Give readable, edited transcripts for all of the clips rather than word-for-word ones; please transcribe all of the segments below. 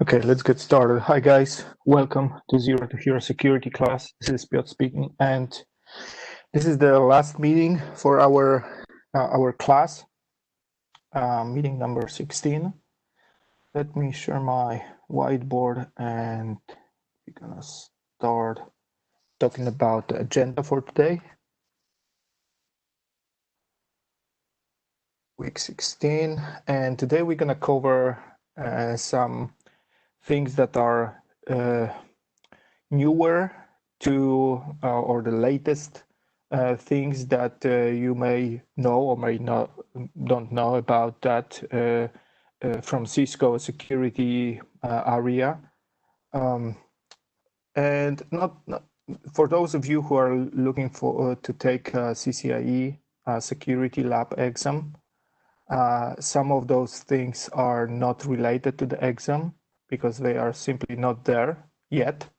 Okay, let's get started. Hi guys, welcome to Zero to Hero Security class. This is Piotr speaking, and this is the last meeting for our class, meeting number 16. Let me share my whiteboard, and we're gonna start talking about the agenda for today. Week 16, and today we're gonna cover some things that are newer to or the latest things that you may know or may not don't know about that from Cisco security area, and not for those of you who are looking for to take CCIE security lab exam. Some of those things are not related to the exam because they are simply not there yet.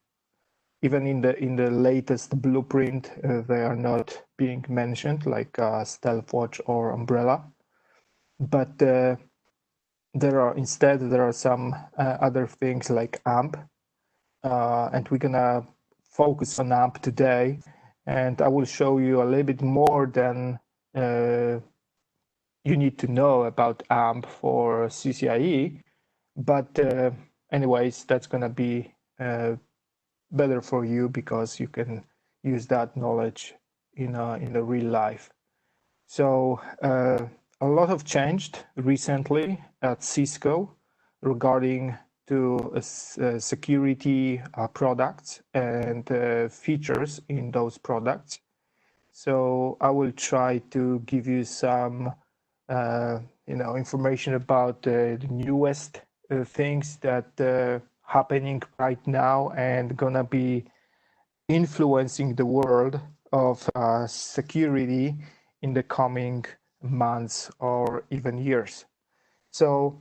Even in the latest blueprint, they are not being mentioned, like Stealthwatch or Umbrella. But there are some other things like AMP, and we're gonna focus on AMP today. And I will show you a little bit more than you need to know about AMP for CCIE. But anyways, that's gonna be better for you because you can use that knowledge in the real life. So a lot have changed recently at Cisco regarding to security products and features in those products. So I will try to give you some information about the newest things that happening right now and gonna be influencing the world of security in the coming months or even years. So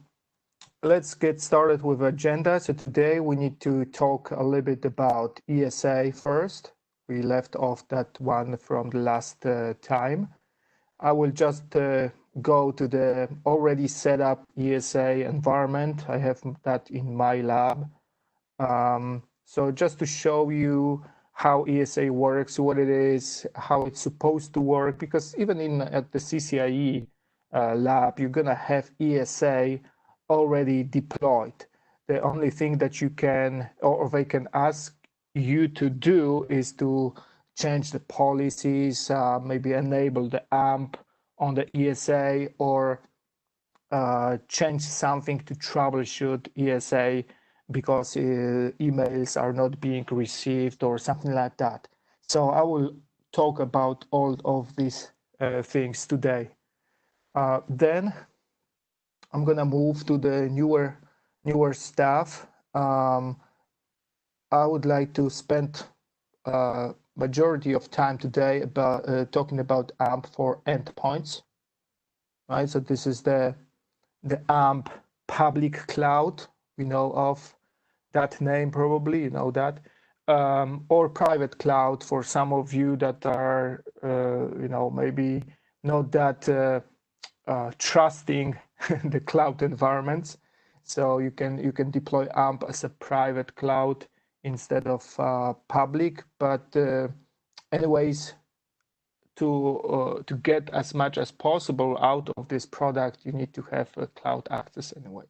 let's get started with agenda. So today we need to talk a little bit about ESA first. We left off that one from the last time. I will just go to the already set up ESA environment. I have that in my lab. So just to show you how ESA works, what it is, how it's supposed to work, because even at the CCIE lab, you're gonna have ESA already deployed. The only thing that you can, or they can ask you to do is to change the policies, maybe enable the AMP on the ESA, or change something to troubleshoot ESA because emails are not being received or something like that. So I will talk about all of these things today. Then I'm gonna move to the newer stuff. I would like to spend majority of time today about talking about AMP for endpoints. Right, so this is the AMP public cloud. We know of that name, probably you know that, or private cloud for some of you that are maybe not that trusting the cloud environments. So you can deploy AMP as a private cloud instead of public. But anyways, to get as much as possible out of this product, you need to have a cloud access anyway.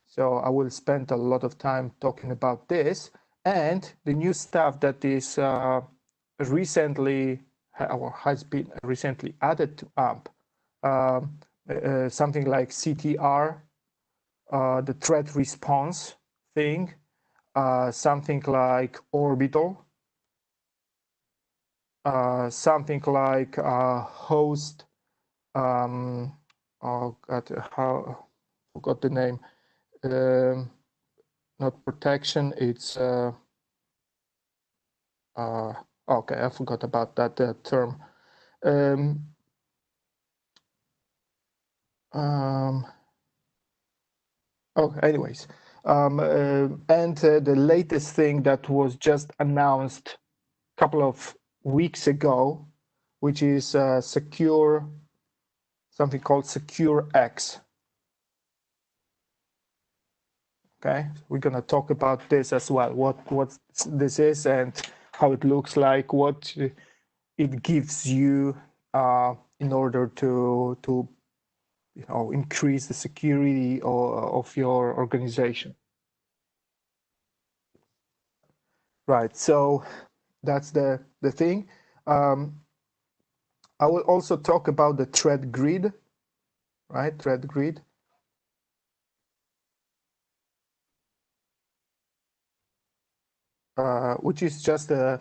So I will spend a lot of time talking about this and the new stuff that is recently or has been recently added to AMP. Something like CTR, the threat response thing, something like Orbital, something like host. Oh God, how forgot the name. Not protection. It's okay. I forgot about that term. Anyways, and the latest thing that was just announced a couple of weeks ago, which is something called Secure X. Okay, we're gonna talk about this as well. What this is and how it looks like, what it gives you in order to increase the security of your organization. Right. So that's the thing. I will also talk about the threat grid. Right, threat grid. Which is just a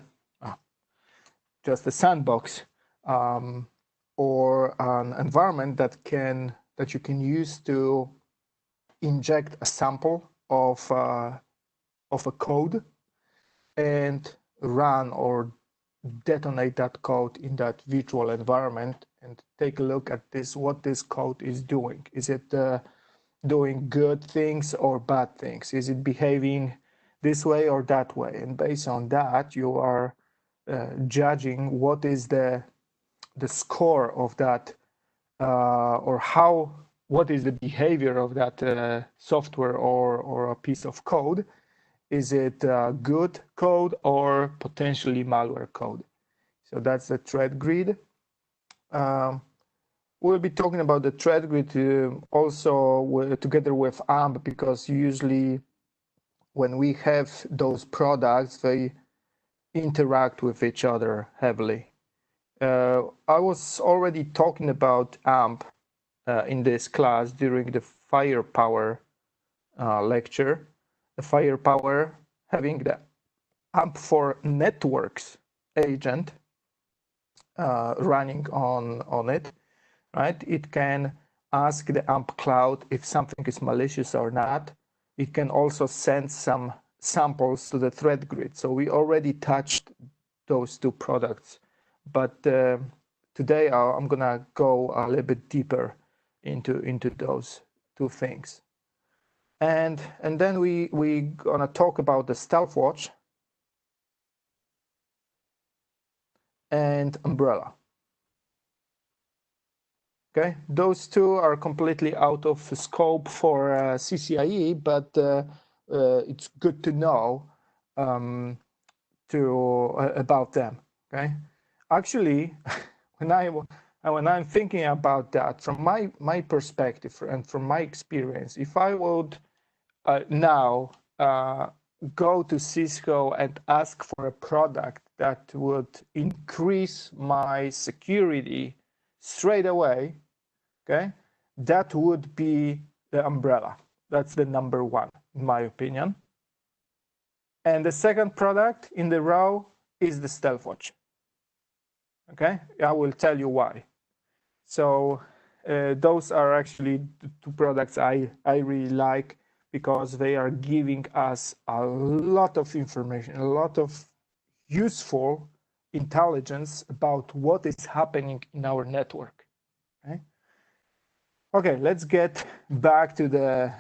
sandbox or an environment that you can use to inject a sample of a code and run or detonate that code in that virtual environment and take a look at what this code is doing. Is it doing good things or bad things? Is it behaving this way or that way? And based on that, you are judging what is the score of that or what is the behavior of that software or a piece of code. Is it good code or potentially malware code? So that's the threat grid. We'll be talking about the threat grid also together with AMP, because usually when we have those products, they interact with each other heavily. I was already talking about AMP in this class during the firepower lecture. The firepower having the AMP for networks agent running on it, right? It can ask the AMP cloud if something is malicious or not. It can also send some samples to the threat grid. So we already touched those two products, but today I'm gonna go a little bit deeper into those two things. And then we gonna talk about the Stealthwatch and Umbrella. Okay, those two are completely out of scope for CCIE, but it's good to know about them. Okay, actually, when I'm thinking about that from my perspective and from my experience, if I would now go to Cisco and ask for a product that would increase my security straight away, okay, that would be the Umbrella. That's the number one, in my opinion. And the second product in the row is the Stealthwatch. Okay, I will tell you why. So those are actually the two products I really like, because they are giving us a lot of information, a lot of useful intelligence about what is happening in our network. Okay, let's get back to the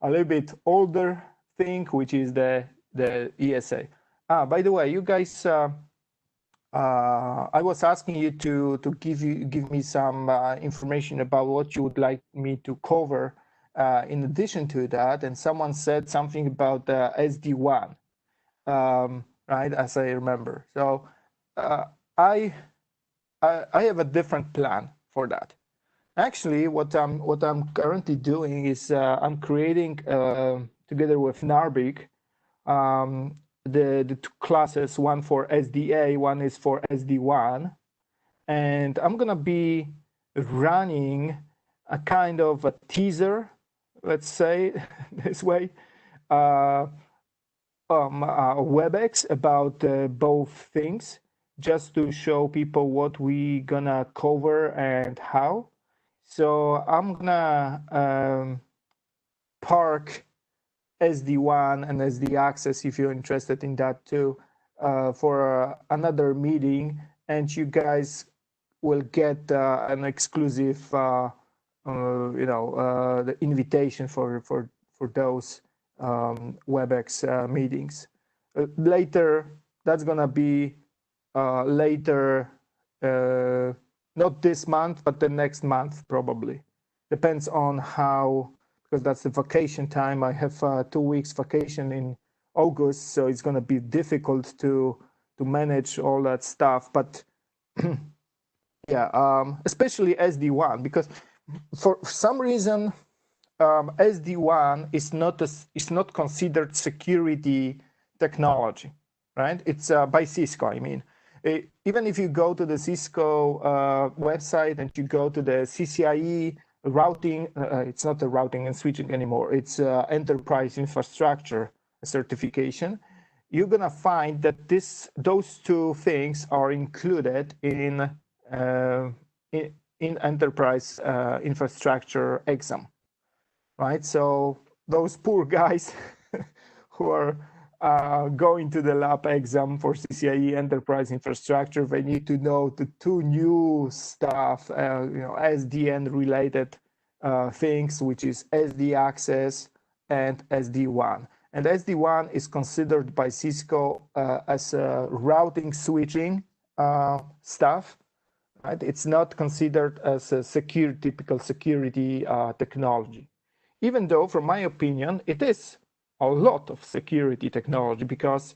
a little bit older thing, which is the ESA. By the way, you guys, I was asking you to give me some information about what you would like me to cover in addition to that, and someone said something about the SD-WAN, right? As I remember. So I have a different plan for that. Actually, what I'm currently doing is I'm creating together with Narvik the two classes, one for SDA, one is for SD-WAN, and I'm gonna be running a kind of a teaser, let's say this way, WebEx about both things, just to show people what we gonna cover and how. So I'm gonna park SD-WAN and SD access, if you're interested in that too, for another meeting, and you guys will get an exclusive, the invitation for those WebEx meetings. Later, that's gonna be later. Not this month, but the next month probably. Depends on how, because that's the vacation time. I have 2 weeks vacation in August, so it's going to be difficult to manage all that stuff. But yeah, especially SD-WAN, because for some reason SD-WAN is not considered security technology, right? It's by Cisco, I mean. Even if you go to the Cisco website and you go to the CCIE routing, it's not the routing and switching anymore, it's enterprise infrastructure certification, you're gonna find that those two things are included in enterprise infrastructure exam, right? So those poor guys who are going to the lab exam for CCIE enterprise infrastructure, they need to know the two new stuff, SDN related things, which is SD access and SD-WAN. And SD-WAN is considered by Cisco as a routing switching stuff. Right? It's not considered as a typical security technology. Even though, from my opinion, it is a lot of security technology, because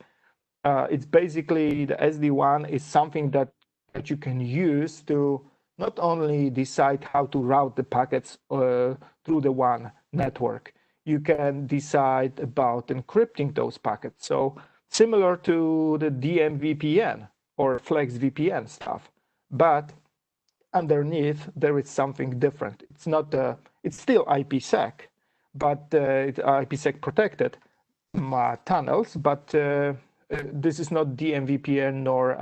it's basically the SD-WAN is something that you can use to not only decide how to route the packets through the WAN network, you can decide about encrypting those packets. So similar to the DMVPN or FlexVPN stuff, but underneath there is something different. It's not it's still IPsec, but it's IPsec protected tunnels, but this is not DMVPN nor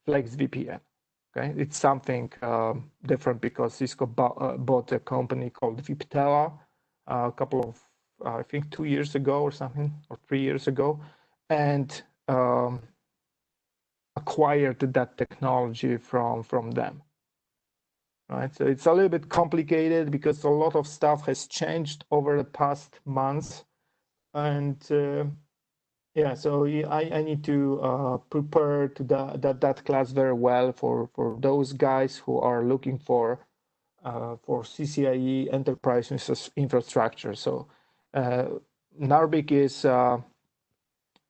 FlexVPN. Okay, it's something different, because Cisco bought a company called Viptela a couple of, I think 2 years ago or something, or 3 years ago, and acquired that technology from them. Right, so it's a little bit complicated because a lot of stuff has changed over the past months, and yeah, so I need to prepare to that class very well for those guys who are looking for CCIE enterprise infrastructure. So Narvik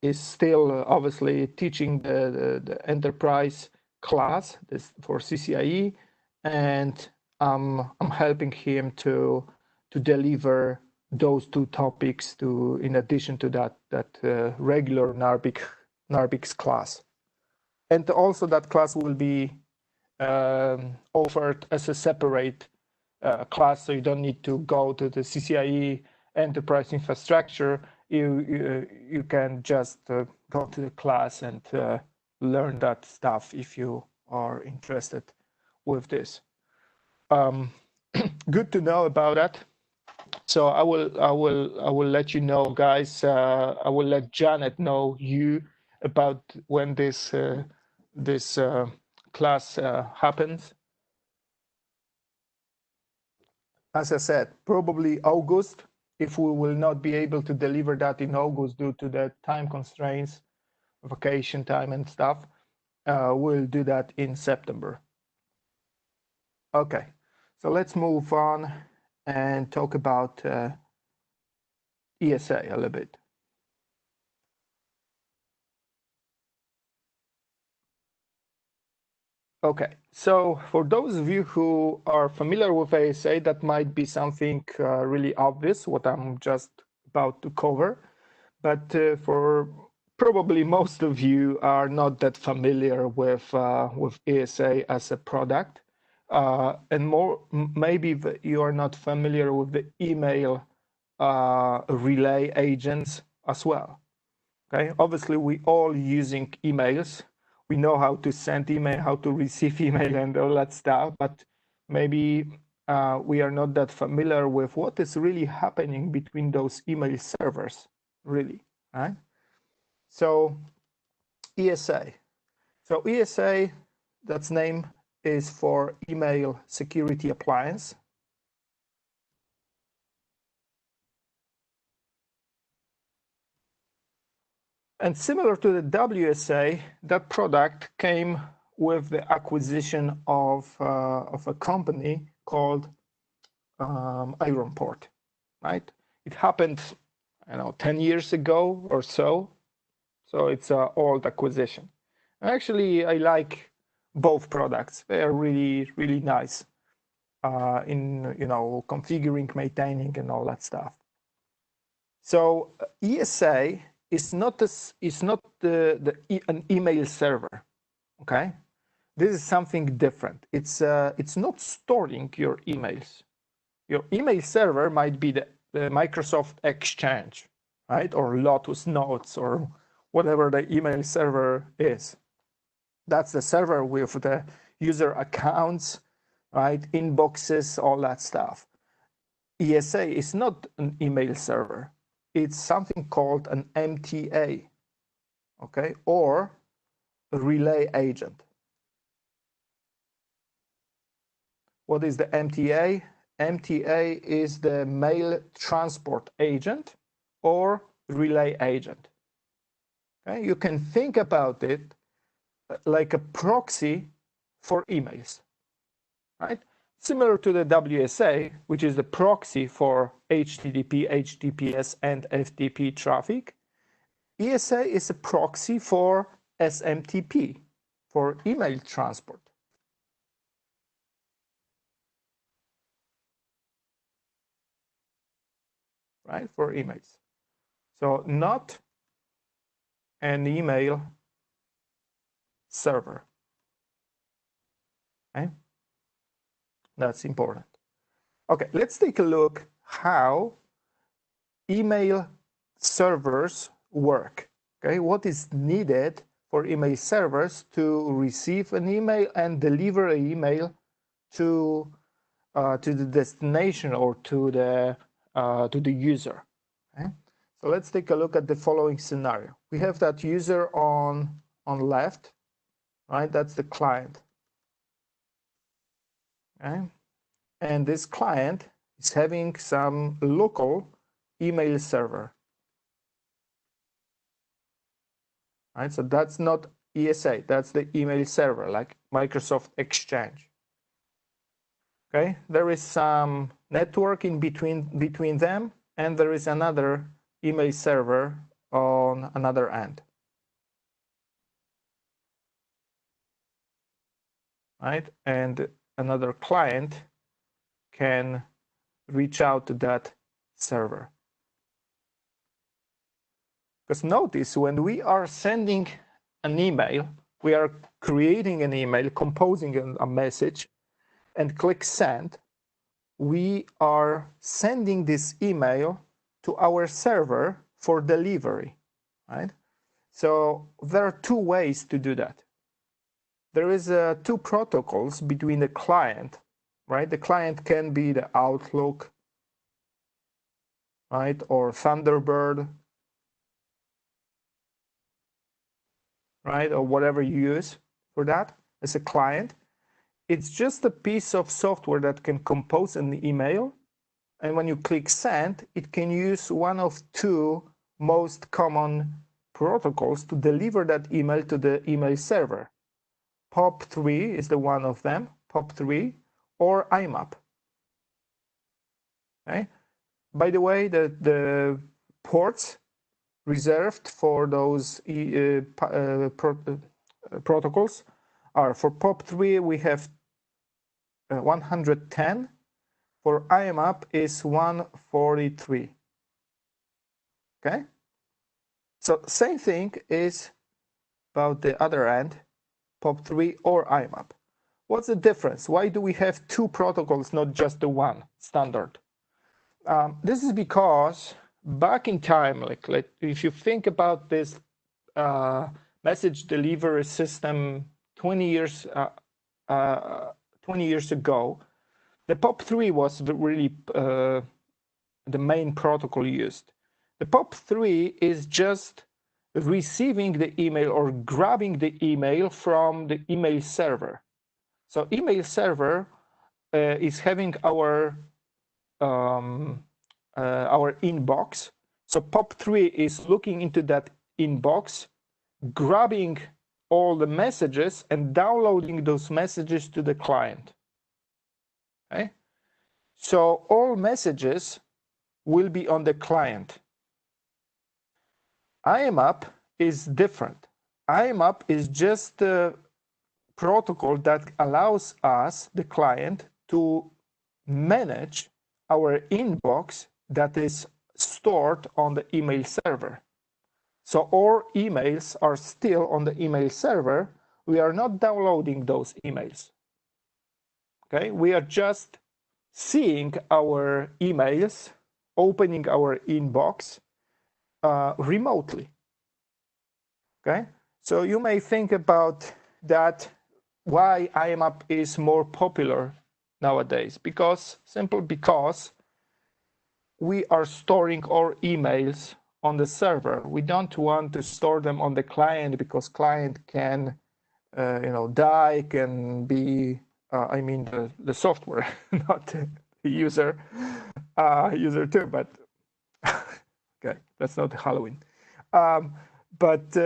is still obviously teaching the enterprise class for CCIE, and I'm helping him to deliver those two topics in addition to that regular Narvik's class. And also that class will be offered as a separate class, so you don't need to go to the CCIE enterprise infrastructure. You can just go to the class and learn that stuff if you are interested with this. Good to know about that. So I will let you know, guys. I will let Janet know about when this class happens. As I said, probably August. If we will not be able to deliver that in August due to the time constraints, vacation time and stuff, we'll do that in September. Okay, so let's move on and talk about ESA a little bit. Okay, so for those of you who are familiar with ESA, that might be something really obvious, what I'm just about to cover. But for probably most of you are not that familiar with ESA as a product. And maybe you are not familiar with the email relay agents as well. Okay, obviously we all using emails. We know how to send email, how to receive email, and all that stuff. But maybe we are not that familiar with what is really happening between those email servers, really, right? So ESA. So ESA, that's name is for Email Security Appliance. And similar to the WSA, that product came with the acquisition of a company called Ironport. right? It happened, 10 years ago or so. So it's an old acquisition. Actually, I like both products. They are really, really nice in configuring, maintaining, and all that stuff. So ESA is not an email server. Okay, this is something different. It's not storing your emails. Your email server might be the Microsoft Exchange, right, or Lotus Notes, or whatever the email server is. That's the server with the user accounts, right, inboxes, all that stuff. ESA is not an email server. It's something called an MTA, okay, or a relay agent. What is the MTA? MTA is the mail transport agent or relay agent. Okay? You can think about it like a proxy for emails, right? Similar to the WSA, which is the proxy for HTTP, HTTPS, and FTP traffic. ESA is a proxy for SMTP, for email transport. Right, for emails. So not an email server. Okay? That's important. Okay, let's take a look how email servers work. Okay, what is needed for email servers to receive an email and deliver an email to the destination or to the user. Okay? So let's take a look at the following scenario. We have that user on left, right? That's the client. Okay? And this client is having some local email server. Right? So that's not ESA, that's the email server, like Microsoft Exchange. Okay, there is some network in between them, and there is another email server on another end. Right? And another client can reach out to that server. Because notice, when we are sending an email, we are creating an email, composing a message, and click send, we are sending this email to our server for delivery, right? So there are two ways to do that. There is two protocols between the client, right? The client can be the Outlook, right, or Thunderbird, right, or whatever you use for that as a client. It's just a piece of software that can compose an email, and when you click send, it can use one of two most common protocols to deliver that email to the email server. POP3 is the one of them, POP3, or IMAP. Okay? By the way, the ports reserved for those protocols are, for POP3 we have 110, for IMAP is 143. Okay? So same thing is about the other end, POP3 or IMAP. What's the difference? Why do we have two protocols, not just the one standard? This is because back in time, like if you think about this message delivery system 20 years ago, the POP3 was really the main protocol used. The POP3 is just receiving the email or grabbing the email from the email server. So email server is having our inbox. So POP3 is looking into that inbox, grabbing all the messages and downloading those messages to the client. Okay? So all messages will be on the client. IMAP is different. IMAP is just a protocol that allows us, the client, to manage our inbox that is stored on the email server. So our emails are still on the email server. We are not downloading those emails. Okay, we are just seeing our emails, opening our inbox remotely. Okay, so you may think about that, why IMAP is more popular nowadays. Simply because we are storing our emails on the server. We don't want to store them on the client, because client can die, can be I mean the software, not the user too, but okay, that's not Halloween. But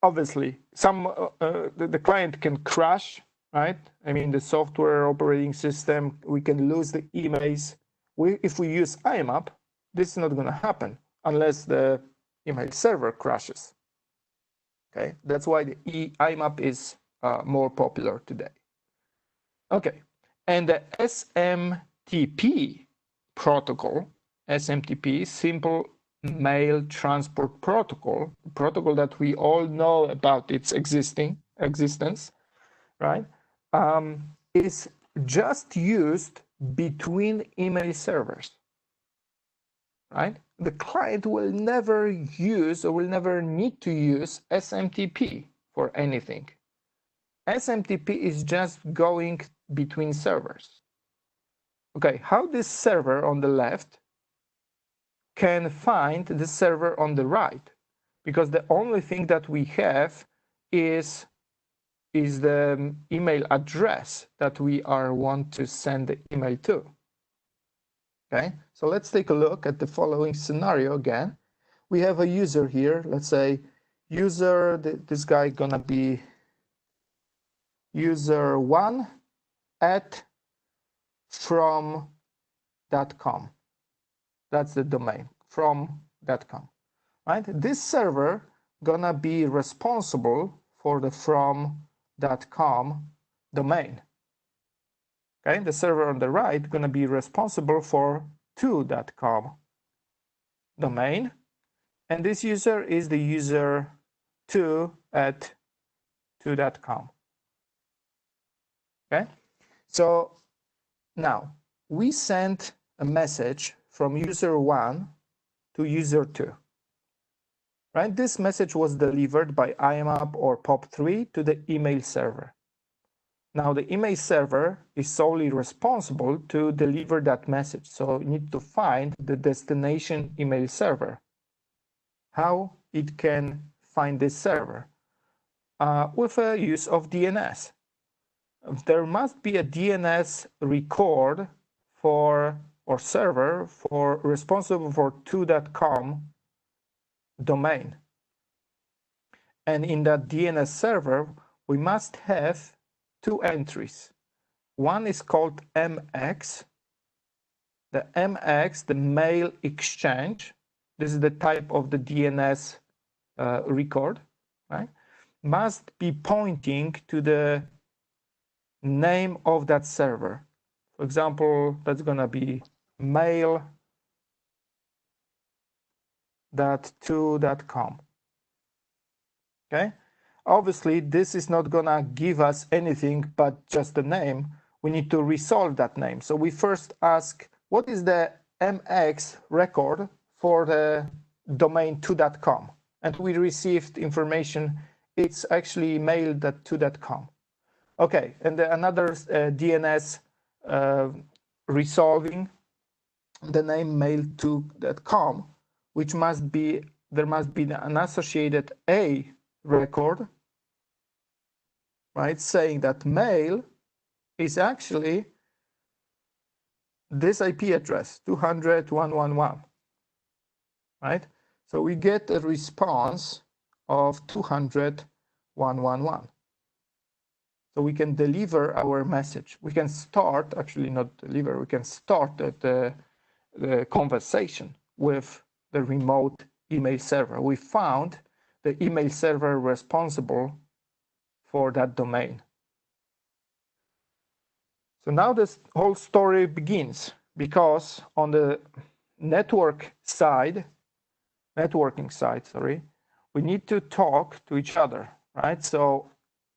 obviously the client can crash, right? I mean the software operating system, we can lose the emails. If we use IMAP, this is not going to happen unless the email server crashes. Okay, that's why the IMAP is more popular today. Okay, and the SMTP protocol, SMTP, Simple Mail Transport Protocol, protocol that we all know about its existence, right? Is just used between email servers, right? The client will never use or will never need to use SMTP for anything. SMTP is just going between servers. Okay, how this server on the left can find the server on the right? Because the only thing that we have is the email address that we want to send the email to. Okay, so let's take a look at the following scenario again. We have a user here. Let's say user, this guy gonna be user1 at from.com. That's the domain, from.com, right? This server gonna be responsible for the from.com domain. Okay, the server on the right gonna be responsible for to.com domain, and this user is the user 2 at to.com. Okay, so now we sent a message from user 1 to user 2. Right? This message was delivered by IMAP or POP3 to the email server. Now the email server is solely responsible to deliver that message. So you need to find the destination email server. How it can find this server? With a use of DNS. There must be a DNS record for or server for responsible for to.com domain. And in that DNS server, we must have two entries. One is called MX. The MX, the mail exchange, this is the type of the DNS record, right? Must be pointing to the name of that server. For example, that's gonna be mail.to.com. Okay, obviously this is not gonna give us anything but just the name. We need to resolve that name. So we first ask, what is the MX record for the domain to.com? And we received information, it's actually mail.to.com. Okay, and another DNS resolving the name mail.to.com, which must be, there must be an associated A record, right, saying that mail is actually this IP address, 200.111, right? So we get a response of 200.111. So we can deliver our message. We can start, actually not deliver, we can start the the conversation with the remote email server. We found the email server responsible for that domain. So now this whole story begins, because on the networking side, we need to talk to each other, right? So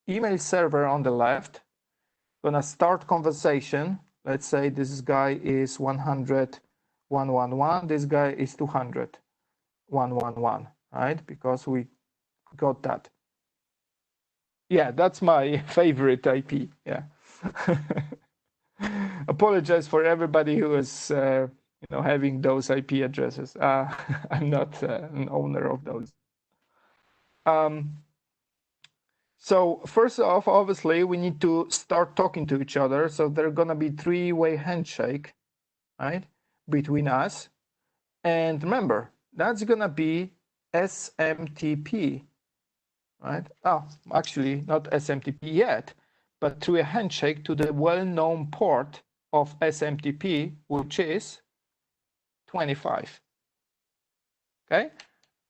email server on the left, gonna start conversation. Let's say this guy is 100, 111, this guy is 200, 111, right? Because we got that. Yeah, that's my favorite IP, yeah. Apologize for everybody who is having those IP addresses. I'm not an owner of those. So first off, obviously, we need to start talking to each other. So there's going to be three-way handshake, right, between us. And remember, that's going to be SMTP, right? Oh, actually, not SMTP yet, but through a handshake to the well-known port of SMTP, which is 25. Okay?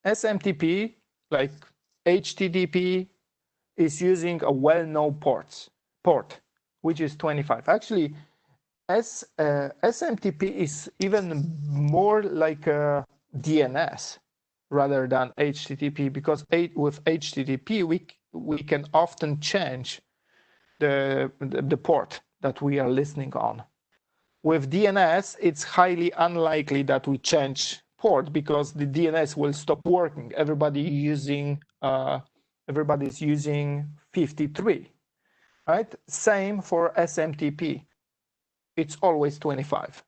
SMTP, like HTTP, is using a well-known port, which is 25. Actually, SMTP is even more like a DNS rather than HTTP, because with HTTP, we can often change the port that we are listening on. With DNS, it's highly unlikely that we change port, because the DNS will stop working. Everybody's using 53, right? Same for SMTP. It's always 25.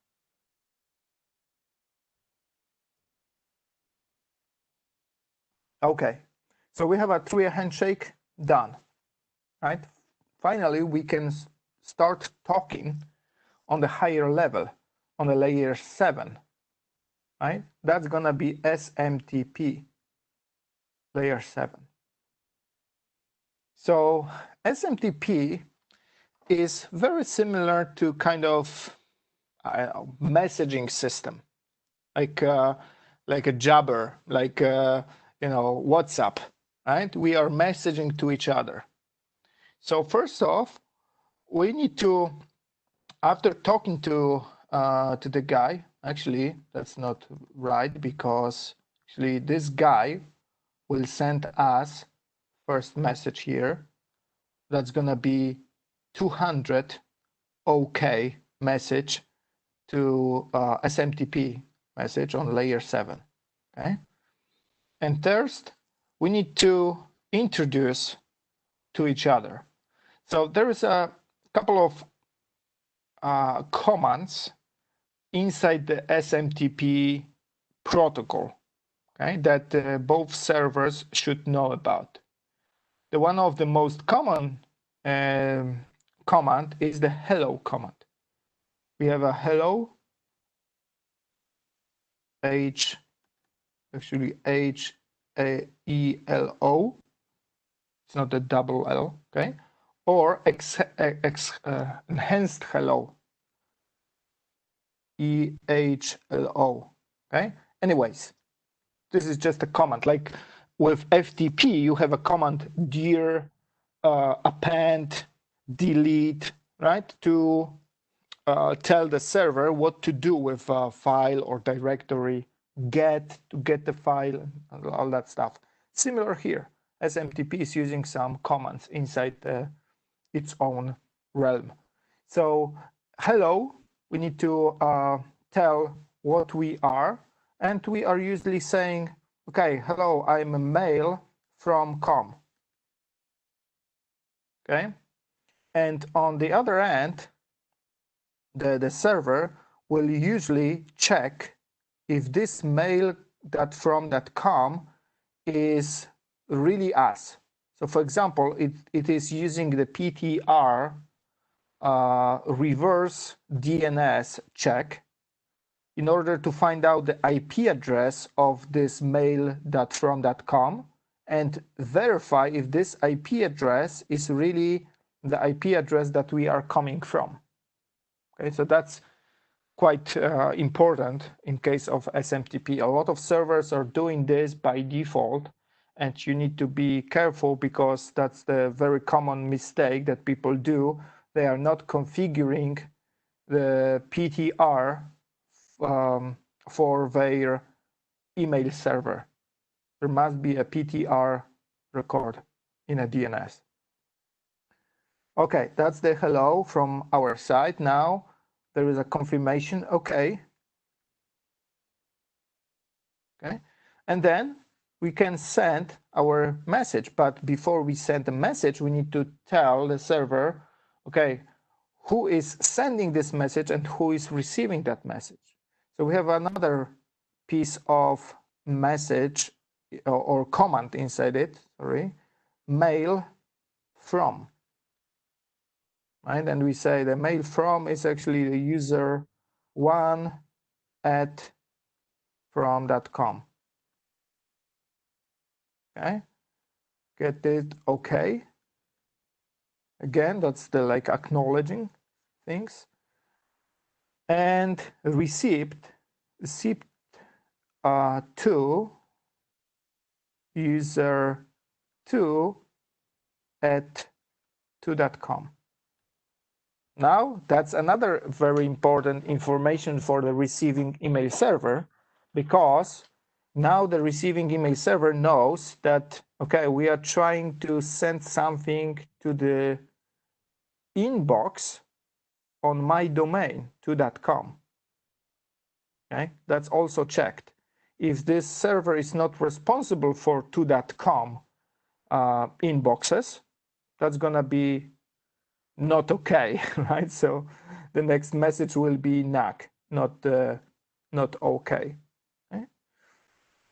Okay, so we have a three-way handshake done, right? Finally, we can start talking on the higher level, on the layer 7, right? That's gonna be SMTP, layer 7. So SMTP is very similar to kind of messaging system, like a Jabber, like WhatsApp, right? We are messaging to each other. So first off, we need to, after talking to the guy, actually that's not right, because actually this guy will send us first message here. That's gonna be 200 OK message to SMTP message on layer 7. Okay, and first we need to introduce to each other. So there is a couple of commands inside the SMTP protocol, okay, that both servers should know about. The one of the most common command is the hello command. We have a hello, actually HAELO. It's not a double L, okay? Or enhanced hello, EHLO, okay? Anyways, this is just a command. Like with FTP, you have a command dir, append, delete, right? To tell the server what to do with a file or directory, to get the file, all that stuff. Similar here, SMTP is using some commands inside its own realm. So hello, we need to tell what we are, and we are usually saying, okay, hello, I'm a mail from com. Okay, and on the other end, the server will usually check if this mail that com is really us. So for example, it is using the PTR reverse DNS check in order to find out the IP address of this mail.from.com and verify if this IP address is really the IP address that we are coming from. Okay, so that's quite important in case of SMTP. A lot of servers are doing this by default, and you need to be careful because that's the very common mistake that people do. They are not configuring the PTR for their email server. There must be a PTR record in a DNS. Okay, that's the hello from our side. Now there is a confirmation. Okay. Okay, and then we can send our message. But before we send the message, we need to tell the server, okay, who is sending this message and who is receiving that message. So we have another piece of message or command inside it, sorry, mail from. Right? And we say the mail from is actually the user one at from.com. Okay, get it okay. Again, that's the like acknowledging things. And received to user 2 at 2.com. Now that's another very important information for the receiving email server, because now the receiving email server knows that, okay, we are trying to send something to the inbox on my domain 2.com. Okay, that's also checked. If this server is not responsible for 2.com inboxes, that's gonna be not okay, right? So the next message will be NAC, not okay. Okay,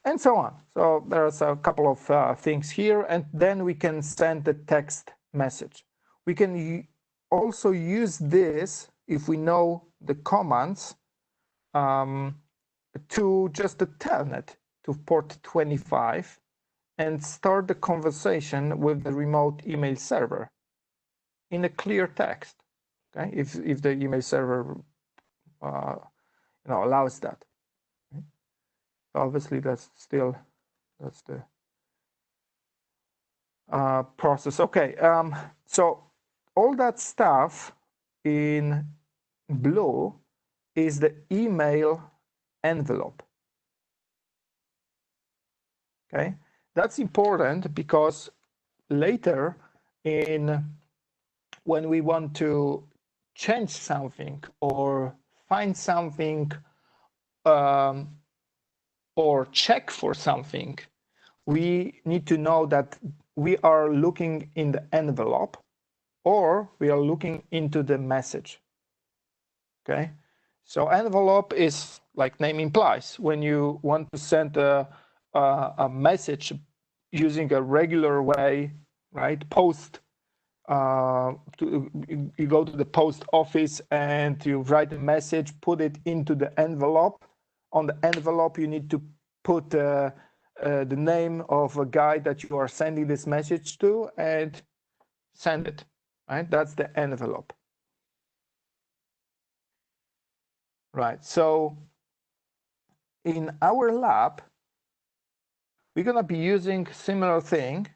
and so on. So there's a couple of things here, and then we can send the text message. We can also use this if we know the commands to just the telnet to port 25 and start the conversation with the remote email server in a clear text. Okay, if the email server allows that. Okay. Obviously, that's the process. Okay, so all that stuff in blue is the email envelope. Okay, that's important because later when we want to change something or find something or check for something, we need to know that we are looking in the envelope or we are looking into the message. Okay, so envelope is, like name implies, when you want to send a message using a regular way, right? You go to the post office and you write a message, put it into the envelope. On the envelope, you need to put the name of a guy that you are sending this message to and send it, right? That's the envelope. Right, so in our lab, we're gonna be using similar thing,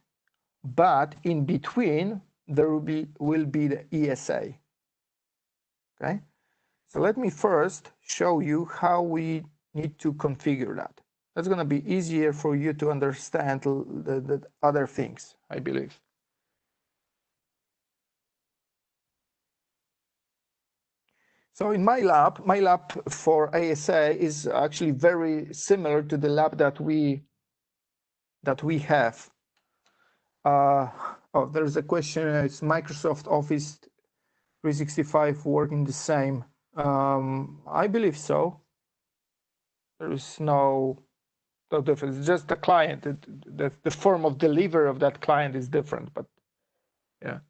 but in between, there will be the ESA, okay? So let me first show you how we need to configure that. That's gonna be easier for you to understand the other things, I believe. So in my lab for ESA is actually very similar to the lab that we have. Oh, there's a question. Is Microsoft Office 365 working the same? I believe so. There is no difference. It's just the client. The form of delivery of that client is different, but yeah.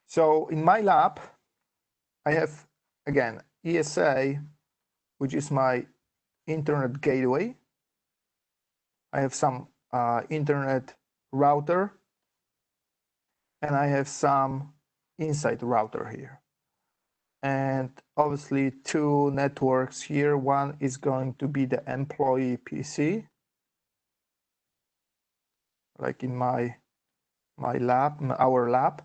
So in my lab, I have, again, ESA, which is my internet gateway. I have some internet router and I have some inside router here. And obviously 2 networks here. One is going to be the employee PC, like in my lab, our lab.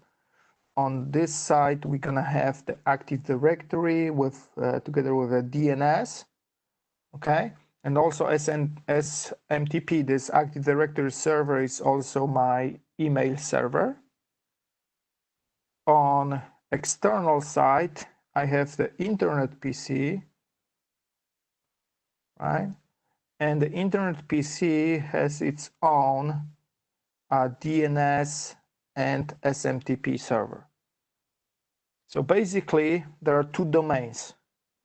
On this side, we're gonna have the Active Directory with together with a DNS, okay? And also SMTP, this Active Directory server is also my email server. On external side, I have the Internet PC, right? And the Internet PC has its own DNS and SMTP server. So basically, there are 2 domains.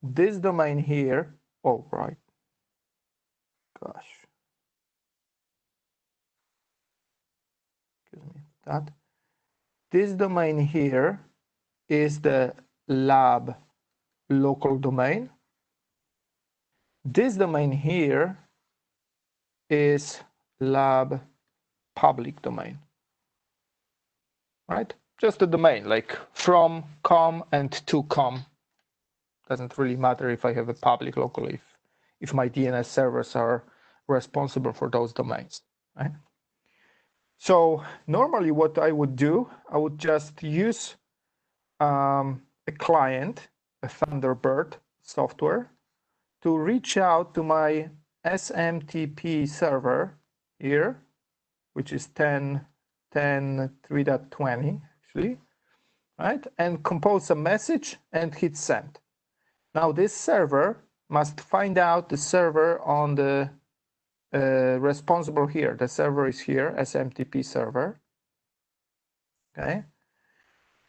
This domain here, oh, right, gosh, excuse me, that. This domain here is the lab local domain. This domain here is lab public domain, right? Just a domain, like from com and to com. Doesn't really matter if I have a public local, if my DNS servers are responsible for those domains, right? So normally what I would do, I would just use a client, a Thunderbird software, to reach out to my SMTP server here, which is 10.3.20 actually, right? And compose a message and hit send. Now this server must find out the server on the responsible here. The server is here, SMTP server, okay?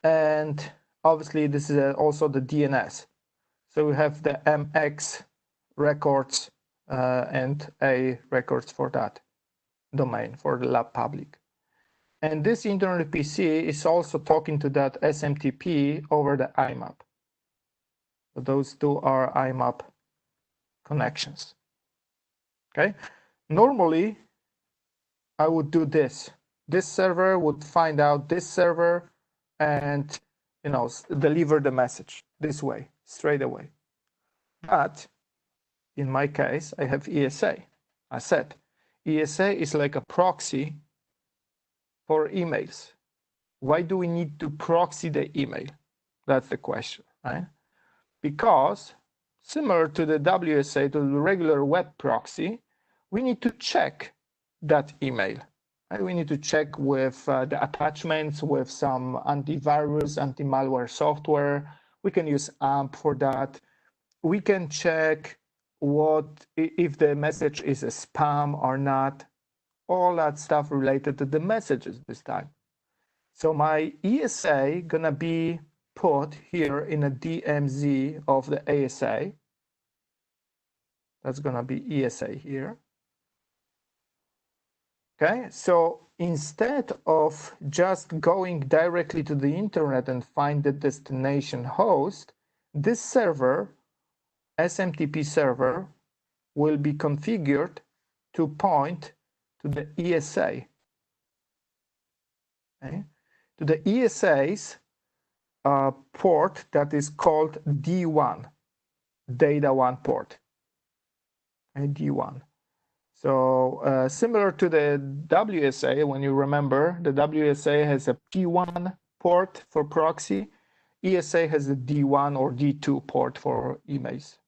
And obviously this is also the DNS. So we have the MX records and A records for that domain, for the lab public. And this Internet PC is also talking to that SMTP over the IMAP. So those 2 are IMAP connections, okay? Normally, I would do this. This server would find out this server and, you know, deliver the message this way, straight away. But in my case, I have ESA. I said ESA is like a proxy for emails. Why do we need to proxy the email? That's the question, right? Because similar to the WSA, to the regular web proxy, we need to check that email. Right? We need to check with the attachments, with some antivirus, anti-malware software. We can use AMP for that. We can check if the message is a spam or not. All that stuff related to the messages this time. So my ESA gonna be put here in a DMZ of the ASA. That's gonna be ESA here. Okay, so instead of just going directly to the internet and find the destination host, this server, SMTP server, will be configured to point to the ESA. Okay? To the ESA's port that is called D1, data 1 port, and D1. So similar to the WSA, when you remember, the WSA has a P1 port for proxy. ESA has a D1 or D2 port for emails.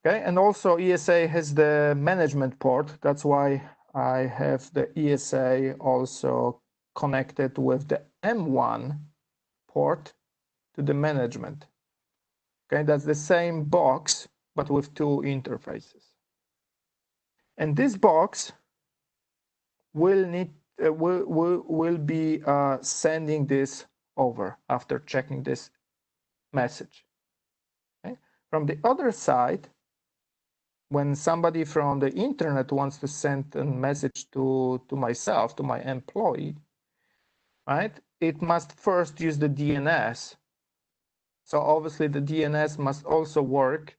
Okay, and also ESA has the management port. That's why I have the ESA also connected with the M1 port to the management. Okay, that's the same box, but with 2 interfaces. And this box will be sending this over after checking this message. Okay? From the other side, when somebody from the internet wants to send a message to myself, to my employee, right? It must first use the DNS. So obviously the DNS must also work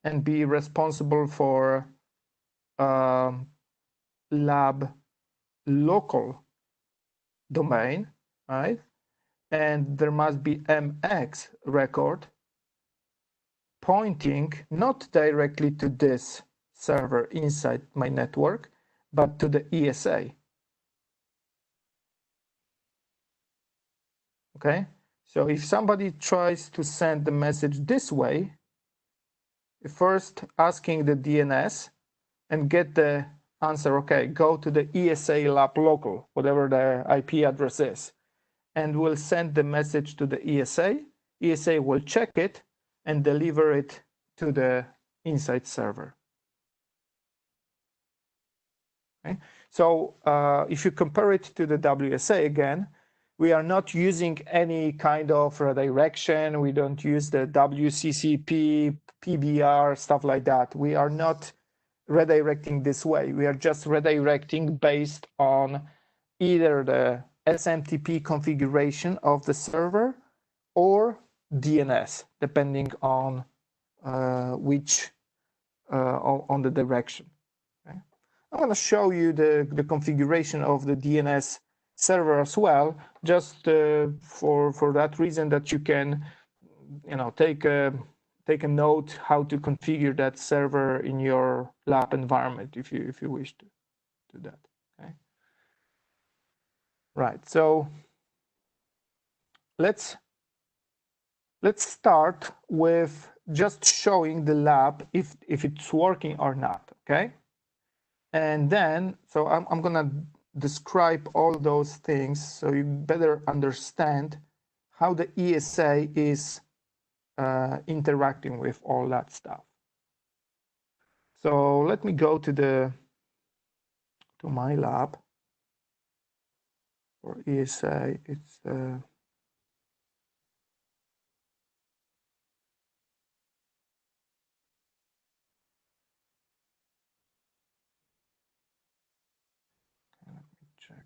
and be responsible for lab local domain, right? And there must be MX record pointing not directly to this server inside my network, but to the ESA. Okay, so if somebody tries to send the message this way, first asking the DNS and get the answer, okay, go to the ESA lab local, whatever the IP address is, and we'll send the message to the ESA. ESA will check it and deliver it to the inside server. Okay? So if you compare it to the WSA again, we are not using any kind of redirection. We don't use the WCCP, PBR, stuff like that. We are not redirecting this way. We are just redirecting based on either the SMTP configuration of the server or DNS, depending on which on the direction. Okay? I'm going to show you the configuration of the DNS server as well, just for that reason that you can, take a note how to configure that server in your lab environment if you wish to do that. Okay. Right. So let's start with just showing the lab if it's working or not. Okay. And then, so I'm going to describe all those things so you better understand how the ESA is interacting with all that stuff. So let me go to my lab for ESA. It's let me check.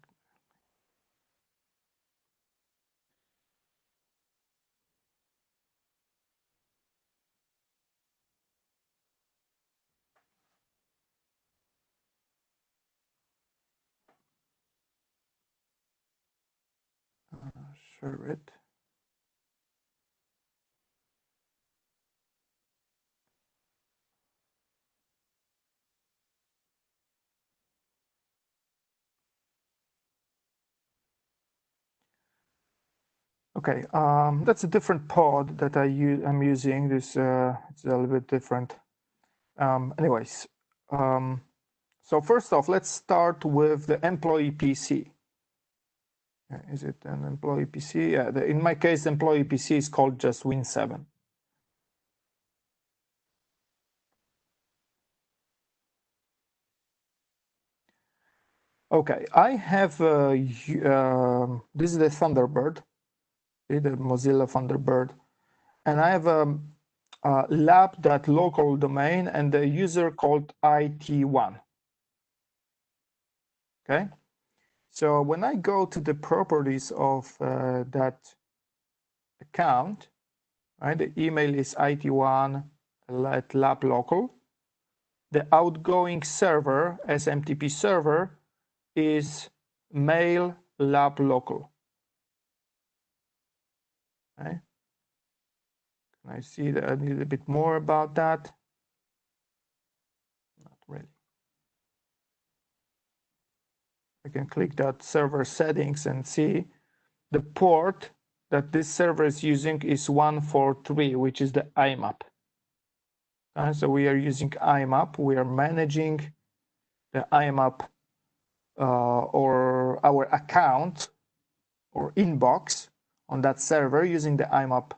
Share it. Okay, that's a different pod that I'm using. This it's a little bit different. Anyways, so first off, let's start with the employee PC. Is it an employee PC? Yeah, in my case, employee PC is called just Win7. Okay, I have this is the Thunderbird, the Mozilla Thunderbird, and I have a lab.local domain and the user called IT1. Okay, so when I go to the properties of that account, right, the email is IT1 at lab local. The outgoing server, SMTP server, is mail lab local. Okay. Can I see a little bit more about that? Not really. I can click that server settings and see the port that this server is using is 143, which is the IMAP. So we are using IMAP. We are managing the IMAP or our account or inbox on that server using the IMAP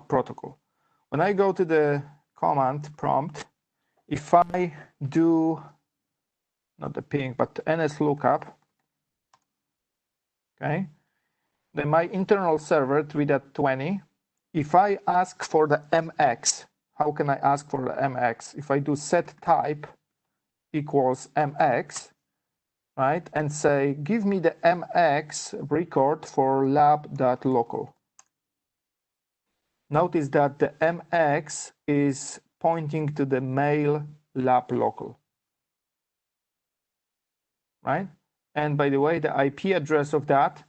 protocol. When I go to the command prompt, if I do not the ping but ns lookup, okay, then my internal server 3.20, if I ask for the MX, how can I ask for the MX? If I do set type equals MX, right, and say, give me the MX record for lab.local. Notice that the MX is pointing to the mail lab local. right? And by the way, the IP address of that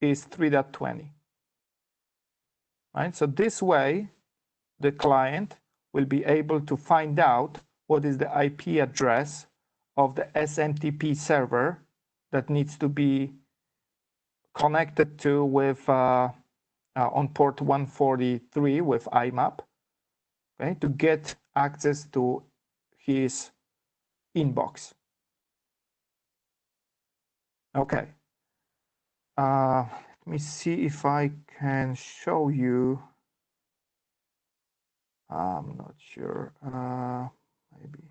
is 3.20, right? So this way, the client will be able to find out what is the IP address of the SMTP server that needs to be connected to with on port 143 with IMAP, okay, to get access to his inbox. Okay. Let me see if I can show you. I'm not sure. Maybe.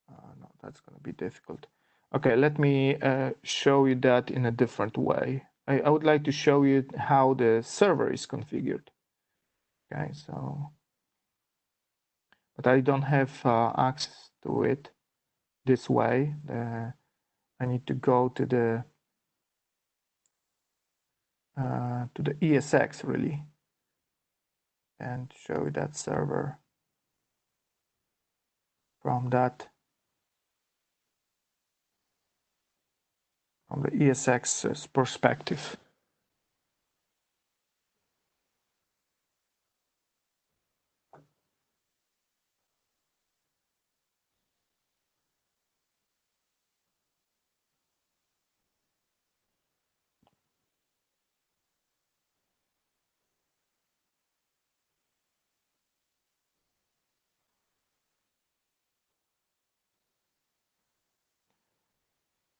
No, that's going to be difficult. Okay, let me show you that in a different way. I would like to show you how the server is configured. Okay, so, but I don't have access to it this way. I need to go to the ESX really and show you that server from the ESX's perspective.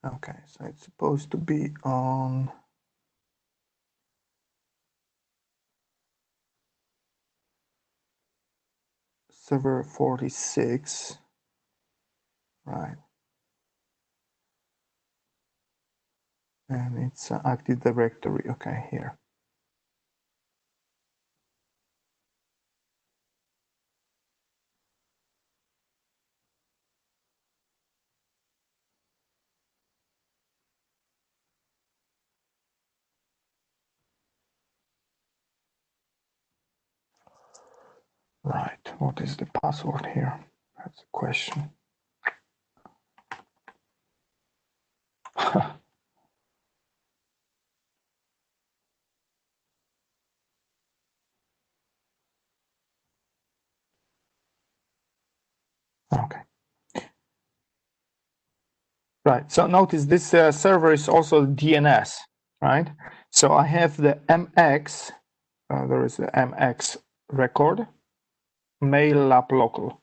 Okay, so it's supposed to be on server 46, right? And it's Active Directory, okay, here. Right, what is the password here? That's the question. Okay. Right, so notice this server is also DNS, right? So I have the MX, there is the MX record, mail lab local,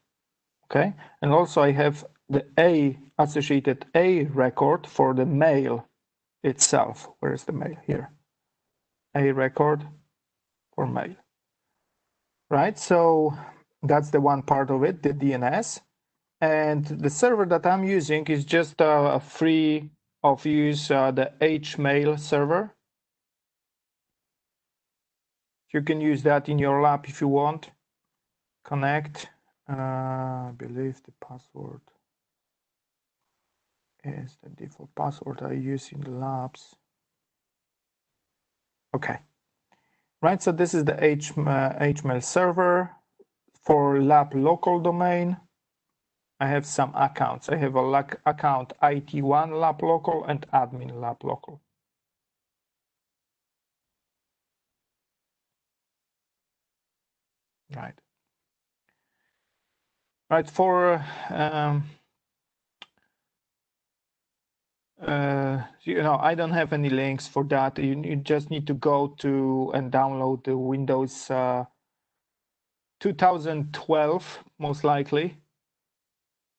okay? And also I have the A associated A record for the mail itself. Where is the mail? Here. A record for mail, right? So that's the one part of it, the DNS. And the server that I'm using is just a free of use, the HMail server. You can use that in your lab if you want. Connect. I believe the password is the default password I use in the labs. Okay. Right, so this is the HMail server for lab local domain. I have some accounts. I have a account IT1 lab local and admin lab local. Right. Right, for you know, I don't have any links for that. You just need to go to and download the Windows 2012, most likely.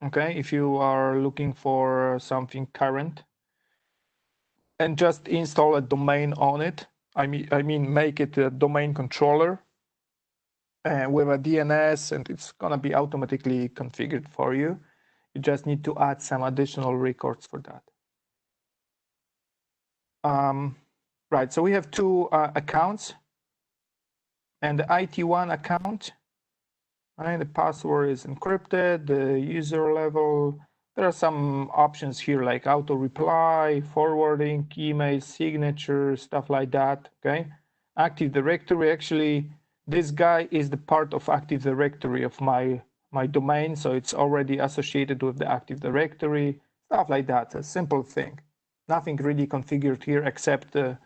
Okay, if you are looking for something current, and just install a domain on it. I mean, make it a domain controller with a DNS, and it's gonna be automatically configured for you. You just need to add some additional records for that. Right, so we have two accounts, and the IT1 account, right, the password is encrypted, the user level. There are some options here like auto reply, forwarding, email, signature, stuff like that, okay? Active Directory, actually, this guy is the part of Active Directory of my my domain, so it's already associated with the Active Directory, stuff like that. A simple thing. Nothing really configured here except the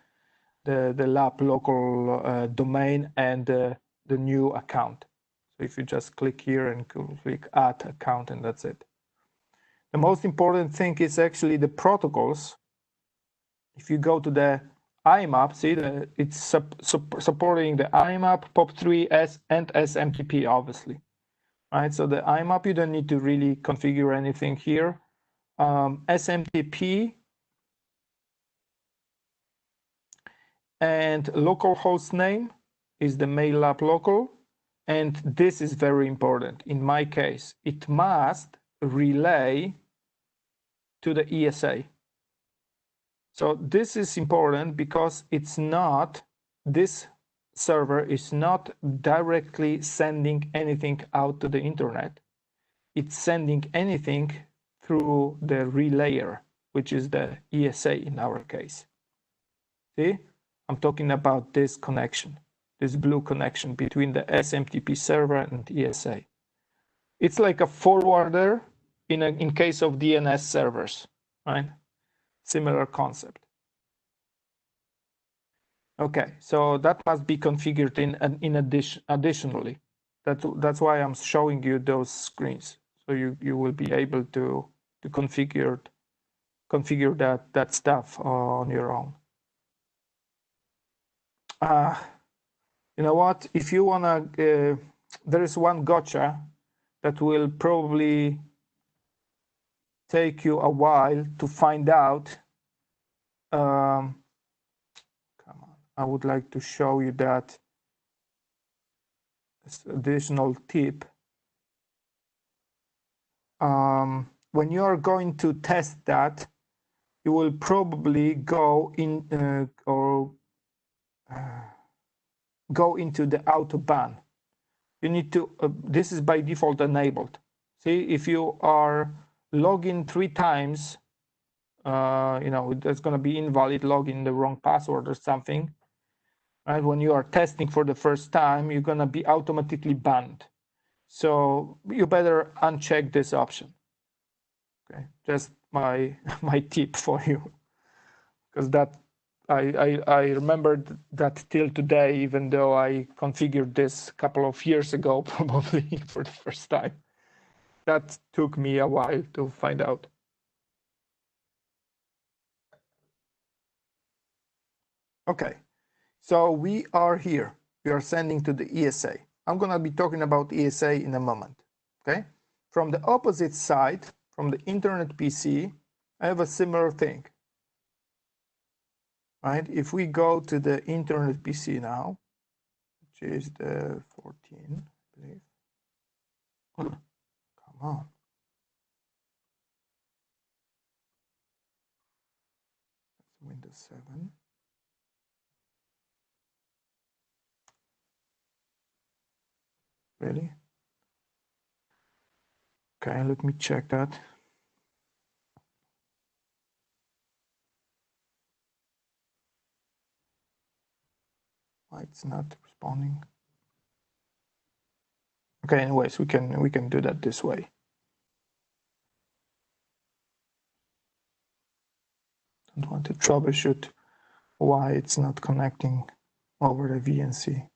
lab local domain and the new account. So if you just click here and click add account, and that's it. The most important thing is actually the protocols. If you go to the IMAP, see it's supporting the IMAP, POP3, and SMTP, obviously. Right, so the IMAP, you don't need to really configure anything here. SMTP and local host name is the mail lab local. And this is very important. In my case, it must relay to the ESA. So this is important because it's not, this server is not directly sending anything out to the internet. It's sending anything through the relayer, which is the ESA in our case. See, I'm talking about this connection, this blue connection between the SMTP server and ESA. It's like a forwarder in case of DNS servers, right? Similar concept. Okay, so that must be configured in addition. Additionally, that's why I'm showing you those screens, so you will be able to configure that stuff on your own. You know what? If you wanna, there is one gotcha that will probably take you a while to find out. Come on, I would like to show you that additional tip. When you are going to test that, you will probably go in go into the auto ban. You need to, this is by default enabled. See, if you are logging 3 times, you know, there's going to be invalid login, the wrong password or something. Right? When you are testing for the first time, you're going to be automatically banned. So you better uncheck this option. Okay, just my tip for you, because that I remembered that till today, even though I configured this a couple of years ago, probably for the first time. That took me a while to find out. Okay, so we are here. We are sending to the ESA. I'm going to be talking about ESA in a moment. Okay, from the opposite side, from the internet PC, I have a similar thing. Right? If we go to the internet PC now, which is the 14, I believe. Oh, come on. Windows 7. Really? Okay, let me check that. Why it's not responding? Okay, anyways, we can do that this way. Don't want to troubleshoot why it's not connecting over the VNC.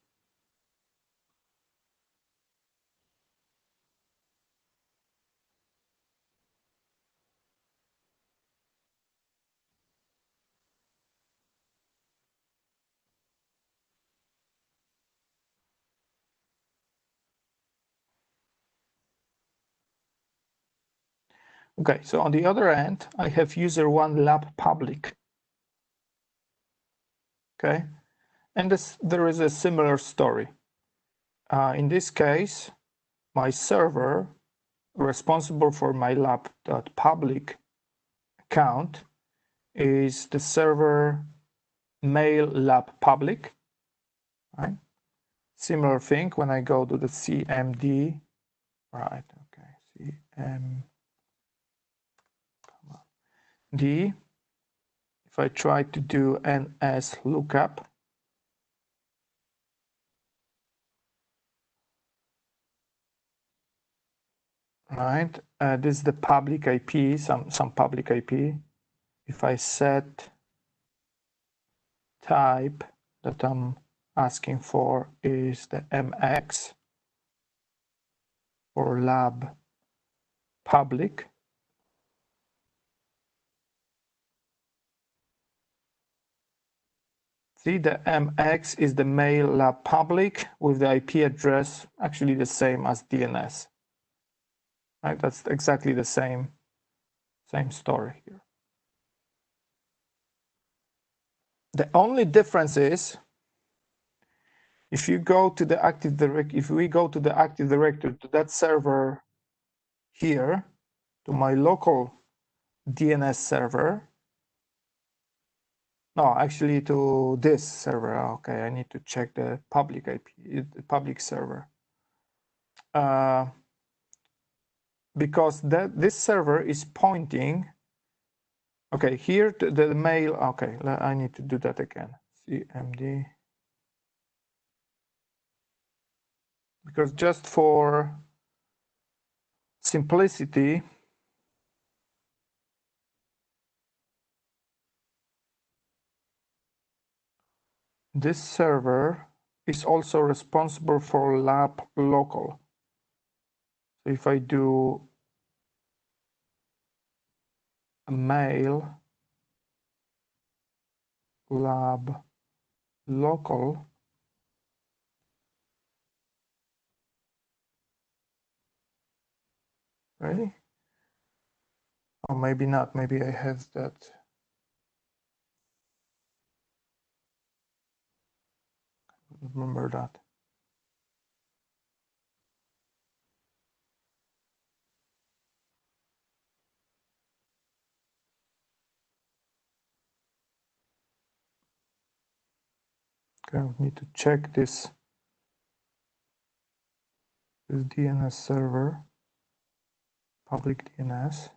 Okay, so on the other end, I have user 1 lab public. Okay, and there is a similar story. In this case, my server responsible for my lab.public account is the server mail lab public. Right? Similar thing when I go to the CMD. Right, okay, CMD. If I try to do NS lookup, right? This is the public IP, some public IP. If I set type that I'm asking for is the MX for lab public. See, the MX is the mail lab public with the IP address actually the same as DNS. Right? That's exactly the same story here. The only difference is if you go to the Active Directory, if we go to the Active Directory, to that server here, to my local DNS server, no, actually to this server. Okay, I need to check the public IP, the public server. Because this server is pointing, okay, here to the mail, okay, I need to do that again, CMD. Because just for simplicity, this server is also responsible for lab local. So if I do a mail lab local, ready? Or maybe not, maybe I have that. Remember that. Okay, I need to check this DNS server, public DNS.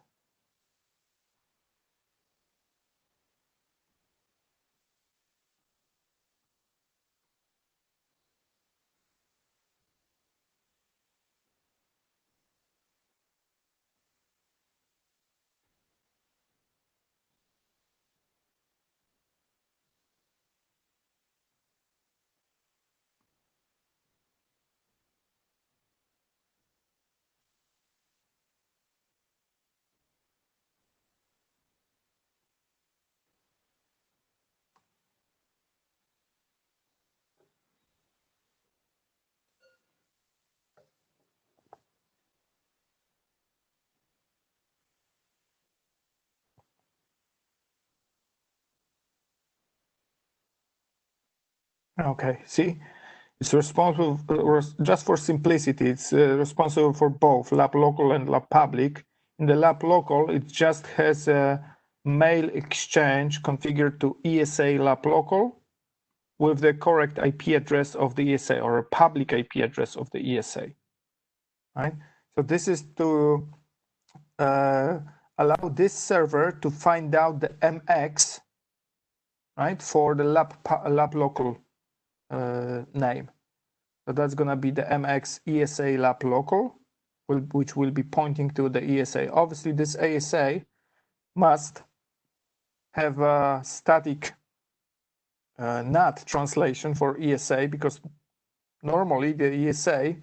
Okay, see, it's responsible, just for simplicity, it's responsible for both lab local and lab public. In the lab local, it just has a mail exchange configured to ESA lab local with the correct IP address of the ESA or a public IP address of the ESA, right? So this is to allow this server to find out the MX, right, for the lab local name. So that's going to be the MX ESA lab local, which will be pointing to the ESA. Obviously, this ESA must have a static NAT translation for ESA, because normally the ESA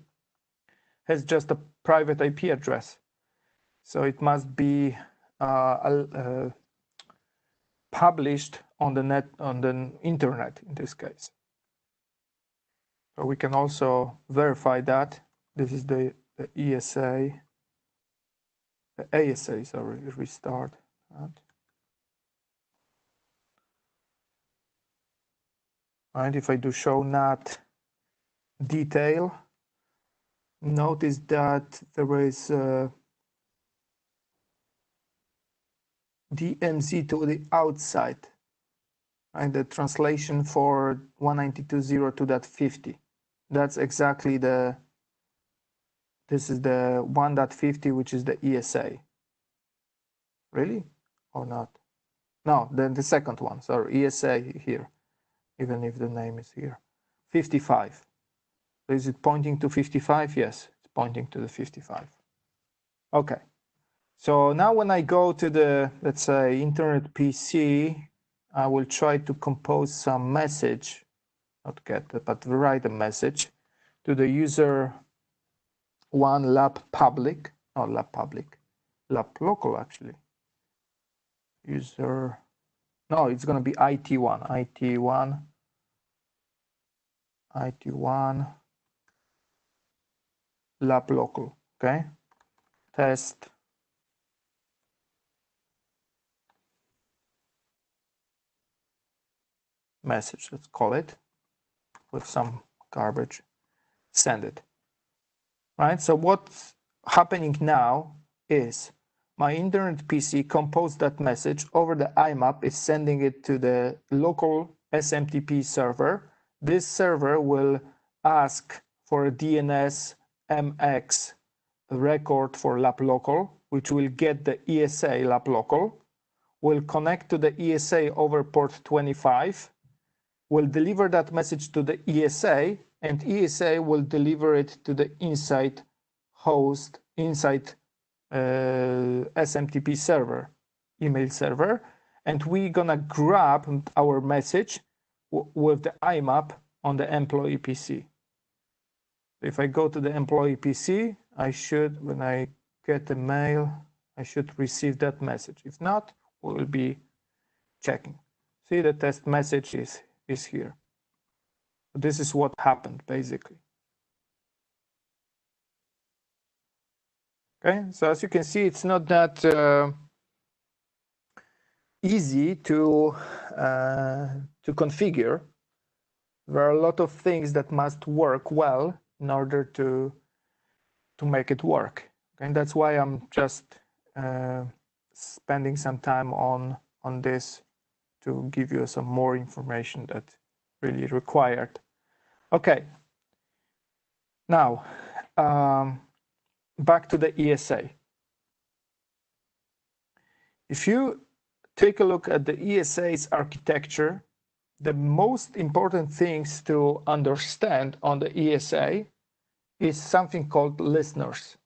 has just a private IP address. So it must be published on the net, on the internet in this case. So we can also verify that. This is the ESA, the ASA, sorry, restart. And if I do show NAT detail, notice that there is DMZ to the outside, and the translation for 192.0.2.50. That's exactly the, this is the 1.50, which is the ESA. Really? Or not? No, then the second one, sorry, ESA here, even if the name is here. 55. So is it pointing to 55? Yes, it's pointing to the 55. Okay. So now when I go to the, let's say, internet PC, I will try to compose some message, not get it, but write a message to the user one lab public, not lab public, lab local actually. User, no, it's going to be IT1, IT1, IT1, lab local, okay? Test message, let's call it, with some garbage, send it, right? So what's happening now is my internet PC composed that message over the IMAP, is sending it to the local SMTP server. This server will ask for a DNS MX record for lab local, which will get the ESA lab local, will connect to the ESA over port 25, will deliver that message to the ESA, and ESA will deliver it to the inside host, inside SMTP server, email server, and we're gonna grab our message with the IMAP on the employee PC. If I go to the employee PC, I should, when I get the mail, I should receive that message. If not, we will be checking. See, the test message is here. This is what happened, basically. Okay, so as you can see, it's not that easy to configure. There are a lot of things that must work well in order to make it work. Okay? And that's why I'm just spending some time on this to give you some more information that really required. Okay. Now, back to the ESA. If you take a look at the ESA's architecture, the most important things to understand on the ESA is something called listeners.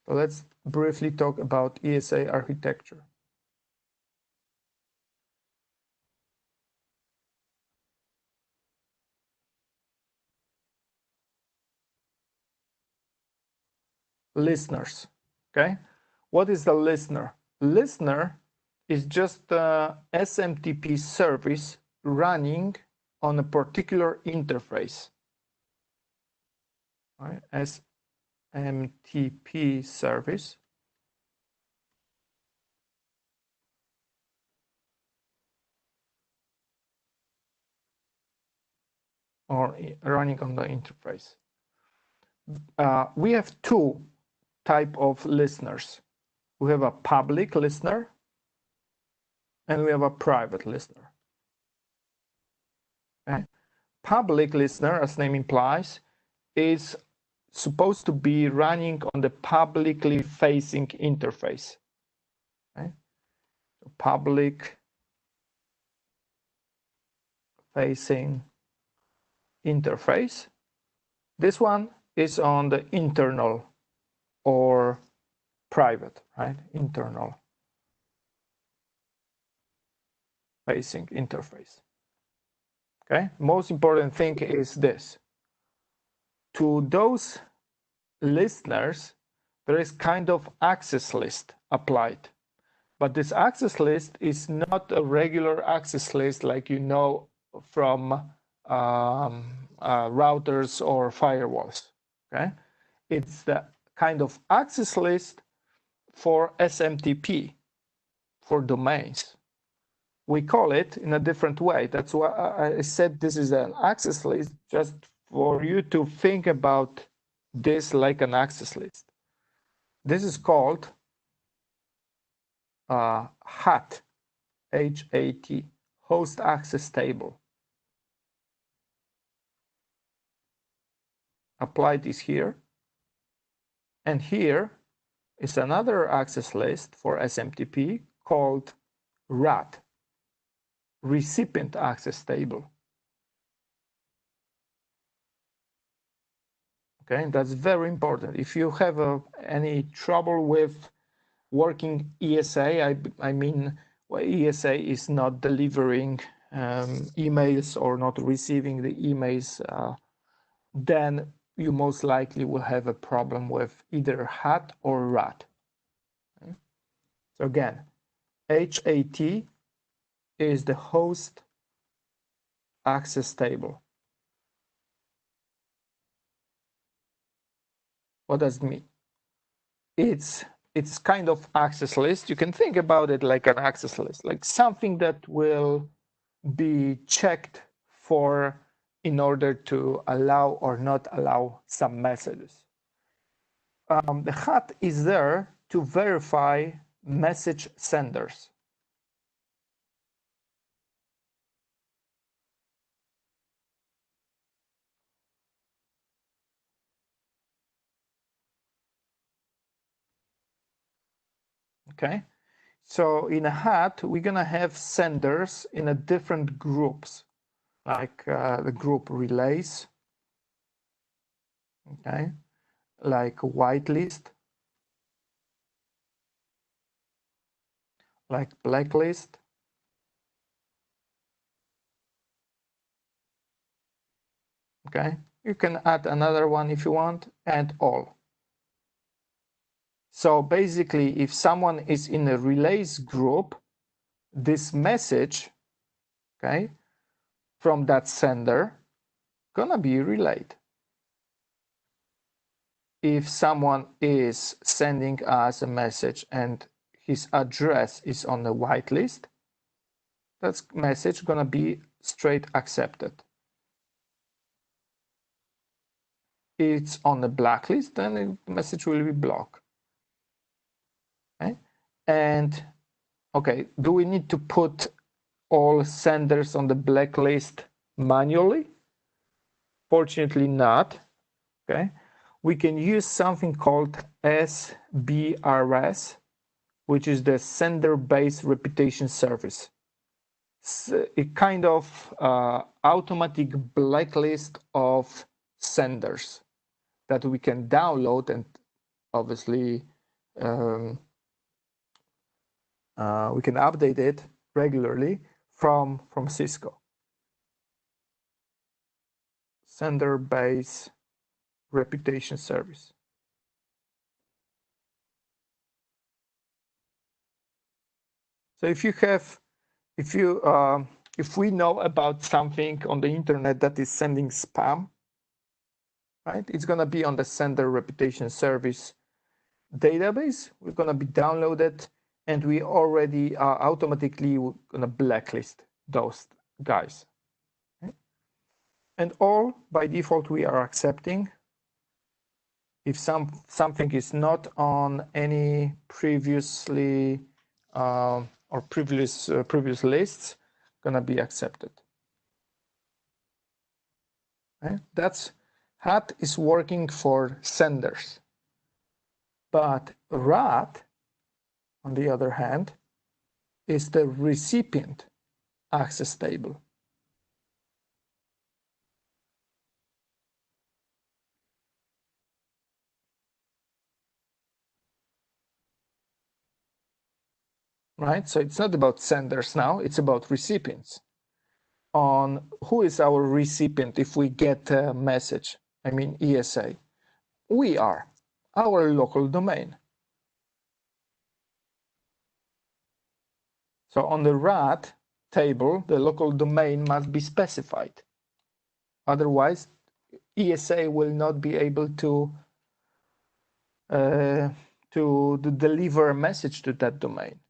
So let's briefly talk about ESA architecture. Listeners, okay? What is the listener? Listener is just a SMTP service running on a particular interface. Right? SMTP service. Or running on the interface. We have two types of listeners. We have a public listener and we have a private listener. Okay? Public listener, as name implies, is supposed to be running on the publicly facing interface. Okay? So public facing interface. This one is on the internal or private, right? Internal facing interface. Okay, most important thing is this. To those listeners, there is kind of access list applied. But this access list is not a regular access list like you know from routers or firewalls. Okay, it's the kind of access list for SMTP, for domains. We call it in a different way. That's why I said this is an access list, just for you to think about this like an access list. This is called HAT, H-A-T, host access table. Apply this here. And here is another access list for SMTP called RAT, recipient access table. Okay, that's very important. If you have any trouble with working ESA, I mean, well, ESA is not delivering emails or not receiving the emails, then you most likely will have a problem with either HAT or RAT. Okay? So again, HAT is the host access table. What does it mean? It's kind of access list. You can think about it like an access list, like something that will be checked for in order to allow or not allow some messages. The HAT is there to verify message senders. Okay, so in a HAT, we're gonna have senders in a different groups, like the group relays, okay, like whitelist, like blacklist, okay. You can add another one if you want, and all. So basically, if someone is in a relays group, this message, okay, from that sender, gonna be relayed. If someone is sending us a message and his address is on the whitelist, that message gonna be straight accepted. It's on the blacklist, then the message will be blocked. Okay? And okay, do we need to put all senders on the blacklist manually? Fortunately not. Okay, we can use something called SBRS, which is the Sender Based Reputation Service. It's a kind of automatic blacklist of senders that we can download, and obviously we can update it regularly from Cisco. Sender Based Reputation Service. So if we know about something on the internet that is sending spam, right? It's gonna be on the Sender Reputation Service database. We're gonna be downloaded, and we already are automatically gonna blacklist those guys. Okay? And all by default we are accepting. If something is not on any previously or previous lists, gonna be accepted. Okay? That's HAT is working for senders, but RAT, on the other hand, is the recipient access table. Right? So it's not about senders now, it's about recipients. On who is our recipient if we get a message, I mean ESA. We are our local domain. So on the RAT table, the local domain must be specified. Otherwise, ESA will not be able to deliver a message to that domain.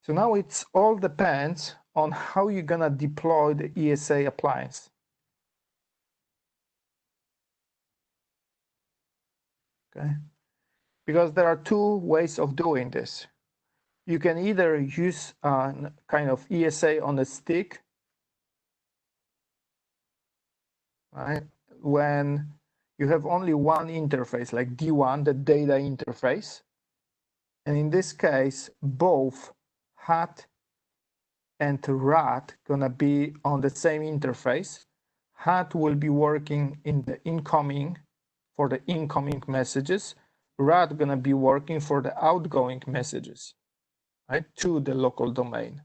So now it's all depends on how you're gonna deploy the ESA appliance. Okay, because there are two ways of doing this. You can either use kind of ESA on a stick, right? When you have only one interface, like D1, the data interface. And in this case, both HAT and RAT gonna be on the same interface. HAT will be working in the incoming, for the incoming messages. RAT gonna be working for the outgoing messages, right, to the local domain.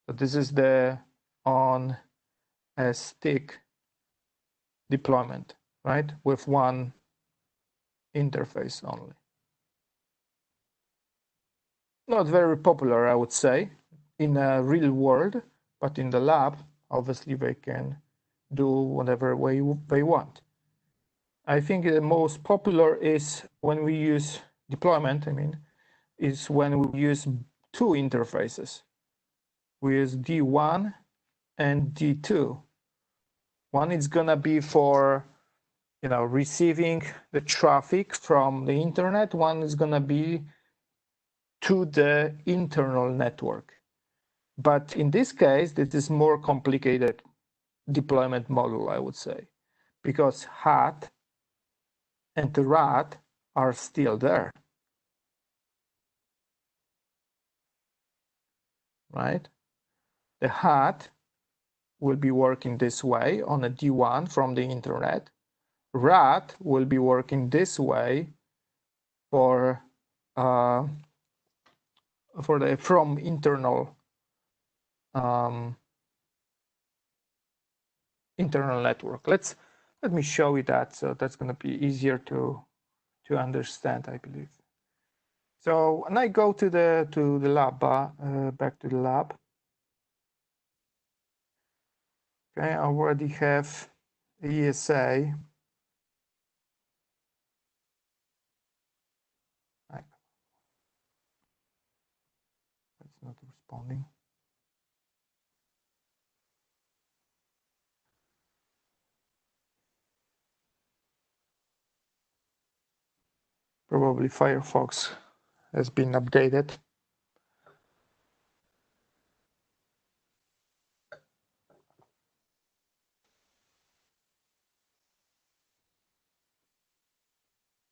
So this is the on a stick deployment, right, with one interface only. Not very popular, I would say, in a real world, but in the lab, obviously they can do whatever way they want. I think the most popular is when we use deployment, is when we use two interfaces. We use D1 and D2. One is gonna be for, receiving the traffic from the internet. One is gonna be to the internal network. But in this case, this is more complicated deployment model, I would say, because HAT and the RAT are still there, right? The HAT will be working this way on a D1 from the internet. RAT will be working this way for the from internal internal network. Let me show you that. So that's going to be easier to understand, I believe. So when I go to the lab, back to the lab. Okay, I already have ESA. It's not responding. Probably Firefox has been updated.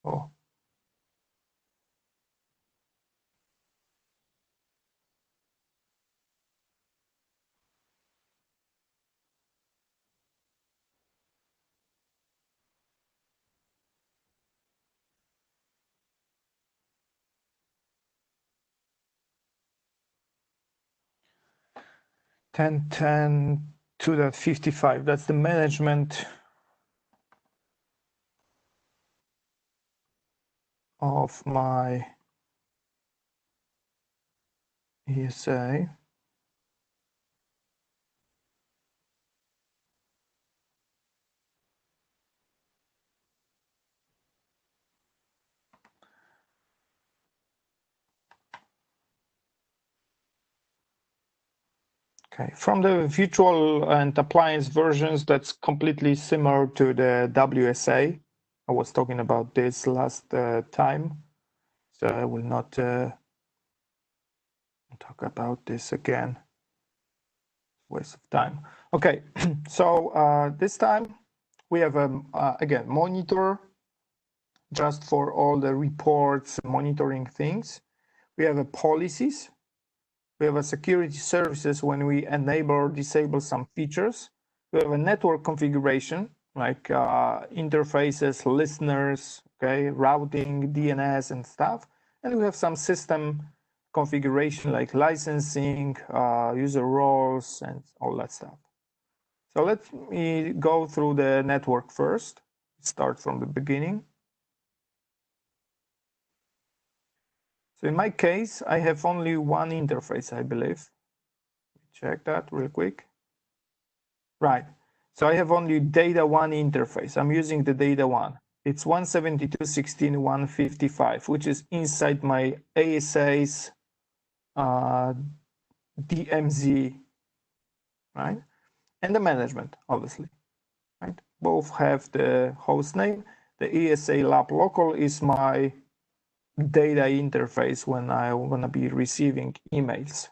Oh. To the 55. That's the management of my ESA. Okay, from the virtual and appliance versions, that's completely similar to the WSA. I was talking about this last time, so I will not talk about this again. Waste of time. Okay, so this time we have again monitor just for all the reports, monitoring things. We have a policies. We have a security services when we enable or disable some features. We have a network configuration, like interfaces, listeners, okay, routing, DNS and stuff. And we have some system configuration like licensing, user roles, and all that stuff. So let me go through the network first. Start from the beginning. So in my case, I have only one interface, I believe. Check that real quick. Right. So I have only data one interface. I'm using the data one. It's 172.16.155, which is inside my ASA's DMZ, right? And the management, obviously, right? Both have the host name. The ESA lab local is my data interface when I want to be receiving emails.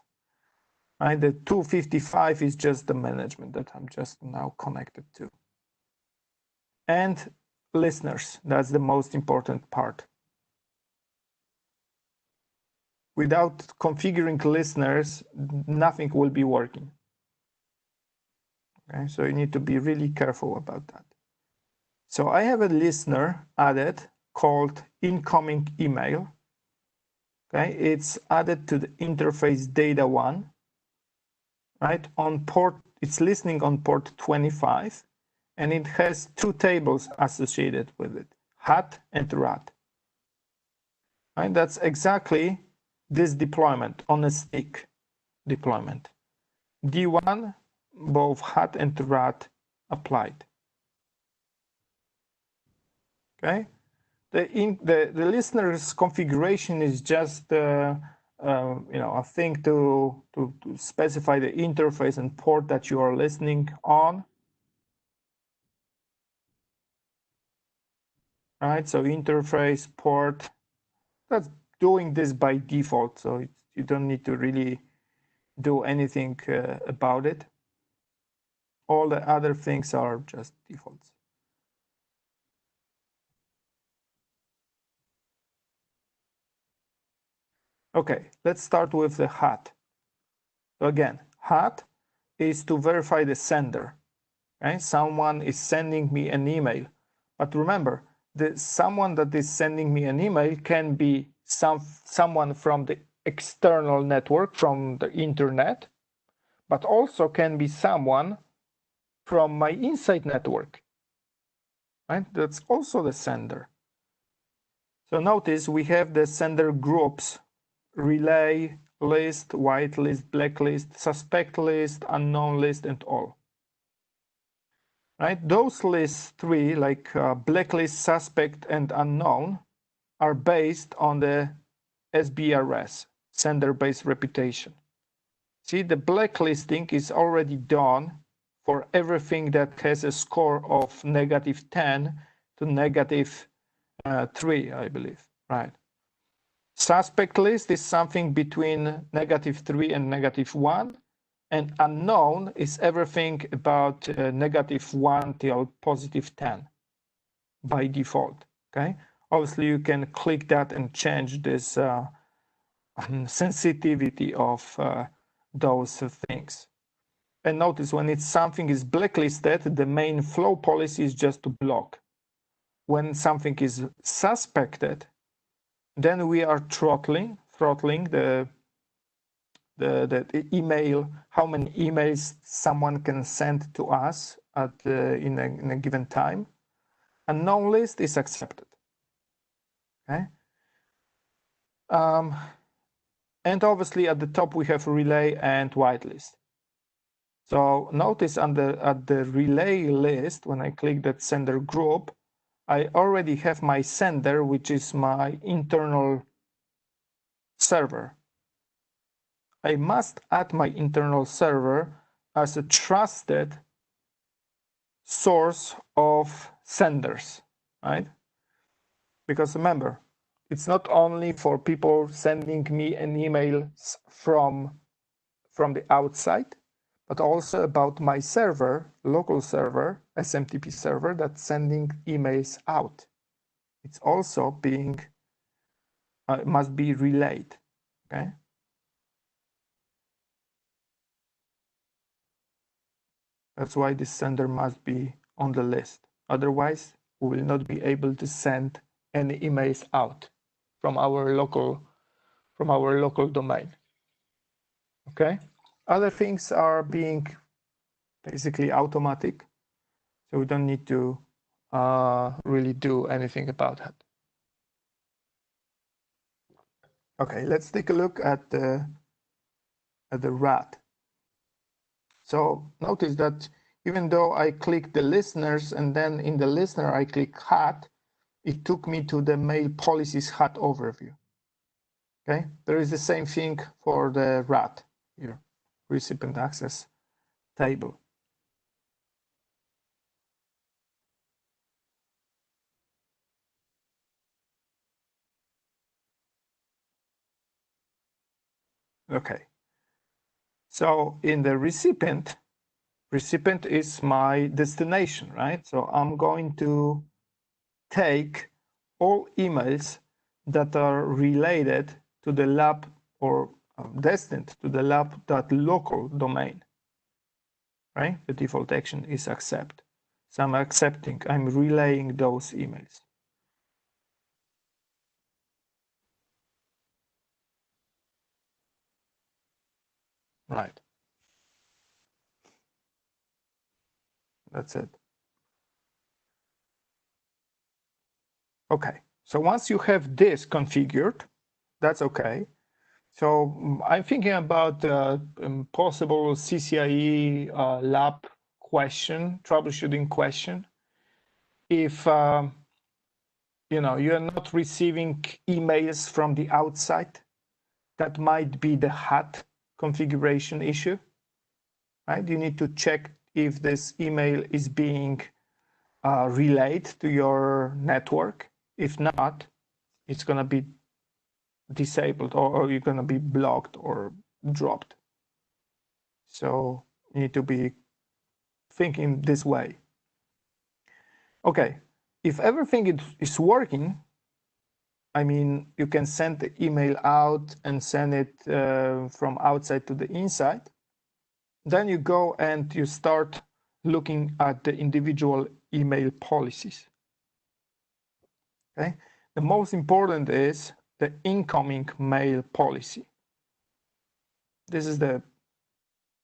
Right, the 255 is just the management that I'm just now connected to. And listeners, that's the most important part. Without configuring listeners, nothing will be working. Okay, so you need to be really careful about that. So I have a listener added called incoming email. Okay, it's added to the interface data 1, right? On port, it's listening on port 25, and it has two tables associated with it, hat and rat. Right? That's exactly this deployment on a stick deployment. D1, both hat and rat applied. Okay, the listener's configuration is just a thing to specify the interface and port that you are listening on. Right, so interface port, that's doing this by default, so you don't need to really do anything about it. All the other things are just defaults. Okay, let's start with the hat. So again, hat is to verify the sender. Okay? Someone is sending me an email. But remember, someone that is sending me an email can be someone from the external network, from the internet, but also can be someone from my inside network. Right? That's also the sender. So notice we have the sender groups: relay, list, whitelist, blacklist, suspect list, unknown list, and all. Right? Those lists three, like blacklist, suspect, and unknown, are based on the SBRS, sender base reputation. See, the blacklisting is already done for everything that has a score of -10 to -3, I believe, right? Suspect list is something between -3 and -1, and unknown is everything about -1 till +10 by default. Okay, obviously you can click that and change this sensitivity of those things. And notice when something is blacklisted, the main flow policy is just to block. When something is suspected, then we are throttling the email, how many emails someone can send to us in a given time. Unknown list is accepted. Okay. And obviously at the top we have relay and whitelist. So notice at the relay list, when I click that sender group, I already have my sender, which is my internal server. I must add my internal server as a trusted source of senders, right? Because remember, it's not only for people sending me an email from the outside, but also about my server, local server, SMTP server, that's sending emails out. It's also must be relayed, okay? That's why this sender must be on the list. Otherwise, we will not be able to send any emails out from our local domain. Okay? Other things are being basically automatic, so we don't need to really do anything about that. Okay, let's take a look at the rat. So notice that even though I click the listeners and then in the listener I click hat, it took me to the mail policies hat overview. Okay, there is the same thing for the rat here, recipient access table. Okay, so in the recipient is my destination, right? So I'm going to take all emails that are related to the lab or destined to the lab.local domain. right? The default action is accept. So I'm accepting, I'm relaying those emails. Right. That's it. Okay. So once you have this configured, that's okay. So I'm thinking about possible CCIE lab question, troubleshooting question. If you're not receiving emails from the outside, that might be the HAT configuration issue, right? You need to check if this email is being relayed to your network. If not, it's going to be disabled or you're going to be blocked or dropped. So you need to be thinking this way. Okay, if everything is working, I mean, you can send the email out and send it from outside to the inside. Then you go and you start looking at the individual email policies. Okay, the most important is the incoming mail policy. This is the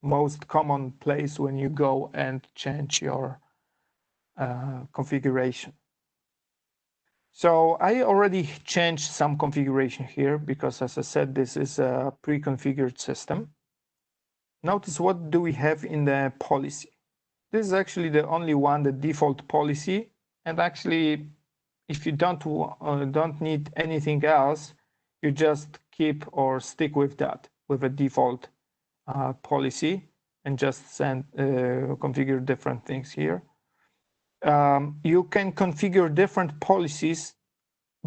most common place when you go and change your configuration. So I already changed some configuration here because, as I said, this is a pre-configured system. Notice what do we have in the policy. This is actually the only one, the default policy. And actually, if you don't need anything else, you just keep or stick with that, with a default policy, and just configure different things here. You can configure different policies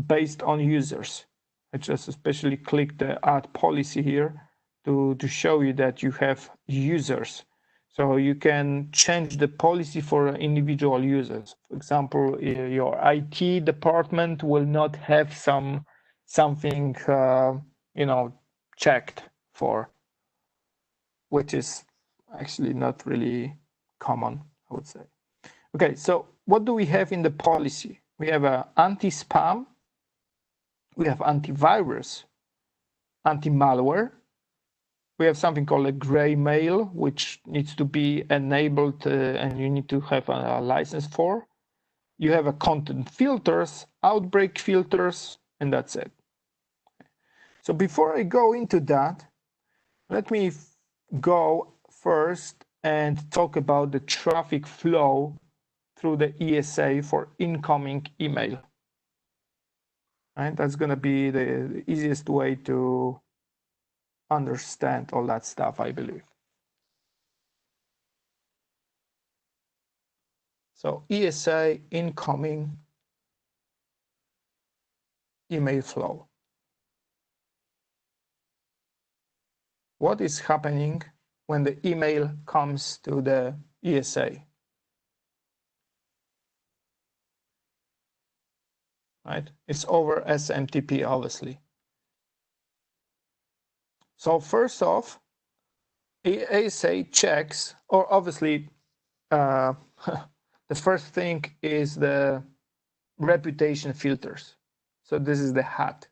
based on users. I just especially click the add policy here to show you that you have users. So you can change the policy for individual users. For example, your IT department will not have something checked for, which is actually not really common, I would say. Okay, so what do we have in the policy? We have an anti-spam, we have antivirus, anti-malware. We have something called a gray mail, which needs to be enabled and you need to have a license for. You have a content filters, outbreak filters, and that's it. So before I go into that, let me go first and talk about the traffic flow through the ESA for incoming email. Right? That's going to be the easiest way to understand all that stuff, I believe. So ESA incoming email flow. What is happening when the email comes to the ESA? Right? It's over SMTP, obviously. So first off, ESA checks, or obviously, the first thing is the reputation filters. So this is the HAT.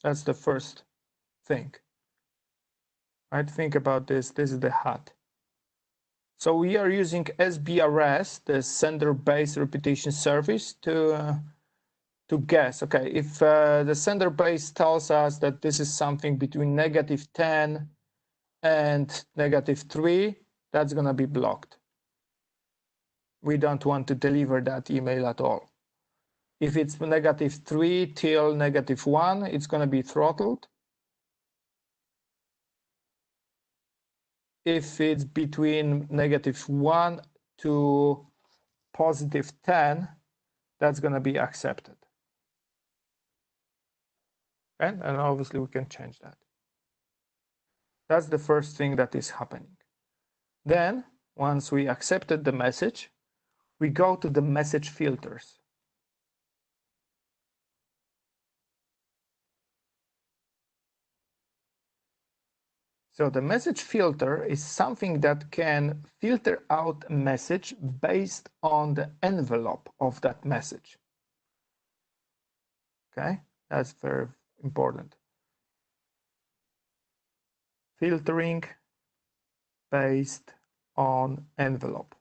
That's the first thing. Right? Think about this. This is the HAT. So we are using SBRS, the sender-based reputation service, to guess. Okay, if the sender base tells us that this is something between -10 and -3, that's going to be blocked. We don't want to deliver that email at all. If it's -3 till -1, it's going to be throttled. If it's between -1 to +10, that's going to be accepted. And obviously we can change that. That's the first thing that is happening. Then, once we accepted the message, we go to the message filters. So the message filter is something that can filter out a message based on the envelope of that message. Okay, that's very important. Filtering based on envelope.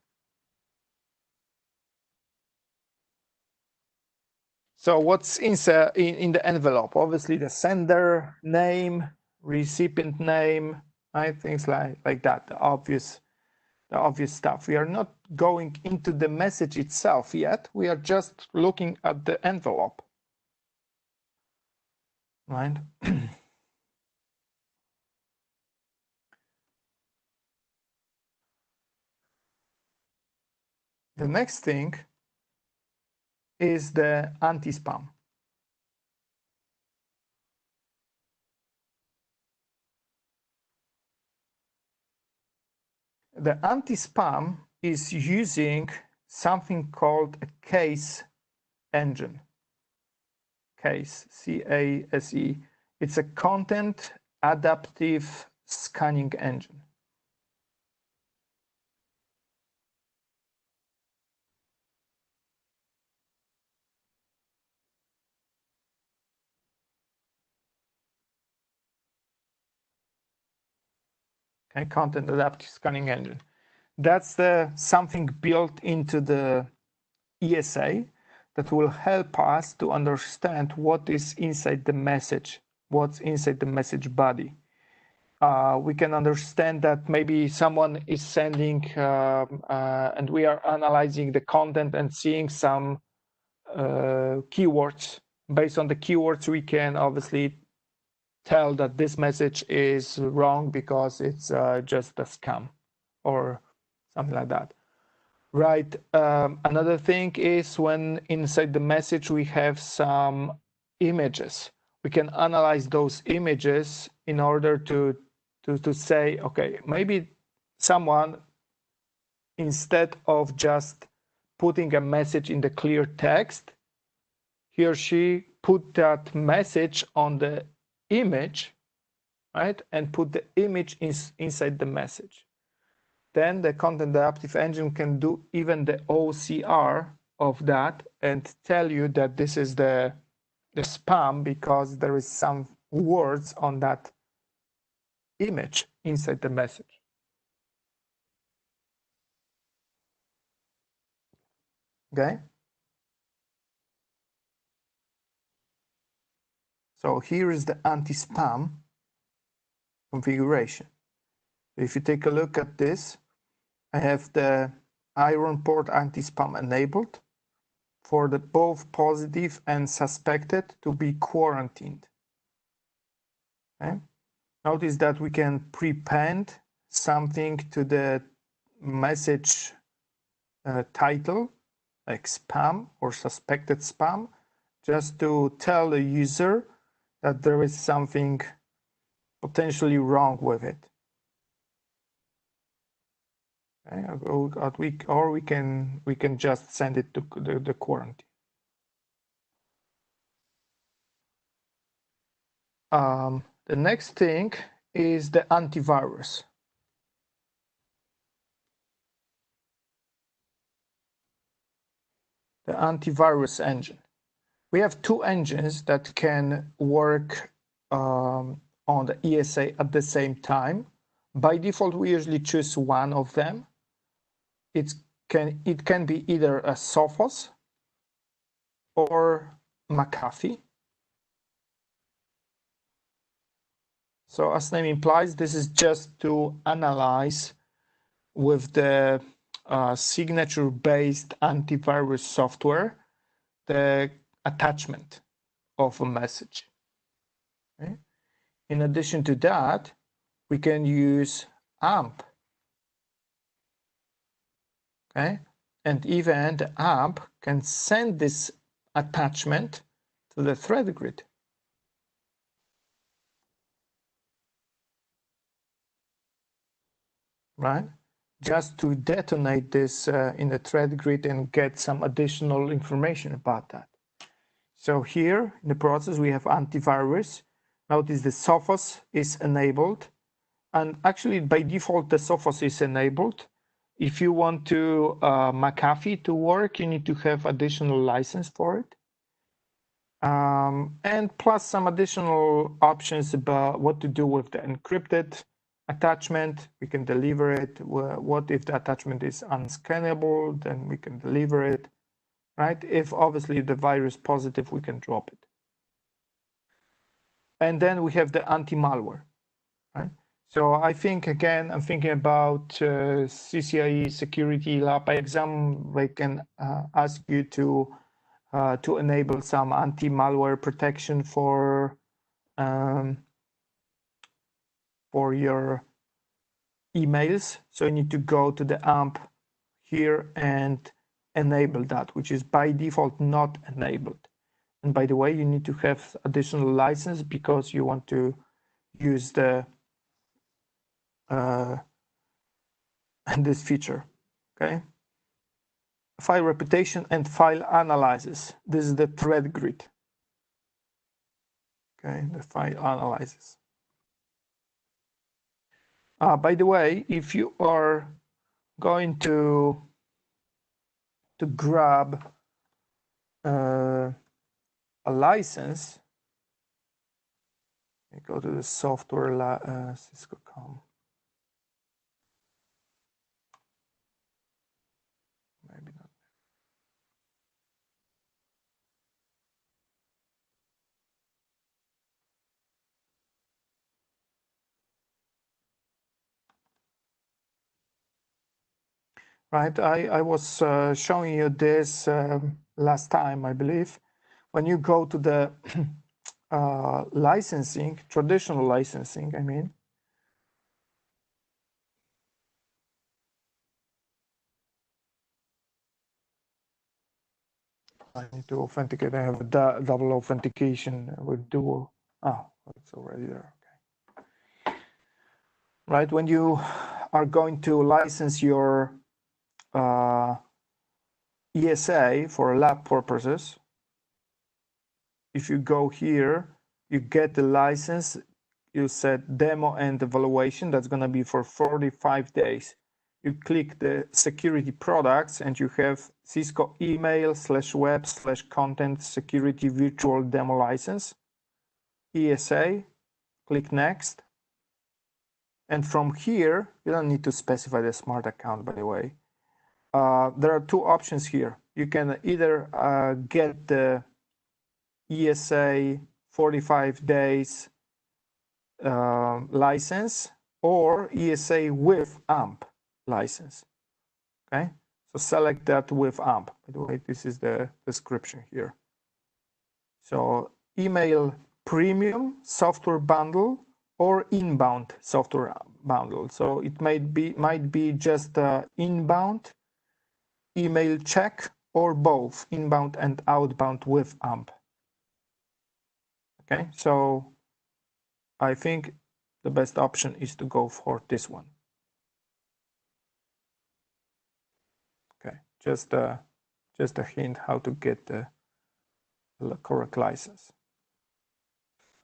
So what's in the envelope? Obviously the sender name, recipient name, right? Things like that, the obvious stuff. We are not going into the message itself yet. We are just looking at the envelope, right? The next thing is the anti-spam. The anti-spam is using something called a case engine. Case, C-A-S-E. It's a content adaptive scanning engine. Okay, content adaptive scanning engine. That's something built into the ESA that will help us to understand what is inside the message, what's inside the message body. We can understand that maybe someone is sending and we are analyzing the content and seeing some keywords. Based on the keywords, we can obviously tell that this message is wrong because it's just a scam or something like that. Right. Another thing is when inside the message we have some images. We can analyze those images in order to say, okay, maybe someone, instead of just putting a message in the clear text, he or she put that message on the image, right, and put the image inside the message. Then the content adaptive engine can do even the OCR of that and tell you that this is the spam because there is some words on that image inside the message. Okay. So here is the anti-spam configuration. If you take a look at this, I have the iron port anti-spam enabled for the both positive and suspected to be quarantined. Okay. Notice that we can prepend something to the message title, like spam or suspected spam, just to tell the user that there is something potentially wrong with it. Okay. Or we can just send it to the quarantine. The next thing is the antivirus. The antivirus engine. We have two engines that can work on the ESA at the same time. By default, we usually choose one of them. It can be either a Sophos or McAfee. So as name implies, this is just to analyze with the signature-based antivirus software the attachment of a message. Okay. In addition to that, we can use AMP. Okay, and even the AMP can send this attachment to the threatgrid. Right? Just to detonate this in the threatgrid and get some additional information about that. So here in the process, we have antivirus. Notice the Sophos is enabled. And actually, by default, the Sophos is enabled. If you want to McAfee to work, you need to have additional license for it. And plus some additional options about what to do with the encrypted attachment. We can deliver it. What if the attachment is unscannable? Then we can deliver it, right? If obviously the virus positive, we can drop it. And then we have the anti-malware, right? So I think, again, I'm thinking about CCIE Security Lab exam. They can ask you to enable some anti-malware protection for your emails. So you need to go to the AMP here and enable that, which is by default not enabled. And by the way, you need to have additional license because you want to use the this feature, okay? File reputation and file analysis. This is the threatgrid, okay? The file analysis. By the way, if you are going to grab a license, you go to the software Cisco.com. Maybe not. Right, I was showing you this last time, I believe. When you go to the licensing, traditional licensing, I mean, I need to authenticate. I have a double authentication with dual. Oh, it's already there. Okay. Right, when you are going to license your ESA for lab purposes, if you go here, you get the license, you set demo and evaluation, that's going to be for 45 days. You click the security products and you have Cisco email /web/content security virtual demo license, ESA, click next. And from here, you don't need to specify the smart account, by the way. There are two options here. You can either get the ESA 45 days license or ESA with AMP license. Okay, so select that with AMP. By the way, this is the description here. So email premium software bundle or inbound software bundle. So it might be just inbound email check or both inbound and outbound with AMP. Okay, so I think the best option is to go for this one. Okay, just a hint how to get the correct license.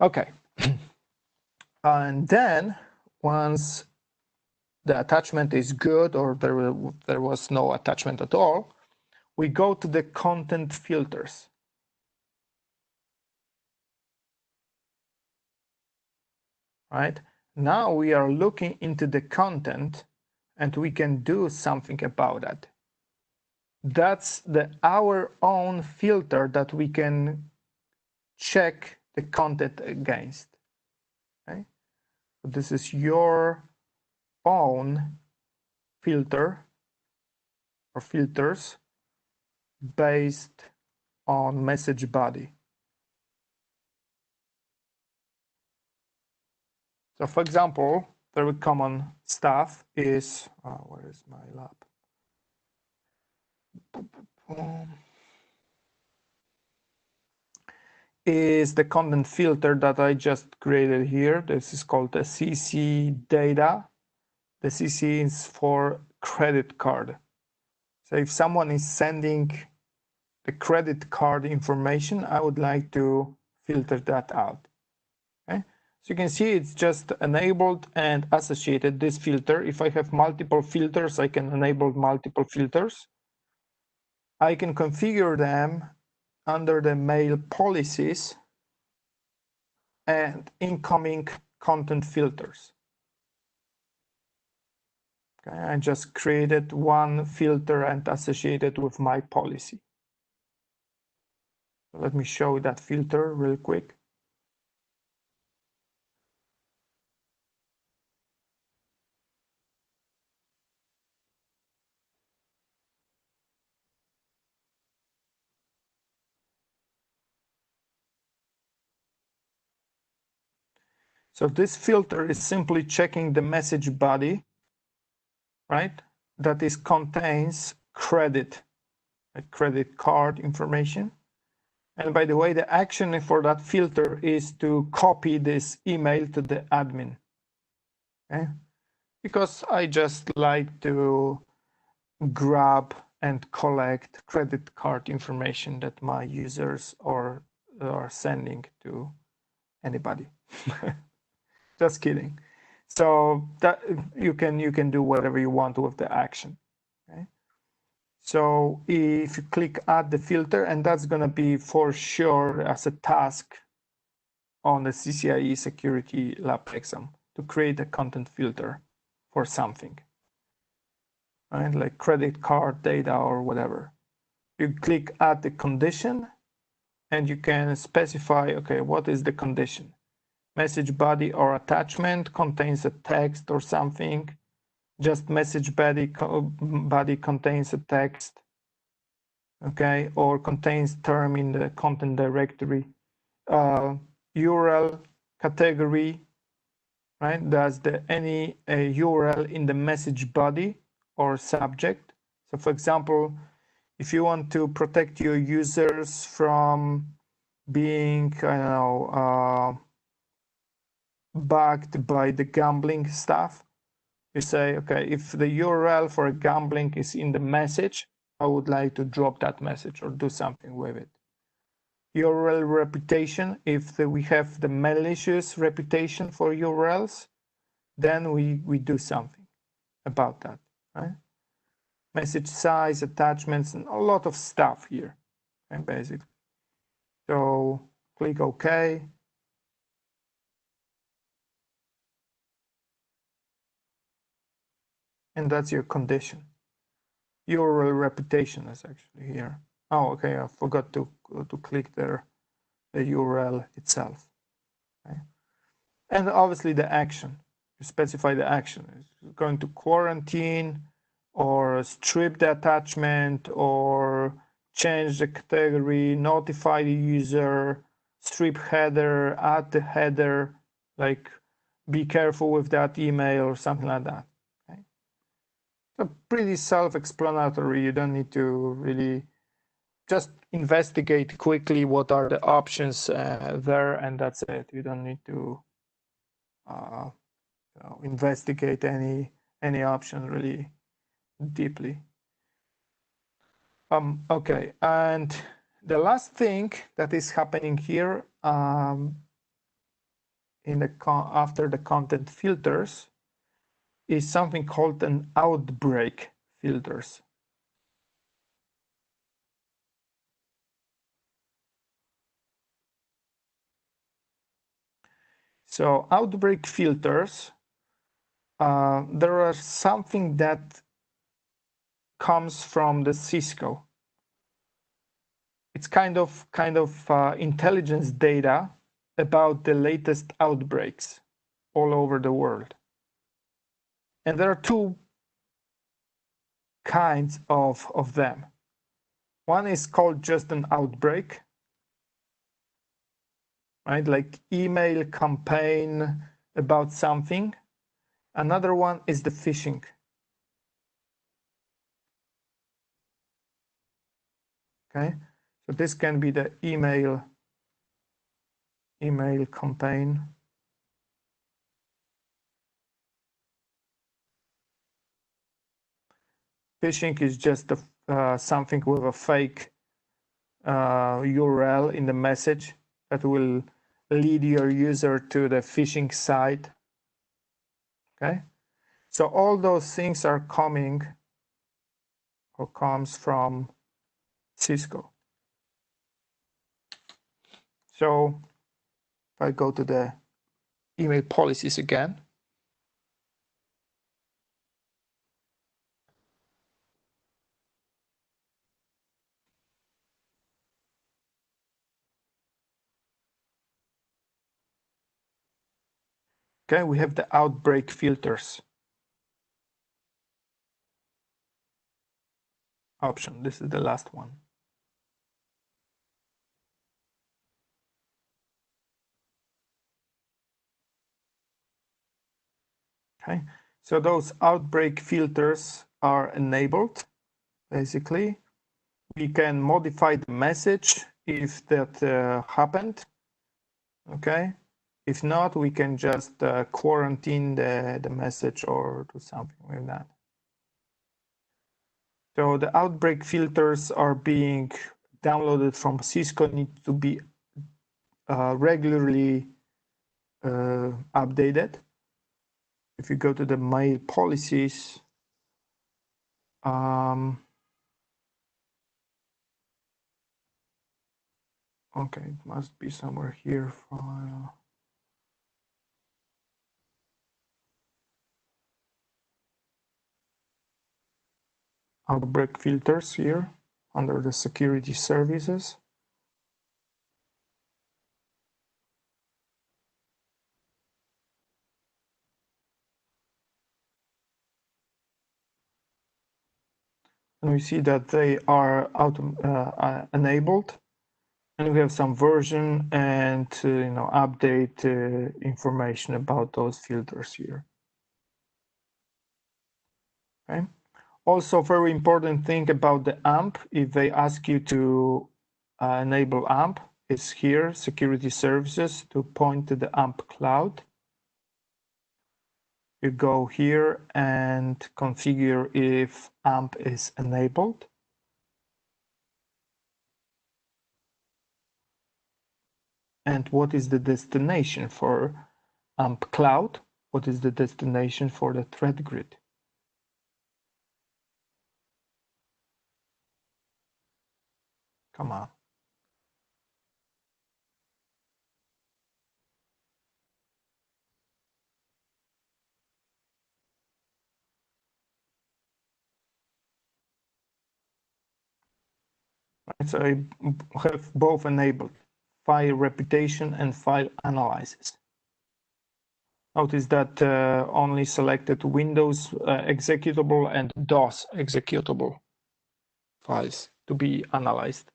Okay, and then once the attachment is good or there was no attachment at all, we go to the content filters. Right, now we are looking into the content and we can do something about that. That's our own filter that we can check the content against. Okay, so this is your own filter or filters based on message body. So for example, very common stuff is, where is my lab? Is the content filter that I just created here. This is called the CC data. The CC is for credit card. So if someone is sending the credit card information, I would like to filter that out. Okay, So you can see it's just enabled and associated, this filter. If I have multiple filters, I can enable multiple filters. I can configure them under the mail policies and incoming content filters. Okay, I just created one filter and associated with my policy. Let me show that filter real quick. So this filter is simply checking the message body, right? That is contains credit, a credit card information. And by the way, the action for that filter is to copy this email to the admin. Okay? Because I just like to grab and collect credit card information that my users are sending to anybody. Just kidding. So that you can do whatever you want with the action. Okay? So if you click add the filter, and that's going to be for sure as a task on the CCIE Security Lab exam to create a content filter for something, right? Like credit card data or whatever. You click add the condition, and you can specify, okay, what is the condition? Message body or attachment contains a text or something. Just message body contains a text, okay, or contains term in the content directory. URL category, right? Does any URL in the message body or subject? So for example, if you want to protect your users from being, I don't know, bugged by the gambling stuff, you say, okay, if the URL for gambling is in the message, I would like to drop that message or do something with it. URL reputation, if we have the malicious reputation for URLs, then we do something about that, right? Message size, attachments, and a lot of stuff here, and basically. So click OK. And that's your condition. URL reputation is actually here. Oh, okay, I forgot to click there, the URL itself. Okay. And obviously the action. You specify the action. It's going to quarantine or strip the attachment or change the category, notify the user, strip header, add the header, like be careful with that email or something like that. Okay. So pretty self-explanatory. You don't need to really just investigate quickly what are the options there, and that's it. You don't need to investigate any option really deeply. Okay, and the last thing that is happening here in the after the content filters is something called an outbreak filters. So outbreak filters, there are something that comes from the Cisco. It's kind of intelligence data about the latest outbreaks all over the world. And there are two kinds of them. One is called just an outbreak, right? Like email campaign about something. Another one is the phishing. Okay, so this can be the email campaign. Phishing is just something with a fake URL in the message that will lead your user to the phishing site. Okay, so all those things are coming or comes from Cisco. So if I go to the email policies again, okay, we have the outbreak filters option. This is the last one. Okay, so those outbreak filters are enabled. Basically, we can modify the message if that happened. Okay, if not, we can just quarantine the message or do something like that. So the outbreak filters are being downloaded from Cisco, need to be regularly updated. If you go to the mail policies, okay, it must be somewhere here. File. Outbreak filters here under the security services. And we see that they are enabled, and we have some version and update information about those filters here. Okay. Also, very important thing about the AMP, if they ask you to enable AMP, is here, security services, to point to the AMP cloud. You go here and configure if AMP is enabled. And what is the destination for AMP cloud? What is the destination for the threat grid? Come on. Right, so I have both enabled, file reputation and file analysis. Notice that only selected Windows executable and DOS executable files to be analyzed.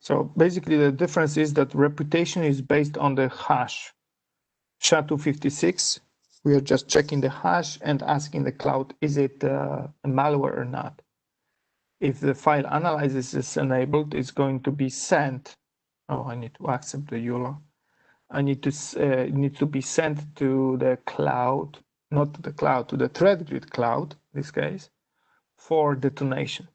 So basically the difference is that reputation is based on the hash. SHA-256, we are just checking the hash and asking the cloud, is it a malware or not? If the file analysis is enabled, it's going to be sent. Oh, I need to accept the EULA. I need to be sent to the cloud, not to the cloud, to the threatgrid cloud, in this case, for detonation.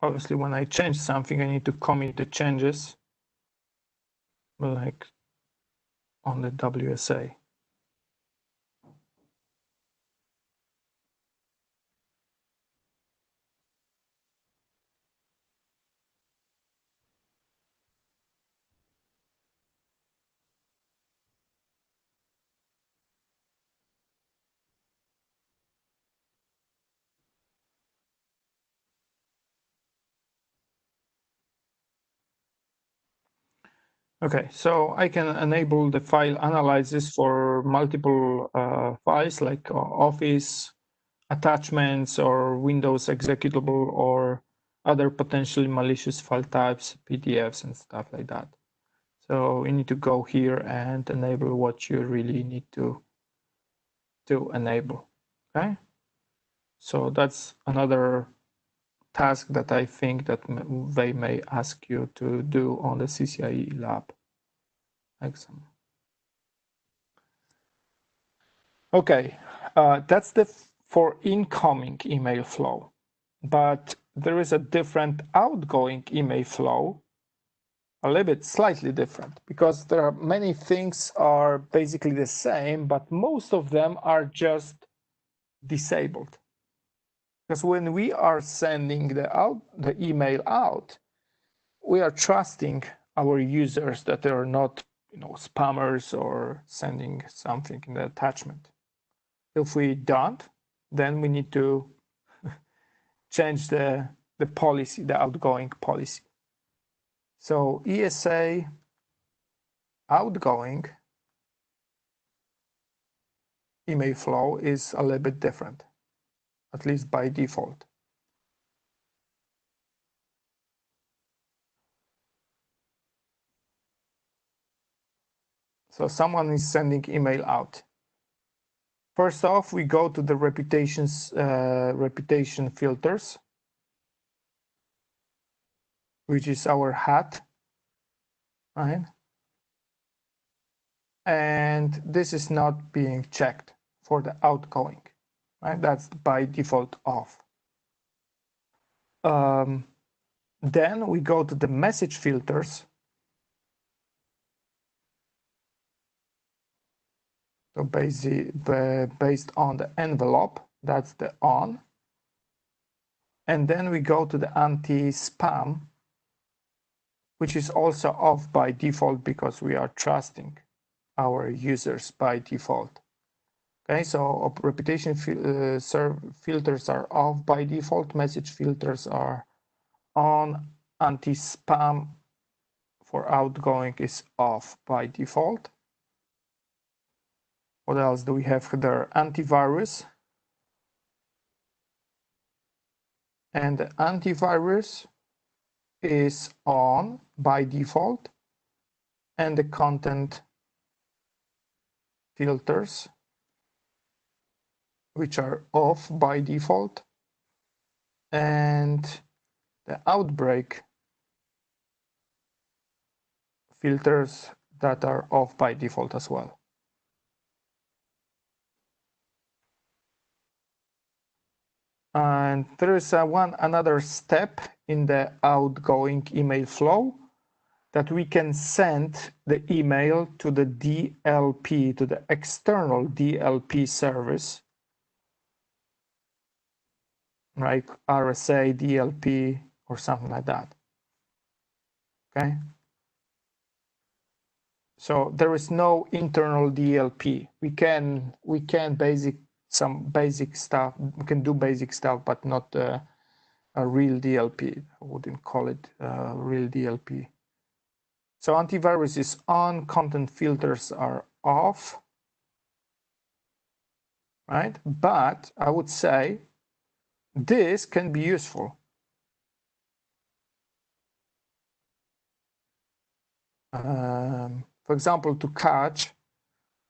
Obviously, when I change something, I need to commit the changes, like on the WSA. Okay, so I can enable the file analysis for multiple files like Office, attachments, or Windows executable, or other potentially malicious file types, PDFs, and stuff like that. So you need to go here and enable what you really need to enable. Okay, so that's another task that I think that they may ask you to do on the CCIE lab exam. Okay, that's for incoming email flow, but there is a different outgoing email flow, a little bit slightly different, because there are many things are basically the same, but most of them are just disabled. Because when we are sending the email out, we are trusting our users that they are not, spammers or sending something in the attachment. If we don't, then we need to change the policy, the outgoing policy. So ESA outgoing email flow is a little bit different, at least by default. So someone is sending email out. First off, we go to the reputation filters, which is our hat, right? And this is not being checked for the outgoing, right? That's by default off. Then we go to the message filters. So based on the envelope, that's the on. And then we go to the anti-spam, which is also off by default because we are trusting our users by default. Okay, so reputation filters are off by default, message filters are on, anti-spam for outgoing is off by default. What else do we have there? Antivirus. And the antivirus is on by default, and the content filters, which are off by default, and the outbreak filters that are off by default as well. And there is another step in the outgoing email flow, that we can send the email to the DLP, to the external DLP service, like RSA, DLP, or something like that. Okay. So there is no internal DLP. We can some basic stuff. We can do basic stuff, but not a real DLP. I wouldn't call it real DLP. So antivirus is on, content filters are off, right? But I would say this can be useful. For example, to catch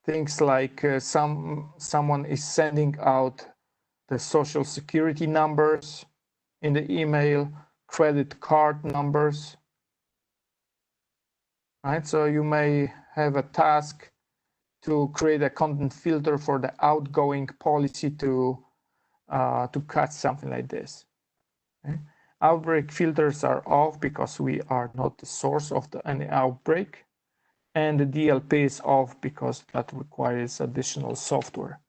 things like someone is sending out the social security numbers in the email, credit card numbers, right? So you may have a task to create a content filter for the outgoing policy to catch something like this. Okay? Outbreak filters are off because we are not the source of any outbreak, and the DLP is off because that requires additional software.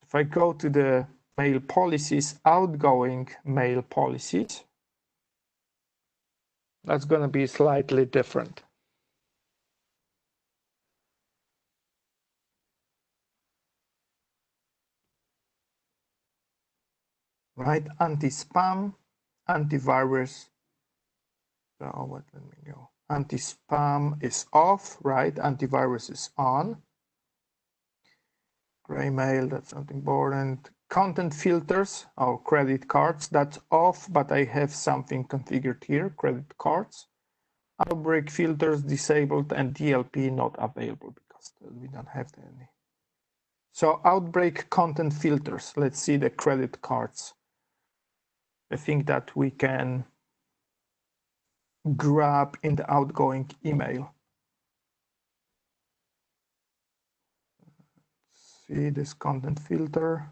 If I go to the mail policies, outgoing mail policies, that's going to be slightly different. Right, anti-spam, antivirus. Oh, let me go. Anti-spam is off, right? Antivirus is on. Gray mail, that's not important. Content filters or credit cards, that's off, but I have something configured here, credit cards. Outbreak filters disabled and DLP not available because we don't have any. So outbreak content filters, let's see the credit cards. I think that we can grab in the outgoing email. See this content filter.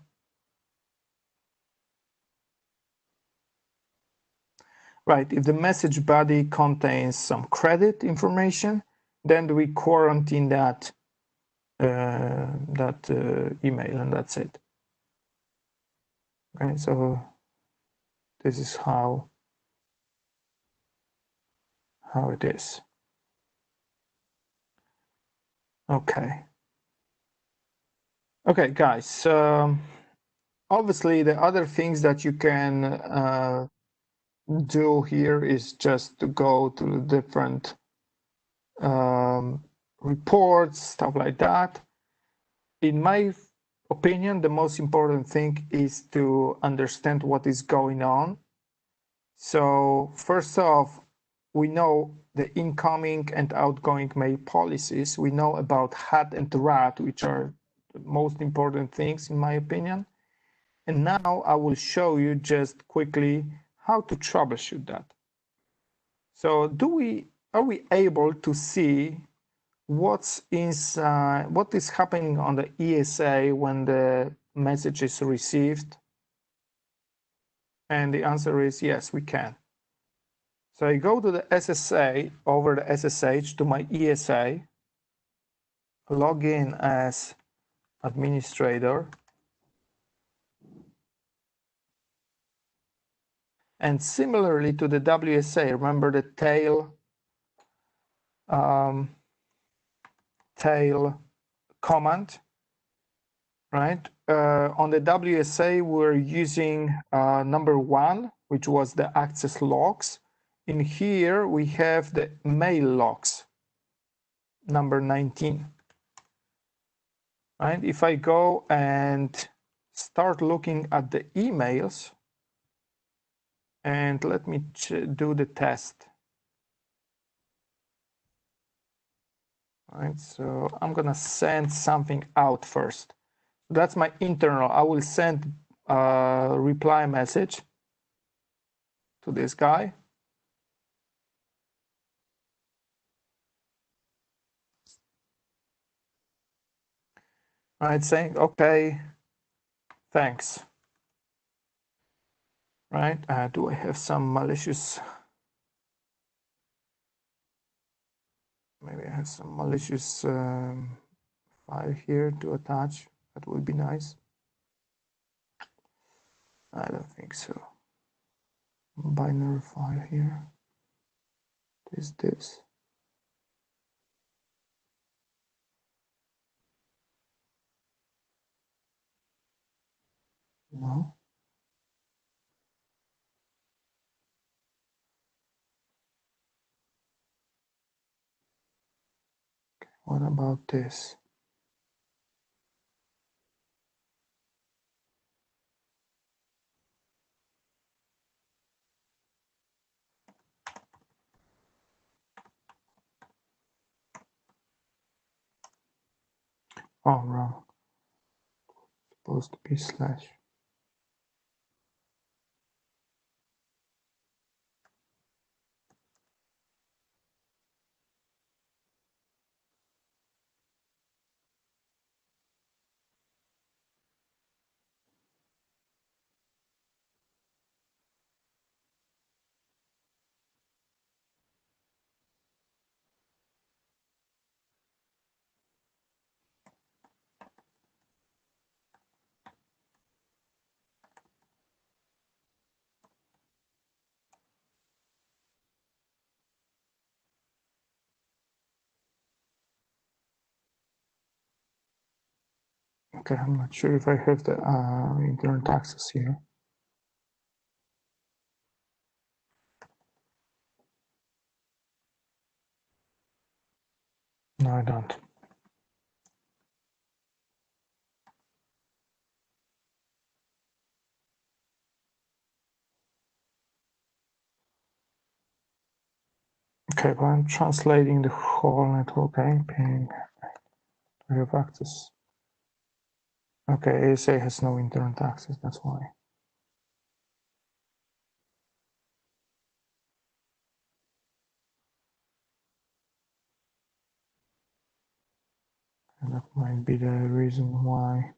Right, if the message body contains some credit information, then we quarantine that email, and that's it. Okay, so this is how it is. Okay. Okay, guys. Obviously, the other things that you can do here is just to go to the different reports, stuff like that. In my opinion, the most important thing is to understand what is going on. So first off, we know the incoming and outgoing mail policies. We know about HAT and RAT, which are the most important things in my opinion. And now I will show you just quickly how to troubleshoot that. So are we able to see what's inside, what is happening on the ESA when the message is received? And the answer is yes, we can. So I go to the SSA, over the SSH to my ESA, log in as administrator, and similarly to the WSA, remember the tail command, right? On the WSA, we're using number 1, which was the access logs. In here, we have the mail logs, number 19. Right? If I go and start looking at the emails, and let me do the test. All right, so I'm gonna send something out first. That's my internal. I will send a reply message to this guy. All right, saying, okay, thanks. Right, do I have some malicious? Maybe I have some malicious file here to attach. That would be nice. I don't think so. Binary file here. This. No. What about this? Oh, wrong. Supposed to be slash. Okay, I'm not sure if I have the internet access here. No, I don't. Okay, but I'm translating the whole network IP. We have access. Okay, ESA has no internet access, that's why. And that might be the reason why.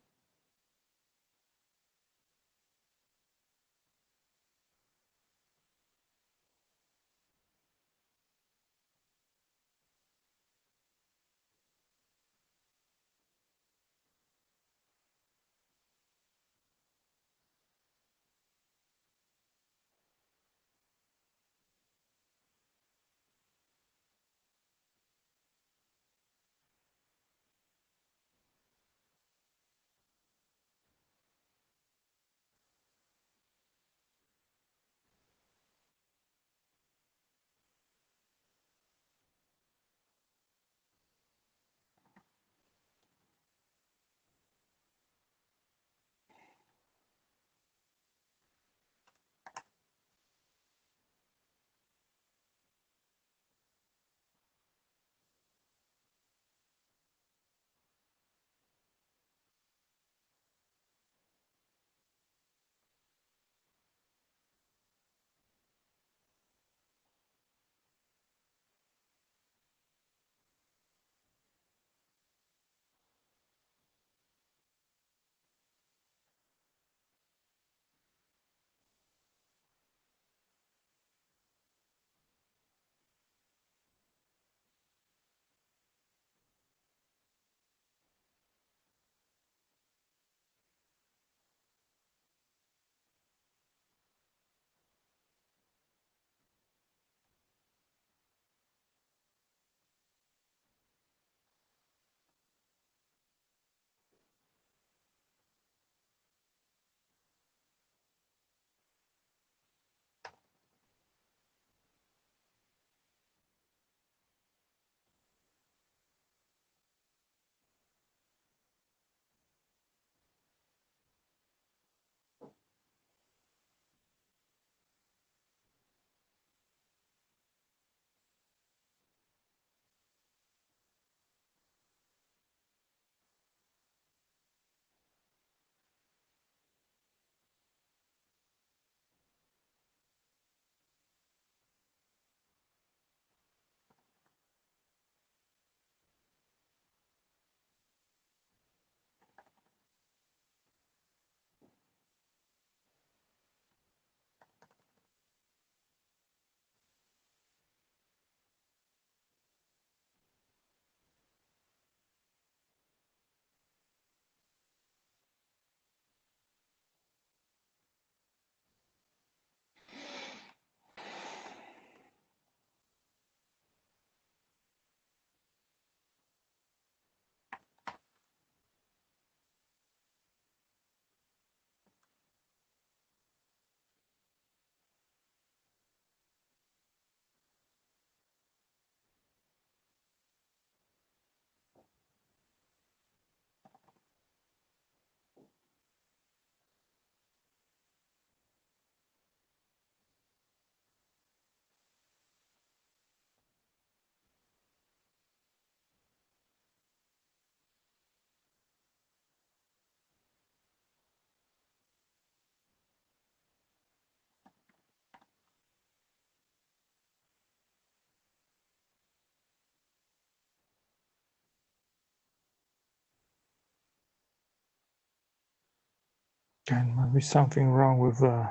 There might be something wrong with the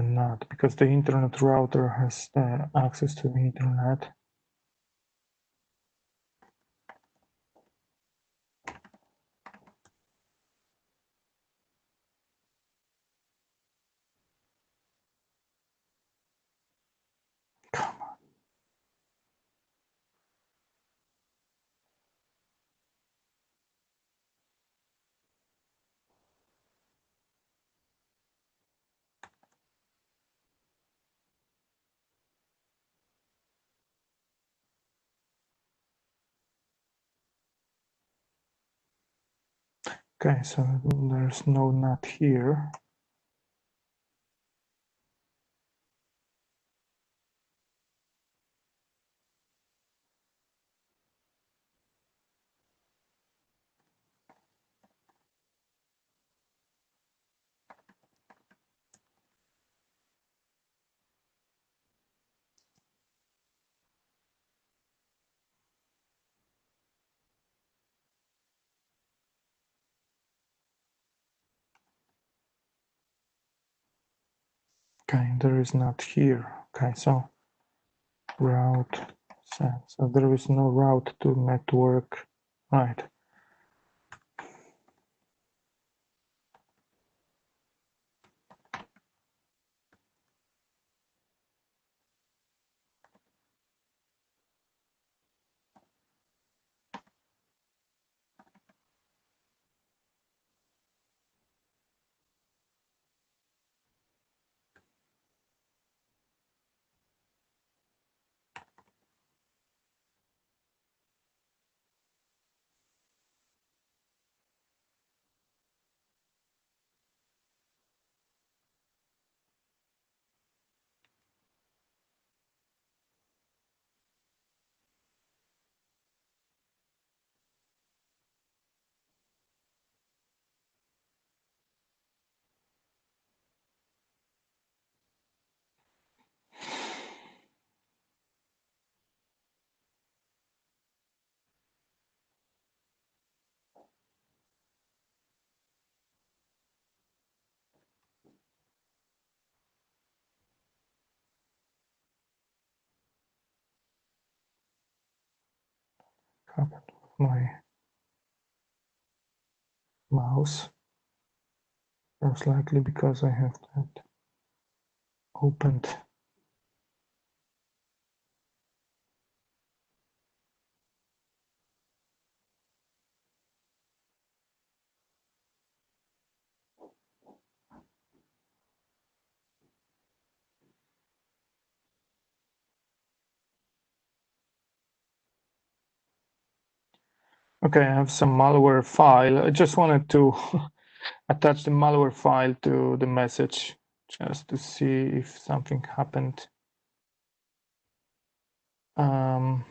NAT because the internet router has access to the internet. Come on. Okay, so there's no nut here. Okay, there is nut here. Okay, so route set. So there is no route to network. Right. Happened with my mouse. Most likely because I have that opened. Okay, I have some malware file. I just wanted to attach the malware file to the message just to see if something happened. Um,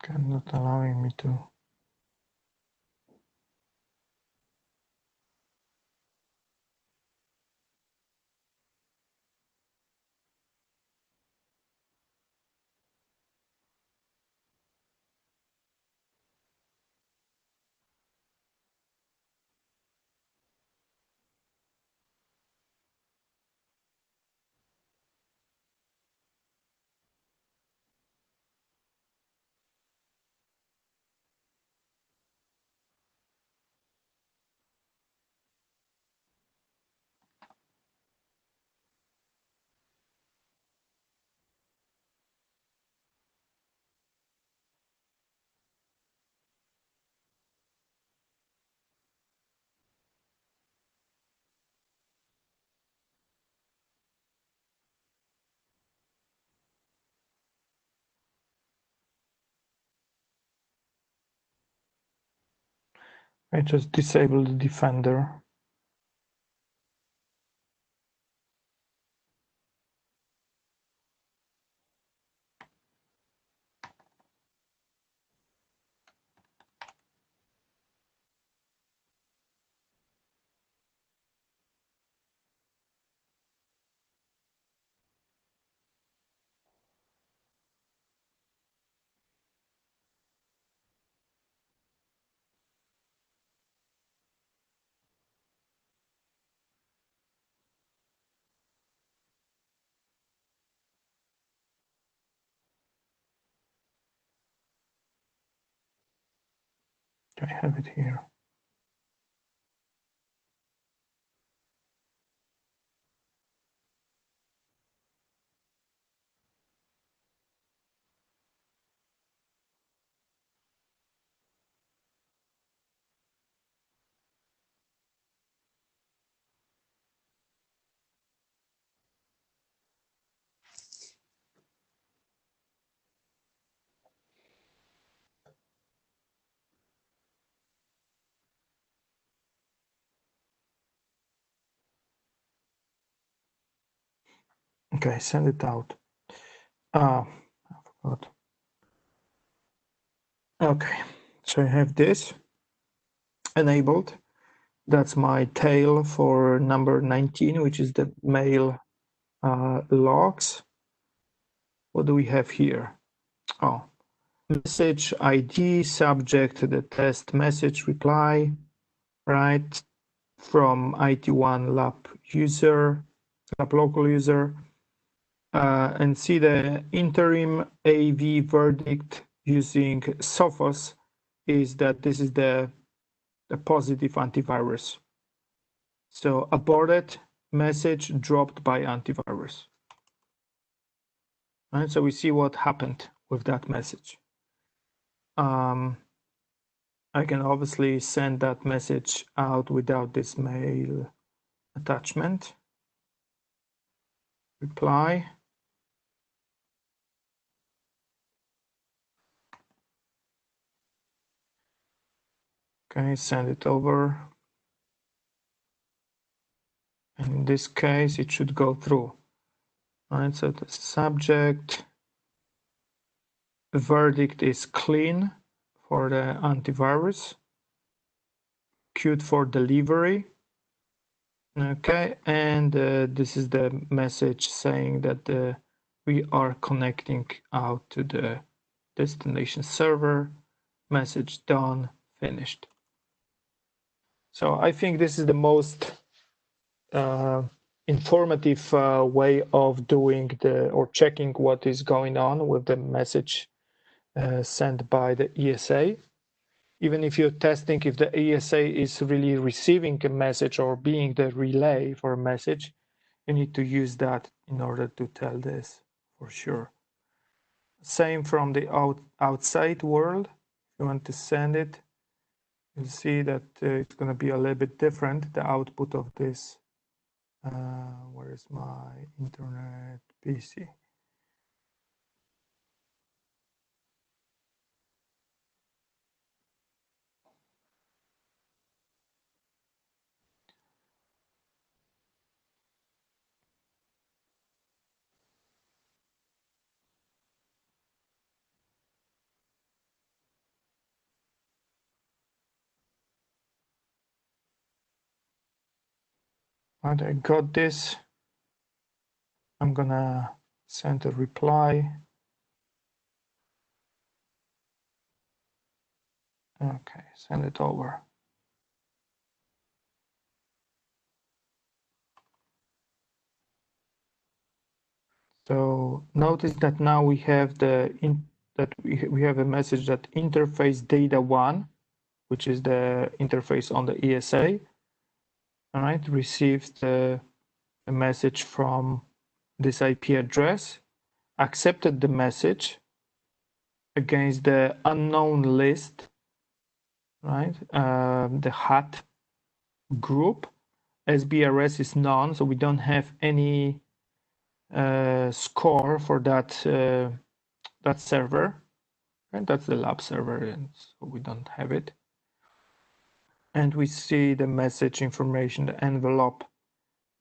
okay, not allowing me to. I just disabled the defender. I have it here. Okay, send it out. I forgot. Okay, so I have this enabled. That's my tail for number 19, which is the mail logs. What do we have here? Oh, message ID, subject, the test message reply, right? From IT1 lab user, lab local user, and see the interim AV verdict using Sophos is that this is the positive antivirus. So aborted message dropped by antivirus. Right, so we see what happened with that message. I can obviously send that message out without this mail attachment. Reply. Okay, send it over. And in this case, it should go through. Right, so the subject verdict is clean for the antivirus. Queued for delivery. Okay, and this is the message saying that we are connecting out to the destination server. Message done, finished. So I think this is the most informative way of doing or checking what is going on with the message sent by the ESA. Even if you're testing if the ESA is really receiving a message or being the relay for a message, you need to use that in order to tell this for sure. Same from the outside world. If you want to send it, you'll see that it's going to be a little bit different, the output of this. Where is my internet PC? And I got this. I'm gonna send a reply. Okay, send it over. So notice that now we have we have a message that interface data 1, which is the interface on the ESA, all right, received a message from this IP address, accepted the message against the unknown list, right? The HAT group. SBRS is none, so we don't have any score for that that server, and that's the lab server, and so we don't have it. And we see the message information, the envelope,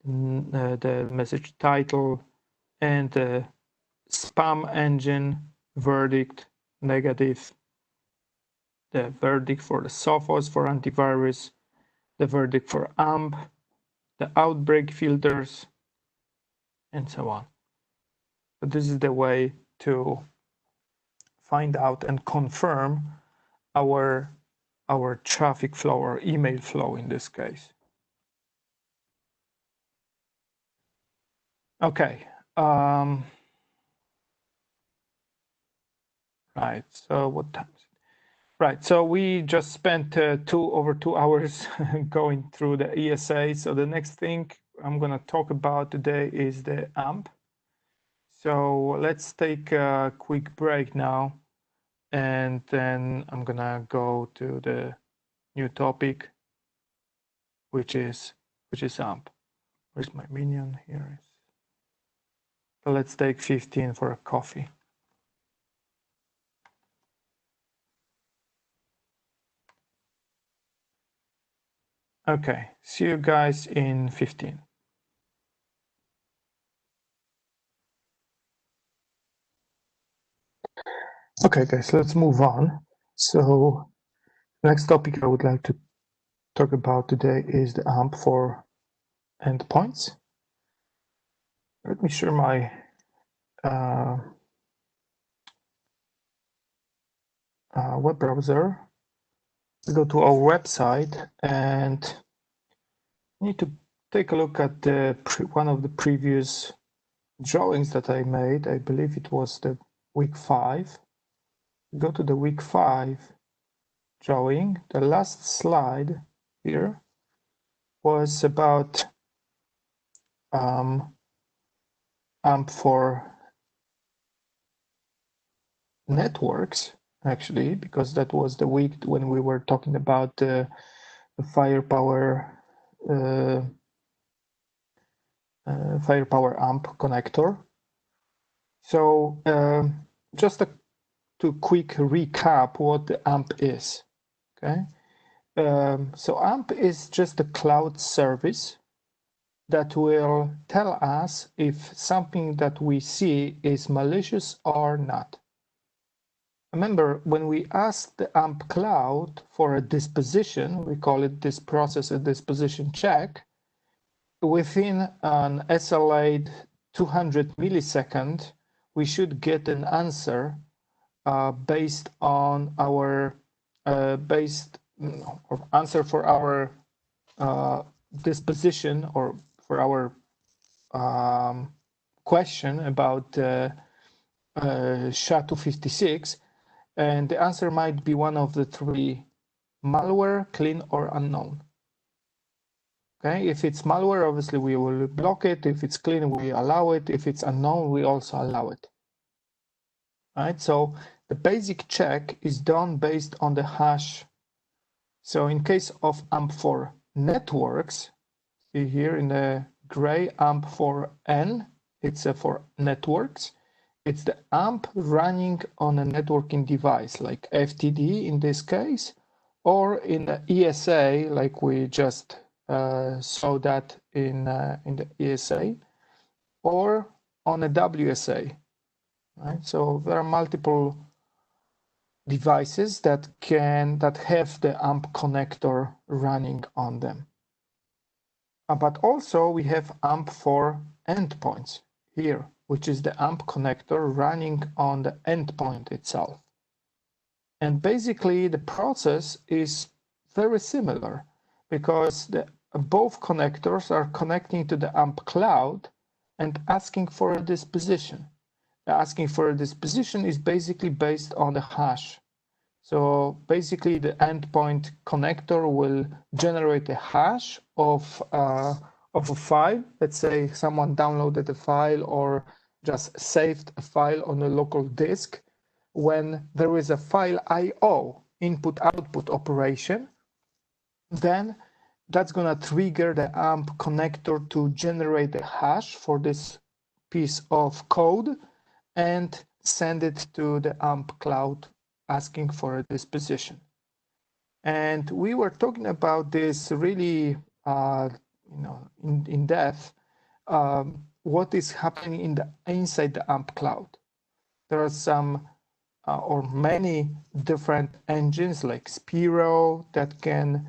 the message title, and the spam engine verdict negative, the verdict for the Sophos for antivirus, the verdict for AMP, the outbreak filters, and so on. But this is the way to find out and confirm our traffic flow or email flow in this case. Okay. Right. So what time is it? Right, so we just spent over 2 hours going through the ESA. So the next thing I'm going to talk about today is the AMP. So let's take a quick break now, and then I'm going to go to the new topic, which is AMP. Where's my minion? Here is. So let's take 15 for a coffee. Okay, see you guys in 15. Okay, guys, let's move on. So next topic I would like to talk about today is the AMP for endpoints. Let me share my web browser. We go to our website and need to take a look at the one of the previous drawings that I made. I believe it was the week 5. Go to the week 5 drawing. The last slide here was about AMP for networks, actually, because that was the week when we were talking about the firepower AMP connector. So just to quick recap what the AMP is. Okay, so AMP is just a cloud service that will tell us if something that we see is malicious or not. Remember, when we ask the AMP cloud for a disposition, we call it this process a disposition check, within an SLA 200 millisecond, we should get an answer based on our answer for our disposition or for our question about SHA-256, and the answer might be one of the 3: malware, clean, or unknown. Okay, if it's malware, obviously we will block it. If it's clean, we allow it. If it's unknown, we also allow it. All right, so the basic check is done based on the hash. So in case of AMP for networks, see here in the gray AMP for N, it's for networks. It's the AMP running on a networking device like FTD in this case, or in the ESA like we just saw that in the ESA, or on a WSA. Right? So there are multiple devices that have the AMP connector running on them. But also we have AMP for endpoints here, which is the AMP connector running on the endpoint itself. And basically the process is very similar because both connectors are connecting to the AMP cloud and asking for a disposition. Asking for a disposition is basically based on the hash. So basically the endpoint connector will generate a hash of a file. Let's say someone downloaded a file or just saved a file on a local disk. When there is a file I/O, input-output operation, then that's going to trigger the AMP connector to generate a hash for this piece of code and send it to the AMP cloud asking for a disposition. And we were talking about this really in depth, what is happening inside the AMP cloud. There are some or many different engines like Spiro that can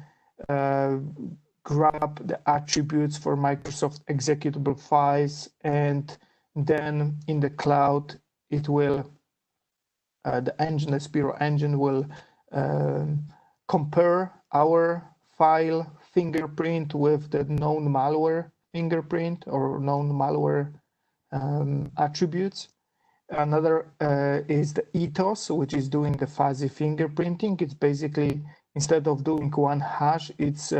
grab the attributes for Microsoft executable files, and then in the cloud it will the Spiro engine will compare our file fingerprint with the known malware fingerprint or known malware attributes. Another is the ethos, which is doing the fuzzy fingerprinting. It's basically, instead of doing one hash, it's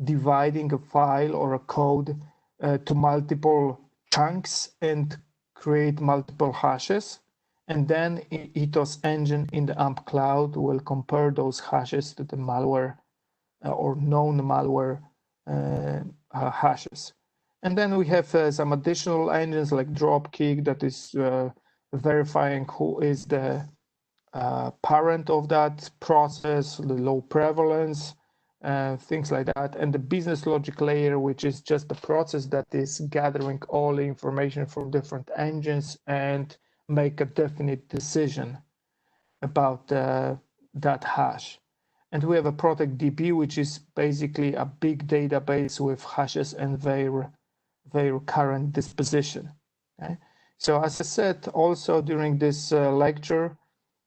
dividing a file or a code to multiple chunks and create multiple hashes. And then ethos engine in the AMP cloud will compare those hashes to the malware or known malware hashes. And then we have some additional engines like Dropkick that is verifying who is the parent of that process, the low prevalence, things like that. And the business logic layer, which is just the process that is gathering all the information from different engines and make a definite decision about that hash. And we have a ProtectDB, which is basically a big database with hashes and their current disposition. Okay? So as I said also during this lecture,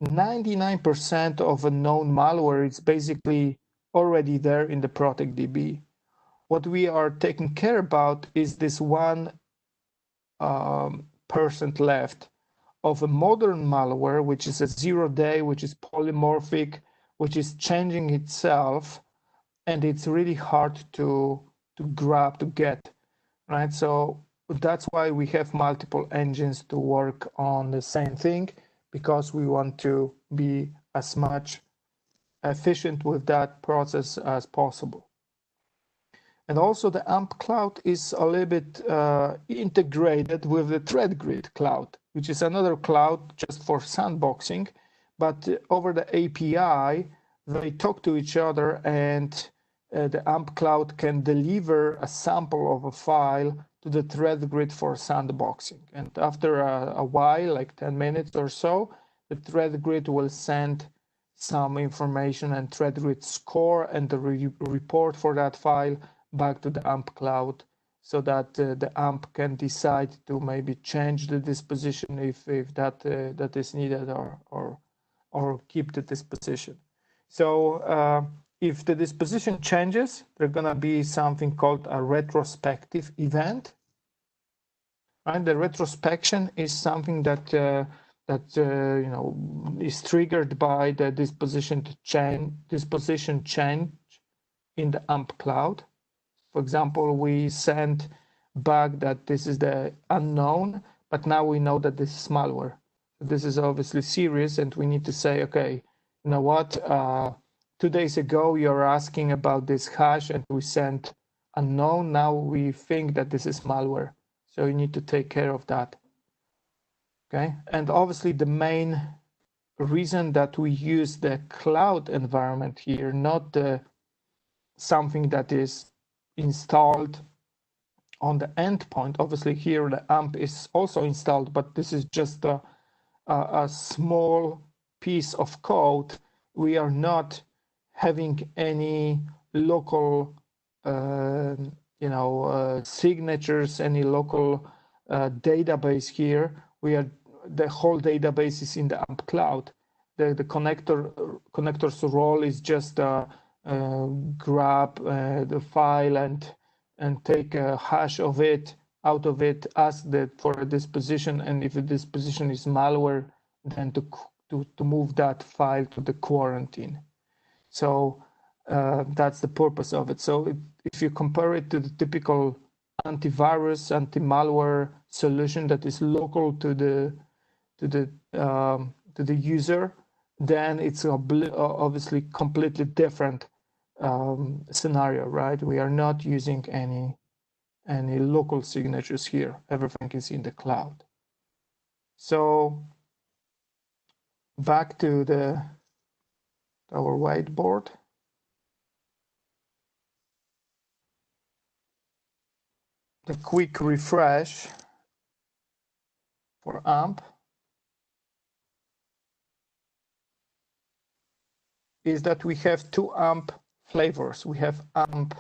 99% of a known malware is basically already there in the ProtectDB. What we are taking care about is this 1% left of a modern malware, which is a 0-day, which is polymorphic, which is changing itself, and it's really hard to grab, to get, right? So that's why we have multiple engines to work on the same thing, because we want to be as much efficient with that process as possible. And also the AMP cloud is a little bit integrated with the threatgrid cloud, which is another cloud just for sandboxing. But over the API, they talk to each other, and the AMP cloud can deliver a sample of a file to the threatgrid for sandboxing. And after a while, like 10 minutes or so, the threatgrid will send some information and threatgrid score and the report for that file back to the AMP cloud, so that the AMP can decide to maybe change the disposition if that is needed, or keep the disposition. So if the disposition changes, there's gonna be something called a retrospective event. And the retrospection is something that you know, is triggered by the disposition change in the AMP cloud. For example, we send back that this is the unknown, but now we know that this is malware. This is obviously serious, and we need to say, okay, you know what? 2 days ago, you're asking about this hash, and we sent unknown. Now we think that this is malware. So you need to take care of that. Okay, and obviously the main reason that we use the cloud environment here, not the something that is installed on the endpoint. Obviously here the AMP is also installed, but this is just a small piece of code. We are not having any local you know, signatures, any local database here. The whole database is in the AMP cloud. The connector's role is just grab the file and take a hash of it out of it, ask for a disposition, and if the disposition is malware, then to move that file to the quarantine. So that's the purpose of it. So if you compare it to the typical antivirus, anti-malware solution that is local to the user, then it's obviously completely different scenario, right? We are not using any local signatures here. Everything is in the cloud. So back to our whiteboard. The quick refresh for AMP is that we have 2 AMP flavors. We have AMP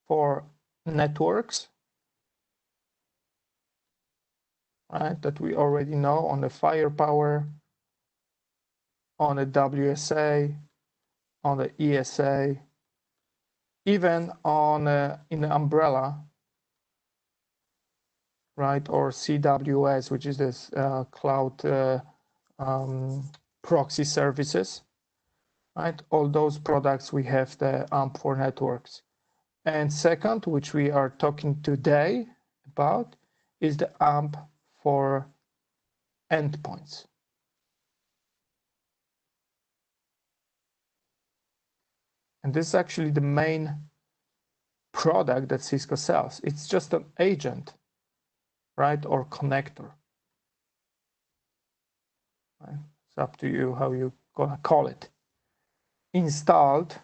for networks, right, that we already know, on the firepower, on the WSA, on the ESA, even on in the umbrella right? Or CWS, which is this cloud proxy services, right? All those products, we have the AMP for networks. And second, which we are talking today about, is the AMP for endpoints. And this is actually the main product that Cisco sells. It's just an agent, right, or connector. Right? It's up to you how you're gonna call it. Installed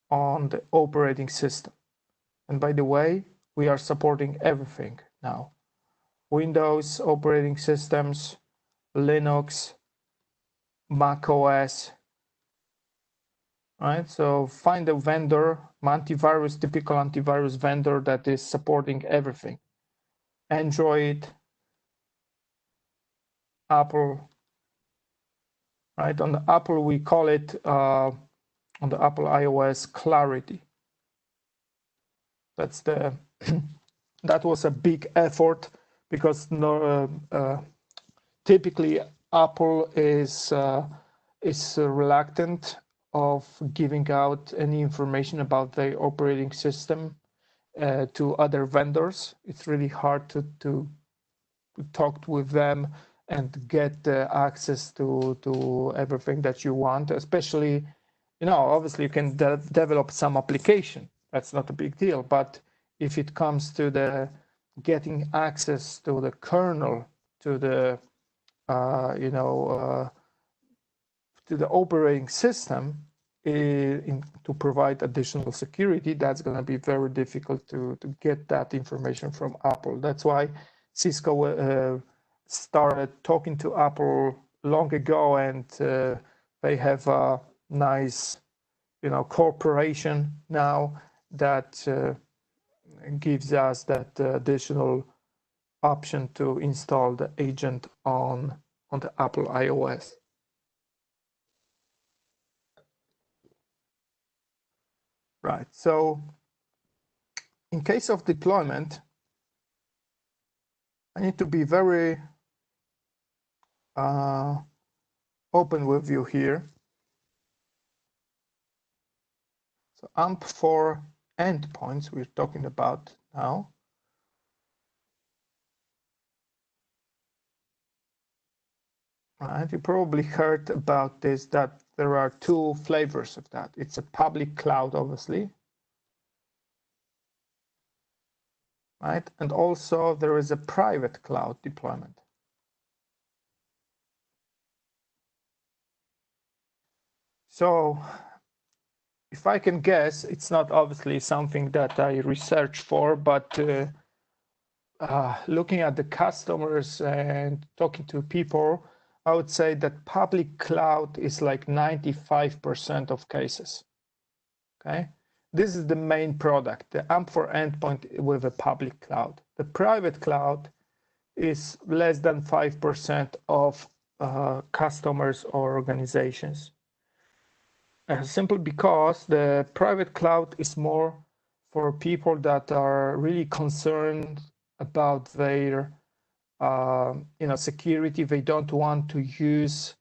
on the operating system. And by the way, we are supporting everything now. Windows operating systems, Linux, Mac OS, right? So find a vendor, antivirus, typical antivirus vendor that is supporting everything. Android, Apple, right? On the Apple, we call it, on the Apple iOS, Clarity. That's the, that was a big effort because typically Apple is reluctant of giving out any information about their operating system to other vendors. It's really hard to talk with them and get access to everything that you want, especially, you know, obviously you can develop some application. That's not a big deal. But if it comes to the getting access to the kernel, to the, to the operating system to provide additional security, that's going to be very difficult to get that information from Apple. That's why Cisco started talking to Apple long ago, and they have a nice, cooperation now that gives us that additional option to install the agent on the Apple iOS. Right, so in case of deployment, I need to be very open with you here. So AMP for endpoints we're talking about now. Right, you probably heard about this, that there are two flavors of that. It's a public cloud, obviously. Right, and also there is a private cloud deployment. So if I can guess, it's not obviously something that I research for, but looking at the customers and talking to people, I would say that public cloud is like 95% of cases. Okay, this is the main product, the AMP for endpoint with a public cloud. The private cloud is less than 5% of customers or organizations. Simply because the private cloud is more for people that are really concerned about their security. They don't want to use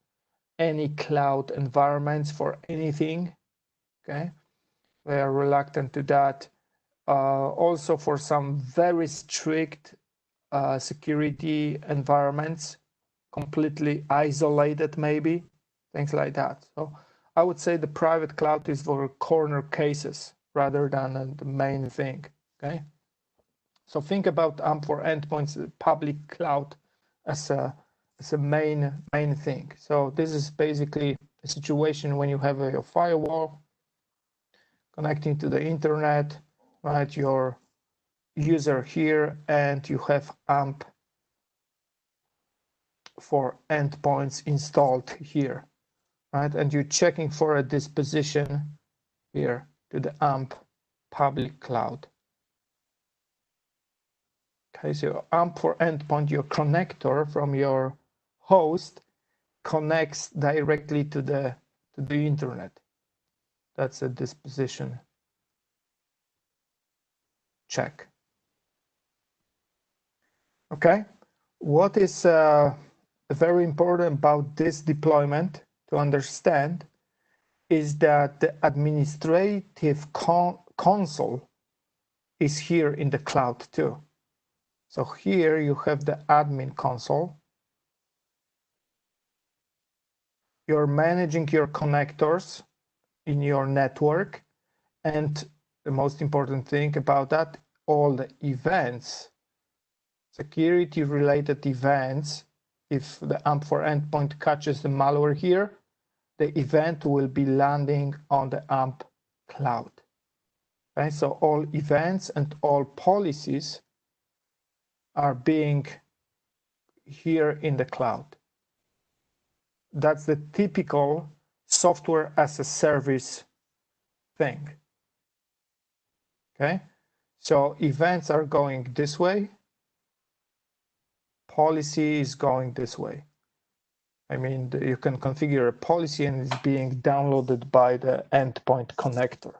any cloud environments for anything. Okay, they are reluctant to that. Also for some very strict security environments, completely isolated maybe, things like that. So I would say the private cloud is for corner cases rather than the main thing. Okay, so think about AMP for endpoints, public cloud as a main thing. So this is basically a situation when you have your firewall connecting to the internet, right? Your user here, and you have AMP for endpoints installed here, right? And you're checking for a disposition here to the AMP public cloud. Okay, so AMP for endpoint, your connector from your host connects directly to the internet. That's a disposition. check. Okay, what is very important about this deployment to understand is that the administrative console is here in the cloud too. So here you have the admin console. You're managing your connectors in your network. And the most important thing about that, all the events, security related events, if the AMP4 endpoint catches the malware here, the event will be landing on the AMP cloud. Okay, so all events and all policies are being here in the cloud. That's the typical software as a service thing. Okay, so events are going this way, policy is going this way. I mean, you can configure a policy and it's being downloaded by the endpoint connector.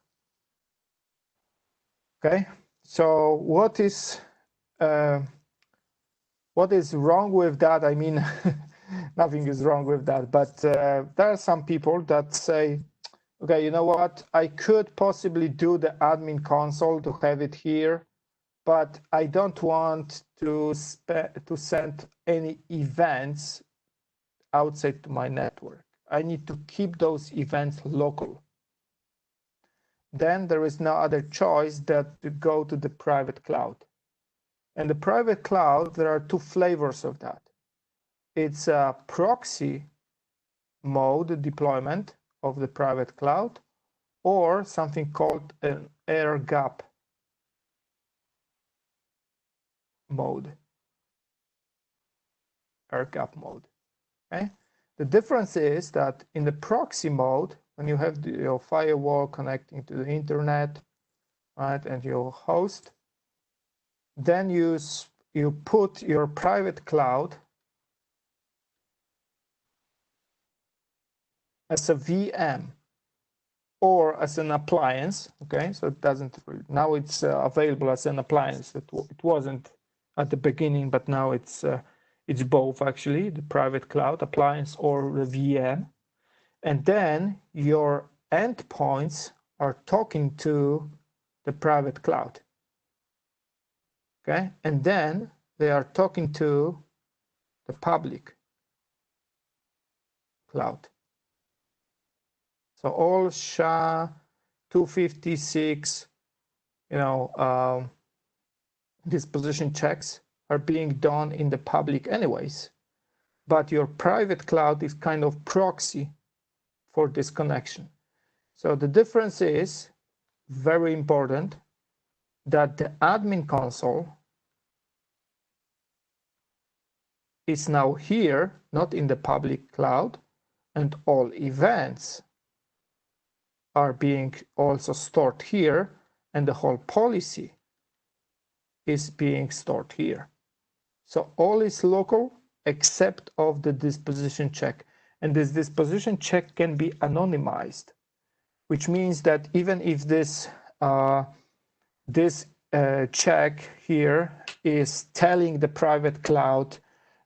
Okay, so what is wrong with that? I mean, nothing is wrong with that, but there are some people that say, okay, you know what? I could possibly do the admin console to have it here, but I don't want to send any events outside to my network. I need to keep those events local. Then there is no other choice than to go to the private cloud. And the private cloud, there are two flavors of that. It's a proxy mode deployment of the private cloud, or something called an air gap mode. Air gap mode. Okay? The difference is that in the proxy mode, when you have your firewall connecting to the internet, right, and your host, then you put your private cloud as a VM or as an appliance. Okay, so it doesn't now it's available as an appliance. It wasn't at the beginning, but now it's both actually, the private cloud appliance or the VM. And then your endpoints are talking to the private cloud. Okay, and then they are talking to the public cloud. So all SHA-256, disposition checks are being done in the public anyways, but your private cloud is kind of proxy for this connection. So the difference is very important, that the admin console is now here, not in the public cloud, and all events are being also stored here, and the whole policy is being stored here. So all is local except of the disposition check. And this disposition check can be anonymized, which means that even if this check here is telling the private cloud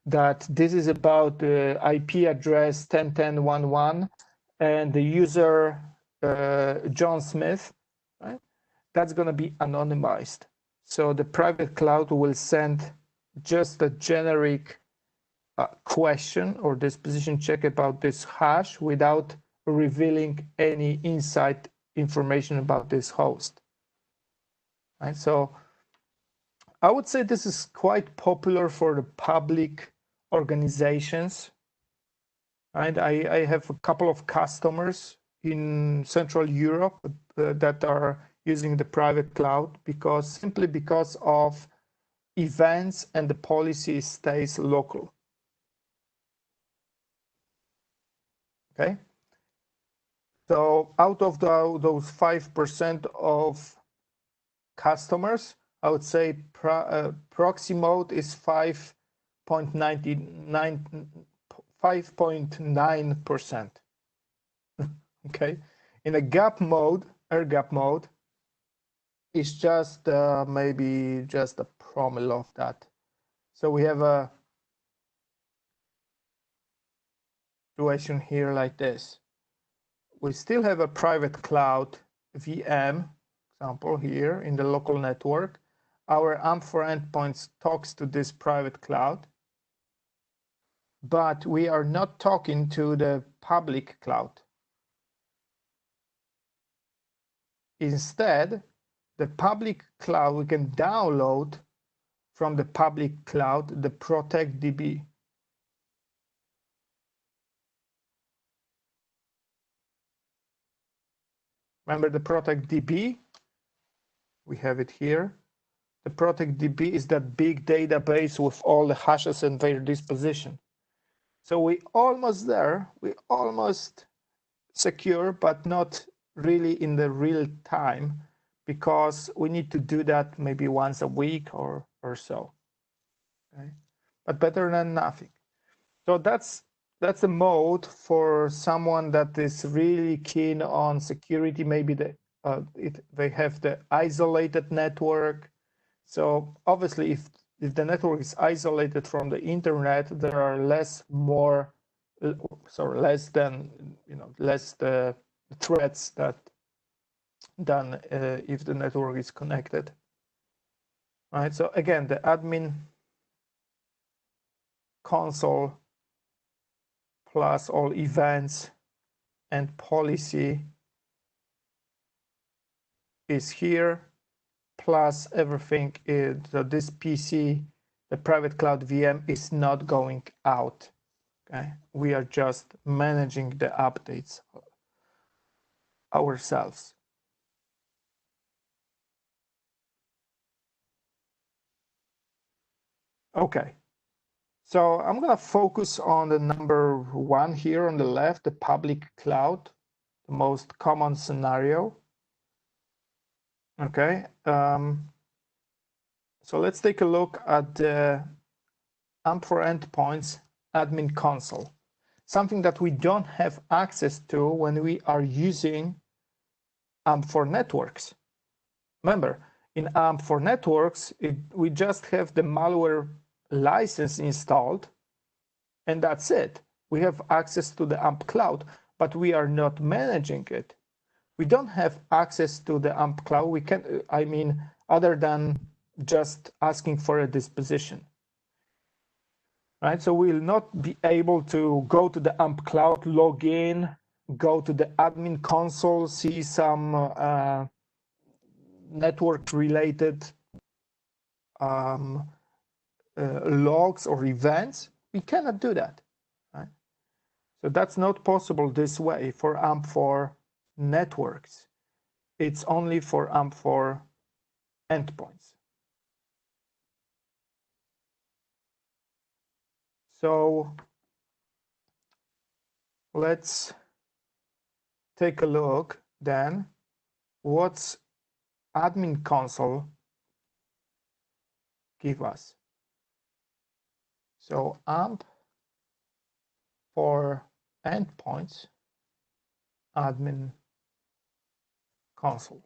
that this is about the IP address 10.10.11 and the user John Smith, right? That's going to be anonymized. So the private cloud will send just a generic question or disposition check about this hash without revealing any inside information about this host. Right? So I would say this is quite popular for the public organizations. Right? I have a couple of customers in Central Europe that are using the private cloud simply because of events and the policy stays local. Okay, so out of those 5% of customers, I would say proxy mode is 5.9%. Okay, in a gap mode, air gap mode, is just maybe just a promille of that. So we have a situation here like this. We still have a private cloud VM example here in the local network. Our AMP for endpoints talks to this private cloud, but we are not talking to the public cloud. Instead, the public cloud, we can download from the public cloud the Protect DB. Remember the Protect DB? We have it here. The Protect DB is that big database with all the hashes and their disposition. So we almost there, we almost secure, but not really in the real time, because we need to do that maybe once a week or so. Okay? But better than nothing. So that's a mode for someone that is really keen on security. Maybe they have the isolated network. So obviously, if the network is isolated from the internet, there are less the threats than if the network is connected. Right. So again, the admin console plus all events and policy is here, plus everything is, so this PC, the private cloud VM, is not going out. Okay, we are just managing the updates ourselves. Okay, so I'm gonna focus on the number one here on the left, the public cloud, the most common scenario. Okay, so let's take a look at the AMP for endpoints admin console, something that we don't have access to when we are using AMP for networks. Remember, in AMP for networks, we just have the malware license installed, and that's it. We have access to the AMP cloud, but we are not managing it. We don't have access to the AMP cloud. We can, I mean, other than just asking for a disposition. Right, so we'll not be able to go to the AMP cloud, log in, go to the admin console, see some network-related logs or events. We cannot do that. Right? So that's not possible this way for AMP for networks. It's only for AMP for endpoints. So let's take a look then. What's admin console give us? So AMP for endpoints, admin console.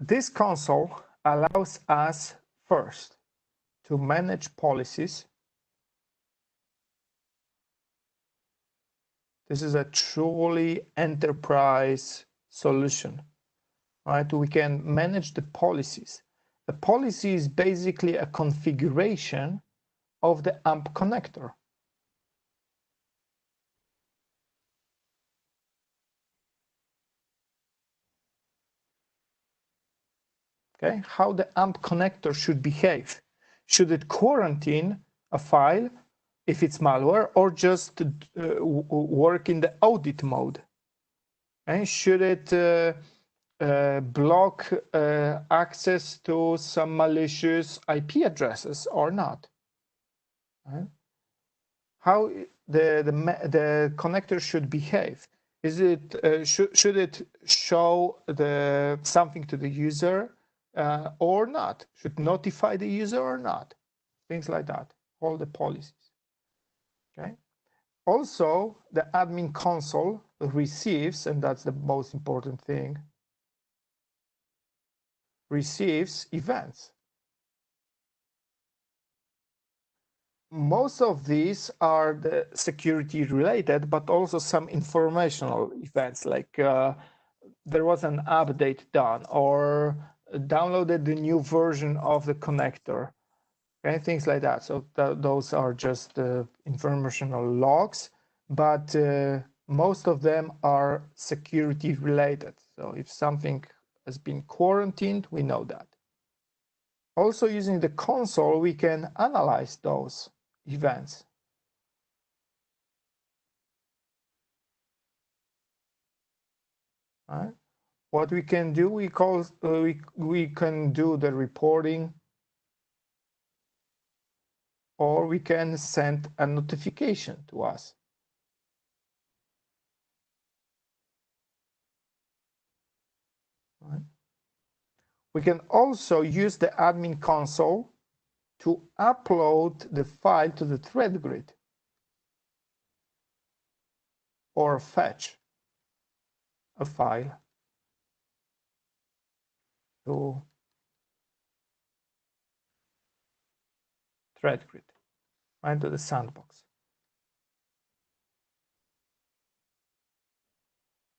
This console allows us first to manage policies. This is a truly enterprise solution, right? We can manage the policies. The policy is basically a configuration of the AMP connector. Okay, how the AMP connector should behave. Should it quarantine a file if it's malware, or just work in the audit mode? Okay? Should it block access to some malicious IP addresses or not? Right? How the connector should behave? Is it should it show something to the user or not? Should notify the user or not? Things like that. All the policies. Okay. Also, the admin console receives, and that's the most important thing, receives events. Most of these are the security related, but also some informational events, like there was an update done or downloaded the new version of the connector, okay, things like that. So those are just informational logs, but most of them are security related. So if something has been quarantined, we know that. Also, using the console, we can analyze those events. Right? What we can do, we can do the reporting, or we can send a notification to us. Right? We can also use the admin console to upload the file to the threatgrid or fetch a file to threatgrid, right, to the sandbox.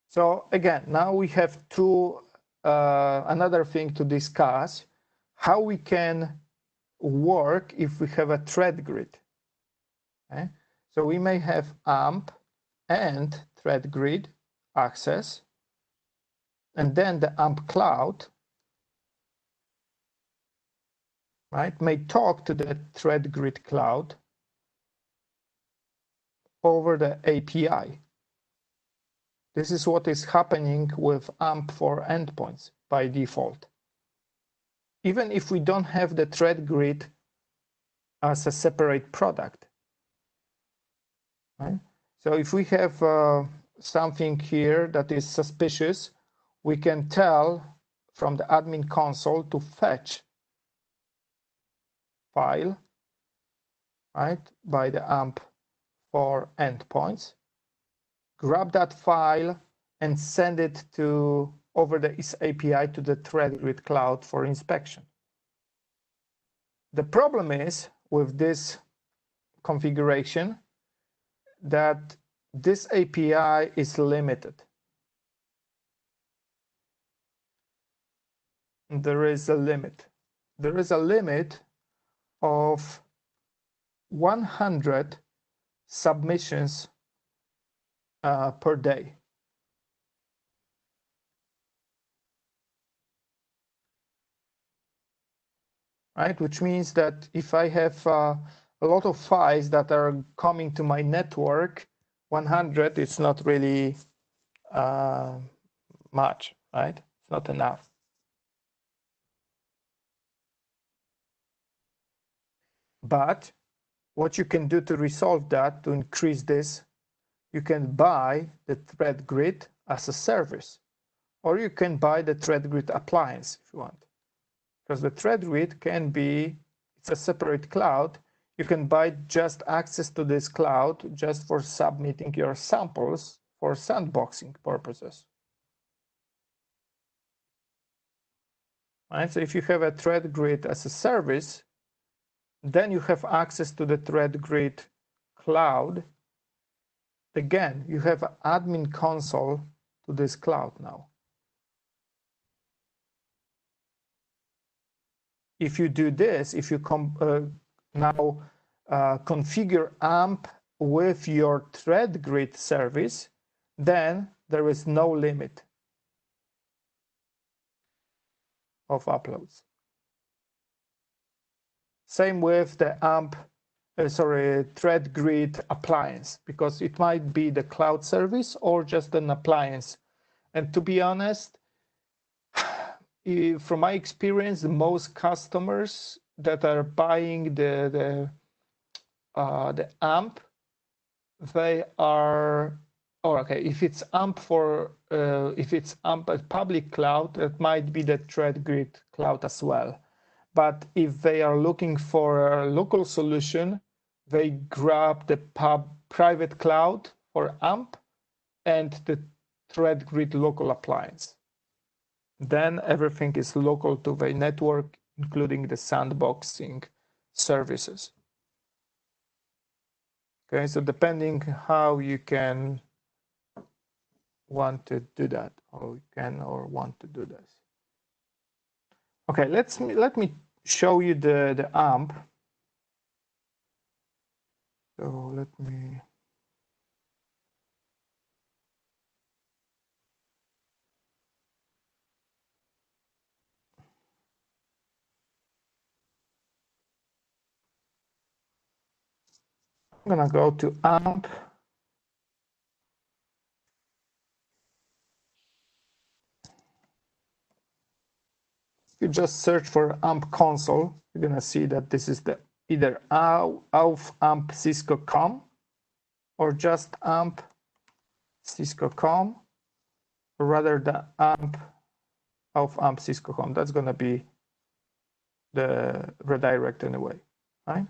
So again, now we have another thing to discuss, how we can work if we have a threatgrid. Okay? So we may have AMP and threatgrid access, and then the AMP cloud, right, may talk to the threatgrid cloud over the API. This is what is happening with AMP for endpoints by default. Even if we don't have the threatgrid as a separate product. Right? So if we have something here that is suspicious, we can tell from the admin console to fetch file, right, by the AMP for endpoints, grab that file and send it over the ESA API to the threatgrid cloud for inspection. The problem is with this configuration that this API is limited. There is a limit. There is a limit of 100 submissions per day. Right? Which means that if I have a lot of files that are coming to my network, 100 is not really much, right? It's not enough. But what you can do to resolve that, to increase this, you can buy the threatgrid as a service, or you can buy the threatgrid appliance if you want. Because the threatgrid can be, it's a separate cloud. You can buy just access to this cloud just for submitting your samples for sandboxing purposes. Right? So if you have a threatgrid as a service, then you have access to the threatgrid cloud. Again, you have an admin console to this cloud now. If you do this, if you now configure AMP with your threatgrid service, then there is no limit of uploads. Same with the AMP, threatgrid appliance, because it might be the cloud service or just an appliance. And to be honest, from my experience, most customers that are buying the AMP, they are, if it's AMP if it's AMP at public cloud, it might be the threatgrid cloud as well. But if they are looking for a local solution, they grab the private cloud for AMP and the threatgrid local appliance. Then everything is local to the network, including the sandboxing services. Okay, so depending how you can want to do that, or you can or want to do this. Okay, let me show you the AMP. So let me. I'm gonna go to AMP. You just search for AMP console. You're gonna see that this is the either auf AMP Cisco com or just AMP Cisco com, or rather the AMP auf AMP Cisco com. That's gonna be the redirect anyway, right?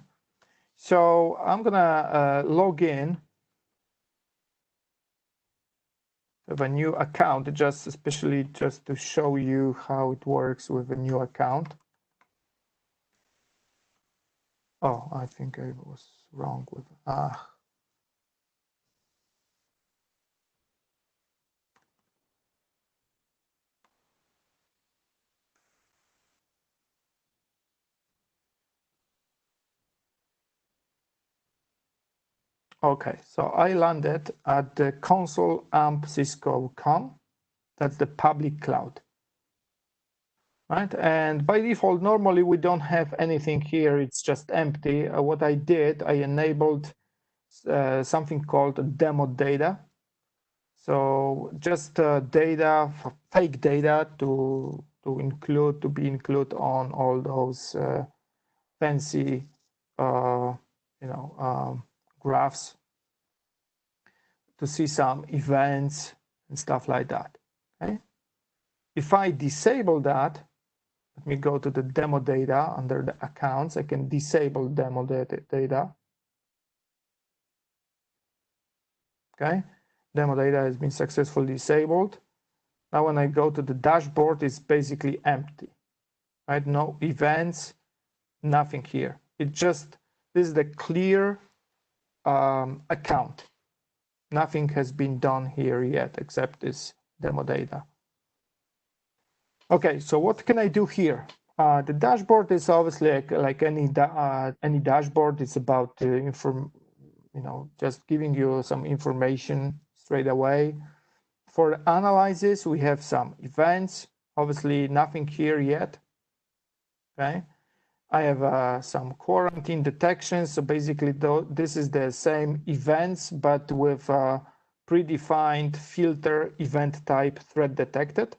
So I'm gonna log in with a new account, just especially just to show you how it works with a new account. Oh, I think I was wrong with Okay, so I landed at the console AMP Cisco com. That's the public cloud, right? And by default, normally we don't have anything here. It's just empty. What I did, I enabled something called demo data. So just data, fake data to be included on all those fancy, graphs, to see some events and stuff like that. Okay. If I disable that, let me go to the demo data under the accounts. I can disable demo data. Okay. Demo data has been successfully disabled. Now when I go to the dashboard, it's basically empty, right? No events, nothing here. It just, this is the clear account. Nothing has been done here yet except this demo data. Okay, so what can I do here? The dashboard is obviously like any dashboard. It's about just giving you some information straight away. For analysis, we have some events. Obviously, nothing here yet. Okay, I have some quarantine detection. So basically, this is the same events, but with a predefined filter event type threat detected.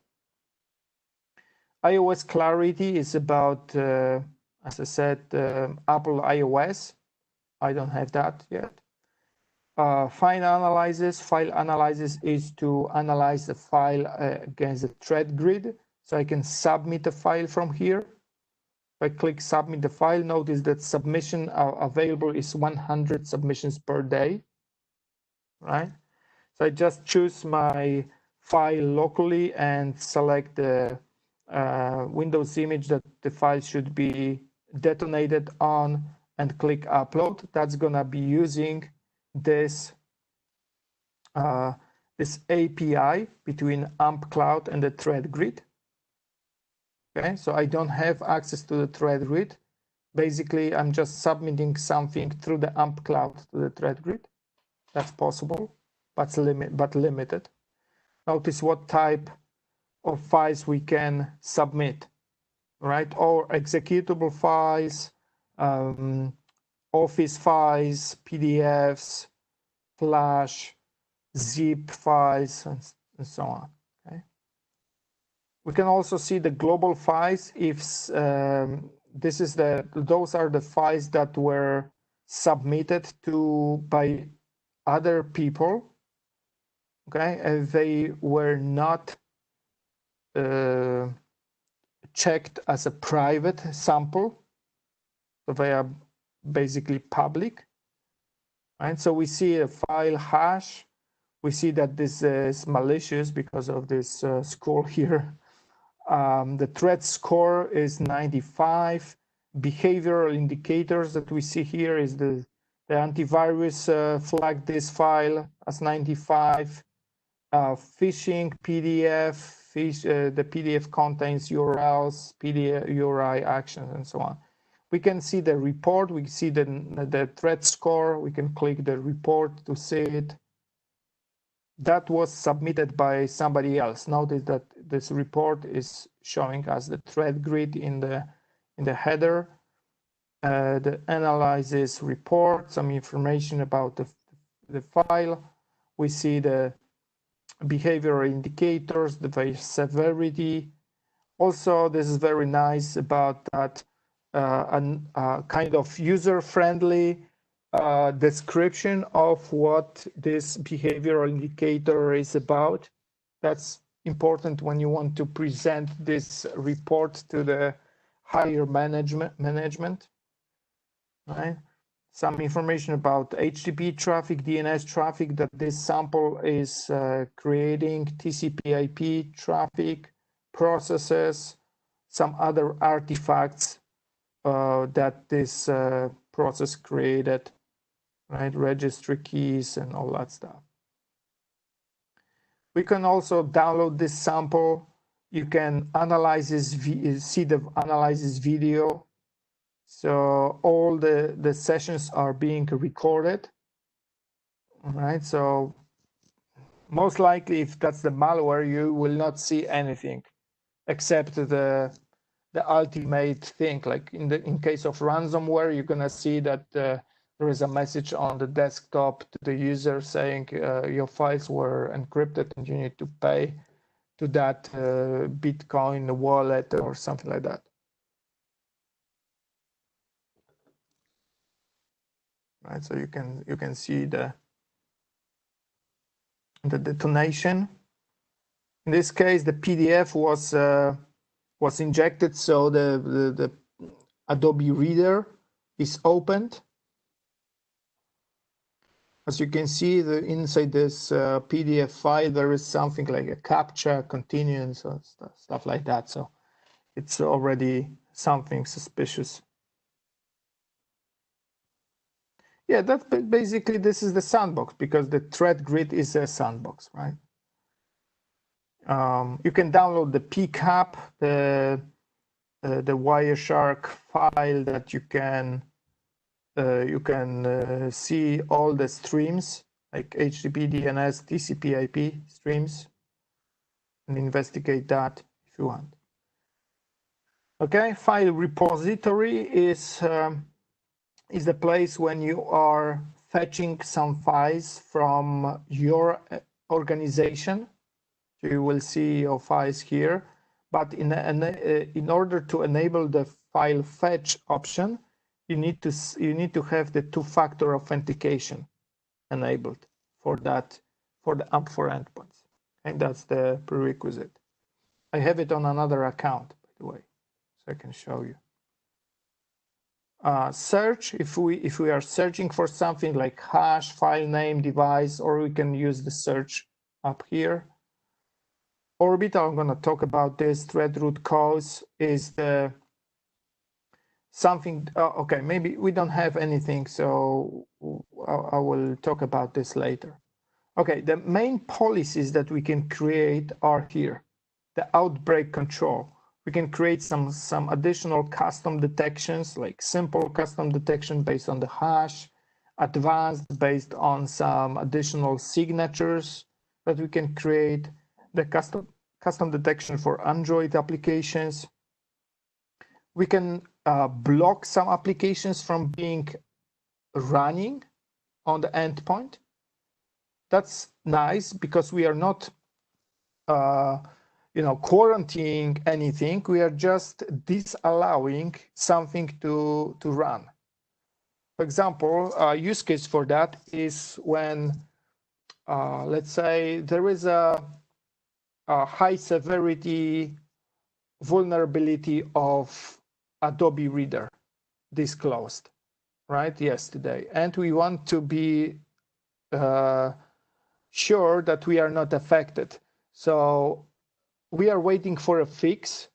iOS clarity is about, as I said, Apple iOS. I don't have that yet. File analysis is to analyze the file against the threatgrid. So I can submit a file from here. If I click submit the file, notice that submission available is 100 submissions per day, right? So I just choose my file locally and select the Windows image that the file should be detonated on and click upload. That's gonna be using this this API between AMP Cloud and the threatgrid. Okay, so I don't have access to the threatgrid. Basically, I'm just submitting something through the AMP Cloud to the threatgrid. That's possible, but limited. Notice what type of files we can submit, right? Or executable files, Office files, PDFs, Flash, zip files, and so on. Okay. We can also see the global files. If those are the files that were submitted by other people. Okay, and they were not checked as a private sample, so they are basically public. right? So we see a file hash. We see that this is malicious because of this scroll here. The threat score is 95. Behavioral indicators that we see here is the antivirus flagged this file as 95. Phishing PDF, the PDF contains URLs, PDF, URI actions, and so on. We can see the report, we see the threat score, we can click the report to see it. That was submitted by somebody else. Notice that this report is showing us the threat grid in the header. The analysis report, some information about the file. We see the behavioral indicators, the severity. Also, this is very nice about that kind of user-friendly description of what this behavioral indicator is about. That's important when you want to present this report to the higher management, right? Some information about HTTP traffic, DNS traffic that this sample is creating, TCP/IP traffic, processes, some other artifacts that this process created, right? Registry keys and all that stuff. We can also download this sample. You can analyze this, see the analysis video. So all the sessions are being recorded, all right? So most likely, if that's the malware, you will not see anything except the ultimate thing. Like in case of ransomware, you're gonna see that there is a message on the desktop to the user saying your files were encrypted and you need to pay to that Bitcoin wallet or something like that. Right, so you can see the detonation. In this case, the PDF was injected, so the Adobe Reader is opened. As you can see, inside this PDF file, there is something like a CAPTCHA, continuance, and stuff like that. So it's already something suspicious. Yeah, that's basically, this is the sandbox because the threat grid is a sandbox, right? You can download the PCAP, the Wireshark file that you can see all the streams like HTTP, DNS, TCP/IP streams, and investigate that if you want. Okay, file repository is the place when you are fetching some files from your organization. You will see your files here, but in order to enable the file fetch option, you need to have the two-factor authentication enabled for the AMP4 endpoints, and that's the prerequisite. I have it on another account, by the way, so I can show you. Search, if we are searching for something like hash, file name, device, or we can use the search up here. Orbital, I'm going to talk about this. Threat root cause is the something. Okay, maybe we don't have anything, so I will talk about this later. Okay, the main policies that we can create are here. The outbreak control. We can create some additional custom detections, like simple custom detection based on the hash, advanced based on some additional signatures that we can create, the custom detection for Android applications. We can block some applications from being running on the endpoint. That's nice because we are not quarantining anything. We are just disallowing something to run. For example, a use case for that is when, let's say, there is a high severity vulnerability of Adobe Reader disclosed. right, yesterday, and we want to be sure that we are not affected. So we are waiting for a fix.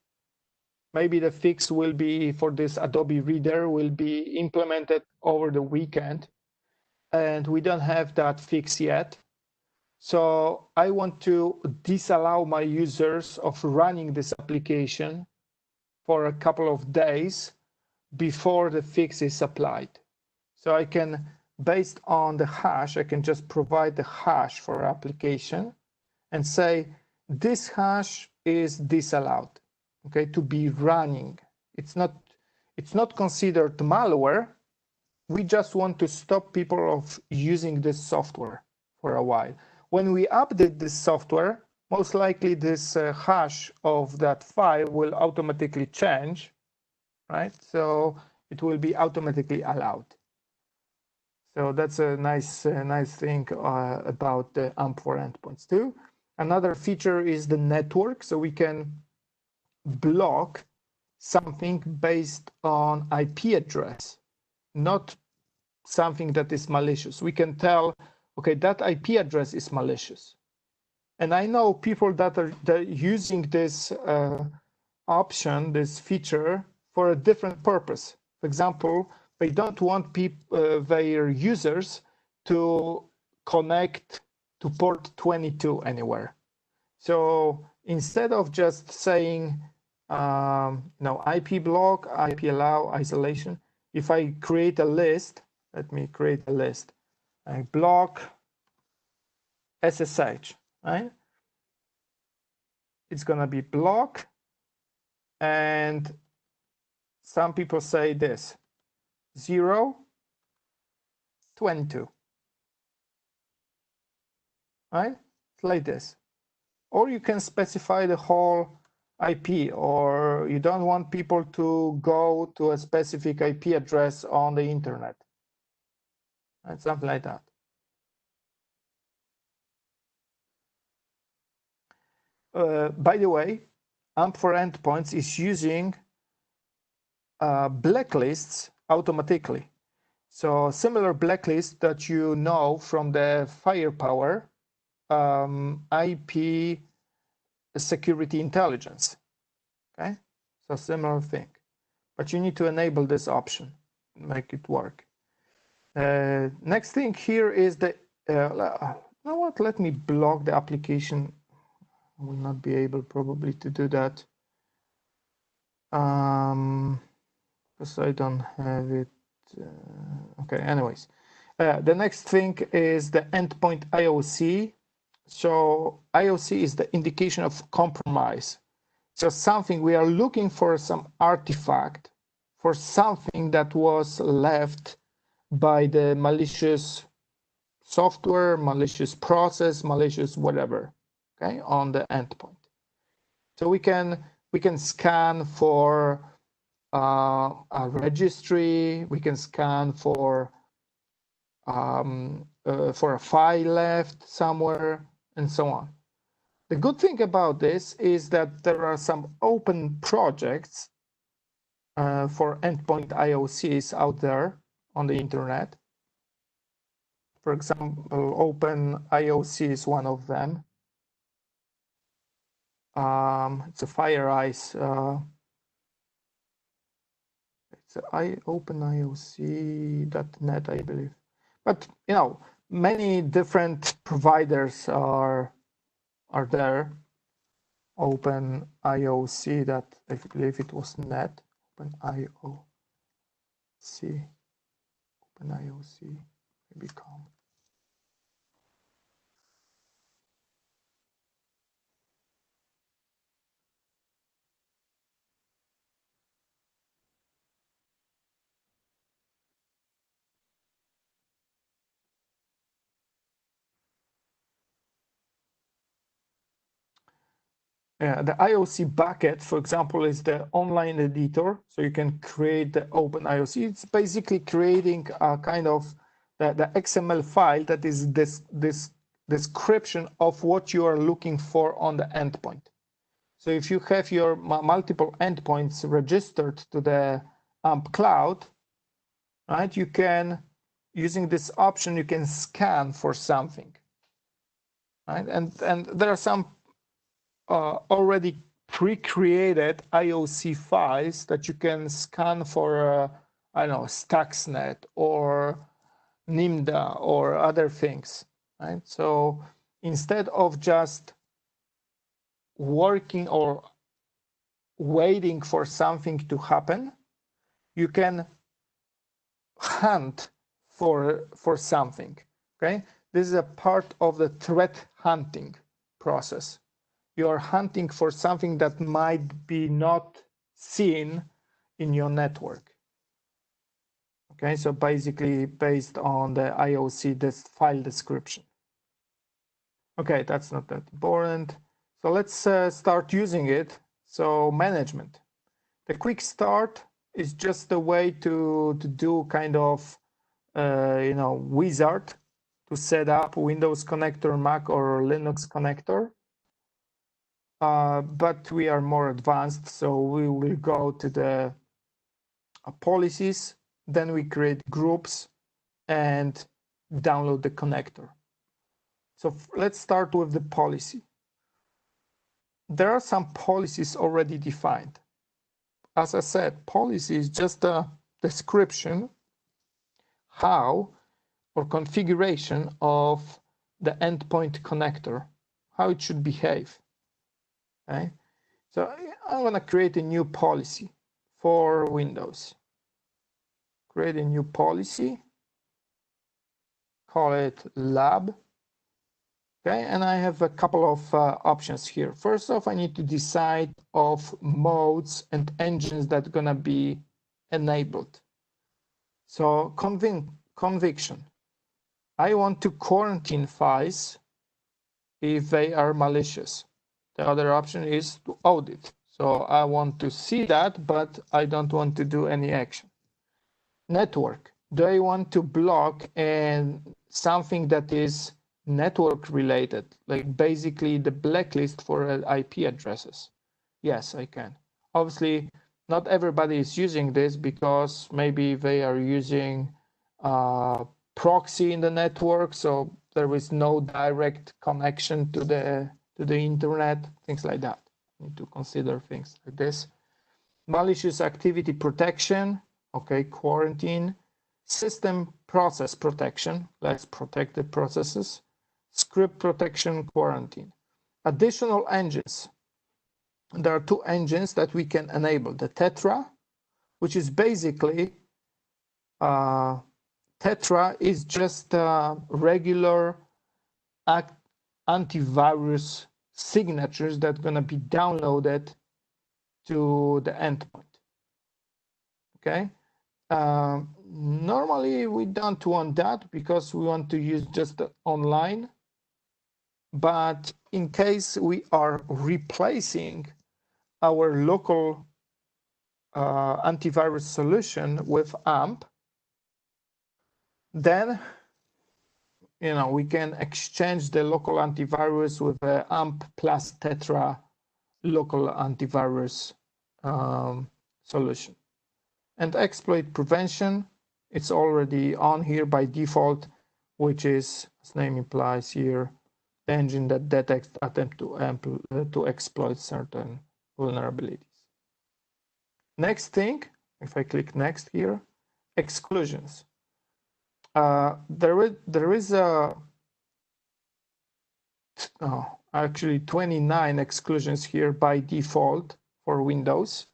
Maybe the fix will be for this Adobe Reader will be implemented over the weekend, and we don't have that fix yet. So I want to disallow my users of running this application for a couple of days before the fix is applied. So I can, based on the hash, I can just provide the hash for application and say, this hash is disallowed, okay, to be running. It's not considered malware. We just want to stop people of using this software for a while. When we update this software, most likely this hash of that file will automatically change, right? So it will be automatically allowed. So that's a nice thing about the AMP for endpoints too. Another feature is the network. So we can block something based on IP address, not something that is malicious. We can tell, okay, that IP address is malicious. And I know people that are using this option, this feature, for a different purpose. For example, they don't want their users to connect to port 22 anywhere. So instead of just saying, IP block, IP allow, isolation, if I create a list, let me create a list. I block SSH, right? It's going to be block. And some people say this, 0, 22, right? It's like this. Or you can specify the whole IP, or you don't want people to go to a specific IP address on the internet, and something like that. By the way, AMP for endpoints is using blacklists automatically. So similar blacklist that you know from the firepower IP security intelligence. Okay, so similar thing, but you need to enable this option, make it work. Next thing here is the, you know what, let me block the application. I will not be able probably to do that because I don't have it. Okay, anyways. The next thing is the endpoint IOC. So IOC is the indication of compromise. So something we are looking for, some artifact for something that was left by the malicious software, malicious process, malicious whatever, okay, on the endpoint. So we can scan for a registry, we can scan for a file left somewhere, and so on. The good thing about this is that there are some open projects for endpoint IOCs out there on the internet. For example, Open IOC is one of them. It's a FireEye. It's OpenIOC.net, I believe. But you know, many different providers are there. Open IOC, that I believe it was net. Open IOC, maybe com. The IOC bucket, for example, is the online editor. So you can create the Open IOC. It's basically creating a kind of the XML file that is this description of what you are looking for on the endpoint. So if you have your multiple endpoints registered to the AMP cloud, right? You can, using this option, you can scan for something, right? And there are some already pre-created IOC files that you can scan for, I don't know, Stuxnet or NIMDA or other things, right? So instead of just working or waiting for something to happen, you can hunt for something, okay? This is a part of the threat hunting process. You are hunting for something that might be not seen in your network. Okay, so basically based on the IOC, this file description. Okay, that's not that important. So let's start using it. So management. The quick start is just a way to do kind of, wizard to set up Windows connector, Mac or Linux connector. But we are more advanced, so we will go to the policies, then we create groups and download the connector. So let's start with the policy. There are some policies already defined. As I said, policy is just a description how or configuration of the endpoint connector, how it should behave. Okay? So I'm going to create a new policy for Windows. Create a new policy, call it lab. Okay, and I have a couple of options here. First off, I need to decide of modes and engines that are going to be enabled. So conviction. I want to quarantine files if they are malicious. The other option is to audit. So I want to see that, but I don't want to do any action. Network. Do I want to block something that is network related, like basically the blacklist for IP addresses? Yes, I can. Obviously, not everybody is using this because maybe they are using proxy in the network, so there is no direct connection to the internet, things like that. You need to consider things like this. Malicious activity protection, okay, quarantine. System process protection, let's protect the processes. Script protection, quarantine. Additional engines. There are two engines that we can enable. The Tetra, which is basically, Tetra is just regular antivirus signatures that are going to be downloaded to the endpoint. Okay. Normally we don't want that because we want to use just online. But in case we are replacing our local antivirus solution with AMP, then we can exchange the local antivirus with AMP plus Tetra local antivirus solution. And exploit prevention, it's already on here by default, which is, as name implies here, the engine that detects attempt to exploit certain vulnerabilities. Next thing, if I click next here, exclusions. There is actually 29 exclusions here by default for Windows.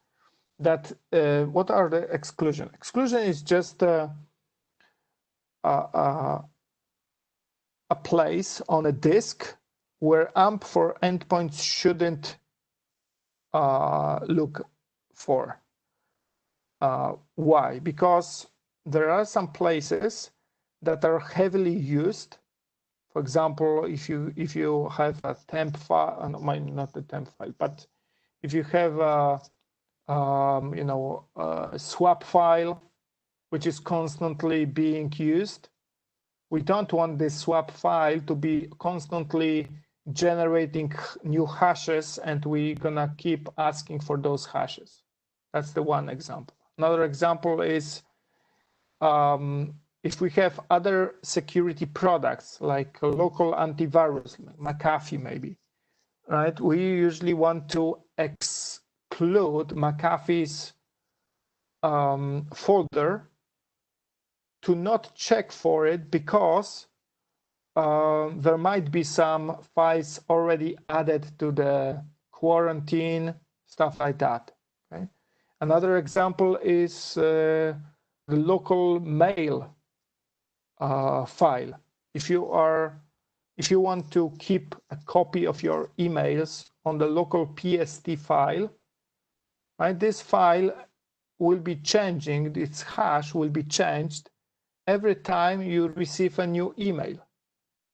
That what are the exclusion? Exclusion is just a place on a disk where AMP for endpoints shouldn't look for. Why? Because there are some places that are heavily used. For example, if you have a temp file, not a temp file, but if you have a swap file which is constantly being used, we don't want this swap file to be constantly generating new hashes, and we're gonna keep asking for those hashes. That's the one example. Another example is if we have other security products like a local antivirus, like McAfee maybe, right? We usually want to exclude McAfee's folder to not check for it because there might be some files already added to the quarantine, stuff like that. Okay? Another example is the local mail file. If you want to keep a copy of your emails on the local PST file, right? This file will be changing, its hash will be changed every time you receive a new email.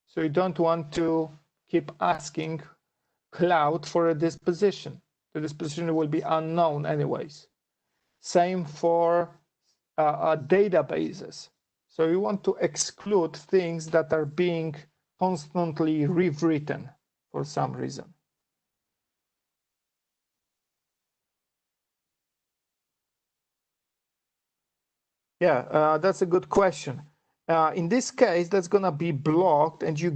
So you don't want to keep asking cloud for a disposition. The disposition will be unknown anyways. Same for databases. So you want to exclude things that are being constantly rewritten for some reason. Yeah, that's a good question. In this case, that's going to be blocked, and you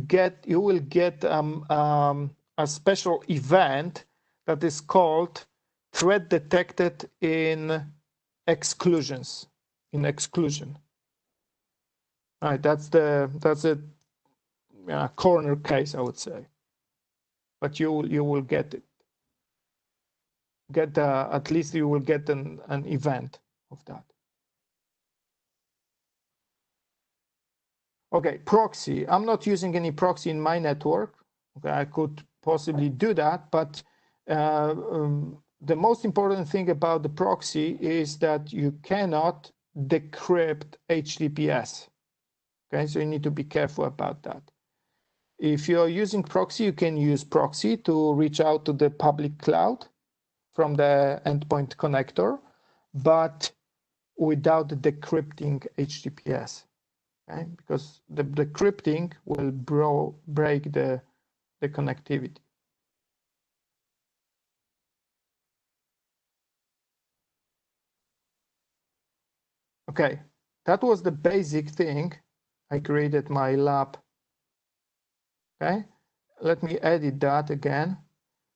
will get a special event that is called threat detected in exclusions. In exclusion, right? That's a corner case, I would say. But you will get it. At least you will get an event of that. Okay, proxy. I'm not using any proxy in my network. Okay, I could possibly do that, but the most important thing about the proxy is that you cannot decrypt HTTPS. Okay, so you need to be careful about that. If you're using proxy, you can use proxy to reach out to the public cloud from the endpoint connector, but without decrypting HTTPS. Okay? Because the decrypting will break the connectivity. Okay, that was the basic thing. I created my lab. Okay, let me edit that again,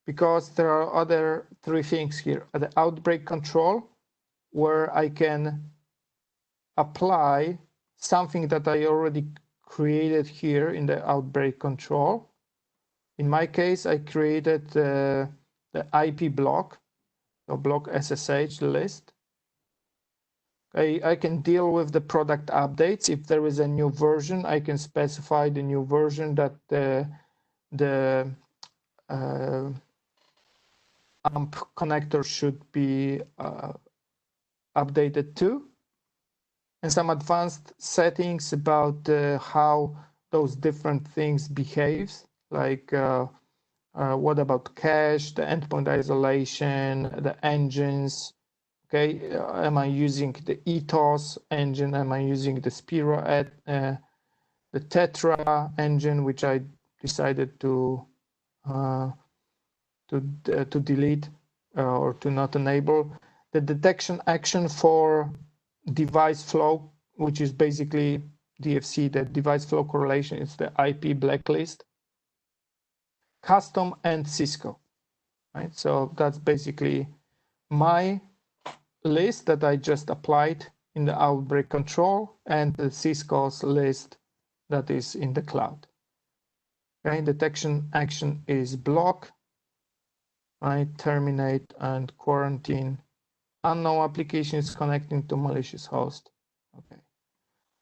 because there are other three things here. The outbreak control, where I can apply something that I already created here in the outbreak control. In my case, I created the IP block, so block SSH list. I can deal with the product updates. If there is a new version, I can specify the new version that the AMP connector should be updated to. And some advanced settings about how those different things behave, like what about cache, the endpoint isolation, the engines. Okay, am I using the Ethos engine? Am I using the Spiro, the Tetra engine, which I decided to delete or to not enable? The detection action for device flow, which is basically DFC, the device flow correlation, is the IP blacklist. Custom and Cisco, right? So that's basically my list that I just applied in the outbreak control and the Cisco's list that is in the cloud. Okay, detection action is block, right? Terminate and quarantine. Unknown applications connecting to malicious host. Okay,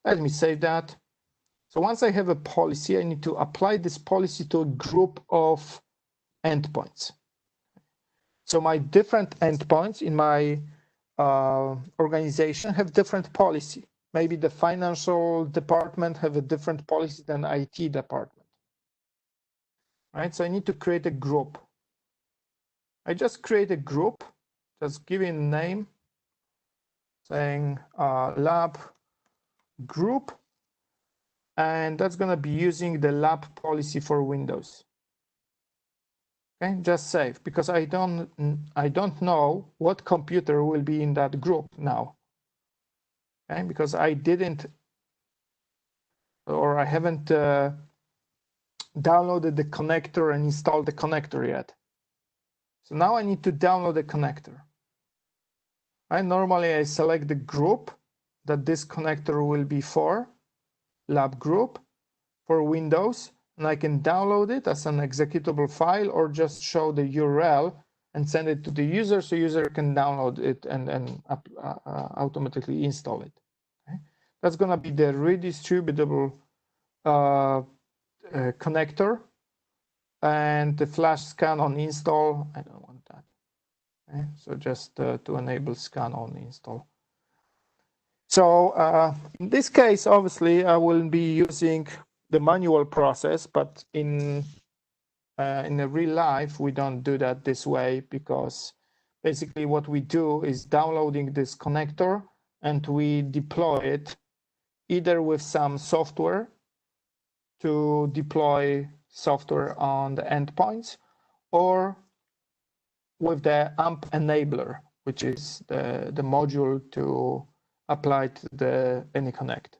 let me save that. So once I have a policy, I need to apply this policy to a group of endpoints. So my different endpoints in my organization have different policy. Maybe the financial department have a different policy than IT department. Right? So I need to create a group. I just create a group, just give it a name, saying lab group, and that's going to be using the lab policy for Windows. Okay, just save, because I don't know what computer will be in that group now. okay? Because I didn't, or I haven't downloaded the connector and installed the connector yet. So now I need to download the connector. Normally I select the group that this connector will be for, lab group for Windows, and I can download it as an executable file or just show the URL and send it to the user so user can download it and automatically install it. Okay? That's going to be the redistributable connector, and the flash scan on install. I don't want that. Okay? So just to enable scan on install. So in this case, obviously, I will be using the manual process, but in the real life, we don't do that this way, because basically what we do is downloading this connector and we deploy it either with some software to deploy software on the endpoints, or with the AMP enabler, which is the module to apply to the AnyConnect.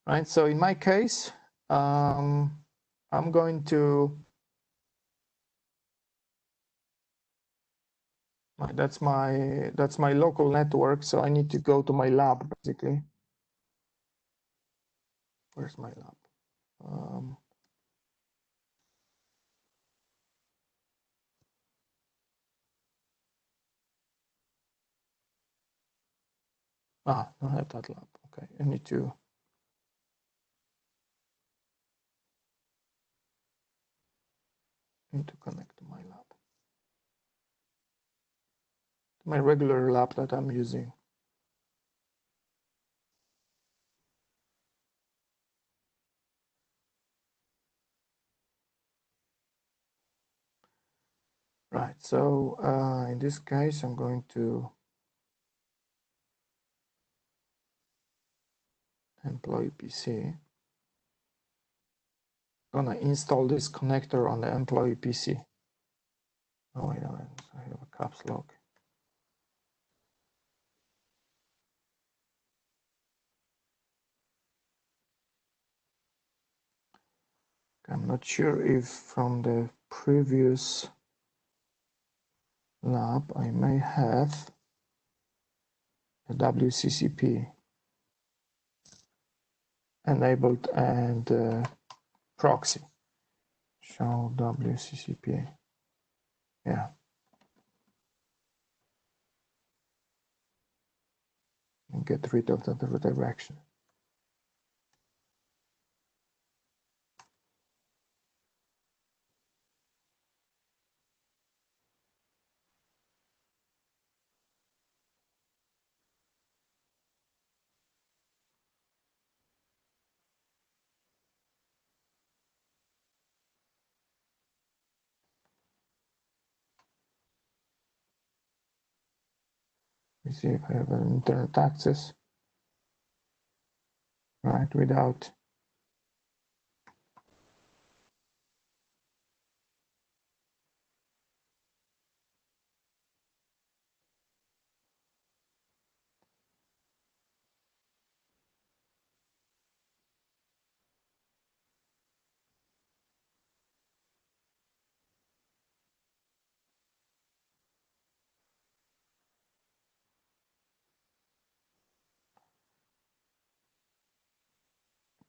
Right. So in my case, I'm going to. That's my local network. So I need to go to my lab basically. Where's my lab? I don't have that lab. Okay, I need to. Connect to my lab. My regular lab that I'm using. Right, so in this case, I'm going to employee PC. I'm gonna install this connector on the employee PC. Oh, wait a minute, I have a caps lock. I'm not sure if from the previous lab I may have a WCCP enabled and proxy. Show WCCP. Yeah. And get rid of that redirection. Let me see if I have an internet access. Right, without.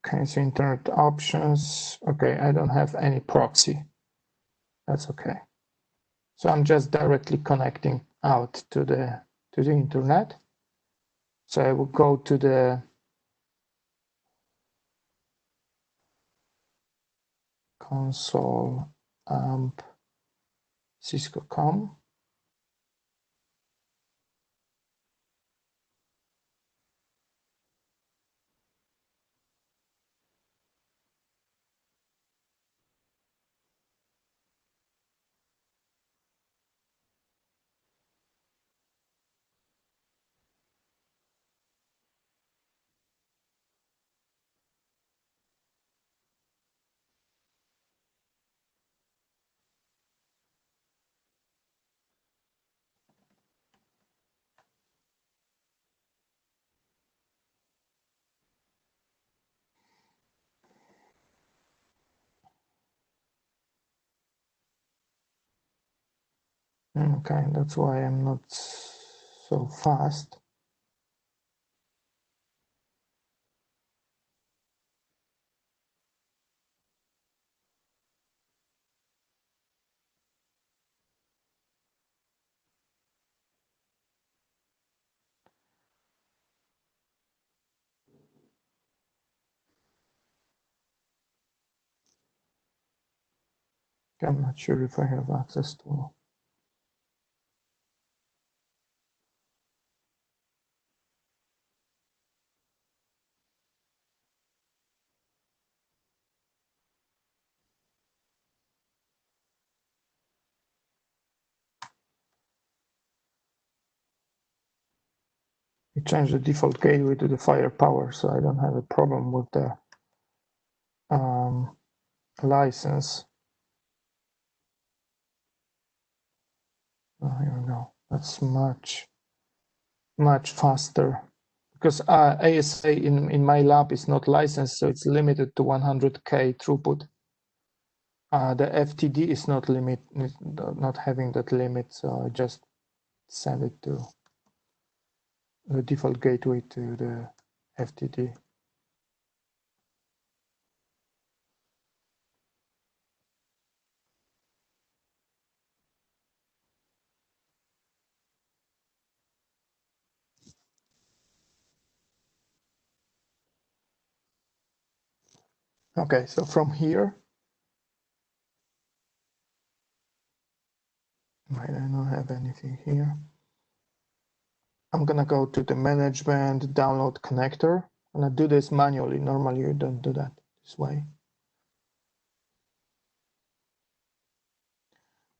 Okay, so internet options. Okay, I don't have any proxy. That's okay. So I'm just directly connecting out to the internet. So I will go to the console amp Cisco.com. Okay, that's why I'm not so fast. I'm not sure if I have access to. We changed the default gateway to the firepower, so I don't have a problem with the license. Oh, here we go. That's much faster. Because ESA in my lab is not licensed, so it's limited to 100K throughput. The FTD is not having that limit, so I just send it to the default gateway to the FTD. Okay, so from here, I don't have anything here. I'm gonna go to the management, download connector. I'm gonna do this manually. Normally you don't do that this way.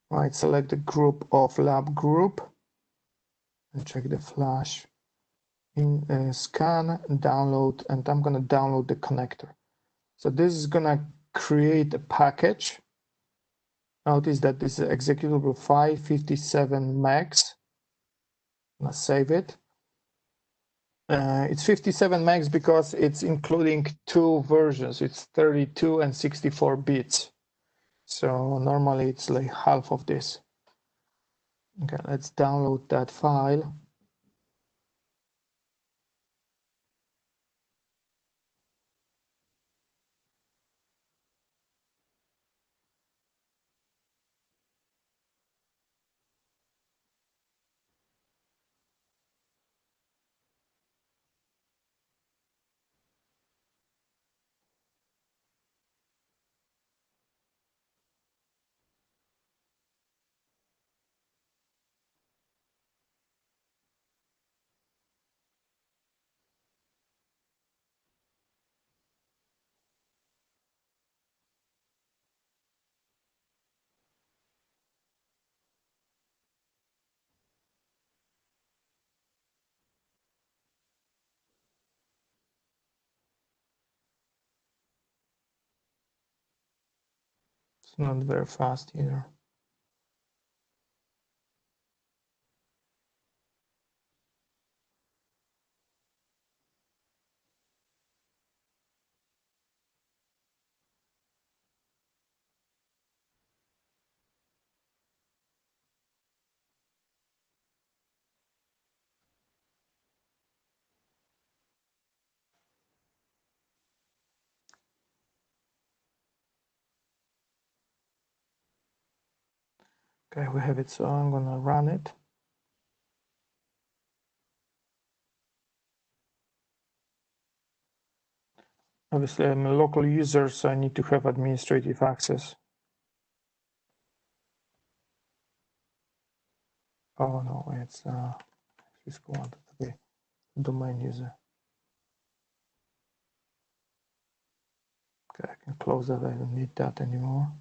All right, select the group of lab group and check the flash. In scan, download, and I'm gonna download the connector. So this is gonna create a package. Notice that this is executable file 57 megs. I'm gonna save it. It's 57 megs because it's including two versions. It's 32 and 64 bits. So normally it's like half of this. Okay, let's download that file. It's not very fast either. Okay, we have it, so I'm gonna run it. Obviously, I'm a local user, so I need to have administrative access. Oh no, it's Cisco wanted to be domain user. Okay, I can close that. I don't need that anymore.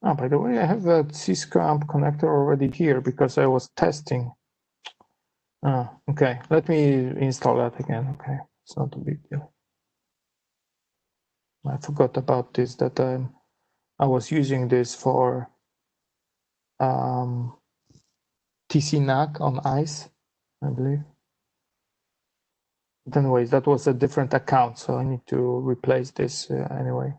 Oh, by the way, I have a Cisco AMP connector already here because I was testing. Okay, let me install that again. Okay, it's not a big deal. I forgot about this, that I was using this for TCNAC on ICE, I believe. But anyways, that was a different account, so I need to replace this anyway.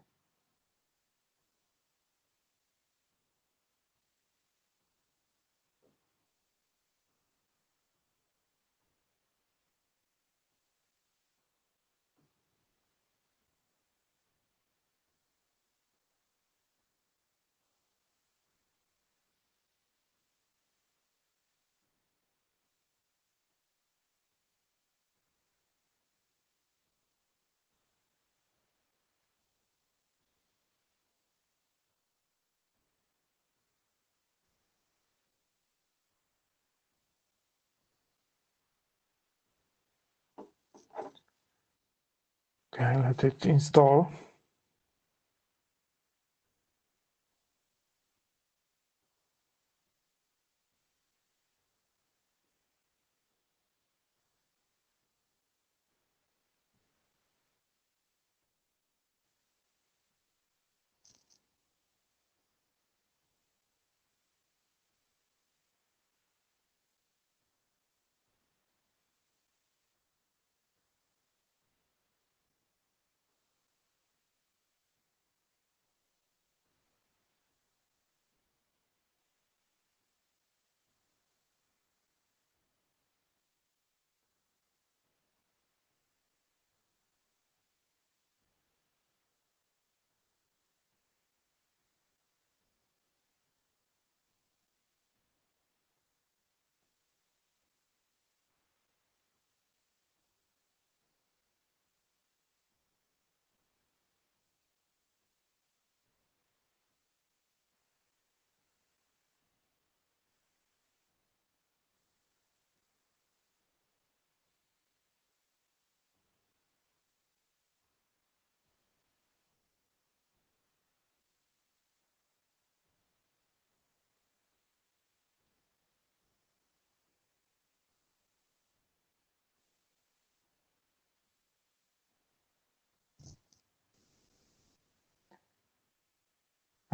Okay, let it install.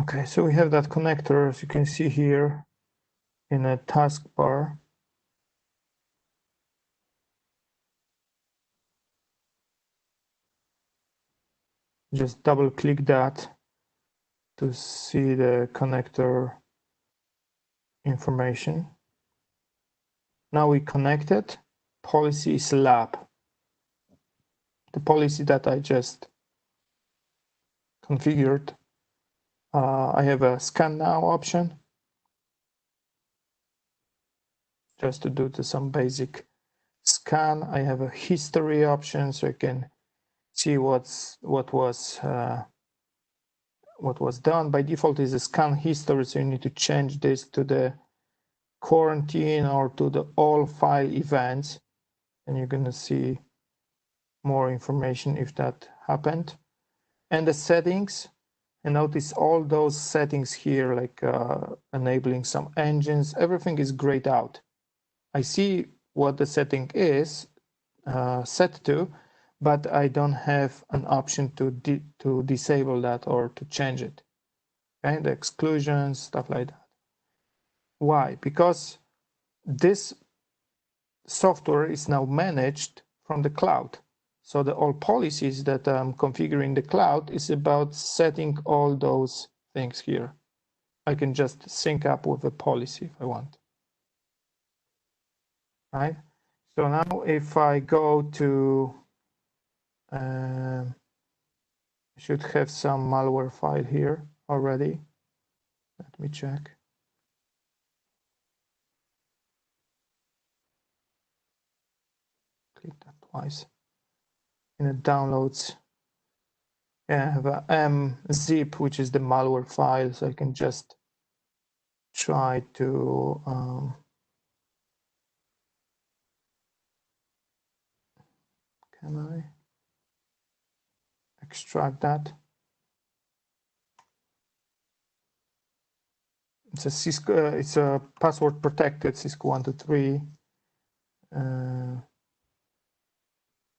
Okay, so we have that connector, as you can see here in a taskbar. Just double click that to see the connector information. Now we connected. Policy is lab. The policy that I just configured. I have a scan now option just to do some basic scan. I have a history option so I can see what was done. By default is a scan history, so you need to change this to the quarantine or to the all file events, and you're going to see more information if that happened. And the settings, and notice all those settings here, like enabling some engines, everything is grayed out. I see what the setting is set to, but I don't have an option to disable that or to change it. Okay, the exclusions, stuff like that. Why? Because this software is now managed from the cloud. So the all policies that I'm configuring the cloud is about setting all those things here. I can just sync up with a policy if I want. Right? So now if I go to, I should have some malware file here already. Let me check. Click that twice. In the downloads, yeah, I have a mzip, which is the malware file, so I can just try to can I extract that? It's a Cisco. It's a password protected Cisco 123.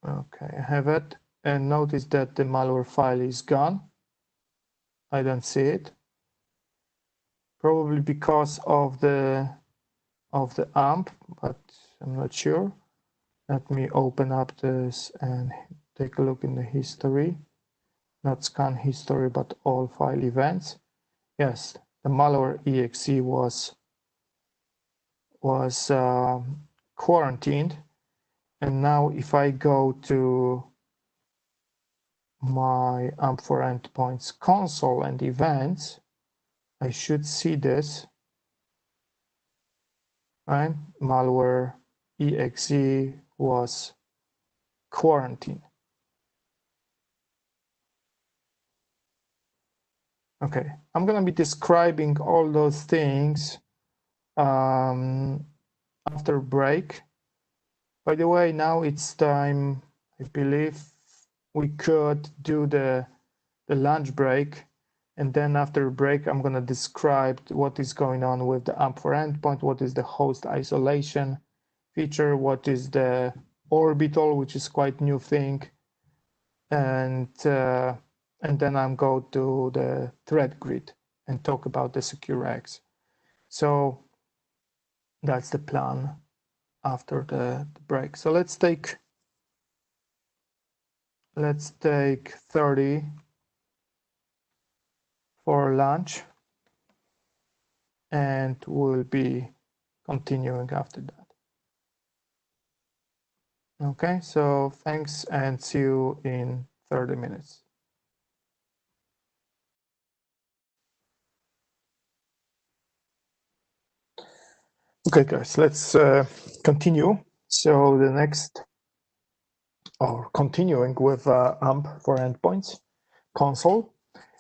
Okay, I have it, and notice that the malware file is gone. I don't see it. Probably because of the AMP, but I'm not sure. Let me open up this and take a look in the history. Not scan history, but all file events. Yes, the malware exe was quarantined. And now if I go to my AMP4 endpoints console and events, I should see this, right? Malware exe was quarantined. Okay, I'm going to be describing all those things after break. By the way, now it's time, I believe, we could do the lunch break, and then after break, I'm going to describe what is going on with the AMP for endpoint, what is the host isolation feature, what is the orbital, which is quite new thing, and then I'm go to the threat grid and talk about the secure X. So that's the plan after the break. So let's take 30 for lunch, and we'll be continuing after that. Okay, so thanks and see you in 30 minutes. Okay, guys, let's continue. So the next, or continuing with AMP for endpoints console.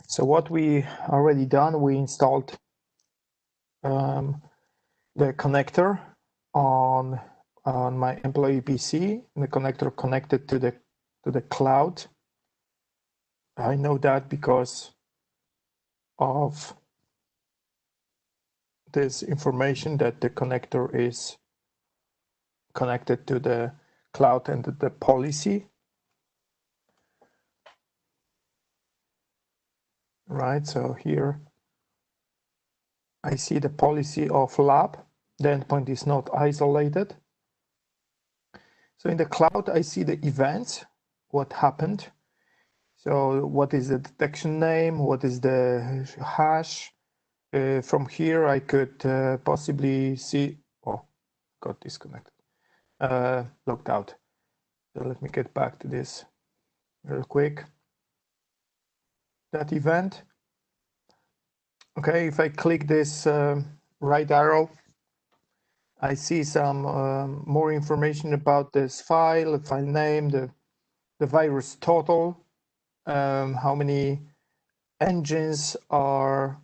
So what we already done, we installed the connector on my employee PC, and the connector connected to the cloud. I know that because of this information that the connector is connected to the cloud and the policy. Right, so here I see the policy of lab. The endpoint is not isolated. So in the cloud, I see the events, what happened. So what is the detection name? What is the hash? From here, I could possibly see, oh, got disconnected, logged out. So let me get back to this real quick. That event. Okay, if I click this right arrow, I see some more information about this file, the file name, the virus total, how many engines are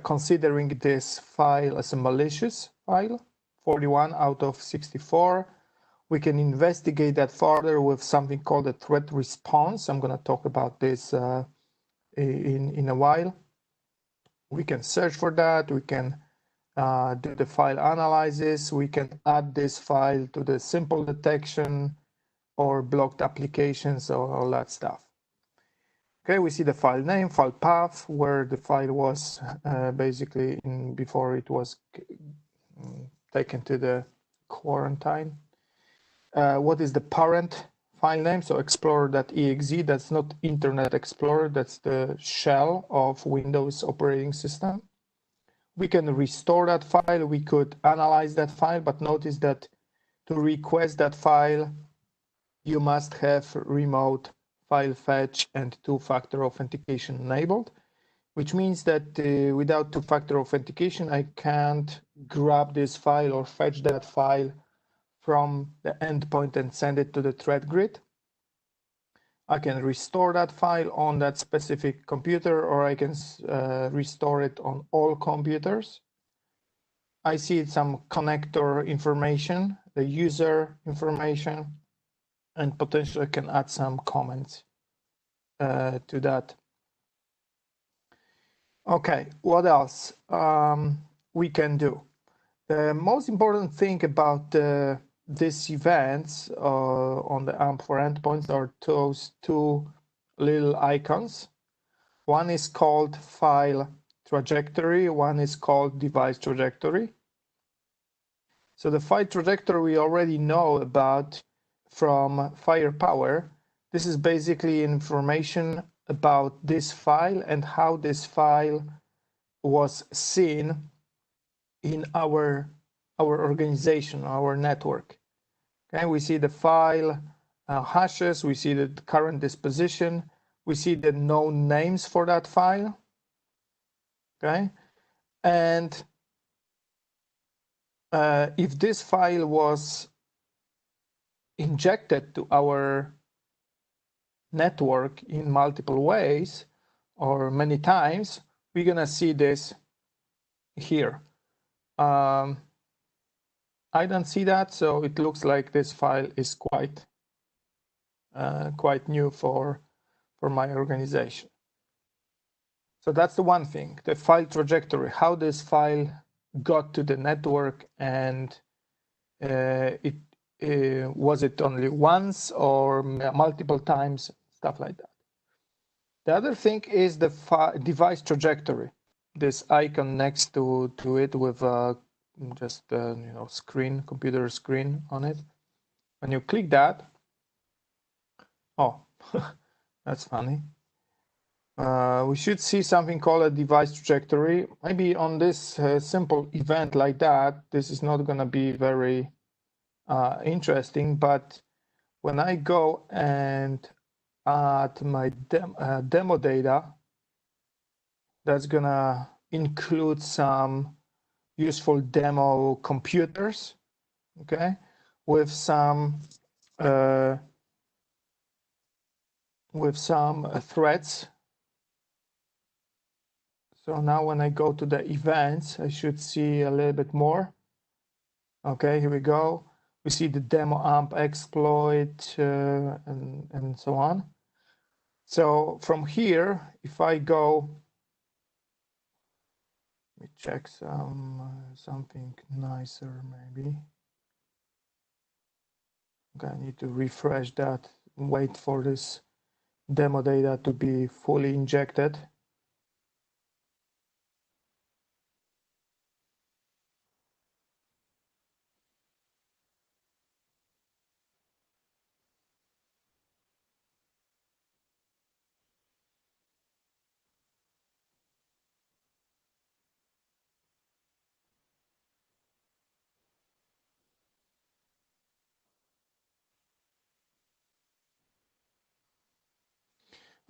considering this file as a malicious file, 41 out of 64. We can investigate that further with something called a threat response. I'm going to talk about this in a while. We can search for that. We can do the file analysis. We can add this file to the simple detection or blocked applications or all that stuff. Okay, we see the file name, file path, where the file was basically before it was taken to the quarantine. What is the parent file name? So explorer.exe, that's not Internet Explorer, that's the shell of Windows operating system. We can restore that file, we could analyze that file, but notice that to request that file, you must have remote file fetch and two-factor authentication enabled, which means that without two-factor authentication, I can't grab this file or fetch that file from the endpoint and send it to the threat grid. I can restore that file on that specific computer, or I can restore it on all computers. I see some connector information, the user information, and potentially can add some comments to that. Okay, what else we can do? The most important thing about these events on the AMP for endpoints are those two little icons. One is called file trajectory, one is called device trajectory. So the file trajectory we already know about from Firepower. This is basically information about this file and how this file was seen in our organization, our network. Okay, we see the file hashes, we see the current disposition, we see the known names for that file. Okay, and if this file was injected to our network in multiple ways or many times, we're gonna see this here. I don't see that, so it looks like this file is quite quite new for my organization. So that's the one thing, the file trajectory, how this file got to the network, and was it only once or multiple times, stuff like that. The other thing is the device trajectory. This icon next to it with just screen, computer screen on it. When you click that, oh, that's funny. We should see something called a device trajectory. Maybe on this simple event like that, this is not going to be very interesting, but when I go and add my demo data, that's going to include some useful demo computers, okay, with some threads. So now when I go to the events, I should see a little bit more. Okay, here we go. We see the demo amp exploit and so on. So from here, if I go, let me check something nicer maybe. Okay, I need to refresh that, wait for this demo data to be fully injected.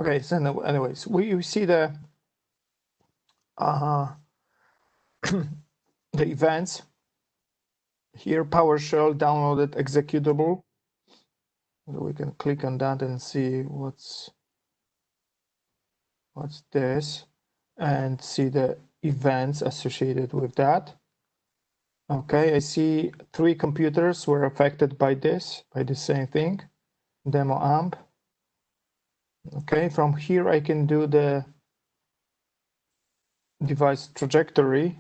Okay, so anyways, we see the the events here. PowerShell downloaded executable. So we can click on that and see what's this, and see the events associated with that. Okay, I see 3 computers were affected by this, by the same thing, demo amp. Okay, from here I can do the device trajectory,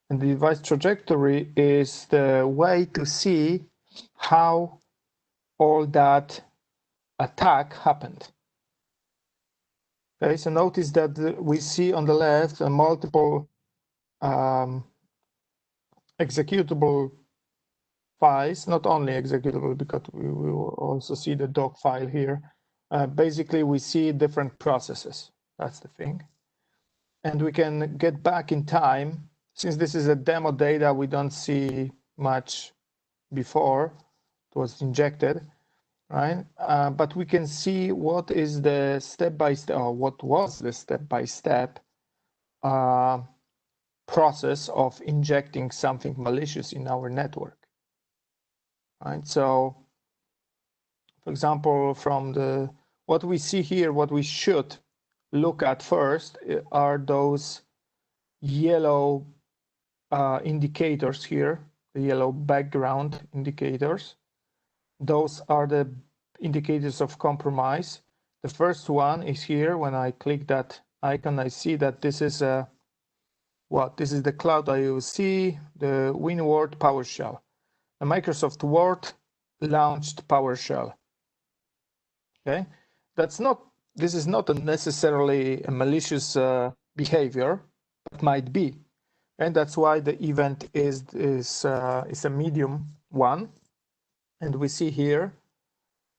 and the device trajectory is the way to see how all that attack happened. Okay, so notice that we see on the left multiple executable files, not only executable, because we will also see the doc file here. Basically, we see different processes. That's the thing. And we can get back in time. Since this is a demo data, we don't see much before it was injected, right? But we can see what is the step-by-step, or what was the step-by-step process of injecting something malicious in our network. Right, so for example, from what we see here, what we should look at first are those yellow indicators here, the yellow background indicators. Those are the indicators of compromise. The first one is here. When I click that icon, I see that this is this is the Cloud IOC, the WinWord PowerShell. The Microsoft Word launched PowerShell. Okay, this is not necessarily a malicious behavior, but might be, and that's why the event is a medium one, and we see here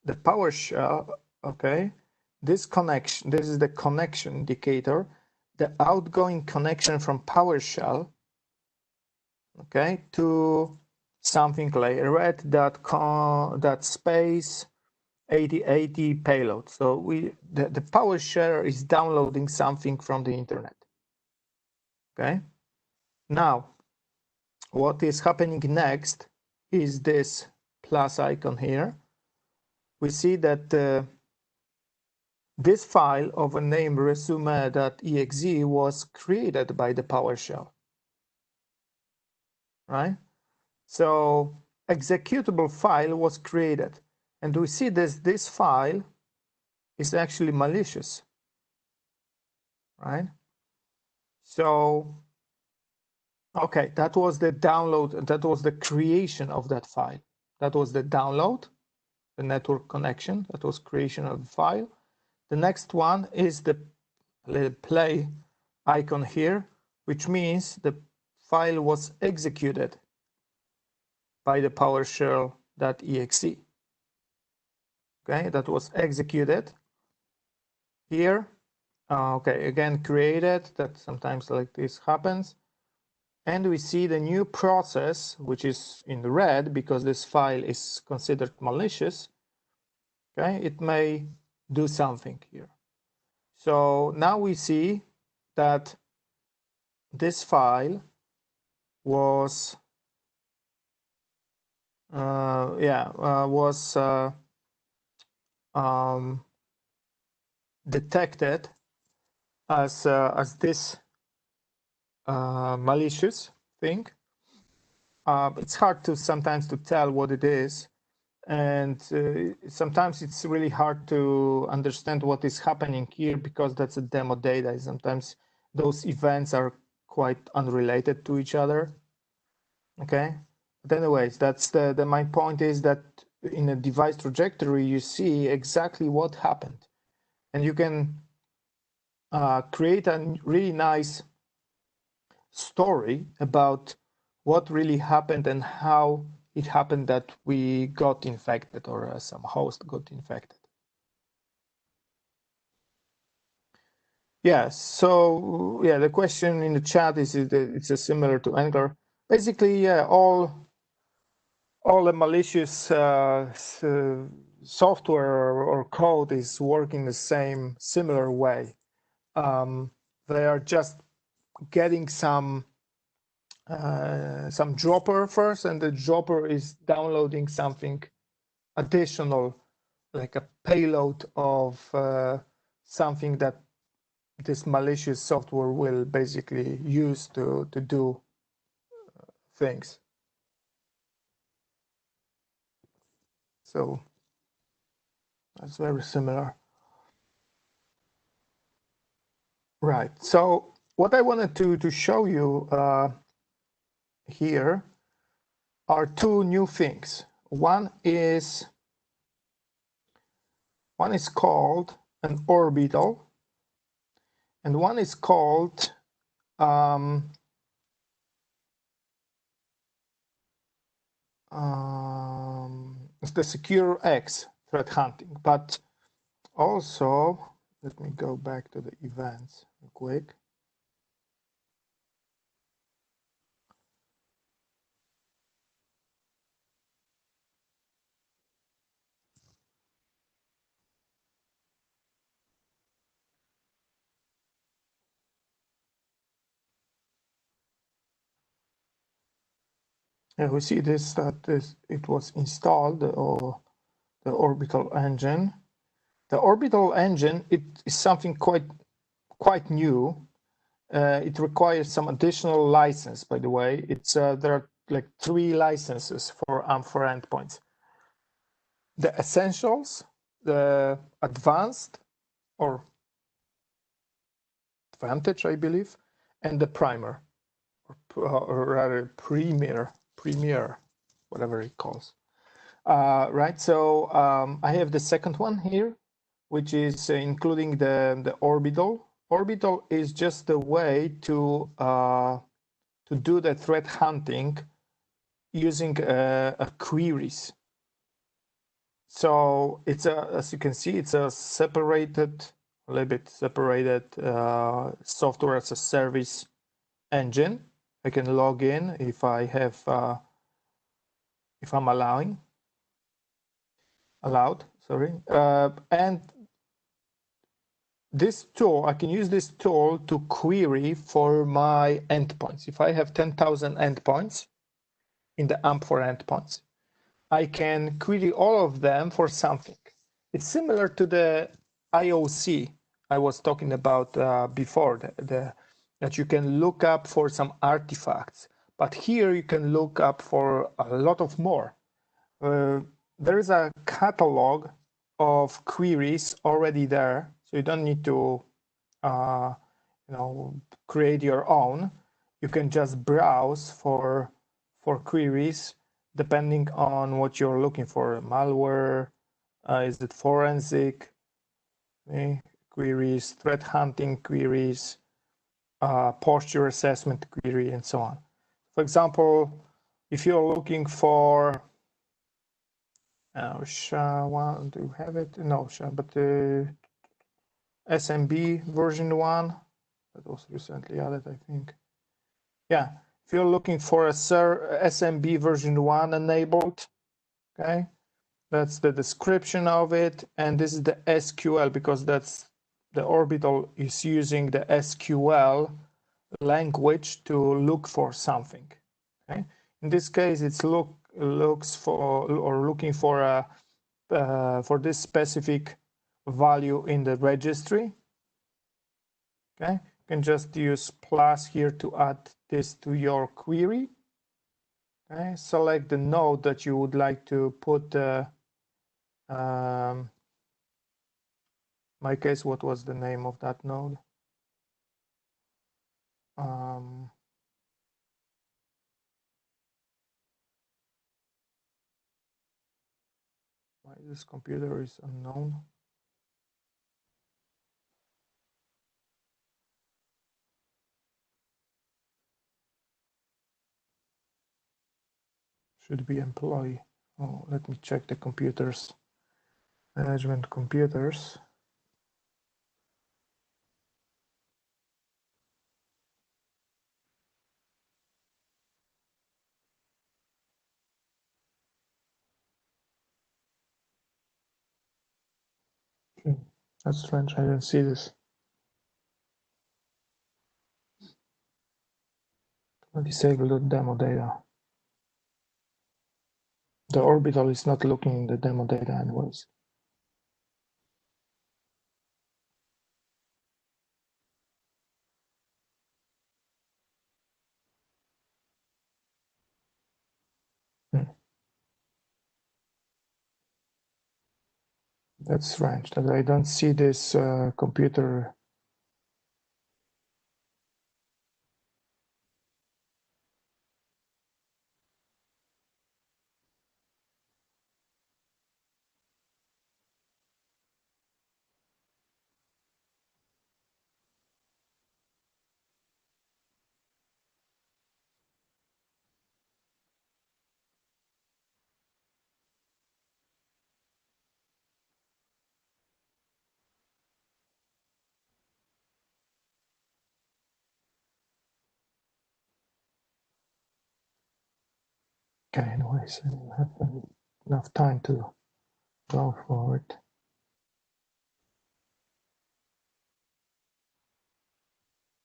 the PowerShell. Okay, this is the connection indicator, the outgoing connection from PowerShell. Okay, to something like red.space 8080 payload. So the PowerShell is downloading something from the internet. Okay. Now, what is happening next is this plus icon here. We see that this file of a name resume.exe was created by the PowerShell. Right? So executable file was created. And we see this file is actually malicious, right? So, okay, that was the download, that was the creation of that file. That was the download, the network connection, that was creation of the file. The next one is the little play icon here, which means the file was executed by the PowerShell.exe. Okay, that was executed here. Okay, again created, that sometimes like this happens. And we see the new process, which is in red because this file is considered malicious. Okay, it may do something here. So now we see that this file was detected as this malicious thing. It's hard to sometimes to tell what it is, and sometimes it's really hard to understand what is happening here because that's a demo data. Sometimes those events are quite unrelated to each other. Okay, but anyways, that's my point is that in a device trajectory you see exactly what happened, and you can create a really nice story about what really happened and how it happened that we got infected or some host got infected. Yes, so yeah, the question in the chat is it's similar to Angler. Basically, yeah, all the malicious software or code is working the same similar way. They are just getting some dropper first, and the dropper is downloading something additional, like a payload of something that this malicious software will basically use to do things. So that's very similar. Right. So what I wanted to show you here are two new things. One is called an orbital, and one is called it's the secure X threat hunting. But also, let me go back to the events real quick. Yeah, we see this it was installed, or the orbital engine. The orbital engine, it is something quite new. It requires some additional license, by the way. It's there are like 3 licenses for endpoints: the essentials, the advanced, or advantage, I believe, and the primer, or rather premier, whatever it calls. Right. So I have the second one here, which is including the orbital. Orbital is just a way to do the threat hunting using queries. So it's as you can see, it's a a little bit separated software as a service engine. I can log in if I have if I'm allowed. Sorry, and this tool, I can use this tool to query for my endpoints. If I have 10,000 endpoints in the AMP for endpoints, I can query all of them for something. It's similar to the IOC I was talking about before, that you can look up for some artifacts. But here you can look up for a lot of more. there is a catalog of queries already there, so you don't need to create your own. You can just browse for queries depending on what you're looking for. Malware, is it forensic queries, threat hunting queries, posture assessment query, and so on. For example, if you're looking for SHA-1, do you have it? No, SHA, but SMB version 1, that was recently added, I think. Yeah, if you're looking for a SMB version 1 enabled, okay, that's the description of it, and this is the SQL, because that's the Orbital is using the SQL language to look for something. Okay, in this case, it's looks for or looking for a for this specific value in the registry. Okay, you can just use plus here to add this to your query. Okay, select the node that you would like to put my case, what was the name of that node? Why this computer is unknown? Should be employee. Oh, let me check the computers. Management computers. That's strange. I didn't see this. Disable the demo data. The orbital is not looking in the demo data anyways. That's strange that I don't see this computer. Okay, anyways, I don't have enough time to go for it.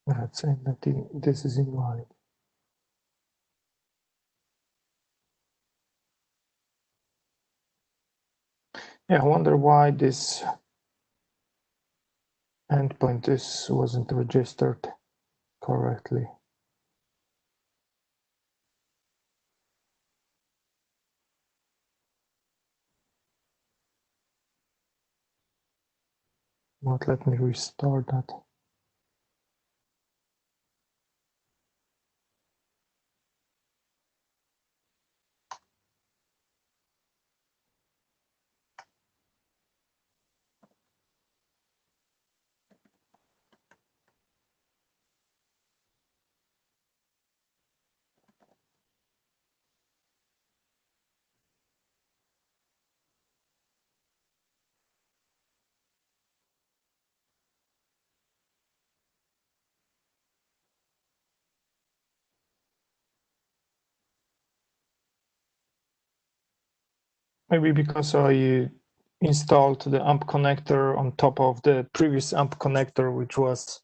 It's saying that this is invalid. Yeah, I wonder why this endpoint wasn't registered correctly. Won't let me restore that. Maybe because I installed the AMP connector on top of the previous AMP connector, which was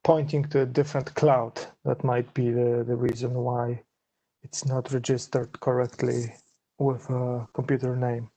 pointing to a different cloud. That might be the reason why it's not registered correctly with a computer name.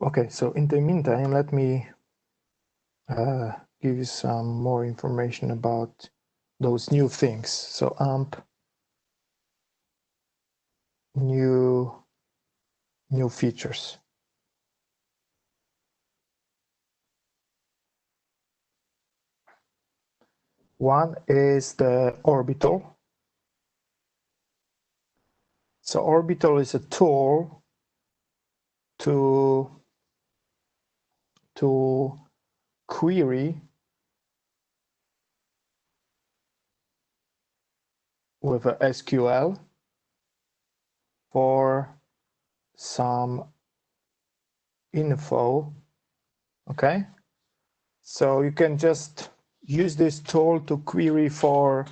Okay, so in the meantime, let me give you some more information about those new things. So AMP, new features. One is the orbital. So orbital is a tool to query with a SQL for some info. Okay, so you can just use this tool to query for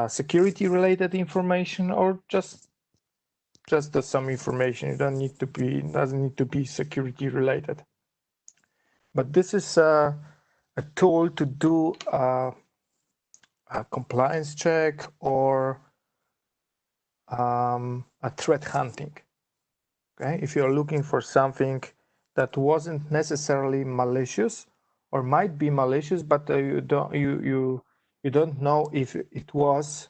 security related information, or just some information. You don't need to be, doesn't need to be security related. But this is a tool to do a compliance check or a threat hunting. Okay, if you're looking for something that wasn't necessarily malicious or might be malicious, but you don't know if it was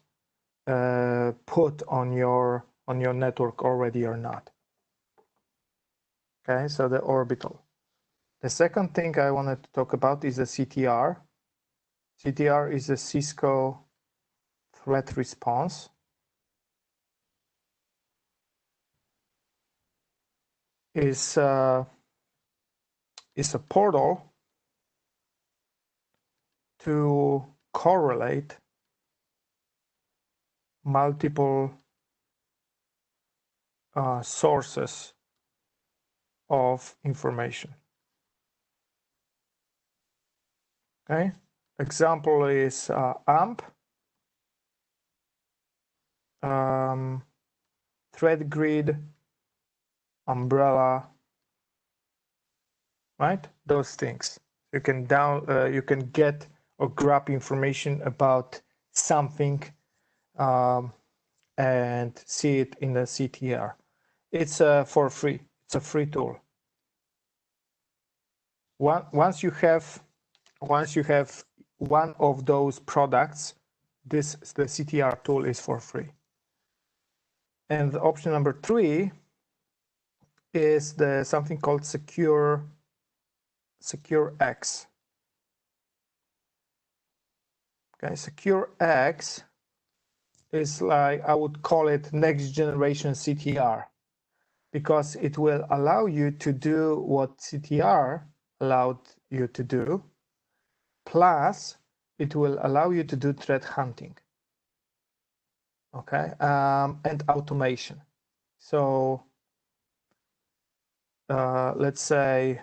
put on your network already or not. Okay, so the orbital. The second thing I wanted to talk about is the CTR. CTR is a Cisco threat response. Is a portal to correlate multiple sources of information. Okay, example is AMP, threatgrid, umbrella, right? Those things you can you can get or grab information about something and see it in the CTR. It's for free. It's a free tool. Once you have one of those products, the CTR tool is for free. And the option number 3 is something called SecureX. Okay, SecureX is, like, I would call it next generation CTR, because it will allow you to do what CTR allowed you to do, plus it will allow you to do threat hunting. Okay, and automation. So let's say,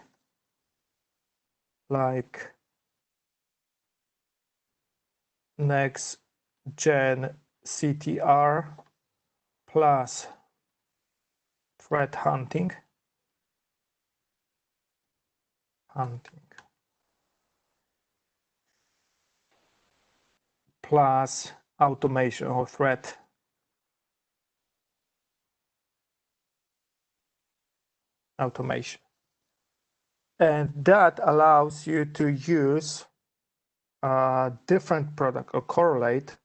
like, next gen CTR plus threat hunting plus automation or threat automation. And that allows you to use a different product or correlates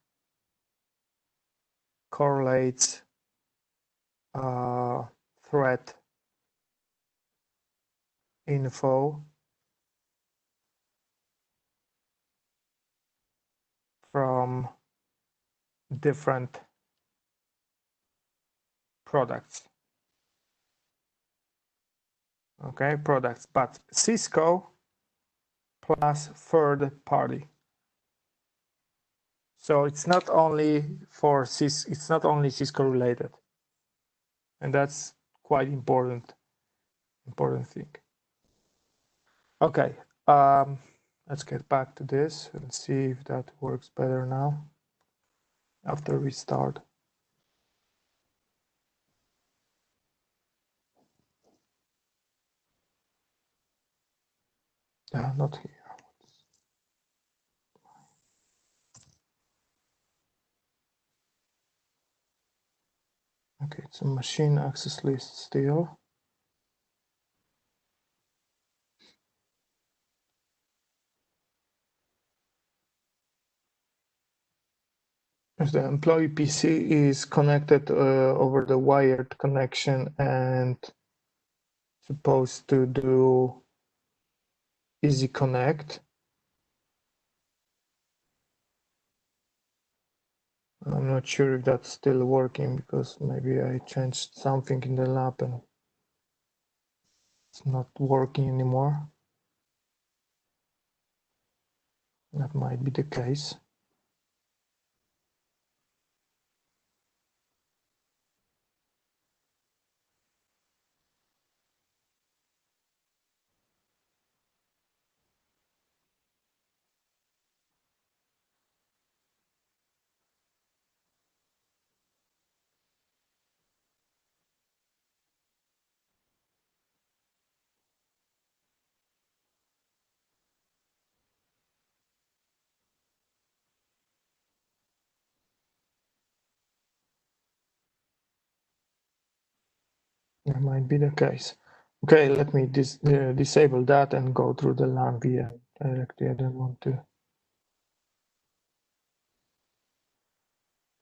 threat info from different products. Okay, products, but Cisco plus third party. So it's not only it's not only Cisco related, and that's quite important thing. Okay, let's get back to this and see if that works better now after we start. Not here. Okay, it's a machine access list still. If the employee PC is connected over the wired connection and supposed to do easy connect, I'm not sure if that's still working because maybe I changed something in the lab and it's not working anymore. That might be the case. That might be the case. Okay, let me disable that and go through the LAN via directly. I don't want to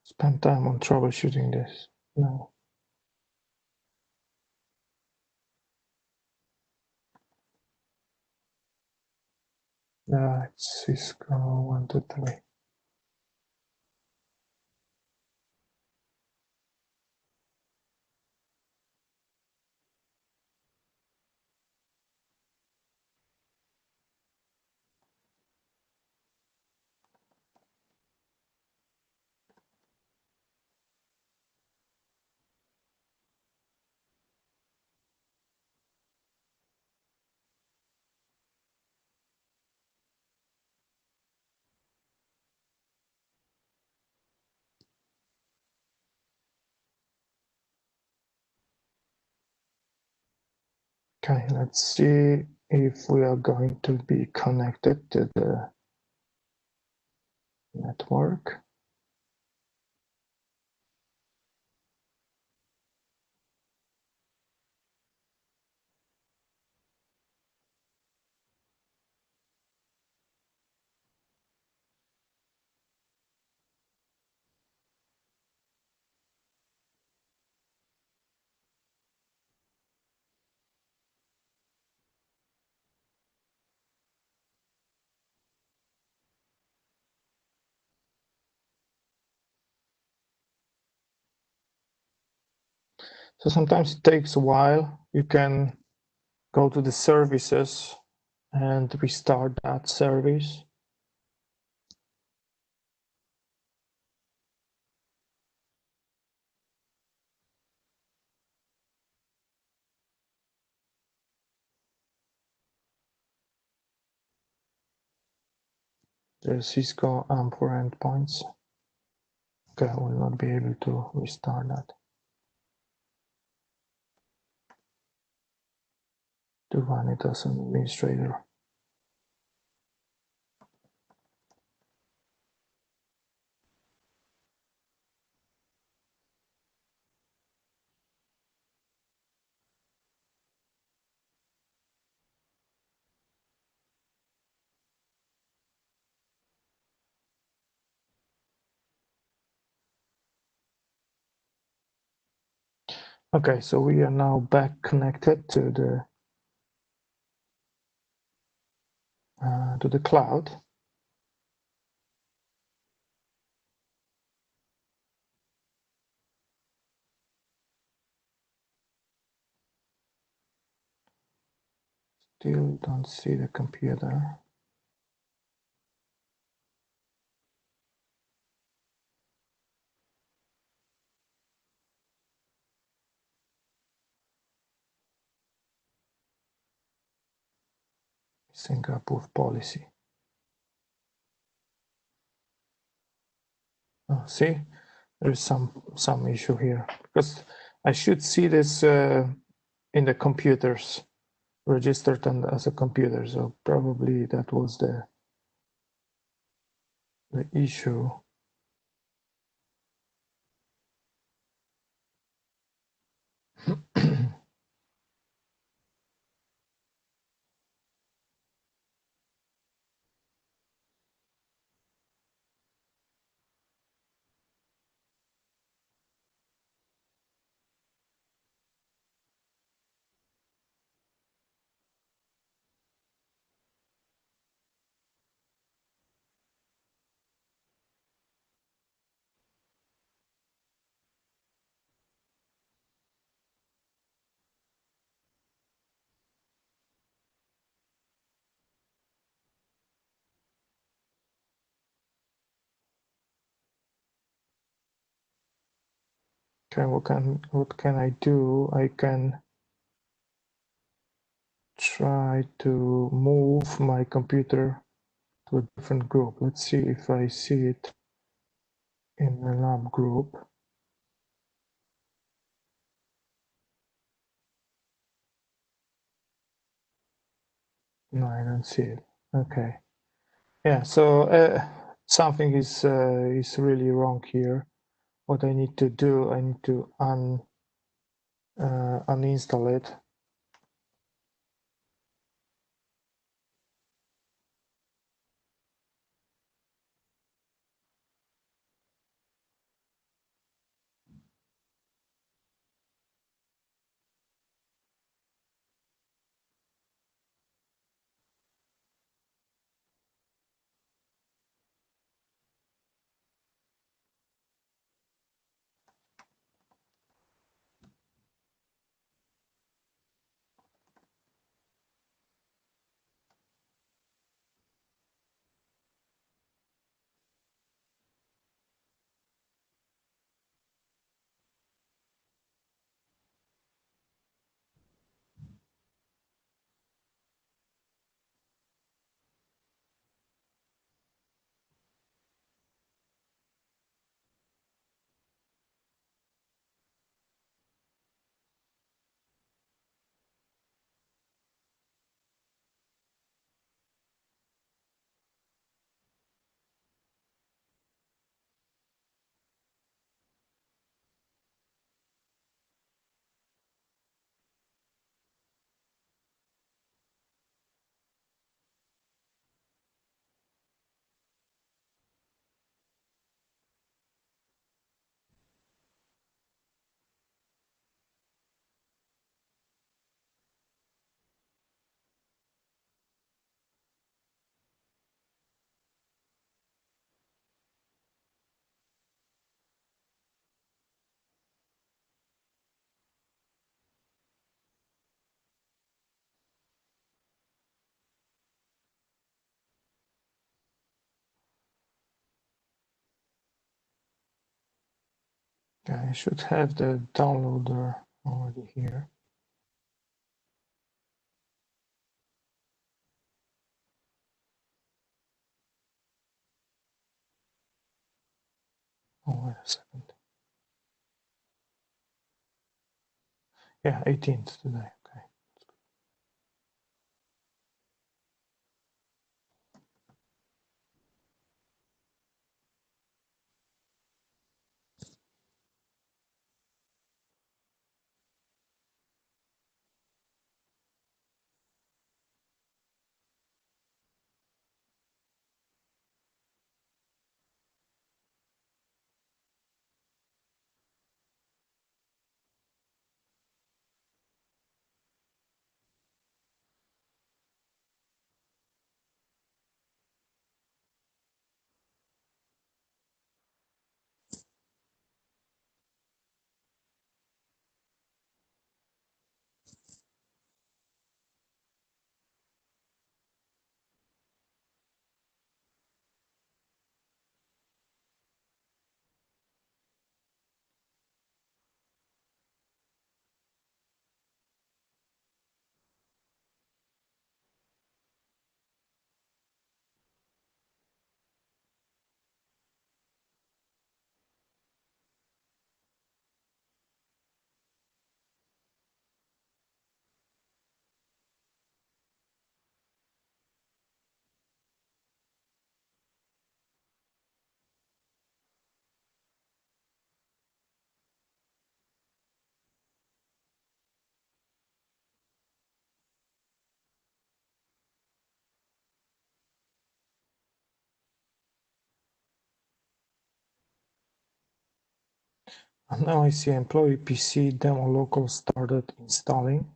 spend time on troubleshooting this. No. It's Cisco 123. Okay, let's see if we are going to be connected to the network. So sometimes it takes a while. You can go to the services and restart that service. The Cisco AMP for endpoints. Okay, I will not be able to restart that. To run it as an administrator. Okay, so we are now back connected to the cloud. Still don't see the computer. Singapore policy. Oh, see, there's some issue here because I should see this in the computers registered as a computer. So probably that was the issue. Okay, what can I do? I can try to move my computer to a different group. Let's see if I see it in the lab group. No, I don't see it. Okay. Yeah, so something is really wrong here. What I need to do, I need to uninstall it. I should have the downloader already here. Oh, wait a second. Yeah, 18th today. Okay. And now I see employee PC demo local started installing.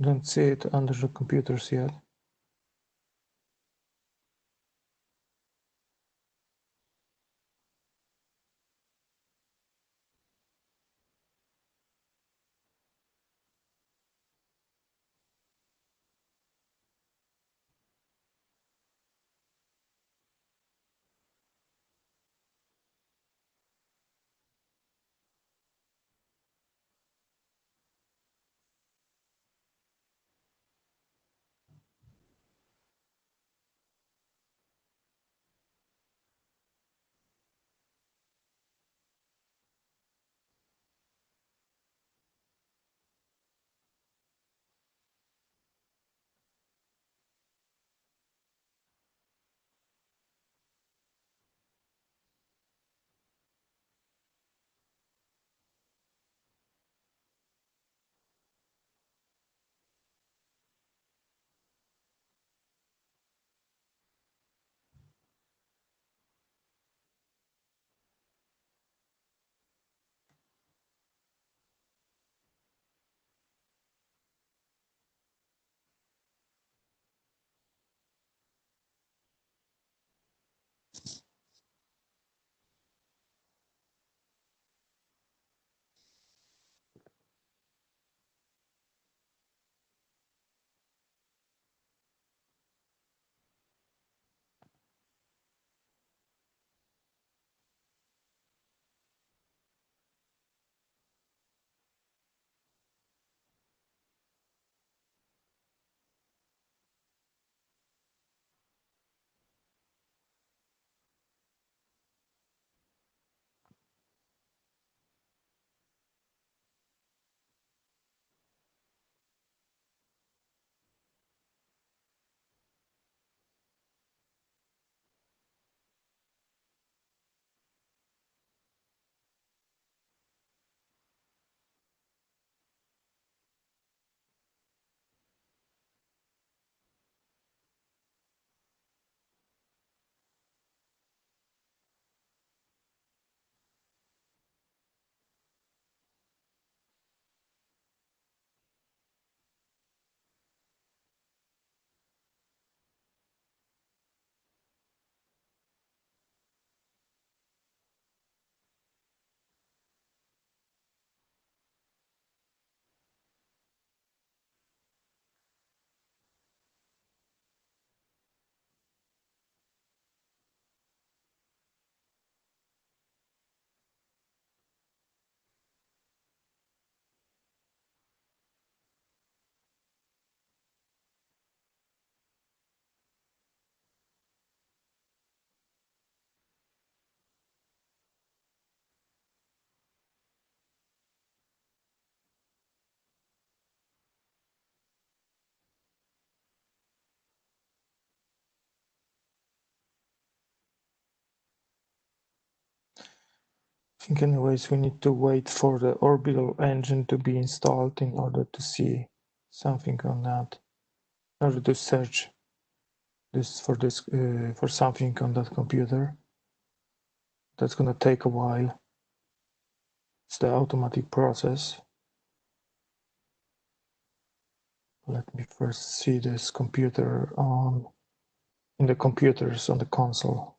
Don't see it under the computers yet. I think anyways we need to wait for the orbital engine to be installed in order to see something on that, in order to search this for something on that computer. That's gonna take a while. It's the automatic process. Let me first see this computer in the computers on the console.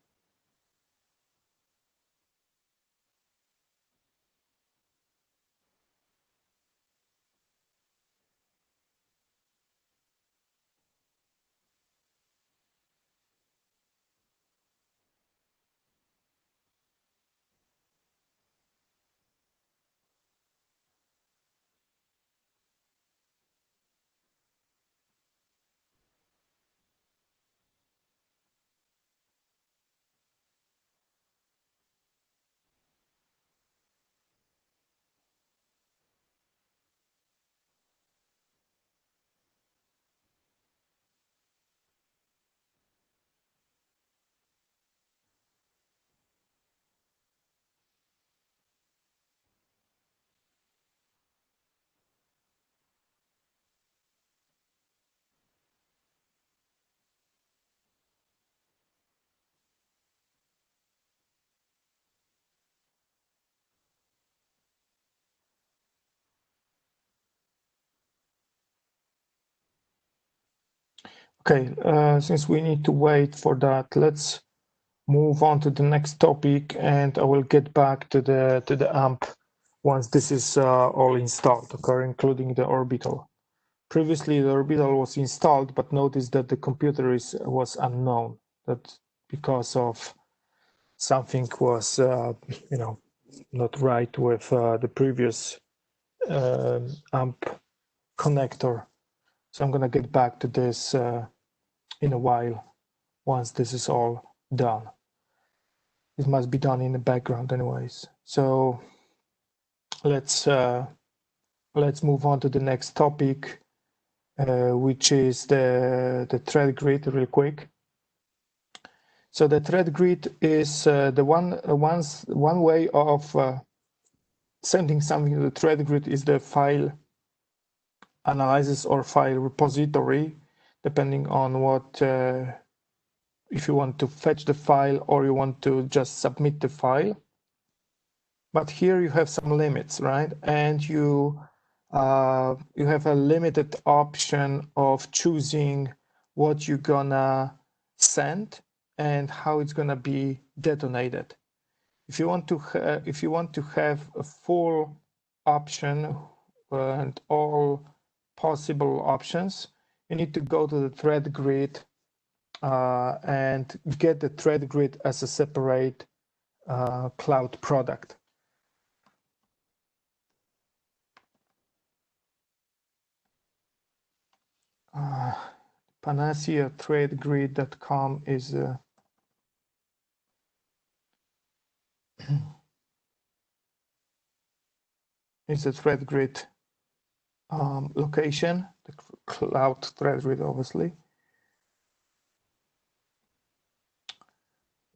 Okay, since we need to wait for that, let's move on to the next topic, and I will get back to the AMP once this is all installed, okay, including the orbital. Previously, the orbital was installed, but notice that the computer was unknown. That because of something was, not right with the previous AMP connector. So I'm gonna get back to this in a while once this is all done. It must be done in the background anyways. So let's move on to the next topic, which is the threat grid real quick. So the threat grid is the one way of sending something to the threat grid is the file analysis or file repository, depending on what, if you want to fetch the file or you want to just submit the file. But here you have some limits, right? And you have a limited option of choosing what you're gonna send and how it's gonna be detonated. If you want to have a full option and all possible options, you need to go to the threat grid and get the threat grid as a separate cloud product. Panacea-threatgrid.com is is a threat grid location, the cloud threat grid, obviously.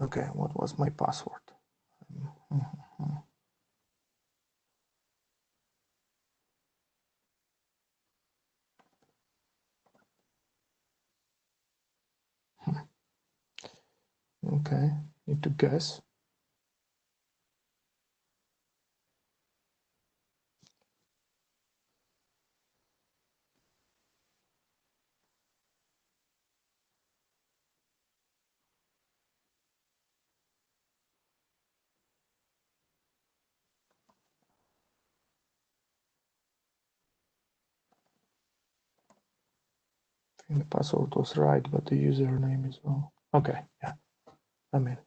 Okay, what was my password? Okay, need to guess. I think the password was right, but the username is wrong. Okay, yeah, I'm in.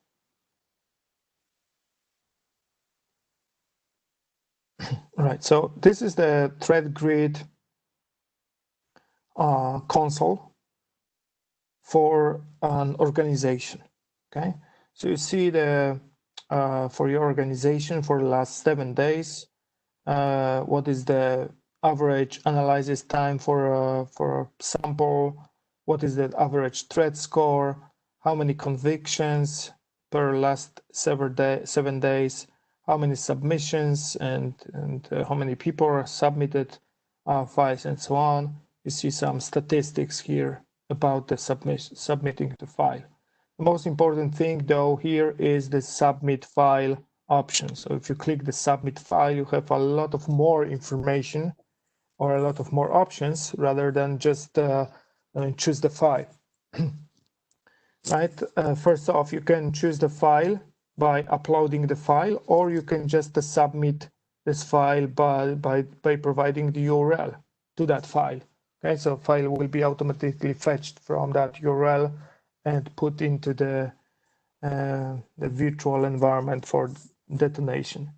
Right, so this is the threat grid console for an organization. Okay, so you see the for your organization for the last 7 days, what is the average analysis time for a sample, what is the average threat score, how many convictions per last 7 days, how many submissions, and how many people submitted files, and so on. You see some statistics here about the submitting the file. The most important thing though here is the submit file option. So if you click the submit file, you have a lot of more information or a lot of more options rather than just choose the file. Right? First off, you can choose the file by uploading the file, or you can just submit this file by providing the URL to that file. Okay, so file will be automatically fetched from that URL and put into the virtual environment for detonation.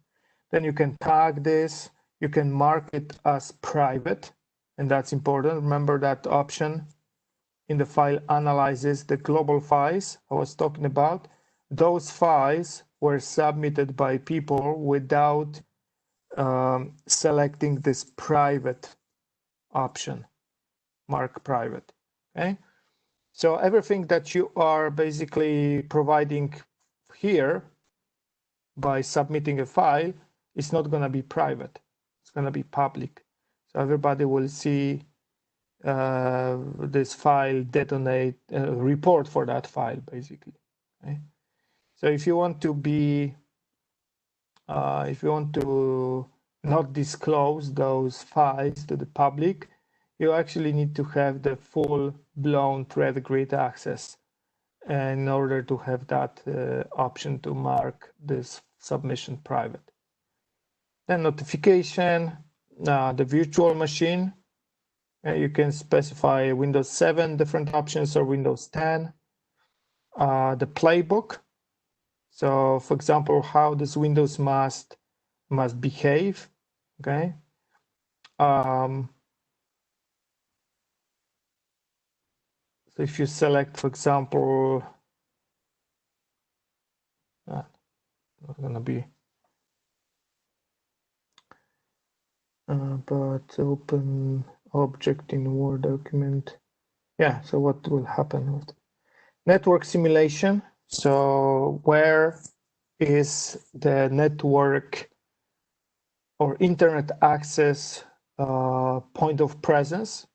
Then you can tag this, you can mark it as private, and that's important. Remember that option in the file analyzes the global files I was talking about. Those files were submitted by people without selecting this private option, mark private, okay? So everything that you are basically providing here by submitting a file is not going to be private. It's going to be public. So everybody will see this file detonate, report for that file, basically. Okay? So if you want to be, if you want to not disclose those files to the public, you actually need to have the full-blown threat-grid access in order to have that option to mark this submission private. Then notification, the virtual machine. You can specify Windows 7 different options or Windows 10. The playbook. So, for example, how this Windows must behave. Okay. So if you select, for example, not gonna be, but open object in Word document. Yeah. So what will happen with network simulation? So where is the network or internet access point of presence?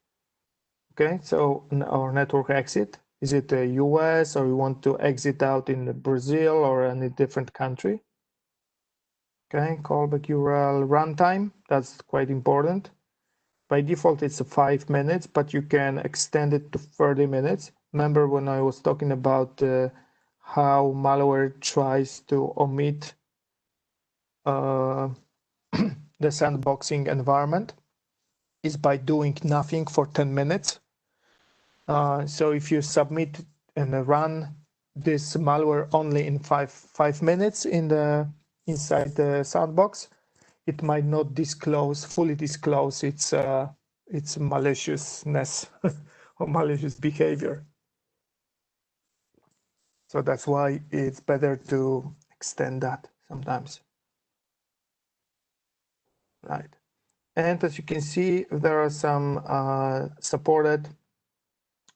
Okay, so our network exit, is it the US or we want to exit out in Brazil or any different country? Okay, callback URL runtime, that's quite important. By default, it's 5 minutes, but you can extend it to 30 minutes. Remember when I was talking about how malware tries to omit the sandboxing environment is by doing nothing for 10 minutes. So if you submit and run this malware only in five minutes inside the sandbox, it might not fully disclose its maliciousness or malicious behavior. So that's why it's better to extend that sometimes. Right. And as you can see, there are some supported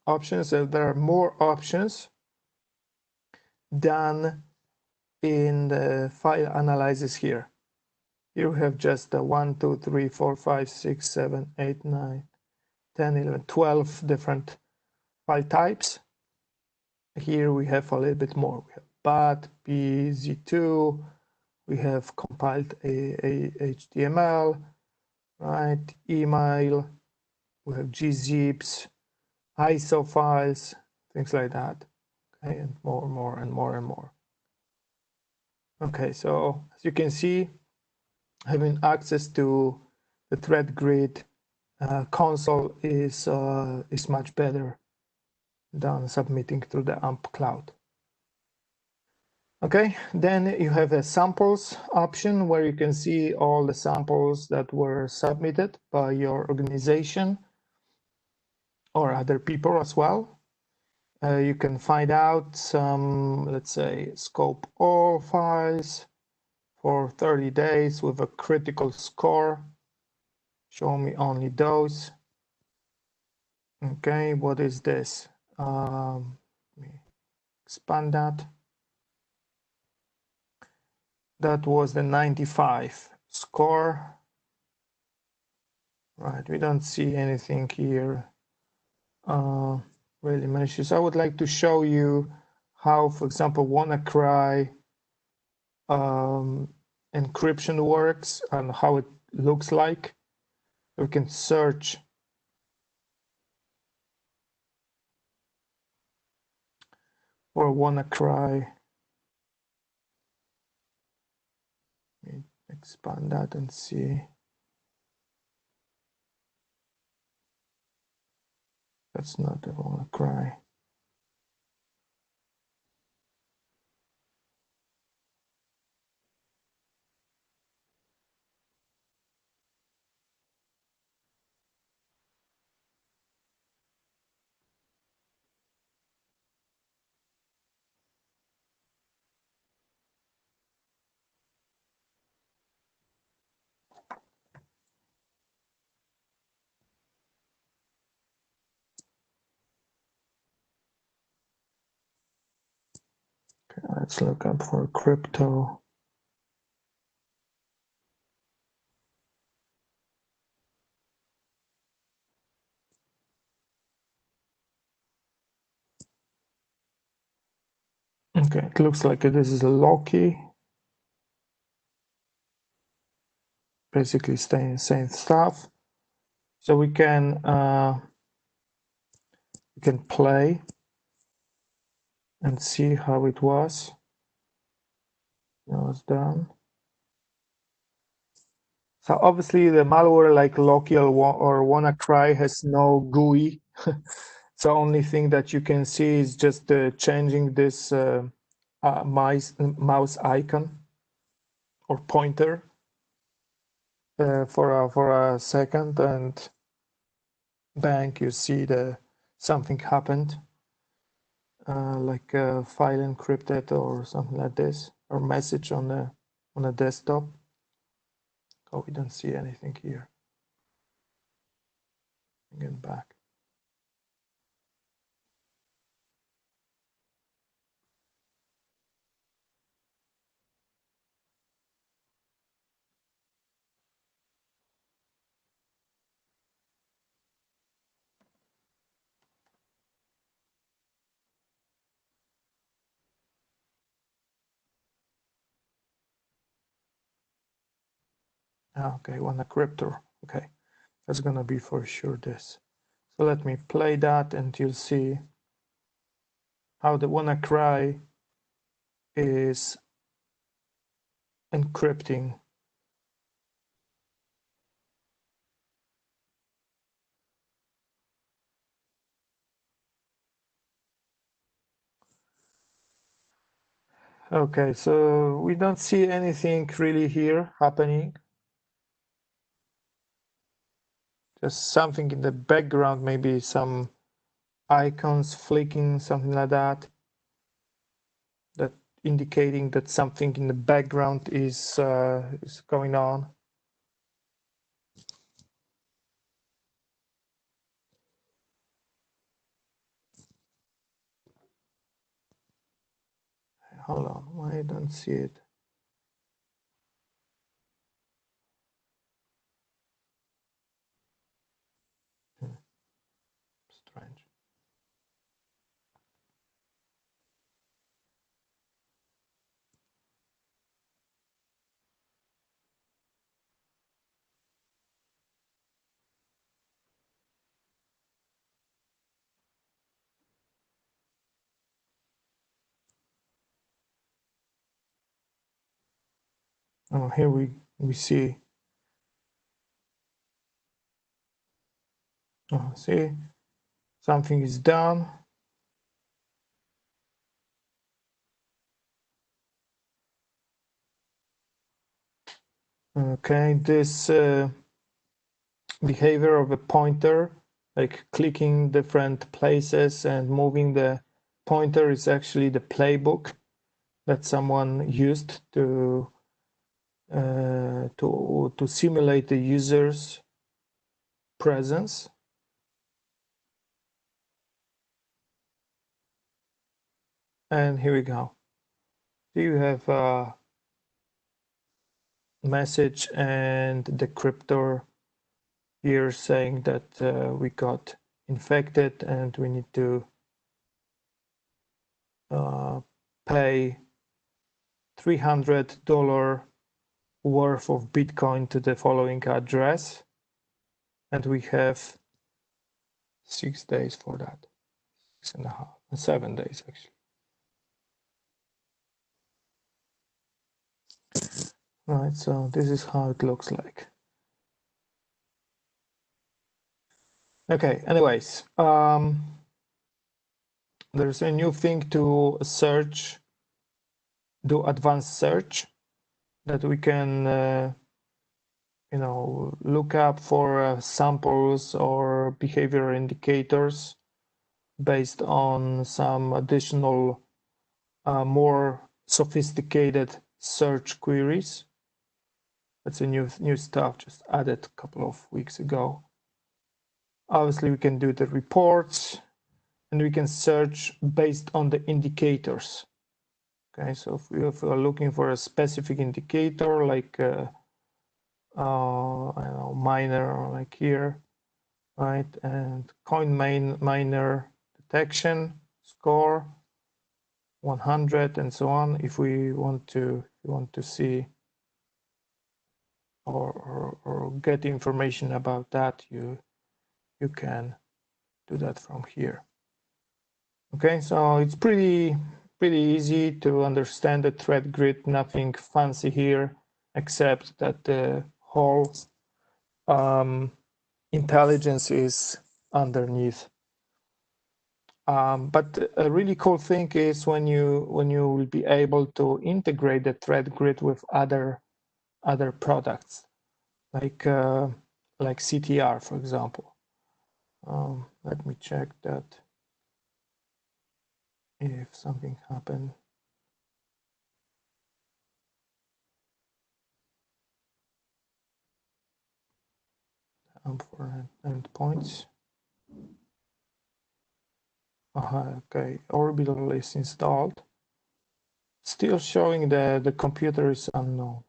options. There are more options than in the file analysis here. Here we have just 1, 2, 3, 4, 5, 6, 7, 8, 9, 10, 11, 12 different file types. Here we have a little bit more. We have BAT, PZ2, we have compiled HTML, right? Email, we have gzips, ISO files, things like that. Okay, and more and more. Okay, so as you can see, having access to the threat-grid console is much better than submitting through the AMP cloud. Okay, then you have a samples option where you can see all the samples that were submitted by your organization or other people as well. You can find out some, let's say, scope all files for 30 days with a critical score. Show me only those. Okay, what is this? Let me expand that. That was the 95 score. Right, we don't see anything here really malicious. I would like to show you how, for example, WannaCry encryption works and how it looks like. We can search for WannaCry. Let me expand that and see. That's not the WannaCry. Okay, let's look up for crypto. Okay, it looks like this is a Loki. Basically same stuff. So we can play and see how it was. Now it's done. So obviously the malware like Loki or WannaCry has no GUI. So only thing that you can see is just changing this mouse icon or pointer for a second, and bang, you see something happened, like a file encrypted or something like this, or message on a desktop. Oh, we don't see anything here. Again, back. Okay, WannaCryptor. Okay, that's gonna be for sure this. So let me play that, and you'll see how the WannaCry is encrypting. Okay, so we don't see anything really here happening. Just something in the background, maybe some icons flicking, something like that, that indicating that something in the background is going on. Hold on, I don't see it. Strange. Oh, here we see. Oh, see, something is done. Okay, this behavior of a pointer, like clicking different places and moving the pointer, is actually the playbook that someone used to simulate the user's presence. And here we go. You have a message and the decryptor here saying that we got infected and we need to pay $300 worth of Bitcoin to the following address. And we have 6 days for that. 6.5, 7 days actually. Right, so this is how it looks like. Okay, anyways, there's a new thing to search, do advanced search, that we can look up for samples or behavior indicators based on some additional more sophisticated search queries. That's a new stuff just added a couple of weeks ago. Obviously, we can do the reports, and we can search based on the indicators. Okay, so if we are looking for a specific indicator, like I don't know, miner, like here, right, and coin miner detection score 100 and so on. If we want to see or get information about that, you you can do that from here. Okay, so it's pretty easy to understand the threat grid. Nothing fancy here, except that the whole intelligence is underneath. But a really cool thing is when you will be able to integrate the threat grid with other products, like CTR, for example. Let me check that if something happened. For endpoints. Okay, Orbital is installed. Still showing the computer is unknown.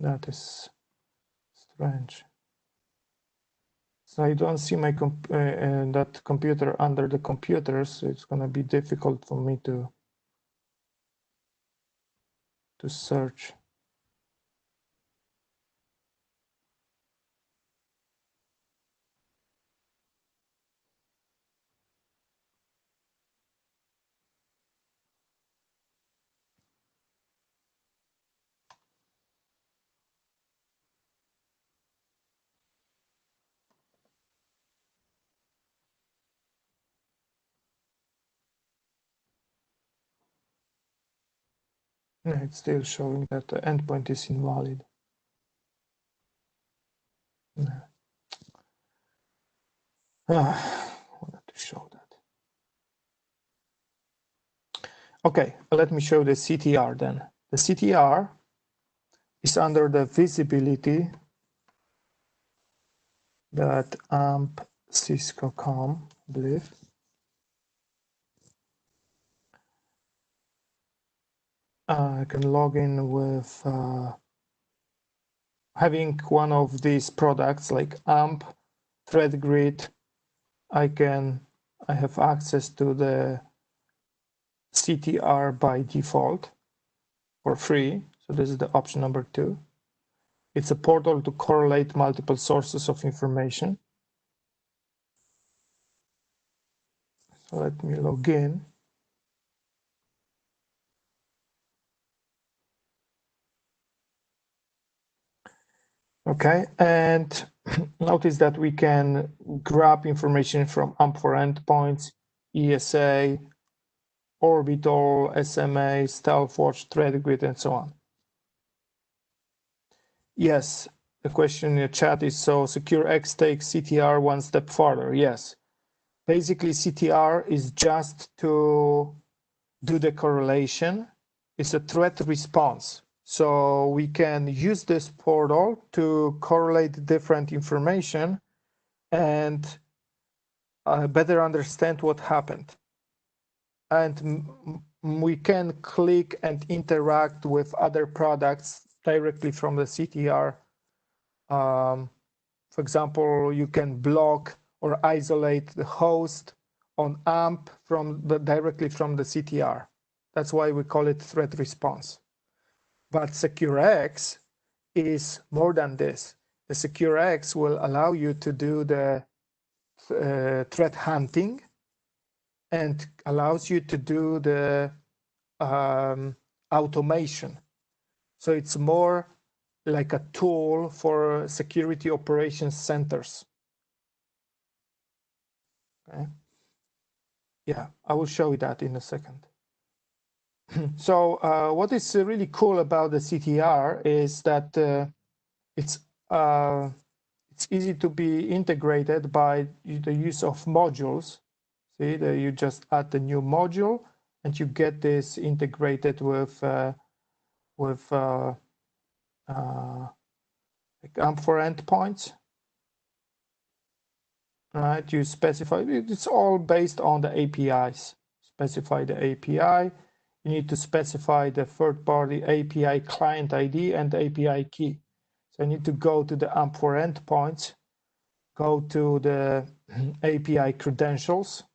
That is strange. So I don't see my that computer under the computers. So it's going to be difficult for me to search. Yeah, it's still showing that the endpoint is invalid. Yeah. I wanted to show that. Okay, let me show the CTR then. The CTR is under the visibility that AMP Cisco.com, I believe. I can log in with having one of these products like AMP, threatgrid. I have access to the CTR by default for free. So this is the option number 2. It's a portal to correlate multiple sources of information. So let me log in. Okay, and notice that we can grab information from AMP for endpoints, ESA, Orbital, SMA, Stealthwatch, threatgrid, and so on. Yes, the question in the chat is, so SecureX takes CTR one step further. Yes, basically CTR is just to do the correlation. It's a threat response. So we can use this portal to correlate different information and better understand what happened. And we can click and interact with other products directly from the CTR. For example, you can block or isolate the host on AMP directly from the CTR. That's why we call it threat response. But SecureX is more than this. The SecureX will allow you to do the threat hunting and allows you to do the automation. So it's more like a tool for security operations centers. Okay. Yeah, I will show you that in a second. So what is really cool about the CTR is that it's easy to be integrated by the use of modules. See, that you just add the new module and you get this integrated with like AMP for endpoints. Right, you specify, it's all based on the APIs. Specify the API. You need to specify the third-party API client ID and the API key. So I need to go to the AMP for endpoints, go to the API credentials,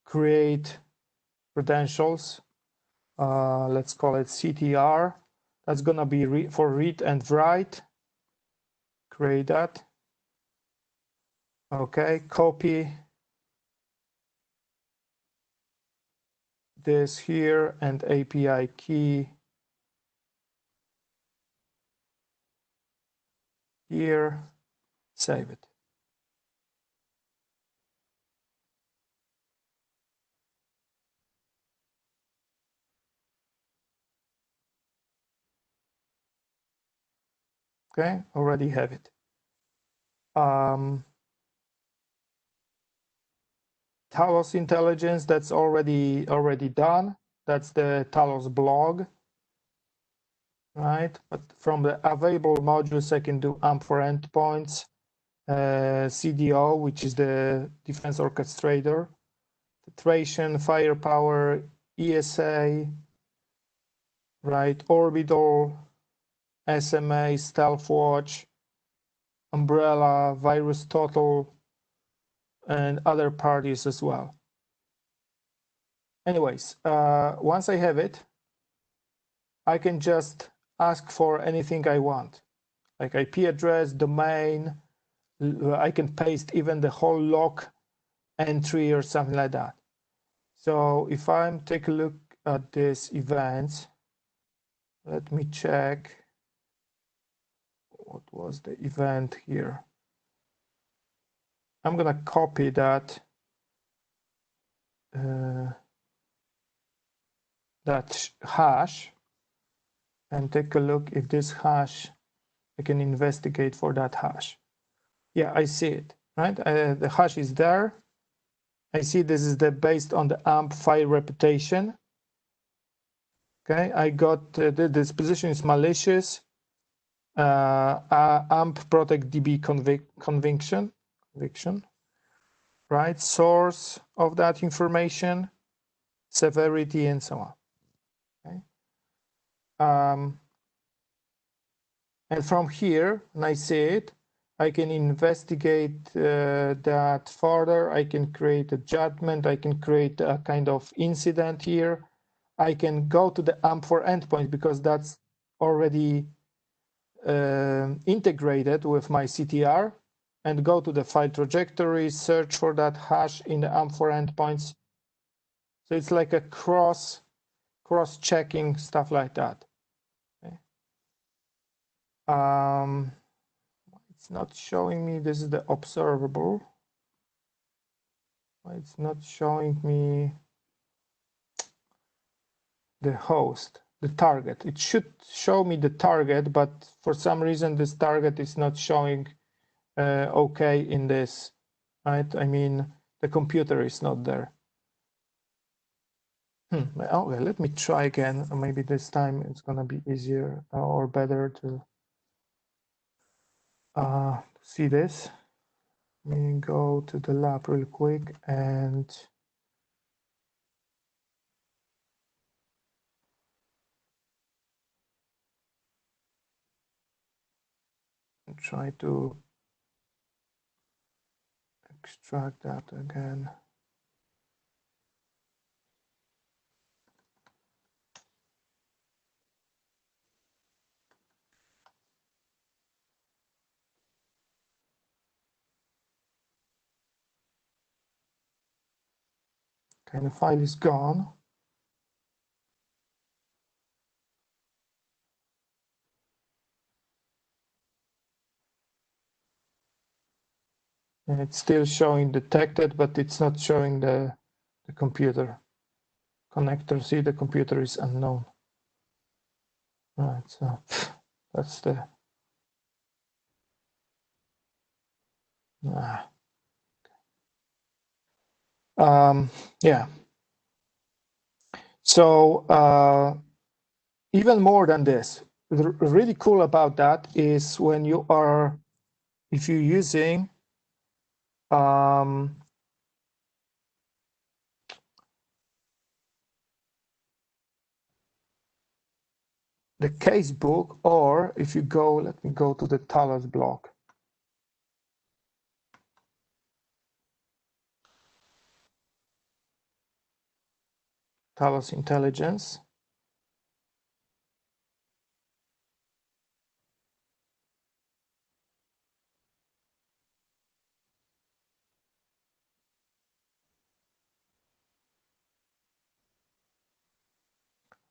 create credentials, let's call it CTR. That's gonna be for read and write. Create that. Okay, copy this here and API key here, save it. Okay, already have it. Talos intelligence, that's already done. That's the Talos blog, right? But from the available modules, I can do AMP for endpoints, CDO, which is the defense orchestrator, filtration, firepower, ESA, right? Orbital, SMA, Stealthwatch, Umbrella, Virus Total, and other parties as well. Anyways, once I have it, I can just ask for anything I want, like IP address, domain. I can paste even the whole log entry or something like that. So if I'm take a look at this events, let me check what was the event here. I'm gonna copy that that hash and take a look if this hash, I can investigate for that hash. Yeah, I see it, right? The hash is there. I see this is the based on the AMP file reputation. Okay, I got this position is malicious. AMP protect DB conviction, right? Source of that information, severity, and so on. Okay. And from here, when I see it, I can investigate that further. I can create a judgment. I can create a kind of incident here. I can go to the AMP for endpoint because that's already integrated with my CTR, and go to the file trajectory, search for that hash in the AMP for endpoints. So it's like a cross-checking, stuff like that. Okay. It's not showing me, this is the observable. It's not showing me the host, the target. It should show me the target, but for some reason this target is not showing okay in this, right? I mean, the computer is not there. Okay, let me try again. Maybe this time it's gonna be easier or better to see this. Let me go to the lab real quick and try to extract that again. Okay, the file is gone. And it's still showing detected, but it's not showing the computer connector. See, the computer is unknown. Right, so that's the yeah. So even more than this, really cool about that is when you are, if you're using the casebook, or if you go, let me go to the Talos blog. Talos Intelligence.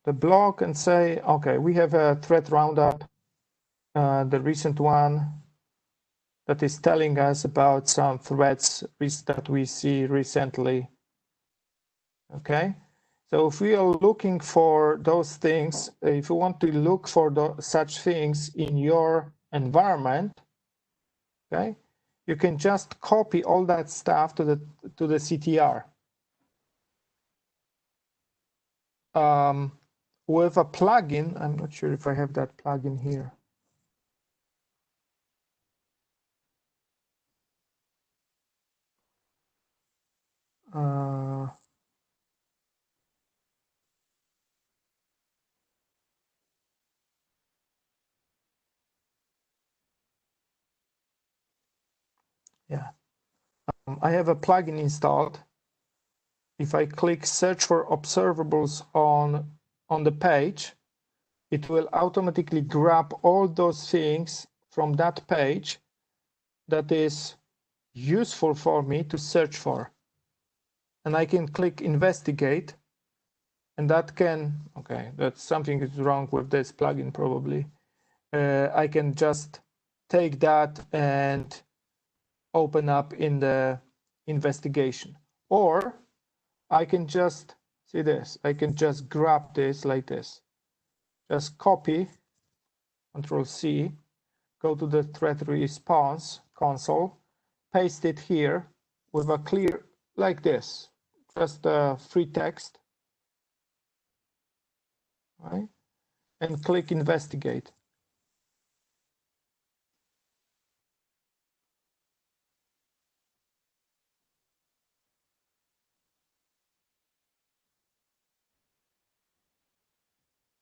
the blog and say, okay, we have a threat roundup, the recent one that is telling us about some threats that we see recently. Okay, so if we are looking for those things, if you want to look for such things in your environment, okay, you can just copy all that stuff to the CTR. With a plugin, I'm not sure if I have that plugin here. Yeah, I have a plugin installed. If I click search for observables on the page, it will automatically grab all those things from that page that is useful for me to search for. And I can click investigate, and that can, okay, that's something is wrong with this plugin probably. I can just take that and open up in the investigation. Or I can just, see this, I can just grab this like this. Just copy, Control C, go to the threat response console, paste it here with a clear, like this, just free text, right? And click investigate.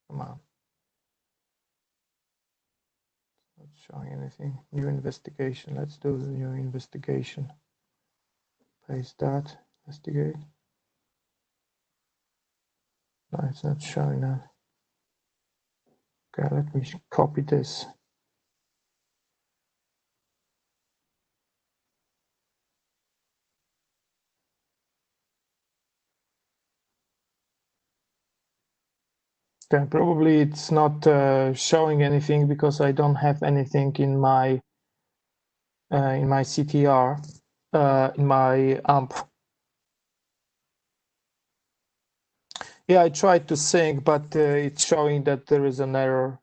Come on. Not showing anything. New investigation. Let's do the new investigation. Paste that. Investigate. No, it's not showing that. Okay, let me copy this. Okay, probably it's not showing anything because I don't have anything in my CTR, in my AMP. Yeah, I tried to sync, but it's showing that there is an error.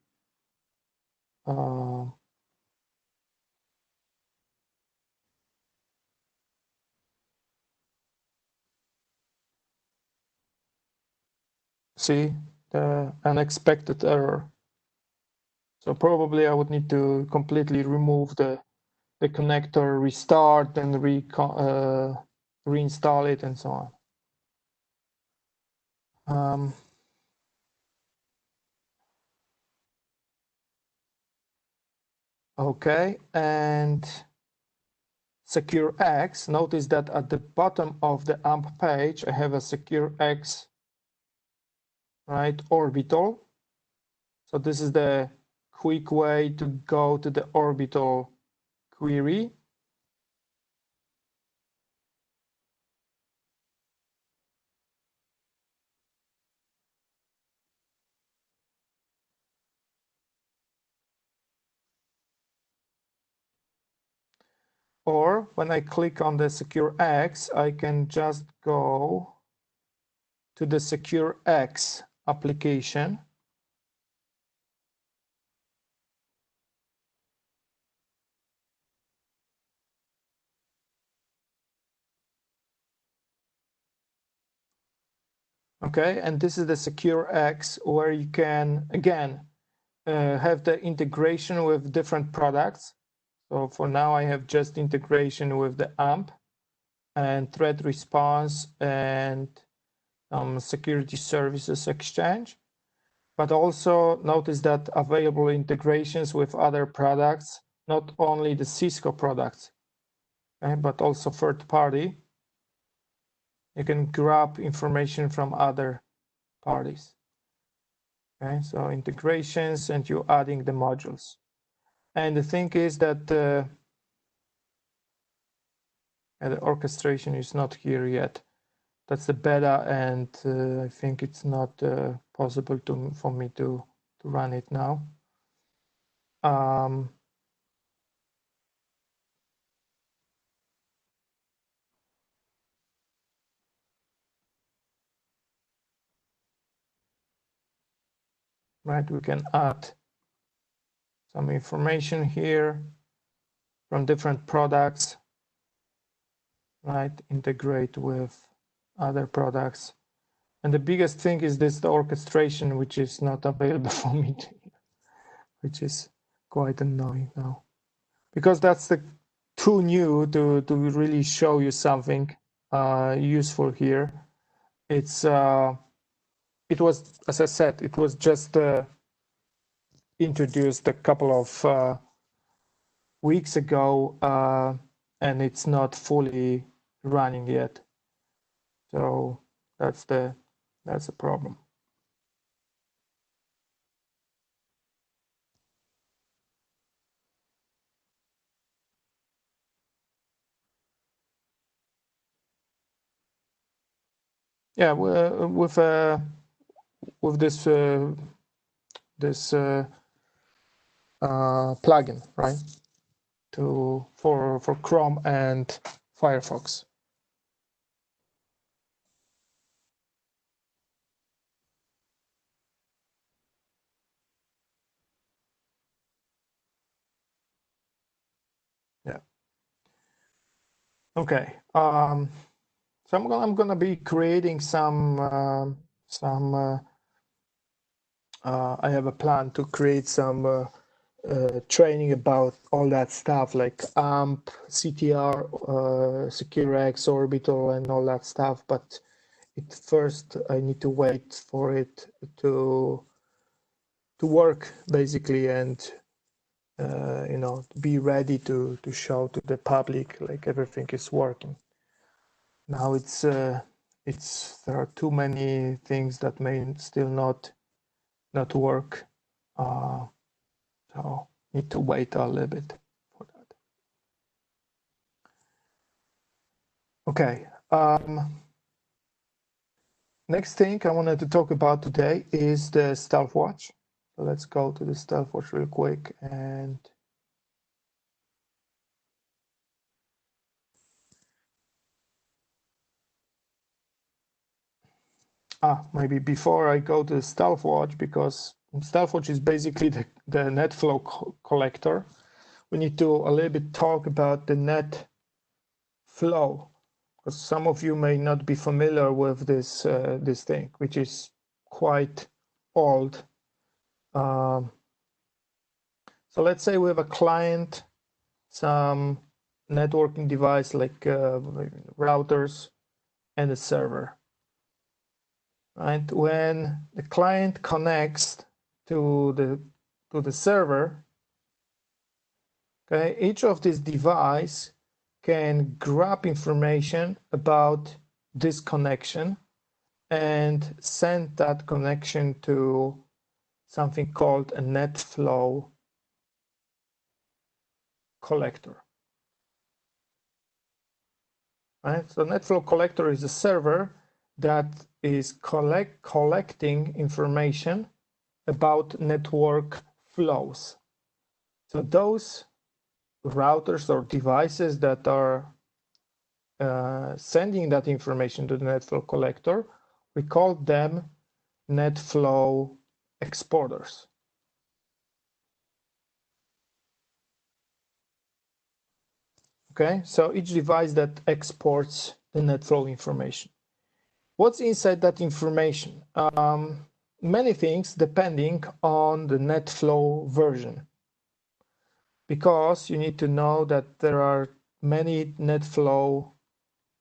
See, the unexpected error. So probably I would need to completely remove the connector, restart, and reinstall it, and so on. Okay, and Secure X. Notice that at the bottom of the AMP page, I have a Secure X, right, orbital. So this is the quick way to go to the orbital query. Or when I click on the Secure X, I can just go to the Secure X application. Okay, and this is the Secure X where you can, again, have the integration with different products. So for now, I have just integration with the AMP and threat response and security services exchange. But also notice that available integrations with other products, not only the Cisco products, okay, but also third party. You can grab information from other parties. Okay, so integrations and you adding the modules. And the thing is that the orchestration is not here yet. that's the beta, and I think it's not possible for me to run it now. Right, we can add some information here from different products, right? Integrate with other products. And the biggest thing is this the orchestration, which is not available for me, which is quite annoying now. Because that's too new to really show you something useful here. It was, as I said, it was just introduced a couple of weeks ago, and it's not fully running yet. So that's the problem. Yeah, with this plugin, right? For Chrome and Firefox. Yeah. Okay. So I'm gonna be creating some. I have a plan to create some training about all that stuff like AMP, CTR, SecureX, Orbital, and all that stuff. But first I need to wait for it to work basically, and be ready to show to the public like everything is working. Now there are too many things that may still not work, so need to wait a little bit for that. Okay. Next thing I wanted to talk about today is the Stealthwatch. So let's go to the Stealthwatch real quick and maybe before I go to the Stealthwatch, because Stealthwatch is basically the NetFlow collector, we need to a little bit talk about the NetFlow, because some of you may not be familiar with this thing, which is quite old. So let's say we have a client, some networking device like routers, and a server. Right? When the client connects to the server, okay, each of these devices can grab information about this connection and send that connection to something called a NetFlow collector. Right? So NetFlow collector is a server that is collecting information about network flows. So those routers or devices that are sending that information to the NetFlow collector, we call them NetFlow exporters. Okay, so each device that exports the NetFlow information. What's inside that information? Many things depending on the NetFlow version, because you need to know that there are many NetFlow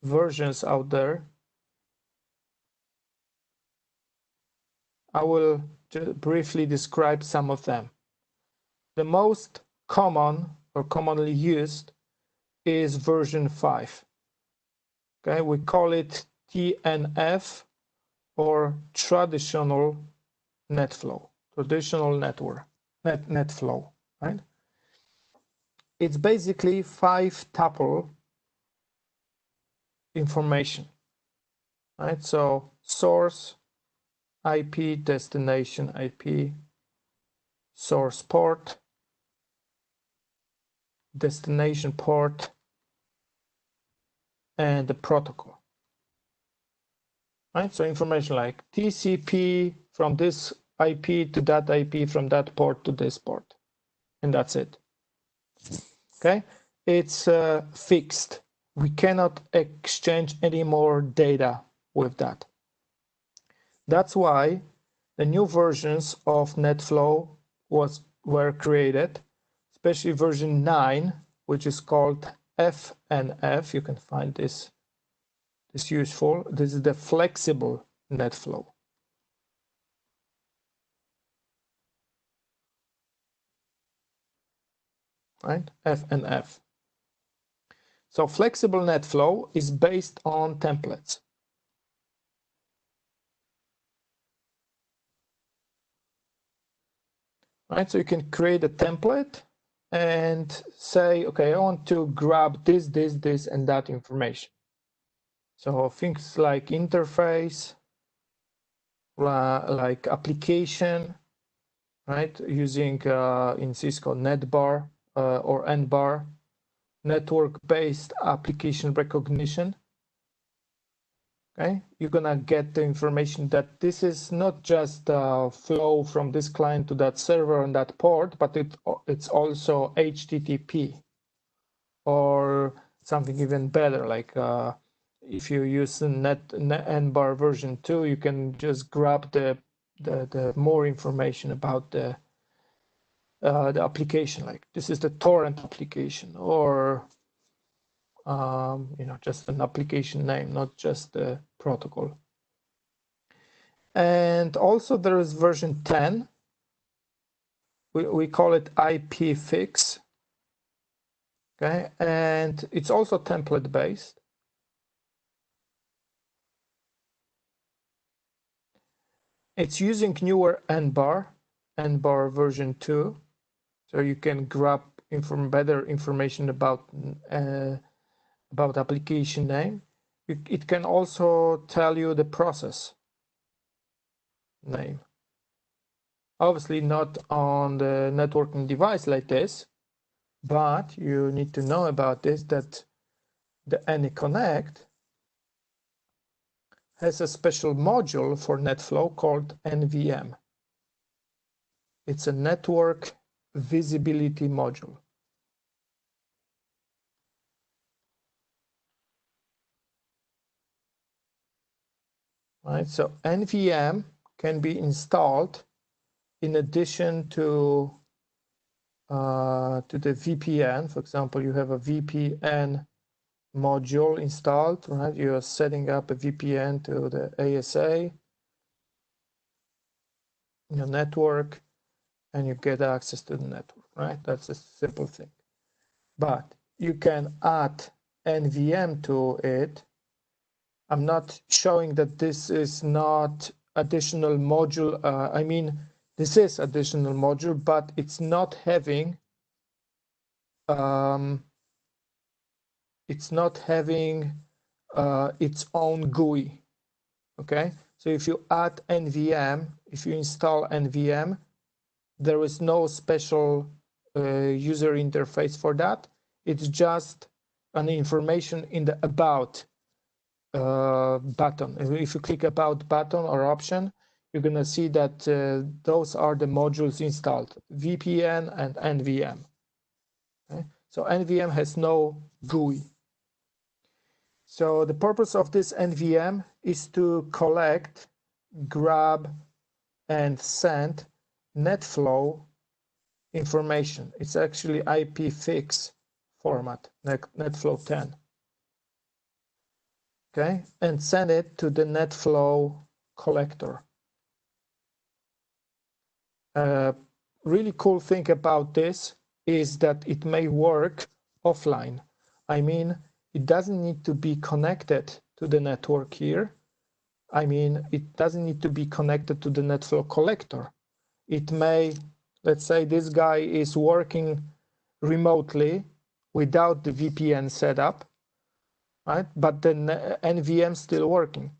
versions out there. I will just briefly describe some of them. The most common or commonly used is version 5. Okay, we call it TNF, or traditional NetFlow, traditional NetFlow, right? It's basically 5-tuple information. right? So source IP, destination IP, source port, destination port, and the protocol, right? So information like TCP from this IP to that IP, from that port to this port, and that's it. Okay, it's fixed. We cannot exchange any more data with that. That's why the new versions of NetFlow were created, especially version 9, which is called FNF. You can find this useful. This is the flexible NetFlow. Right? FNF. So flexible NetFlow is based on templates. Right? So you can create a template and say, okay, I want to grab this, and that information. So things like interface, like application, right? Using in Cisco netbar or nbar, network-based application recognition. Okay, you're gonna get the information that this is not just flow from this client to that server on that port, but it's also HTTP or something even better, like if you use nbar version 2, you can just grab the more information about the application, like this is the torrent application, or just an application name, not just the protocol. And also there is version 10. We call it IP fix. Okay, and it's also template based. It's using newer nbar version 2, so you can grab better information about application name. It can also tell you the process name. Obviously not on the networking device like this, but you need to know about this, that the AnyConnect has a special module for NetFlow called NVM. It's a network visibility module. Right, so NVM can be installed in addition to the VPN. For example, you have a VPN module installed, right? You're setting up a VPN to the ESA, your network, and you get access to the network, right? That's a simple thing. But you can add NVM to it. I'm not showing that this is not additional module. I mean, this is additional module, but it's not having its own GUI. Okay, so if you add NVM, if you install NVM, there is no special user interface for that. It's just an information in the about button. If you click about button or option, you're gonna see that those are the modules installed, VPN and NVM. Okay? So NVM has no GUI. So the purpose of this NVM is to collect, grab, and send NetFlow information. It's actually IPFix format, NetFlow 10. Okay, and send it to the NetFlow collector. Really cool thing about this is that it may work offline. I mean, it doesn't need to be connected to the network here. I mean, it doesn't need to be connected to the NetFlow collector. It may, let's say this guy is working remotely without the VPN setup, right? But the NVM still working.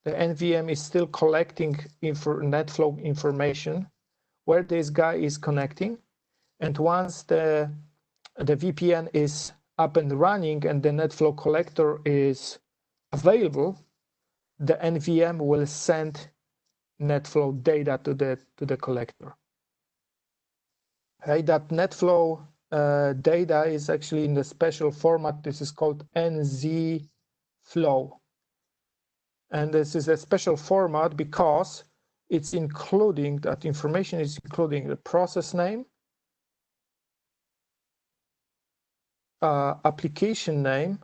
the NVM is still collecting NetFlow information where this guy is connecting. And once the VPN is up and running and the NetFlow collector is available, the NVM will send NetFlow data to the collector. Okay, that NetFlow data is actually in the special format. This is called NZ-Flow. And this is a special format because it's including, that information is including the process name, application name,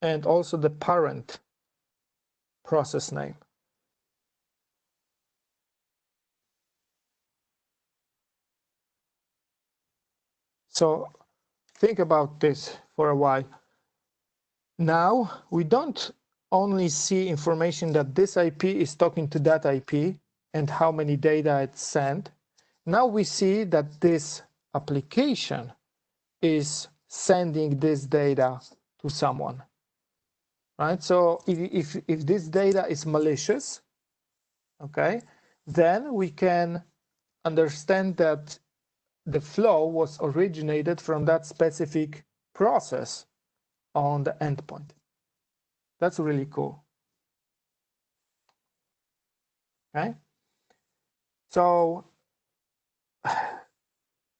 and also the parent process name. So think about this for a while. Now we don't only see information that this IP is talking to that IP and how many data it's sent. Now we see that this application is sending this data to someone, right? So if this data is malicious, okay, then we can understand that the flow was originated from that specific process on the endpoint. That's really cool. Okay. So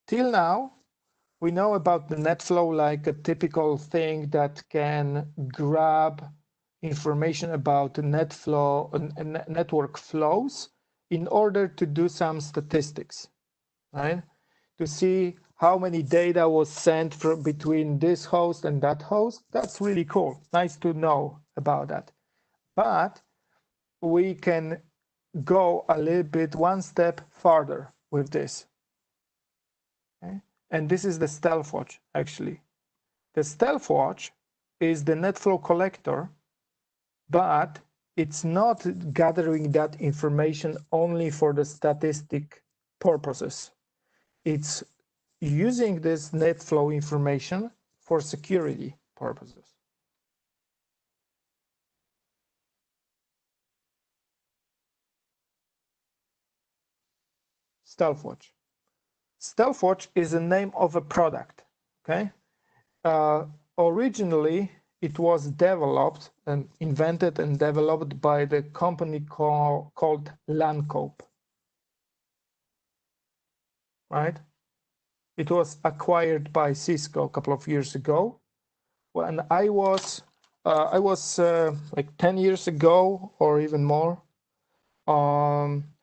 till now, we know about the NetFlow like a typical thing that can grab information about the NetFlow and network flows in order to do some statistics, right? To see how many data was sent from between this host and that host. That's really cool. Nice to know about that. But we can go a little bit one step farther with this. Okay? And this is the Stealthwatch, actually. The Stealthwatch is the NetFlow collector, but it's not gathering that information only for the statistic purposes. It's using this NetFlow information for security purposes. Stealthwatch. Stealthwatch is the name of a product, okay? Originally, it was developed and invented and developed by the company called Lancope, right? It was acquired by Cisco a couple of years ago. When I was like 10 years ago or even more.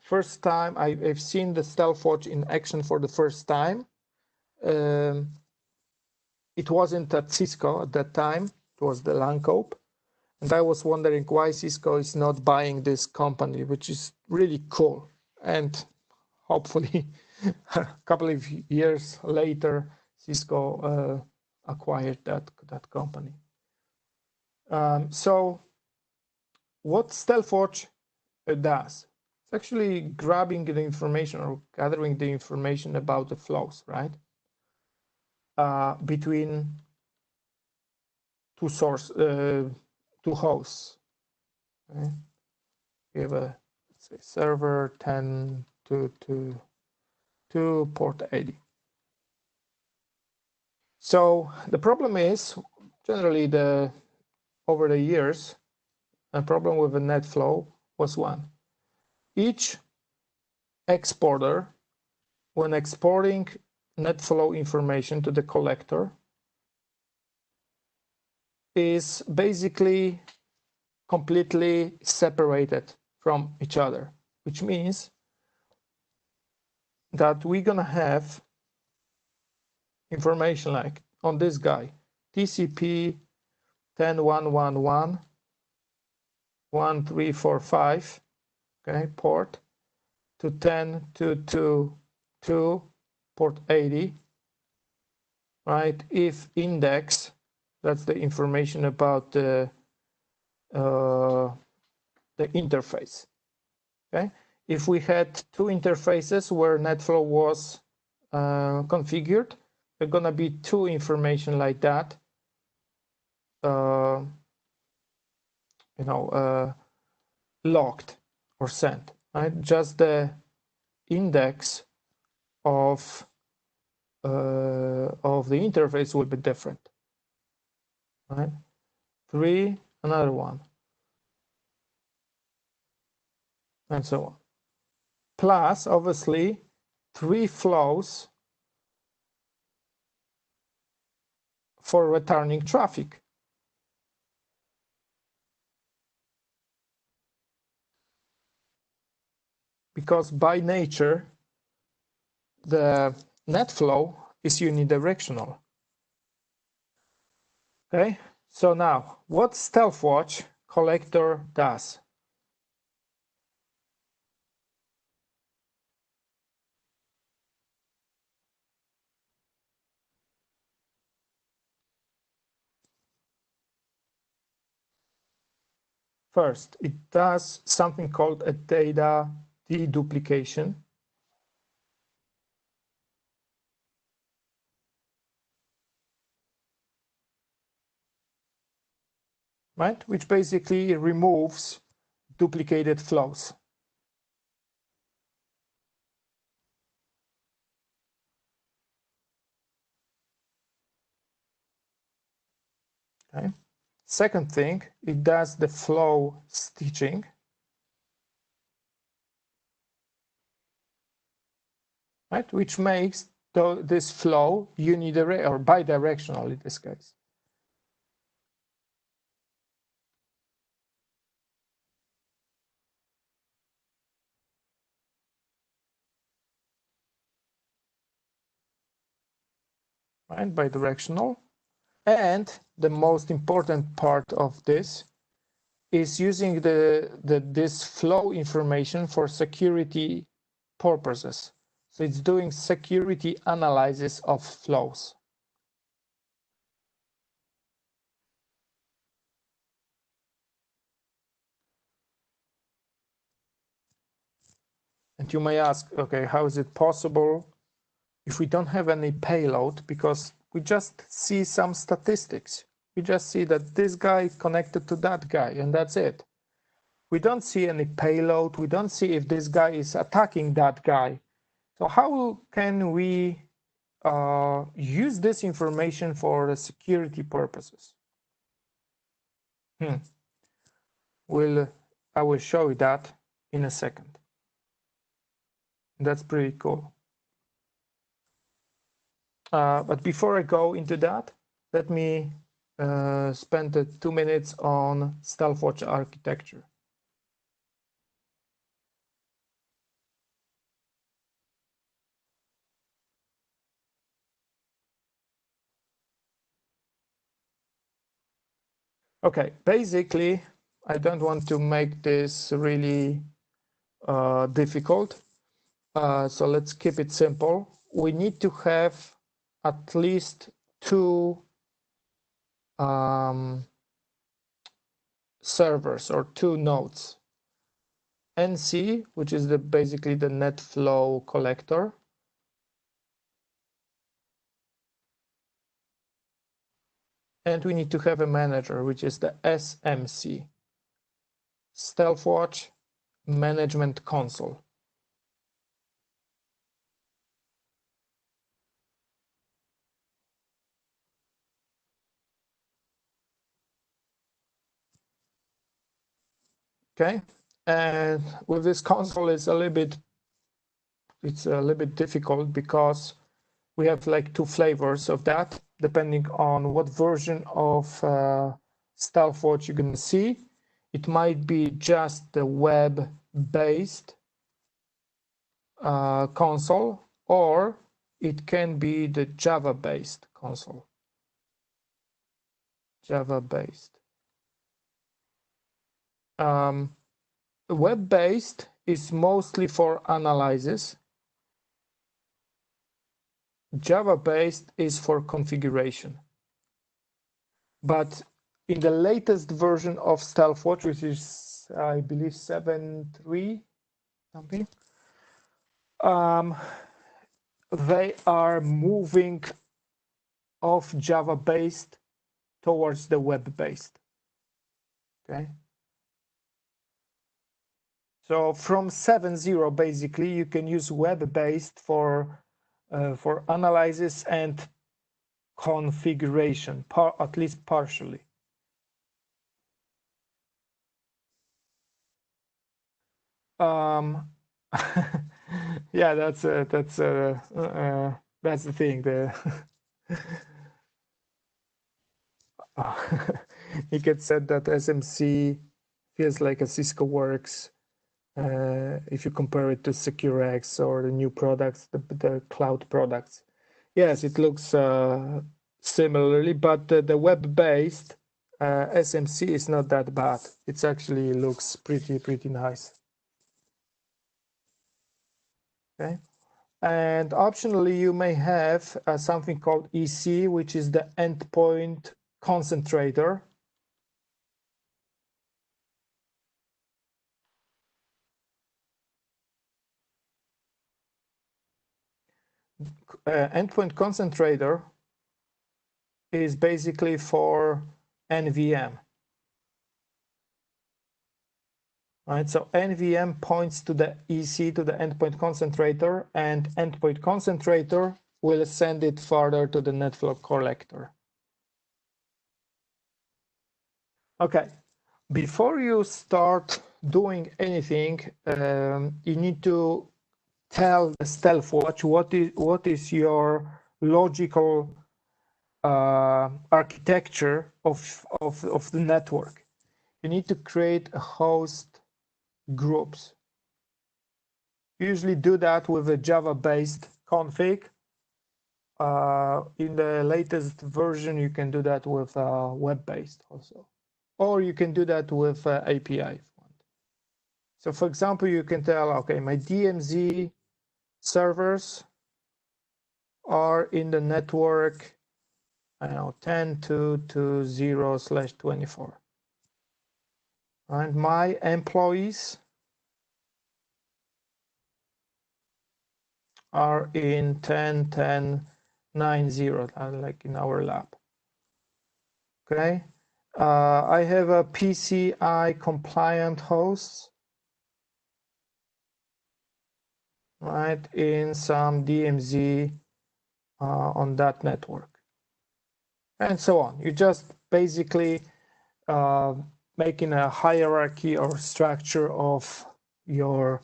First time I've seen the Stealthwatch in action for the first time. It wasn't at Cisco at that time. It was the Lancope. And I was wondering why Cisco is not buying this company, which is really cool. And hopefully a couple of years later, Cisco acquired that company. So what Stealthwatch does, it's actually grabbing the information or gathering the information about the flows, right? Between two hosts. Okay? We have a, let's say, server 10 to port 80. So the problem is, generally over the years, a problem with the NetFlow was one. Each exporter, when exporting NetFlow information to the collector, is basically completely separated from each other, which means that we're gonna have information like on this guy, TCP 10.1.1.1.3.4.5, okay, port to 10.2.2.2 port 80, right? If index, that's the information about the interface. Okay, if we had two interfaces where NetFlow was configured, there's gonna be two information like that locked or sent, right? Just the index of the interface will be different, right? 3, another one, and so on. Plus, obviously, 3 flows for returning traffic. Because by nature, the net flow is unidirectional. Okay, so now what Stealthwatch collector does? First, it does something called a data deduplication. Right, which basically removes duplicated flows. Okay. Second thing, it does the flow stitching. Right, which makes this flow unidirectional or bidirectional in this case. Right, bidirectional. And the most important part of this is using this flow information for security purposes. So it's doing security analysis of flows. And you may ask, okay, how is it possible if we don't have any payload? Because we just see some statistics. We just see that this guy connected to that guy, and that's it. We don't see any payload. We don't see if this guy is attacking that guy. So how can we use this information for security purposes? I will show you that in a second. That's pretty cool. But before I go into that, let me spend 2 minutes on Stealthwatch architecture. Okay, basically, I don't want to make this really difficult. So let's keep it simple. We need to have at least 2 servers or 2 nodes. NC, which is basically the net flow collector. And we need to have a manager, which is the SMC, Stealthwatch Management Console. Okay, and with this console, it's a little bit difficult because we have like 2 flavors of that, depending on what version of Stealthwatch you're going to see. It might be just the web-based console, or it can be the Java-based console. Java-based. Web-based is mostly for analysis. Java-based is for configuration. But in the latest version of Stealthwatch, which is, I believe, 7.3 something, they are moving off Java-based towards the web-based. Okay, So from 7.0, basically, you can use web-based for analysis and configuration, at least partially. Yeah, that's the thing. It gets said that SMC feels like a Cisco works. If you compare it to SecureX or the new products, the cloud products. Yes, it looks similarly, but the web-based SMC is not that bad. It actually looks pretty nice. Okay, and optionally, you may have something called EC, which is the endpoint concentrator. Endpoint concentrator is basically for NVM. Right, so NVM points to the EC, to the endpoint concentrator, and endpoint concentrator will send it further to the network collector. Okay, before you start doing anything, you need to tell the Stealthwatch what is your logical architecture of the network. You need to create a host groups. Usually do that with a Java-based config. In the latest version, you can do that with web-based also. Or you can do that with API. So for example, you can tell, okay, my DMZ servers are in the network, I don't know, 10.2.2.0/24. And my employees are in 10.10.9.0, like in our lab. Okay, I have a PCI compliant host, right, in some DMZ on that network, and so on. You just basically making a hierarchy or structure of your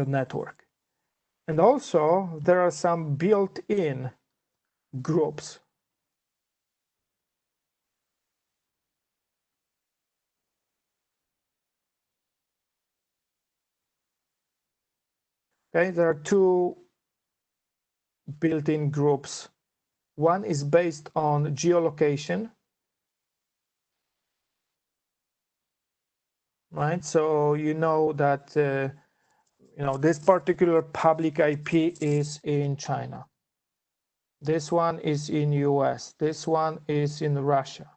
network. And also there are some built-in groups. Okay, there are two built-in groups. One is based on geolocation, right? So you know that this particular public IP is in China. This one is in US. This one is in Russia.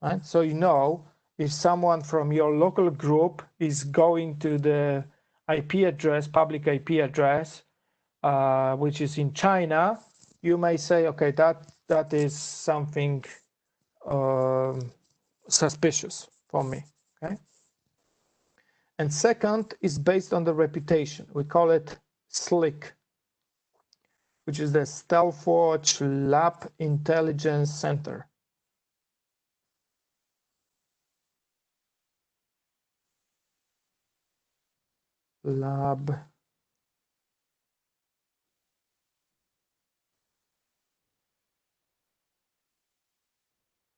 Right? So you know if someone from your local group is going to the IP address, public IP address, which is in China, you may say, okay, that is something suspicious for me. Okay. And second is based on the reputation. We call it SLIC, which is the Stealthwatch Lab Intelligence Center. Lab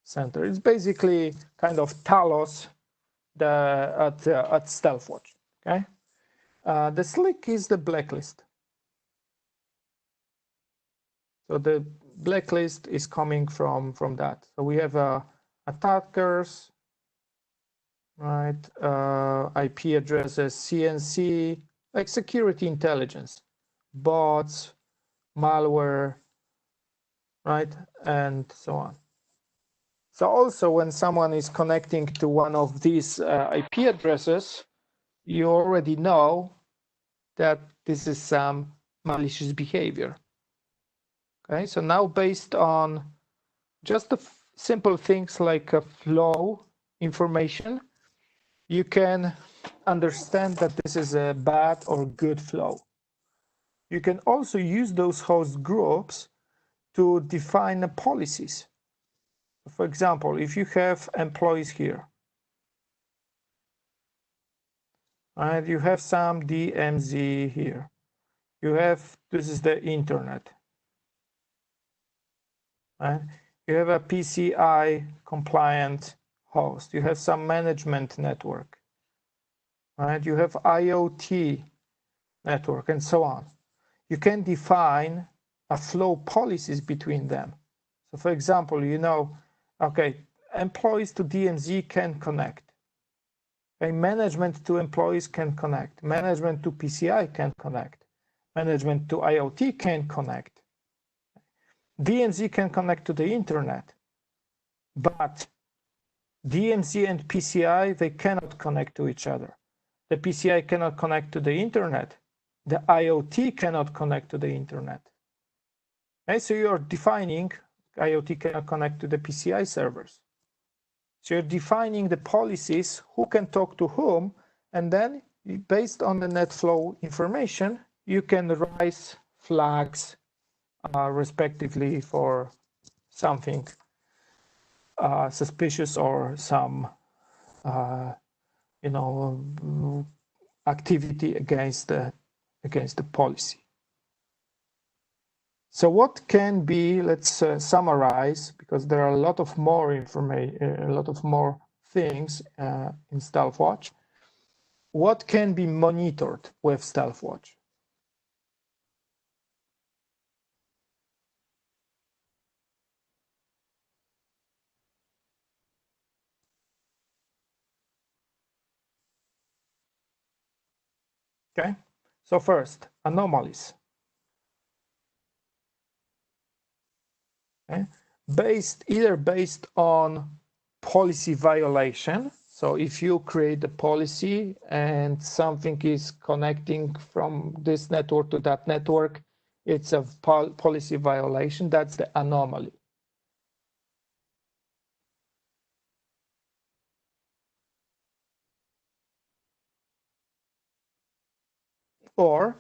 Center. It's basically kind of Talos at Stealthwatch. Okay, the SLIC is the blacklist. So the blacklist is coming from that. So we have attackers, right? IP addresses, CNC, like security intelligence, bots, malware, right, and so on. So also when someone is connecting to one of these IP addresses, you already know that this is some malicious behavior. Okay, so now based on just the simple things like a flow information, you can understand that this is a bad or good flow. You can also use those host groups to define policies. For example, if you have employees here, and you have some DMZ here, you have, this is the internet, right? You have a PCI compliant host, you have some management network, right? You have IoT network and so on. You can define a flow policies between them. So for example, you know, okay, employees to DMZ can connect. Okay, management to employees can connect. Management to PCI can connect. Management to IoT can connect. DMZ can connect to the internet, but DMZ and PCI, they cannot connect to each other. The PCI cannot connect to the internet. The IoT cannot connect to the internet. Okay, so you're defining IoT cannot connect to the PCI servers. So you're defining the policies, who can talk to whom, and then based on the net flow information, you can raise flags respectively for something suspicious or some you know, activity against the policy. So what can be, let's summarize, because there are a lot of more information, a lot of more things in Stealthwatch. What can be monitored with Stealthwatch? Okay, so first, anomalies. Okay, either based on policy violation. So if you create a policy and something is connecting from this network to that network, it's a policy violation. That's the anomaly. Or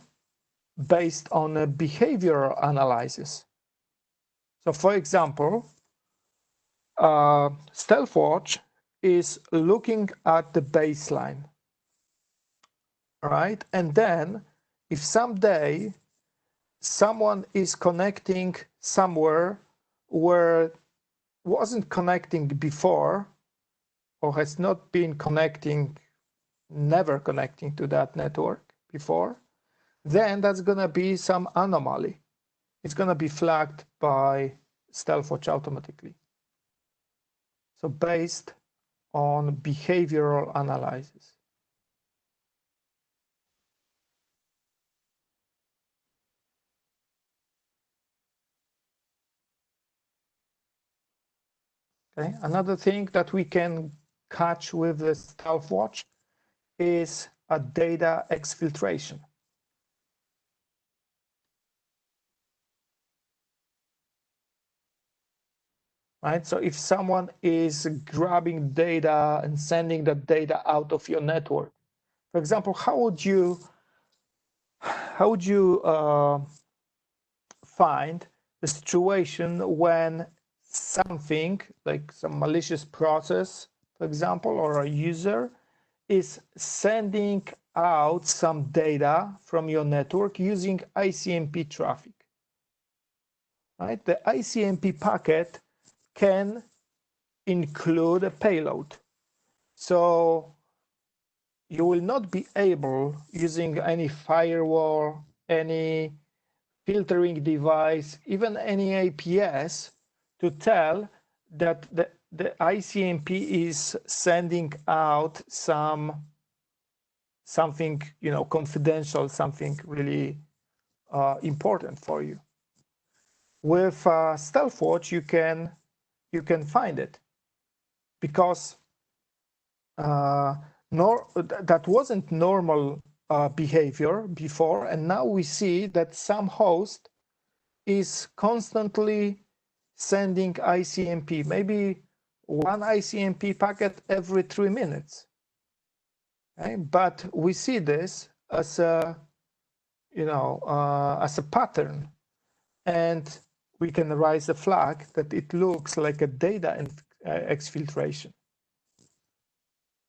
based on a behavioral analysis. So for example, Stealthwatch is looking at the baseline, right? And then if someday someone is connecting somewhere where wasn't connecting before or has not been connecting, never connecting to that network before, then that's going to be some anomaly. It's going to be flagged by Stealthwatch automatically. So based on behavioral analysis. Okay. Another thing that we can catch with the Stealthwatch is a data exfiltration. Right? So if someone is grabbing data and sending that data out of your network, for example, how would you find the situation when something like some malicious process, for example, or a user is sending out some data from your network using ICMP traffic? Right? The ICMP packet can include a payload. So you will not be able, using any firewall, any filtering device, even any APS, to tell that the ICMP is sending out something, you know, confidential, something really important for you. With Stealthwatch, you can find it, because that wasn't normal behavior before, and now we see that some host is constantly sending ICMP, maybe one ICMP packet every 3 minutes. Okay? But we see this as a, as a pattern, and we can raise a flag that it looks like a data exfiltration.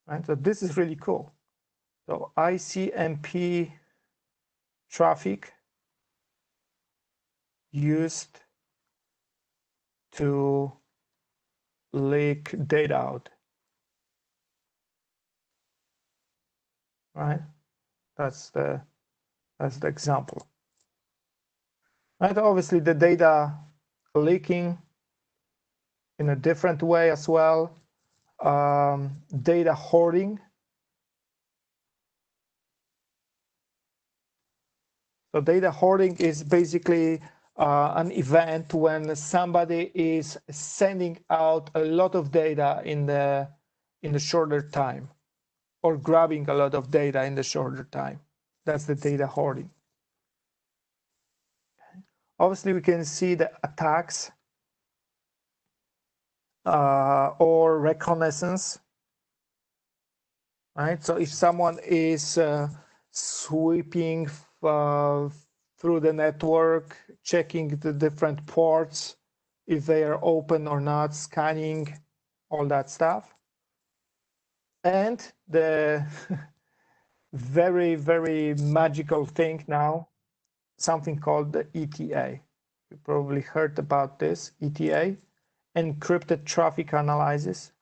Right? So this is really cool. So ICMP traffic used to leak data out. Right? That's the example. Right? Obviously, the data leaking in a different way as well. Data hoarding. So data hoarding is basically an event when somebody is sending out a lot of data in the shorter time, or grabbing a lot of data in the shorter time. That's the data hoarding. Obviously, we can see the attacks or reconnaissance. Right. So if someone is sweeping through the network, checking the different ports, if they are open or not, scanning, all that stuff. And the very, very magical thing now, something called the ETA. You probably heard about this, ETA, encrypted traffic analysis.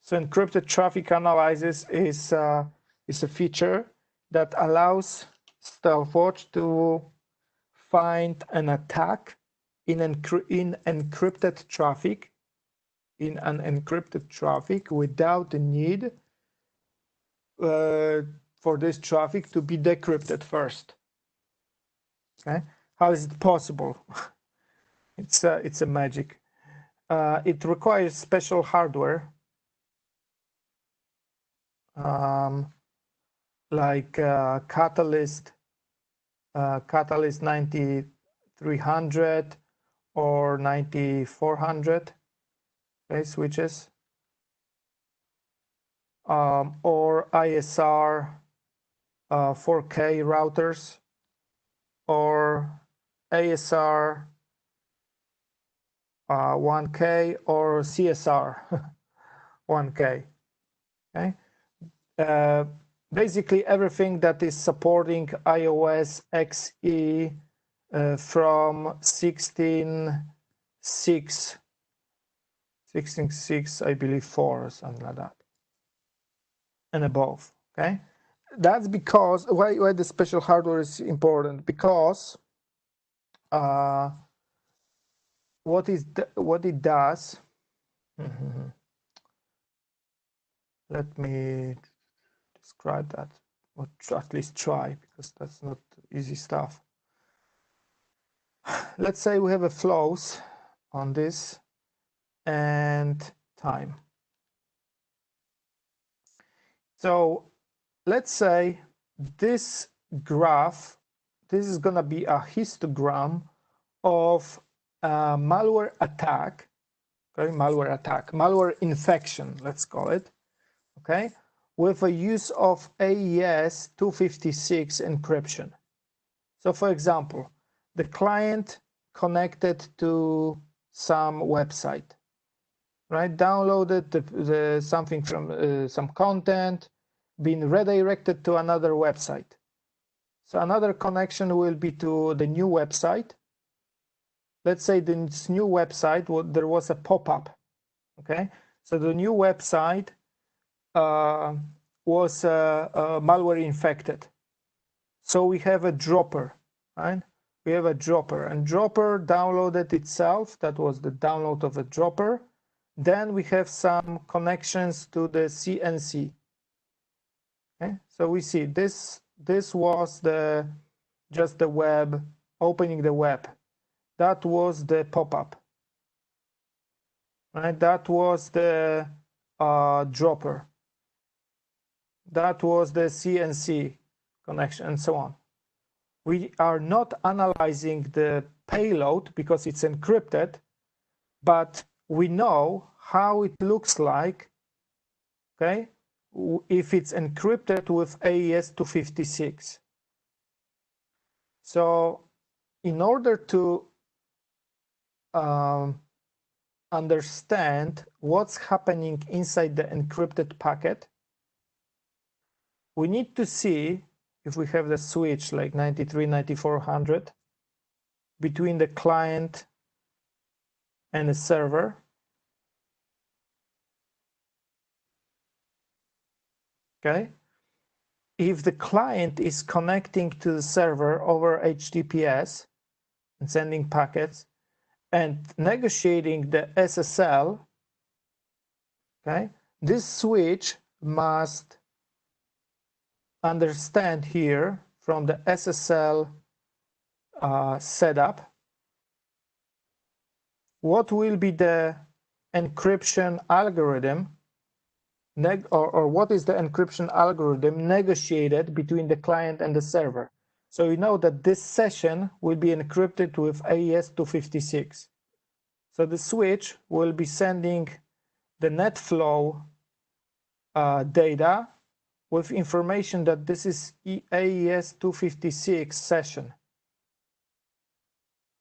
So encrypted traffic analysis is a feature that allows Stealthwatch to find an attack in encrypted traffic, without the need for this traffic to be decrypted first. Okay, how is it possible? It's a magic. It requires special hardware. Like Catalyst 9300 or 9400 switches, or ISR 4K routers, or ASR 1K, or CSR 1K. Okay. Basically everything that is supporting iOS XE from 16.6, I believe 4 or something like that, and above. Okay, that's because why the special hardware is important, because what it does. Let me describe that, or at least try, because that's not easy stuff. Let's say we have a flows on this and time. So let's say this graph, this is going to be a histogram of a malware attack, okay, malware infection, let's call it, okay, with a use of AES 256 encryption. So for example, the client connected to some website, right? Downloaded something from some content, been redirected to another website. So another connection will be to the new website. Let's say this new website, there was a pop-up, okay? So the new website was malware infected. So we have a dropper, right? We have a dropper, and dropper downloaded itself. That was the download of a dropper. Then we have some connections to the CNC. Okay, so we see this was just the web, opening the web. That was the pop-up, right? That was the dropper. That was the CNC connection, and so on. We are not analyzing the payload because it's encrypted, but we know how it looks like, okay, if it's encrypted with AES 256. So in order to understand what's happening inside the encrypted packet, we need to see if we have the switch like 93, 9400 between the client and the server. Okay. If the client is connecting to the server over HTTPS and sending packets and negotiating the SSL, okay, this switch must understand here from the SSL setup what will be the encryption algorithm or what is the encryption algorithm negotiated between the client and the server. So you know that this session will be encrypted with AES 256. So the switch will be sending the net flow data with information that this is AES 256 session.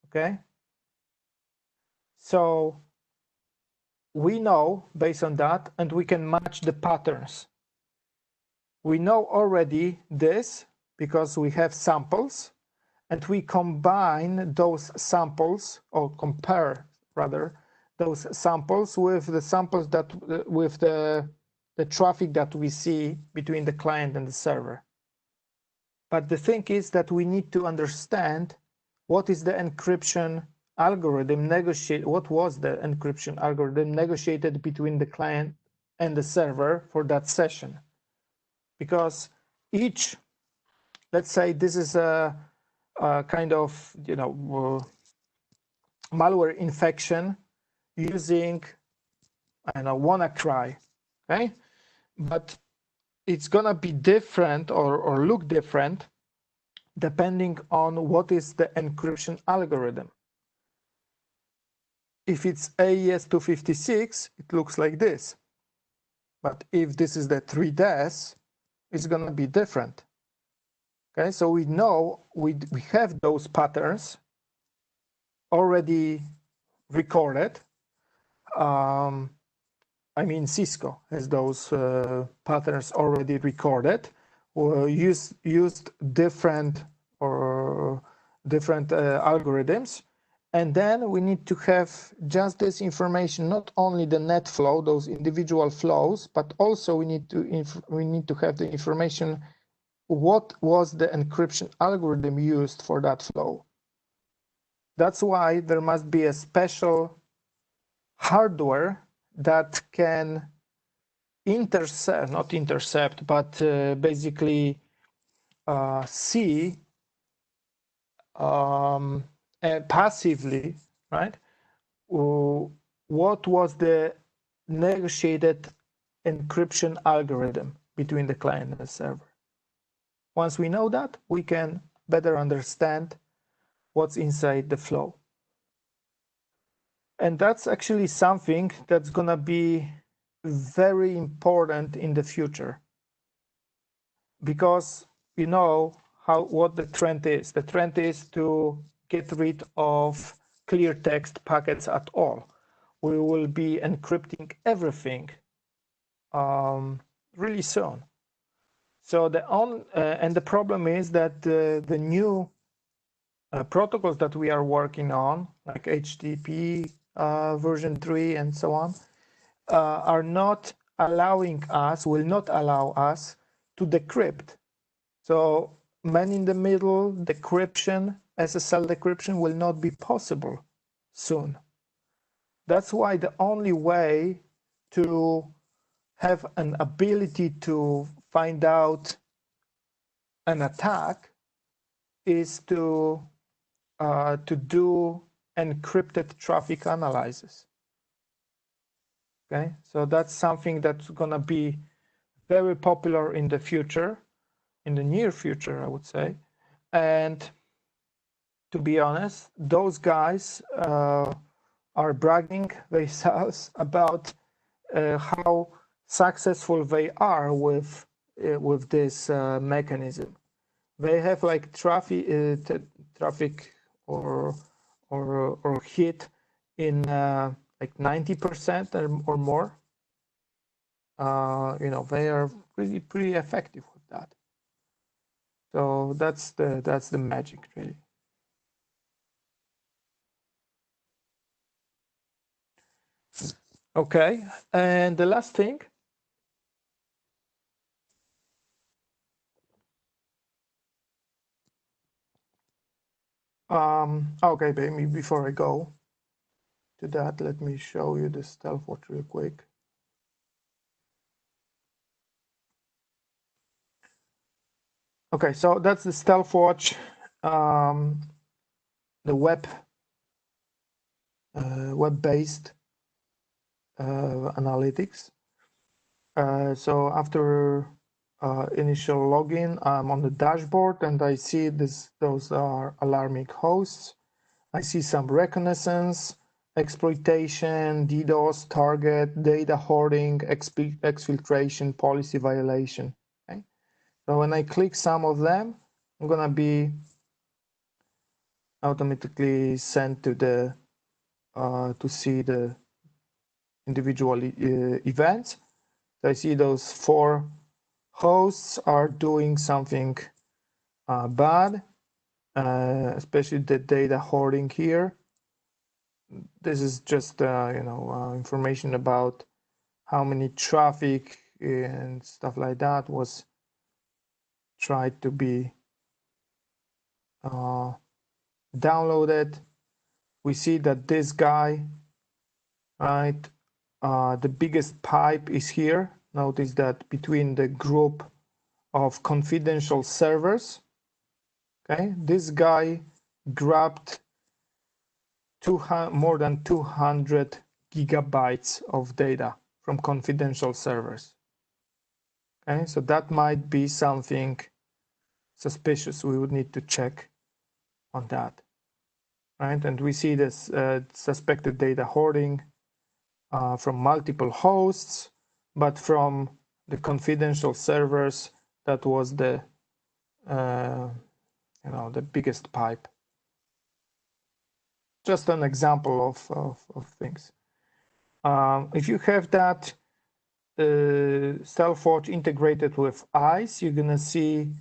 Okay? So we know based on that, and we can match the patterns. We know already this because we have samples, and we combine those samples, or compare rather, those samples with the samples that with the traffic that we see between the client and the server. But the thing is that we need to understand what is the encryption algorithm negotiated, what was the encryption algorithm negotiated between the client and the server for that session. Because each, let's say this is a kind of, you know, malware infection using, I don't know, WannaCry, okay? But it's gonna be different or look different depending on what is the encryption algorithm. If it's AES 256, it looks like this. But if this is the 3DES, it's gonna be different. Okay, so we know we have those patterns already recorded. I mean, Cisco has those patterns already recorded, or used different algorithms, and then we need to have just this information, not only the net flow, those individual flows, but also we need to have the information what was the encryption algorithm used for that flow. That's why there must be a special hardware that can intercept, not intercept, but basically see passively, right, what was the negotiated encryption algorithm between the client and the server. Once we know that, we can better understand what's inside the flow. And that's actually something that's gonna be very important in the future, because you know what the trend is. The trend is to get rid of clear text packets at all. We will be encrypting everything really soon. So and the problem is that the new protocols that we are working on, like HTTP version 3 and so on, are not allowing us, will not allow us to decrypt. So man in the middle decryption, SSL decryption will not be possible soon. That's why the only way to have an ability to find out an attack is to do encrypted traffic analysis. Okay, so that's something that's gonna be very popular in the future, in the near future, I would say. And to be honest, those guys are bragging themselves about how successful they are with this mechanism. They have like traffic or hit in like 90% or more. You know, they are pretty effective with that. So that's the magic, really. Okay, and the last thing. Okay, maybe before I go to that, let me show you the Stealthwatch real quick. Okay, so that's the Stealthwatch, the web-based analytics. So after initial login, I'm on the dashboard and I see those are alarming hosts. I see some reconnaissance, exploitation, DDoS, target, data hoarding, exfiltration, policy violation. Okay? So when I click some of them, I'm gonna be automatically sent to the to see the individual events. So I see those 4 hosts are doing something bad, especially the data hoarding here. This is just you know, information about how many traffic and stuff like that was tried to be downloaded. We see that this guy, right, the biggest pipe is here. Notice that between the group of confidential servers, okay, this guy grabbed more than 200 gigabytes of data from confidential servers. Okay, so that might be something suspicious. We would need to check on that, right? And we see this suspected data hoarding from multiple hosts, but from the confidential servers, that was the you know, the biggest pipe. Just an example of things. If you have that Stealthwatch integrated with ICE, you're gonna see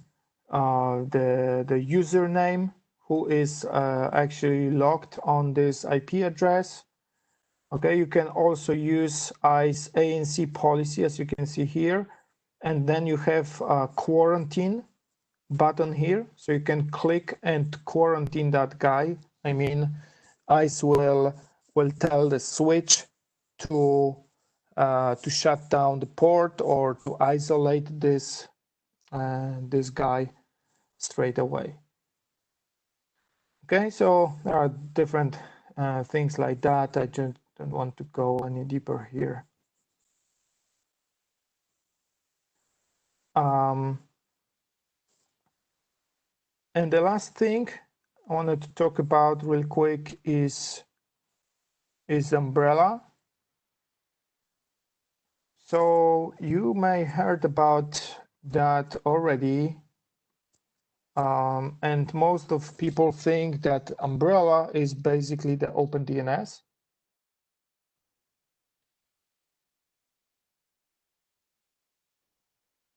the username who is actually logged on this IP address. Okay, you can also use ICE ANC policy, as you can see here, and then you have a quarantine button here, so you can click and quarantine that guy. I mean, ICE will tell the switch to shut down the port or to isolate this this guy straight away. Okay, so there are different things like that. I just don't want to go any deeper here. And the last thing I wanted to talk about real quick is Umbrella. So you may heard about that already. And most of people think that Umbrella is basically the OpenDNS.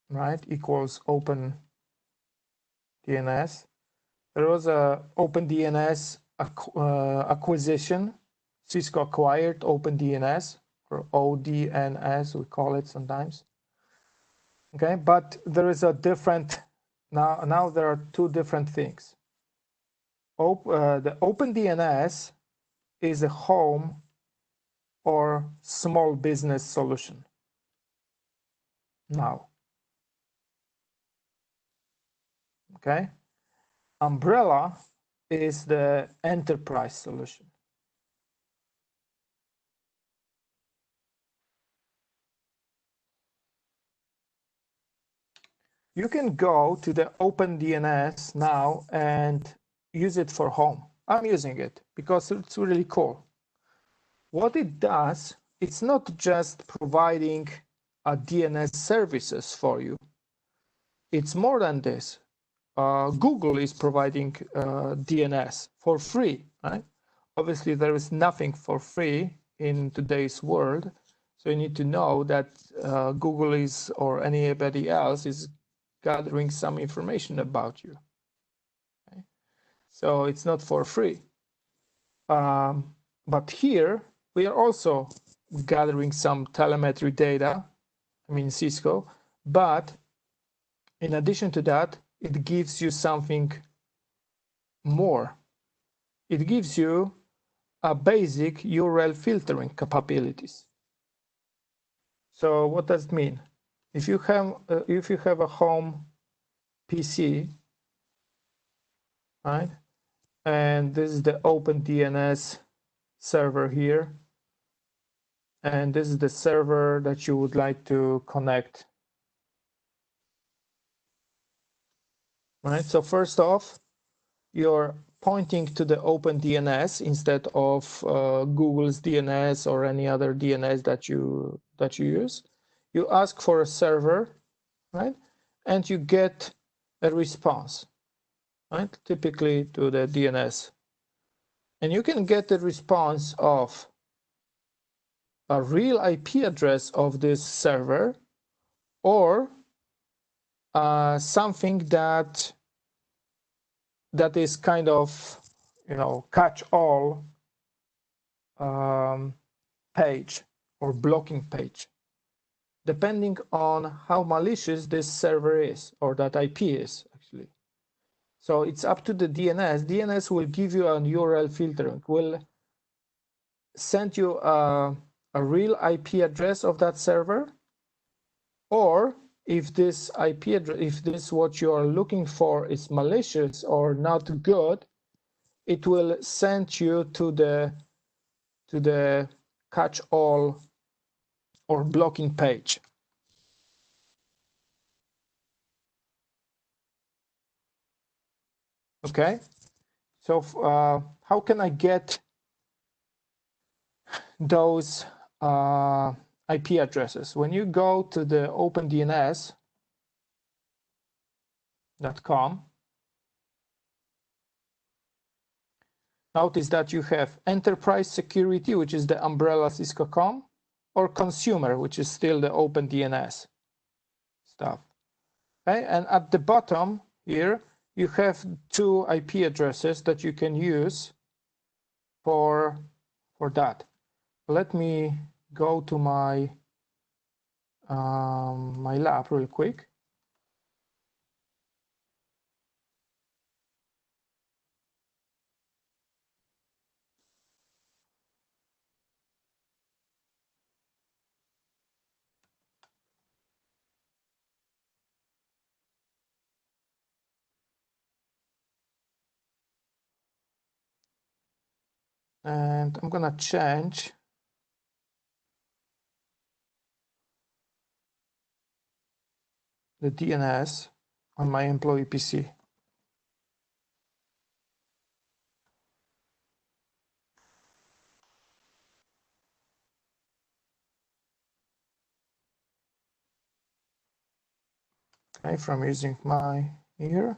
Right, equals OpenDNS. There was a OpenDNS acquisition. Cisco acquired OpenDNS, or ODNS, we call it sometimes. Okay, but there is a different, now there are 2 different things. The OpenDNS is a home or small business solution. Now, okay, Umbrella is the enterprise solution. You can go to the OpenDNS now and use it for home. I'm using it because it's really cool. What it does, it's not just providing a DNS services for you. It's more than this. Google is providing DNS for free, right? Obviously, there is nothing for free in today's world. So you need to know that Google is, or anybody else is gathering some information about you. Okay? So it's not for free. But here we are also gathering some telemetry data, I mean Cisco, but in addition to that, it gives you something more. It gives you a basic URL filtering capabilities. So what does it mean? If you have a home PC, right, and this is the OpenDNS server here, and this is the server that you would like to connect, right? So first off, you're pointing to the OpenDNS instead of Google's DNS or any other DNS that you use. You ask for a server, right? And you get a response, right? Typically to the DNS. And you can get the response of a real IP address of this server or something that is kind of, catch-all page or blocking page, depending on how malicious this server is or that IP is actually. So it's up to the DNS. DNS will give you an URL filtering, will send you a real IP address of that server, or if this IP address, if this what you are looking for is malicious or not good, it will send you to the catch-all or blocking page. Okay, so how can I get those IP addresses? When you go to the opendns.com, notice that you have enterprise security, which is the umbrella Cisco.com, or consumer, which is still the OpenDNS stuff. Okay, and at the bottom here, you have two IP addresses that you can use for that. Let me go to my my lab real quick. And I'm gonna change the DNS on my employee PC. Okay, from using my here,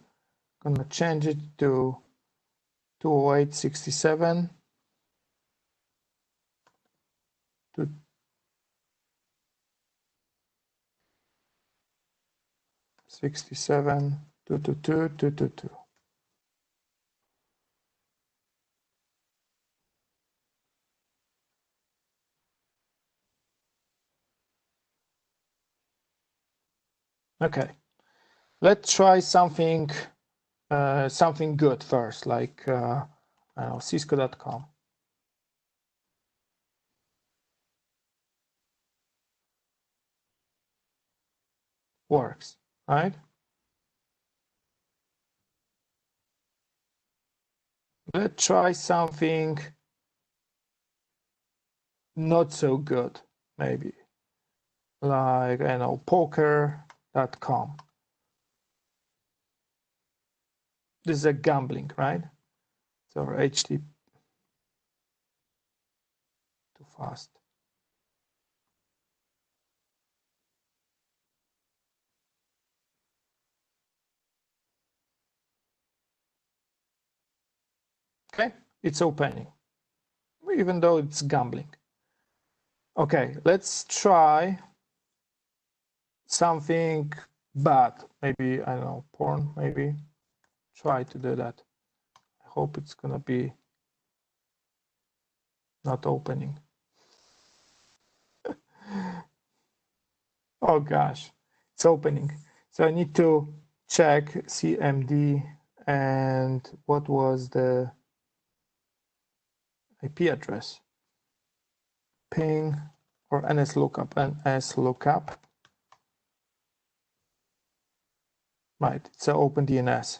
I'm gonna change it to 208.67 to 67.222.222. Okay, let's try something something good first, like I don't know, Cisco.com. Works, right? Let's try something not so good, maybe. Like, I don't know, poker.com. This is a gambling, right? or HTTP too fast. Okay, it's opening, even though it's gambling. Okay, let's try something bad. Maybe, I don't know, porn, maybe. Try to do that. I hope it's gonna be not opening. Oh gosh, it's opening. So I need to check CMD and what was the IP address. Ping or NS lookup, NS lookup. Right, it's an open DNS.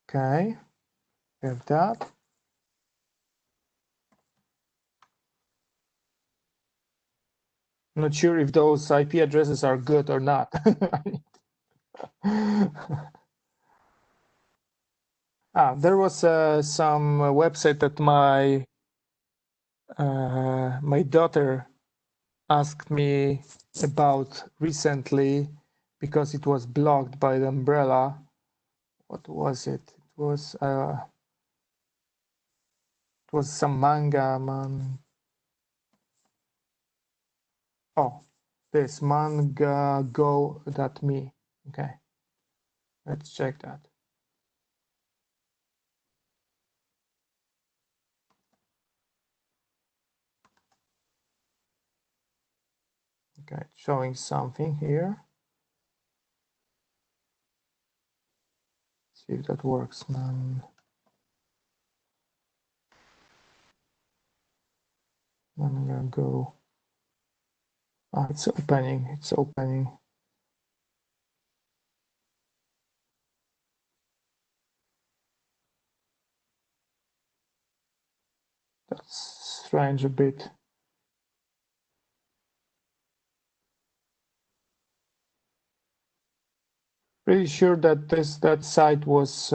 Okay, we have that. I'm not sure if those IP addresses are good or not. There was some website that my daughter asked me about recently because it was blocked by the umbrella. What was it? It was some manga man. Oh, this mangago.me. Okay, let's check that. Okay, showing something here. See if that works, man. Mangago. It's opening. It's opening. That's strange a bit. Pretty sure that that site was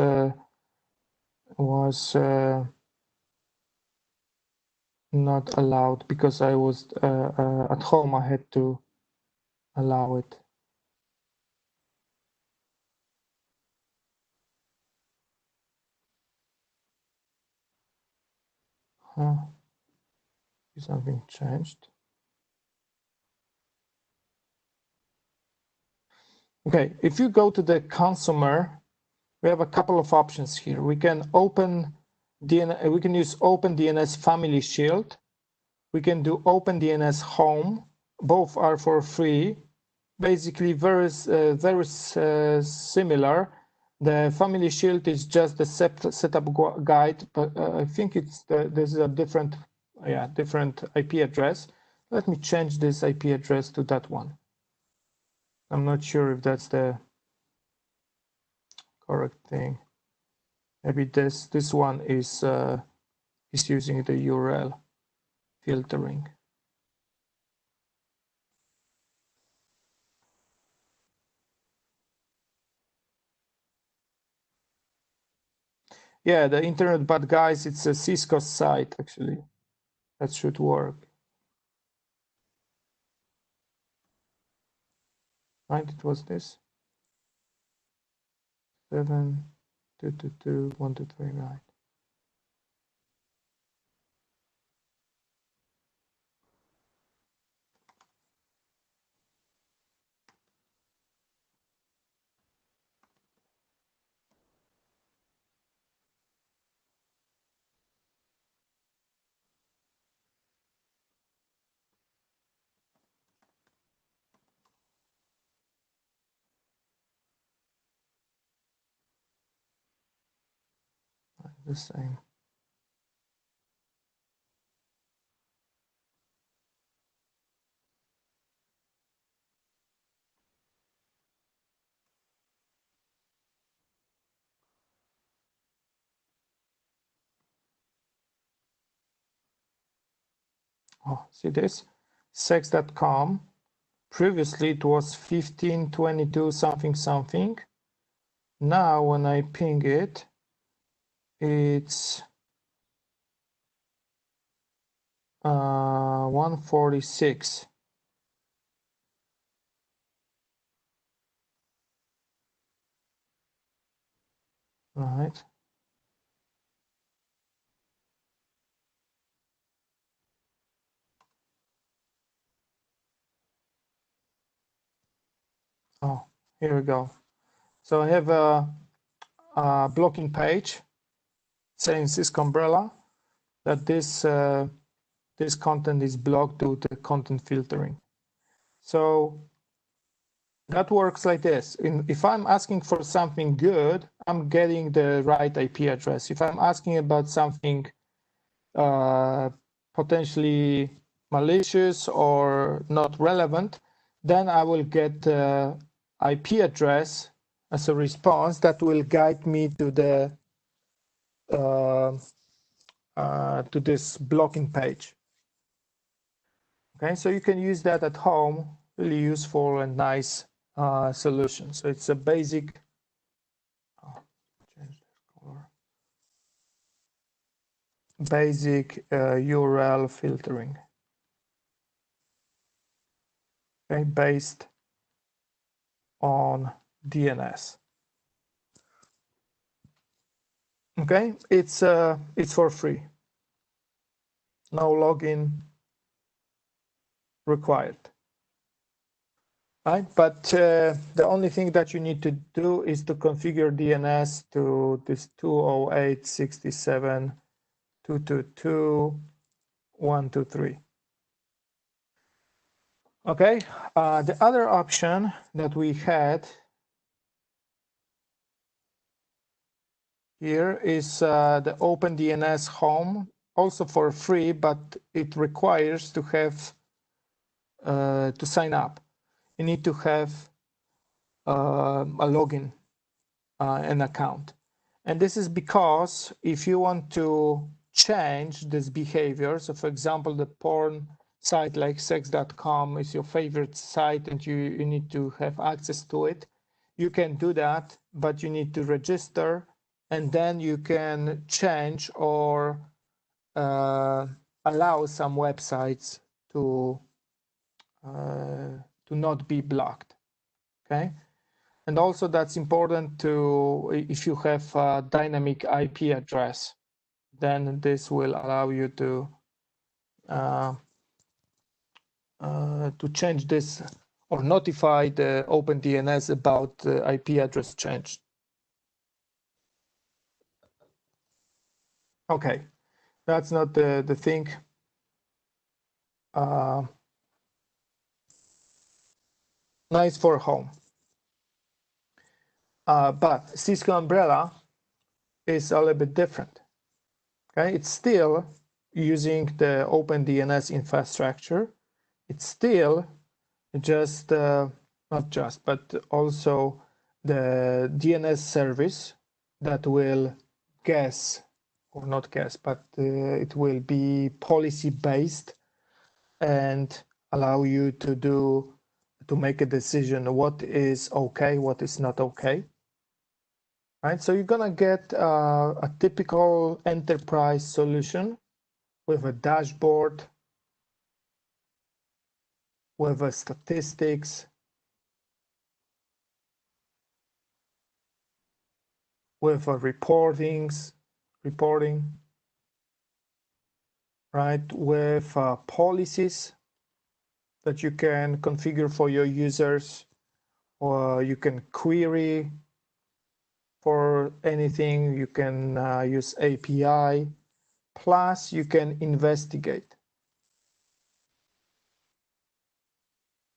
not allowed because I was at home. I had to allow it. Huh. Something changed. Okay, if you go to the consumer, we have a couple of options here. We can open DNS. We can use OpenDNS Family Shield. We can do OpenDNS Home. Both are for free. Basically, very similar. The Family Shield is just the setup guide, but I think this is a different IP address. Let me change this IP address to that one. I'm not sure if that's the correct thing. Maybe this one is using the URL filtering. Yeah, the internet bad guys, it's a Cisco site actually. That should work. Right, it was this. 7222139. The same. Oh, see this? Sex.com. Previously it was 1522 something something. Now when I ping it, it's 146. Right. Oh, here we go. So I have a blocking page saying Cisco umbrella that this content is blocked due to content filtering. So that works like this. If I'm asking for something good, I'm getting the right IP address. If I'm asking about something potentially malicious or not relevant, then I will get IP address as a response that will guide me to the to this blocking page. Okay, so you can use that at home. Really useful and nice solution. So it's a basic. Change the color. Basic URL filtering. Okay, based on DNS. Okay, it's for free. No login required. Right, but the only thing that you need to do is to configure DNS to this 208.67.222.123. Okay, the other option that we had here is the OpenDNS Home, also for free, but it requires to have to sign up. You need to have a login, an account. And this is because if you want to change this behavior, so for example, the porn site like sex.com is your favorite site and you need to have access to it, you can do that, but you need to register and then you can change or allow some websites to not be blocked. Okay, and also that's important to if you have a dynamic IP address, then this will allow you to change this or notify the OpenDNS about the IP address change. Okay, that's not the thing. Nice for home. But Cisco Umbrella is a little bit different. Okay, it's still using the OpenDNS infrastructure. It's still just, not just, but also the DNS service that will guess, or not guess, but it will be policy based and allow you to make a decision what is okay, what is not okay. Right, so you're gonna get a typical enterprise solution with a dashboard, with a statistics, with a reporting, right, with policies that you can configure for your users, or you can query for anything, you can use API, plus you can investigate,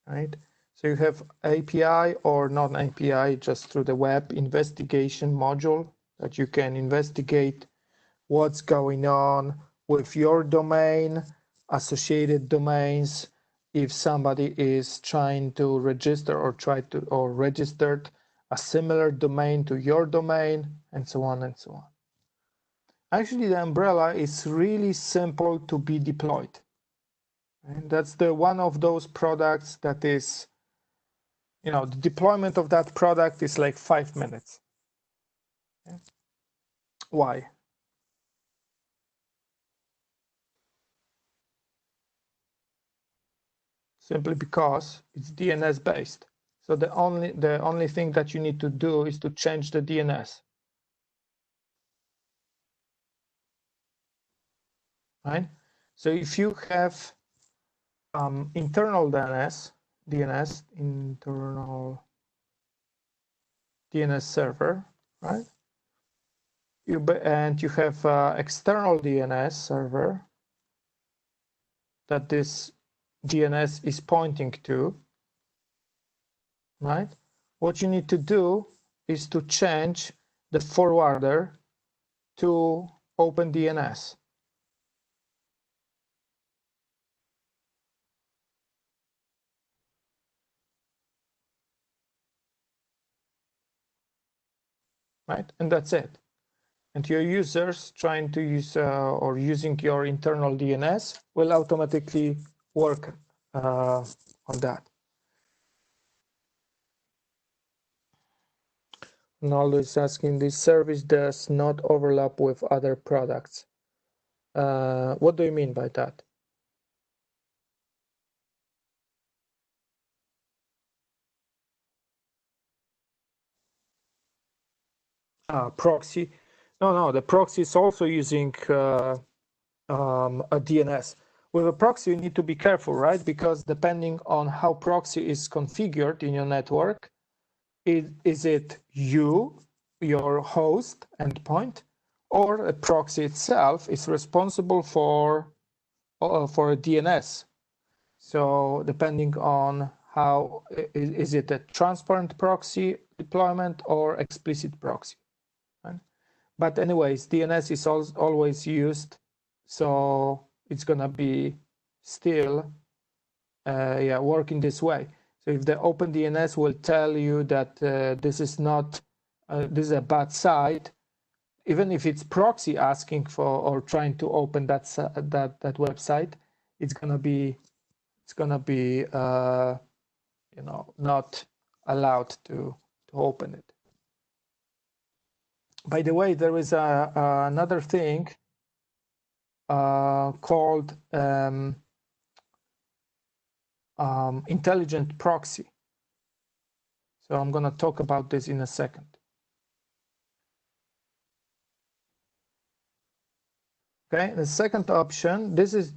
right? So you have API or non-API just through the web investigation module that you can investigate what's going on with your domain, associated domains, if somebody is trying to register or registered a similar domain to your domain, and so on and so on. Actually, the umbrella is really simple to be deployed. And that's the one of those products that is, the deployment of that product is like 5 minutes. Okay. Why? Simply because it's DNS based. So the only thing that you need to do is to change the DNS. Right? So if you have internal internal DNS server, right? And you have external DNS server that this DNS is pointing to, right? What you need to do is to change the forwarder to OpenDNS. Right? And that's it. And your users trying to use or using your internal DNS will automatically work on that. Naldo is asking, this service does not overlap with other products. What do you mean by that? Proxy. No, the proxy is also using a DNS. With a proxy, you need to be careful, right? Because depending on how proxy is configured in your network, is it you, your host endpoint, or a proxy itself is responsible for a DNS? So depending on how, is it a transparent proxy deployment or explicit proxy? Right? But anyways, DNS is always used, so it's gonna be still working this way. So if the OpenDNS will tell you that this is not, this is a bad site, even if it's proxy asking for or trying to open that website, it's gonna be not allowed to open it. By the way, there is another thing called intelligent proxy. So I'm going to talk about this in a second. Okay, the second option, this is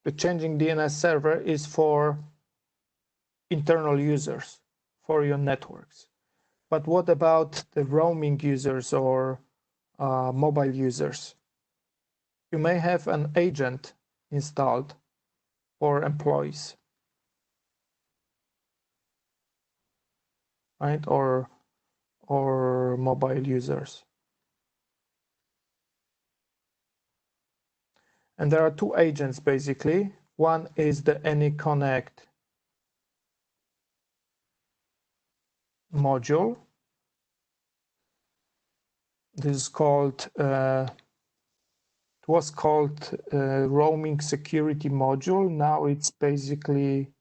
the changing DNS server, is for internal users, for your networks. But what about the roaming users or mobile users? You may have an agent installed for employees, right? Or mobile users. And there are two agents basically. One is the AnyConnect module. This is called, it was called roaming security module. Now it's basically,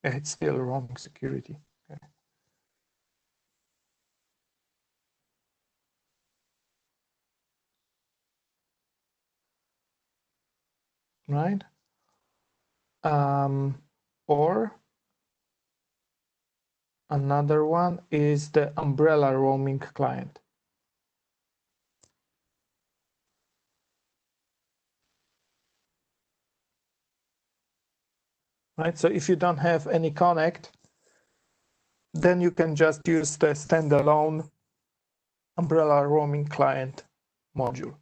it's still roaming security. Okay. Right? Or another one is the umbrella roaming client. Right? So if you don't have AnyConnect, then you can just use the standalone umbrella roaming client module.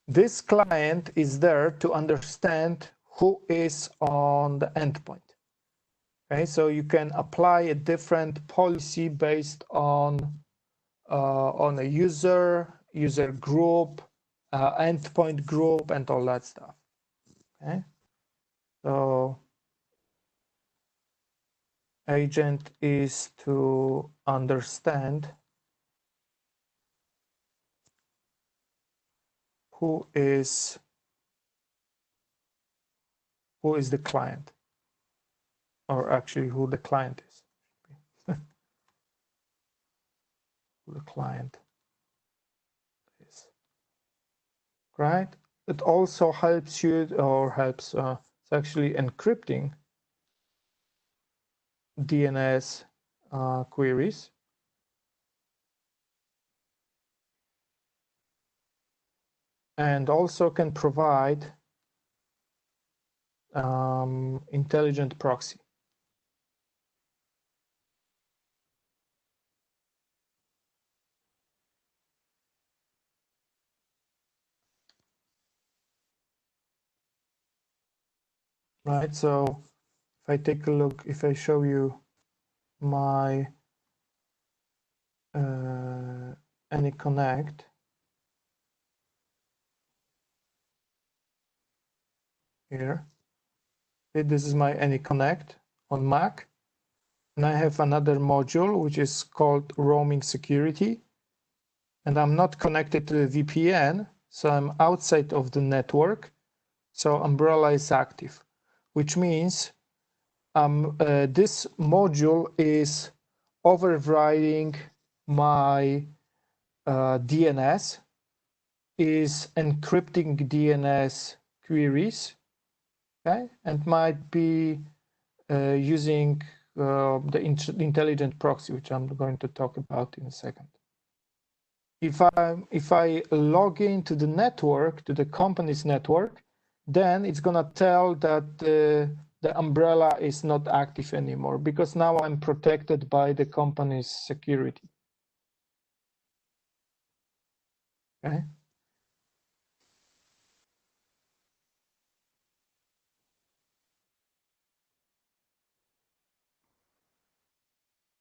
This client is there to understand who is on the endpoint. Okay, so you can apply a different policy based on a user group, endpoint group, and all that stuff. Okay, so agent is to understand who is the client, or actually who the client is. to the client. Right? It also helps you, or helps, it's actually encrypting DNS queries. And also can provide intelligent proxy. Right, so if I take a look, if I show you my AnyConnect here, this is my AnyConnect on Mac, and I have another module which is called roaming security, and I'm not connected to the VPN, so I'm outside of the network, so Umbrella is active, which means this module is overriding my DNS, is encrypting DNS queries, okay, and might be using the intelligent proxy, which I'm going to talk about in a second. If I log into the network, to the company's network, then it's gonna tell that the umbrella is not active anymore, because now I'm protected by the company's security. Okay.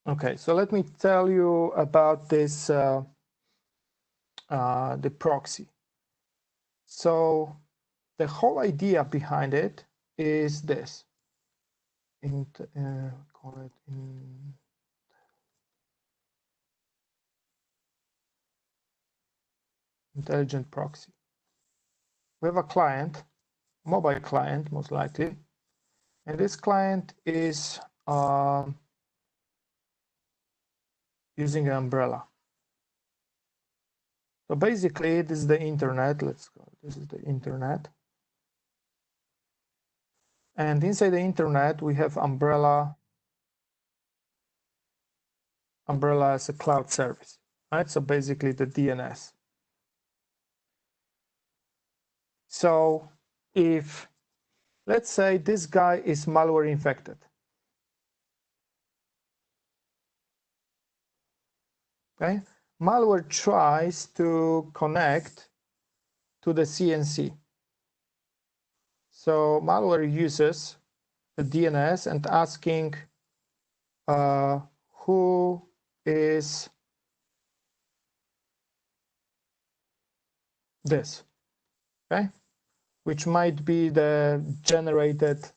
Okay, so let me tell you about this, the proxy. So the whole idea behind it is this. Call it intelligent proxy. We have a client, mobile client most likely, and this client is using an umbrella. So basically, this is the internet. Let's go. This is the internet. And inside the internet, we have Umbrella as a cloud service, right? So basically the DNS. So if, let's say this guy is malware infected, okay? Malware tries to connect to the CNC. So malware uses the DNS and asking who is this, okay? Which might be the generated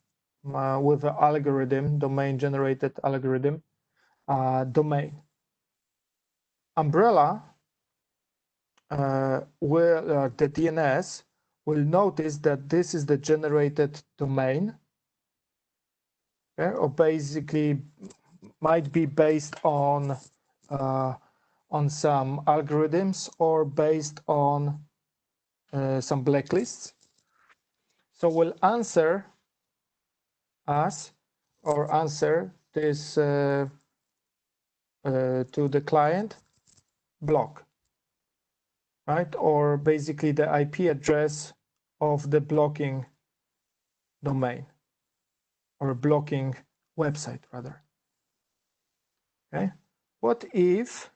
with the algorithm, domain generated algorithm, domain. Umbrella, where the DNS will notice that this is the generated domain, okay? Or basically might be based on some algorithms or based on some blacklists. So we'll answer us or answer this to the client block, right? Or basically the IP address of the blocking domain or blocking website rather. Okay. What if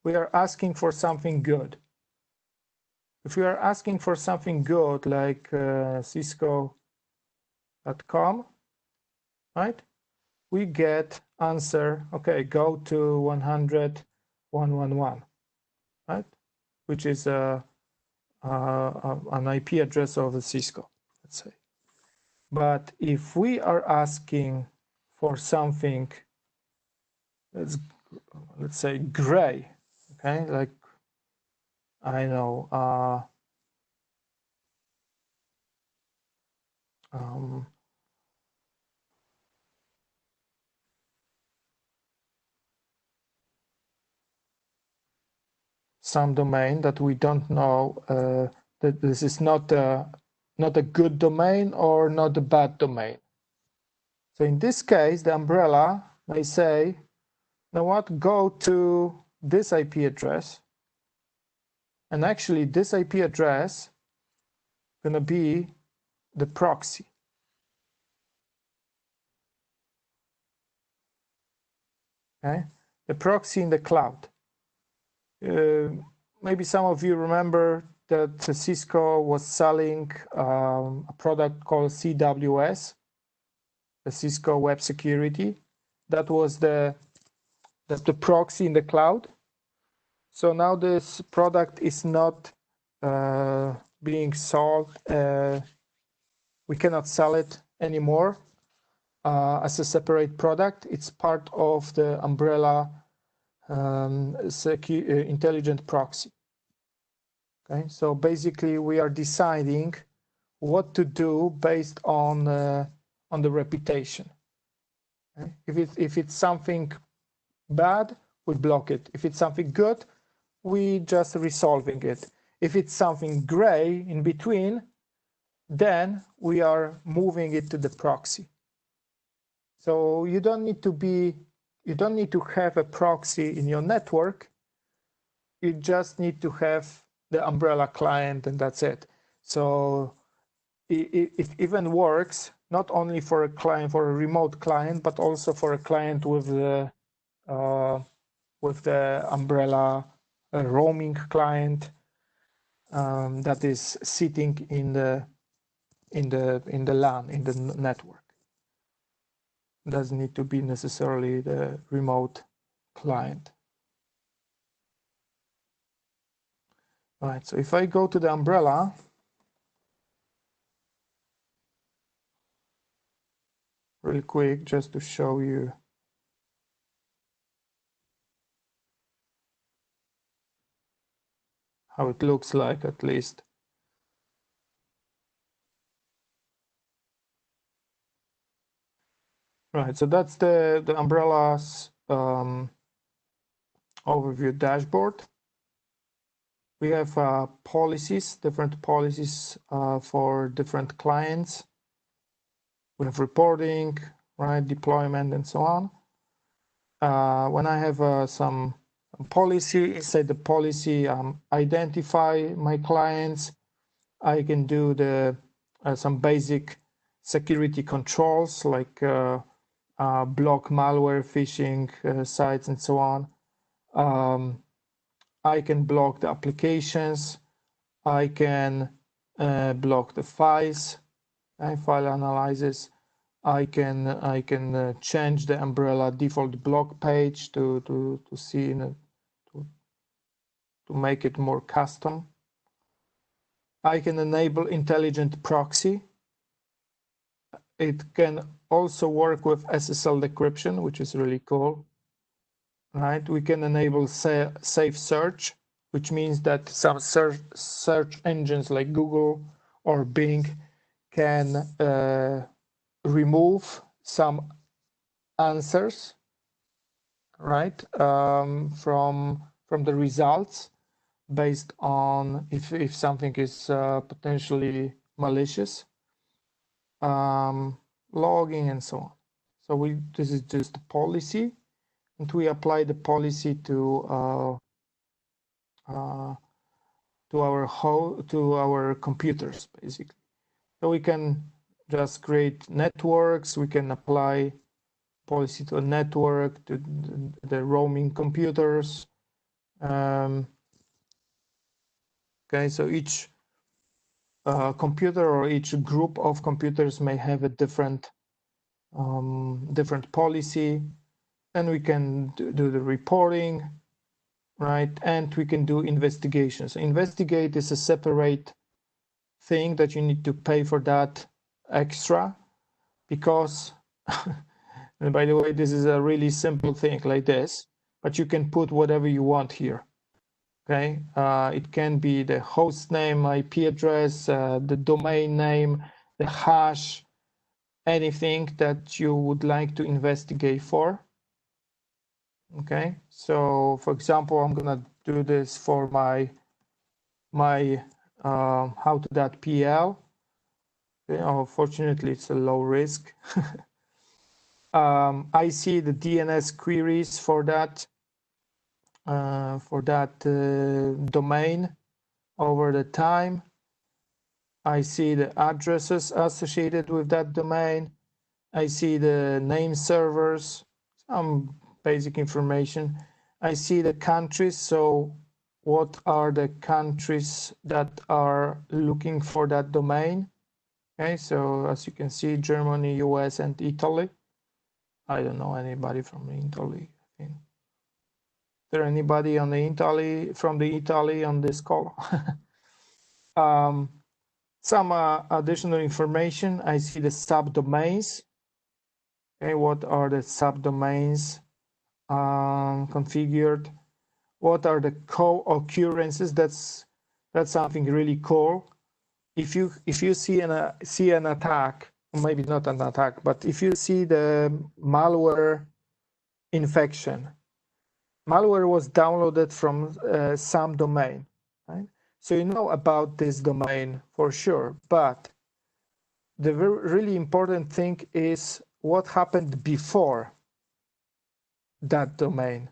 we are asking for something good? If we are asking for something good like Cisco.com, right? We get answer, okay, go to 100.111, right? Which is an IP address of the Cisco, let's say. But if we are asking for something, let's say gray, okay, like I know, some domain that we don't know that this is not a good domain or not a bad domain. So in this case, the umbrella may say, you know what, go to this IP address, and actually this IP address is going to be the proxy. Okay, the proxy in the cloud. Maybe some of you remember that Cisco was selling a product called CWS, the Cisco Web Security. That was the proxy in the cloud. So now this product is not being sold. We cannot sell it anymore as a separate product. It's part of the umbrella intelligent proxy. Okay, so basically we are deciding what to do based on the reputation. Okay? If it's something bad, we block it. If it's something good, we just resolving it. If it's something gray in between, then we are moving it to the proxy. So you don't need to have a proxy in your network. You just need to have the umbrella client, and that's it. So it even works not only for a client, for a remote client, but also for a client with the umbrella roaming client that is sitting in the LAN, in the network. It doesn't need to be necessarily the remote client. All right, so if I go to the umbrella, real quick, just to show you how it looks like, at least. Right, so that's the umbrella's overview dashboard. We have policies, different policies for different clients. We have reporting, right, deployment, and so on. When I have some policy, inside the policy, identify my clients. I can do some basic security controls like block malware, phishing sites, and so on. I can block the applications. I can block the files, file analysis. I can change the umbrella default block page to see to make it more custom. I can enable intelligent proxy. It can also work with SSL decryption, which is really cool. Right? We can enable safe search, which means that some search engines like Google or Bing can remove some answers, right, from the results based on if something is potentially malicious, logging, and so on. So this is just a policy, and we apply the policy to our computers, basically. So we can just create networks. We can apply policy to a network, to the roaming computers. Okay, so each computer or each group of computers may have a different policy, and we can do the reporting, right? And we can do investigations. Investigate is a separate thing that you need to pay for that extra, because and by the way, this is a really simple thing like this, but you can put whatever you want here. Okay, it can be the host name, IP address, the domain name, the hash, anything that you would like to investigate for. Okay, so for example, I'm gonna do this for my how-to.pl. Fortunately, it's a low risk. I see the DNS queries for that domain over the time. I see the addresses associated with that domain. I see the name servers, some basic information. I see the countries. So what are the countries that are looking for that domain? Okay, so as you can see, Germany, US, and Italy. I don't know anybody from Italy. Is there anybody on the from Italy on this call? Some additional information. I see the subdomains. Okay, what are the subdomains configured? What are the co-occurrences? That's something really cool. If you see an attack, maybe not an attack, but if you see the malware infection, malware was downloaded from some domain, right? So you know about this domain for sure, but the really important thing is what happened before that domain,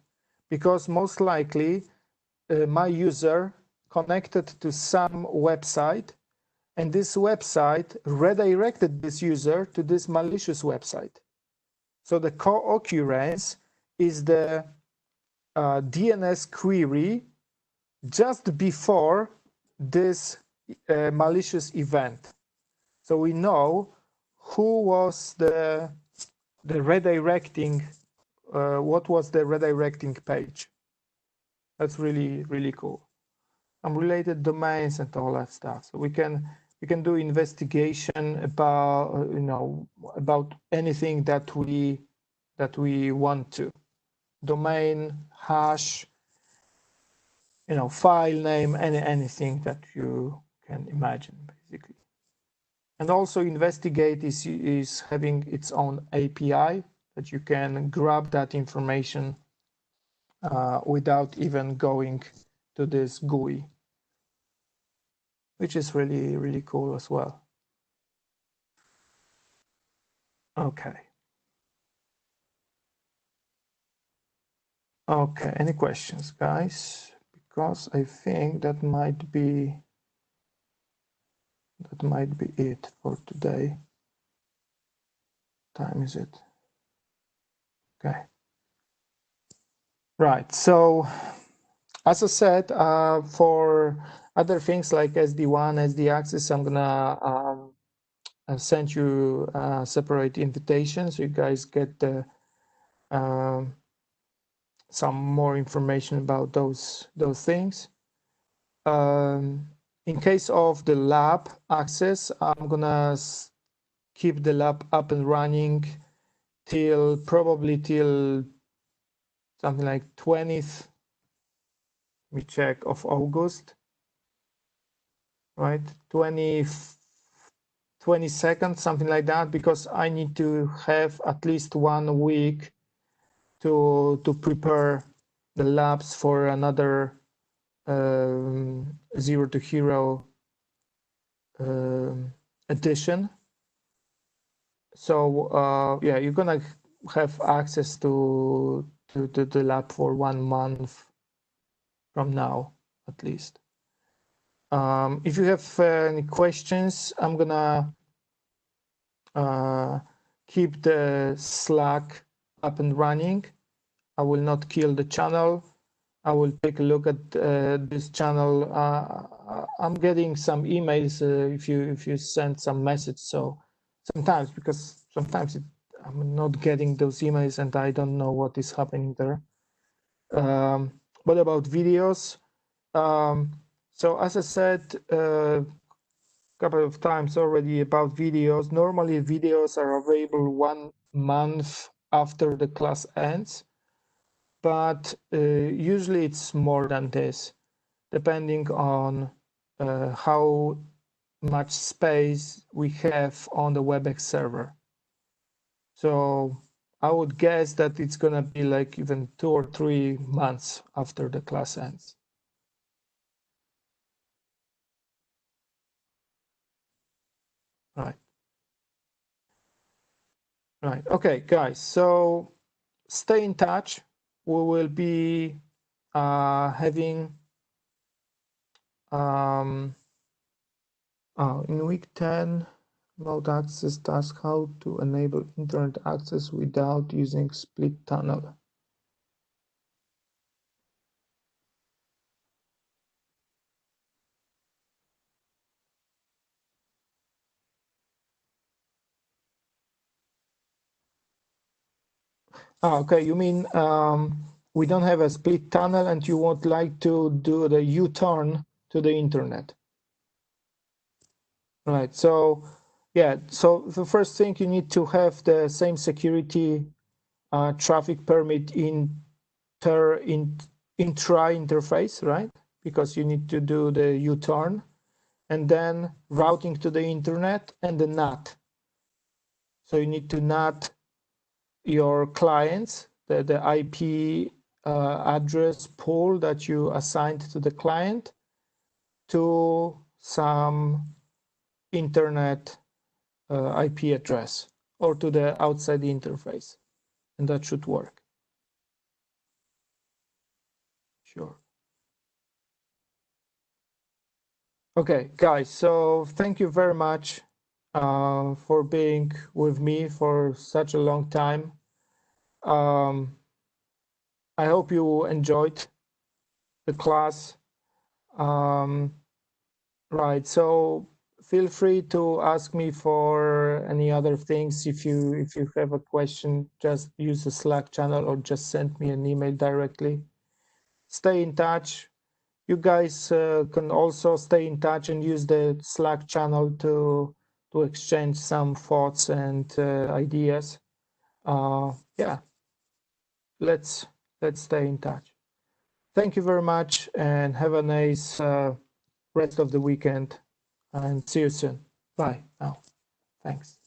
because most likely my user connected to some website, and this website redirected this user to this malicious website. So the co-occurrence is the DNS query just before this malicious event. So we know who was the redirecting, what was the redirecting page. That's really, really cool. Unrelated domains and all that stuff. So we can do investigation about about anything that we want to. Domain, hash, file name, anything that you can imagine, basically. And also Investigate is having its own API that you can grab that information without even going to this GUI, which is really, really cool as well. Okay. Okay, any questions, guys? Because I think that might be it for today. What time is it? Okay. Right, so as I said, for other things like SD-WAN, SD-Access, I'm gonna send you a separate invitation so you guys get the some more information about those things. In case of the lab access, I'm gonna keep the lab up and running probably till something like 20th, let me check, of August, right? 22nd, something like that, because I need to have at least 1 week to prepare the labs for another Zero to Hero edition. So yeah, you're gonna have access to the lab for 1 month from now, at least. If you have any questions, I'm gonna keep the Slack up and running. I will not kill the channel. I will take a look at this channel. I'm getting some emails if you send some message. So sometimes, because sometimes I'm not getting those emails and I don't know what is happening there. What about videos? So as I said a couple of times already about videos, normally videos are available 1 month after the class ends, but usually it's more than this, depending on how much space we have on the WebEx server. So I would guess that it's gonna be like even 2 or 3 months after the class ends. Right. Right. Okay, guys. So stay in touch. We will be having in week 10 remote access task, how to enable internet access without using split tunnel. Okay, you mean we don't have a split tunnel and you would like to do the U-turn to the internet. Right, so yeah, so the first thing you need to have the same security traffic permit intra interface, right? Because you need to do the U-turn and then routing to the internet and the NAT. So you need to NAT your clients, the IP address pool that you assigned to the client to some internet IP address or to the outside interface, and that should work. Sure. Okay, guys, so thank you very much for being with me for such a long time. I hope you enjoyed the class. Right, so feel free to ask me for any other things. If you have a question, just use the Slack channel or just send me an email directly. Stay in touch. You guys can also stay in touch and use the Slack channel to exchange some thoughts and ideas. Yeah, let's stay in touch. Thank you very much and have a nice rest of the weekend and see you soon. Bye now. Thanks.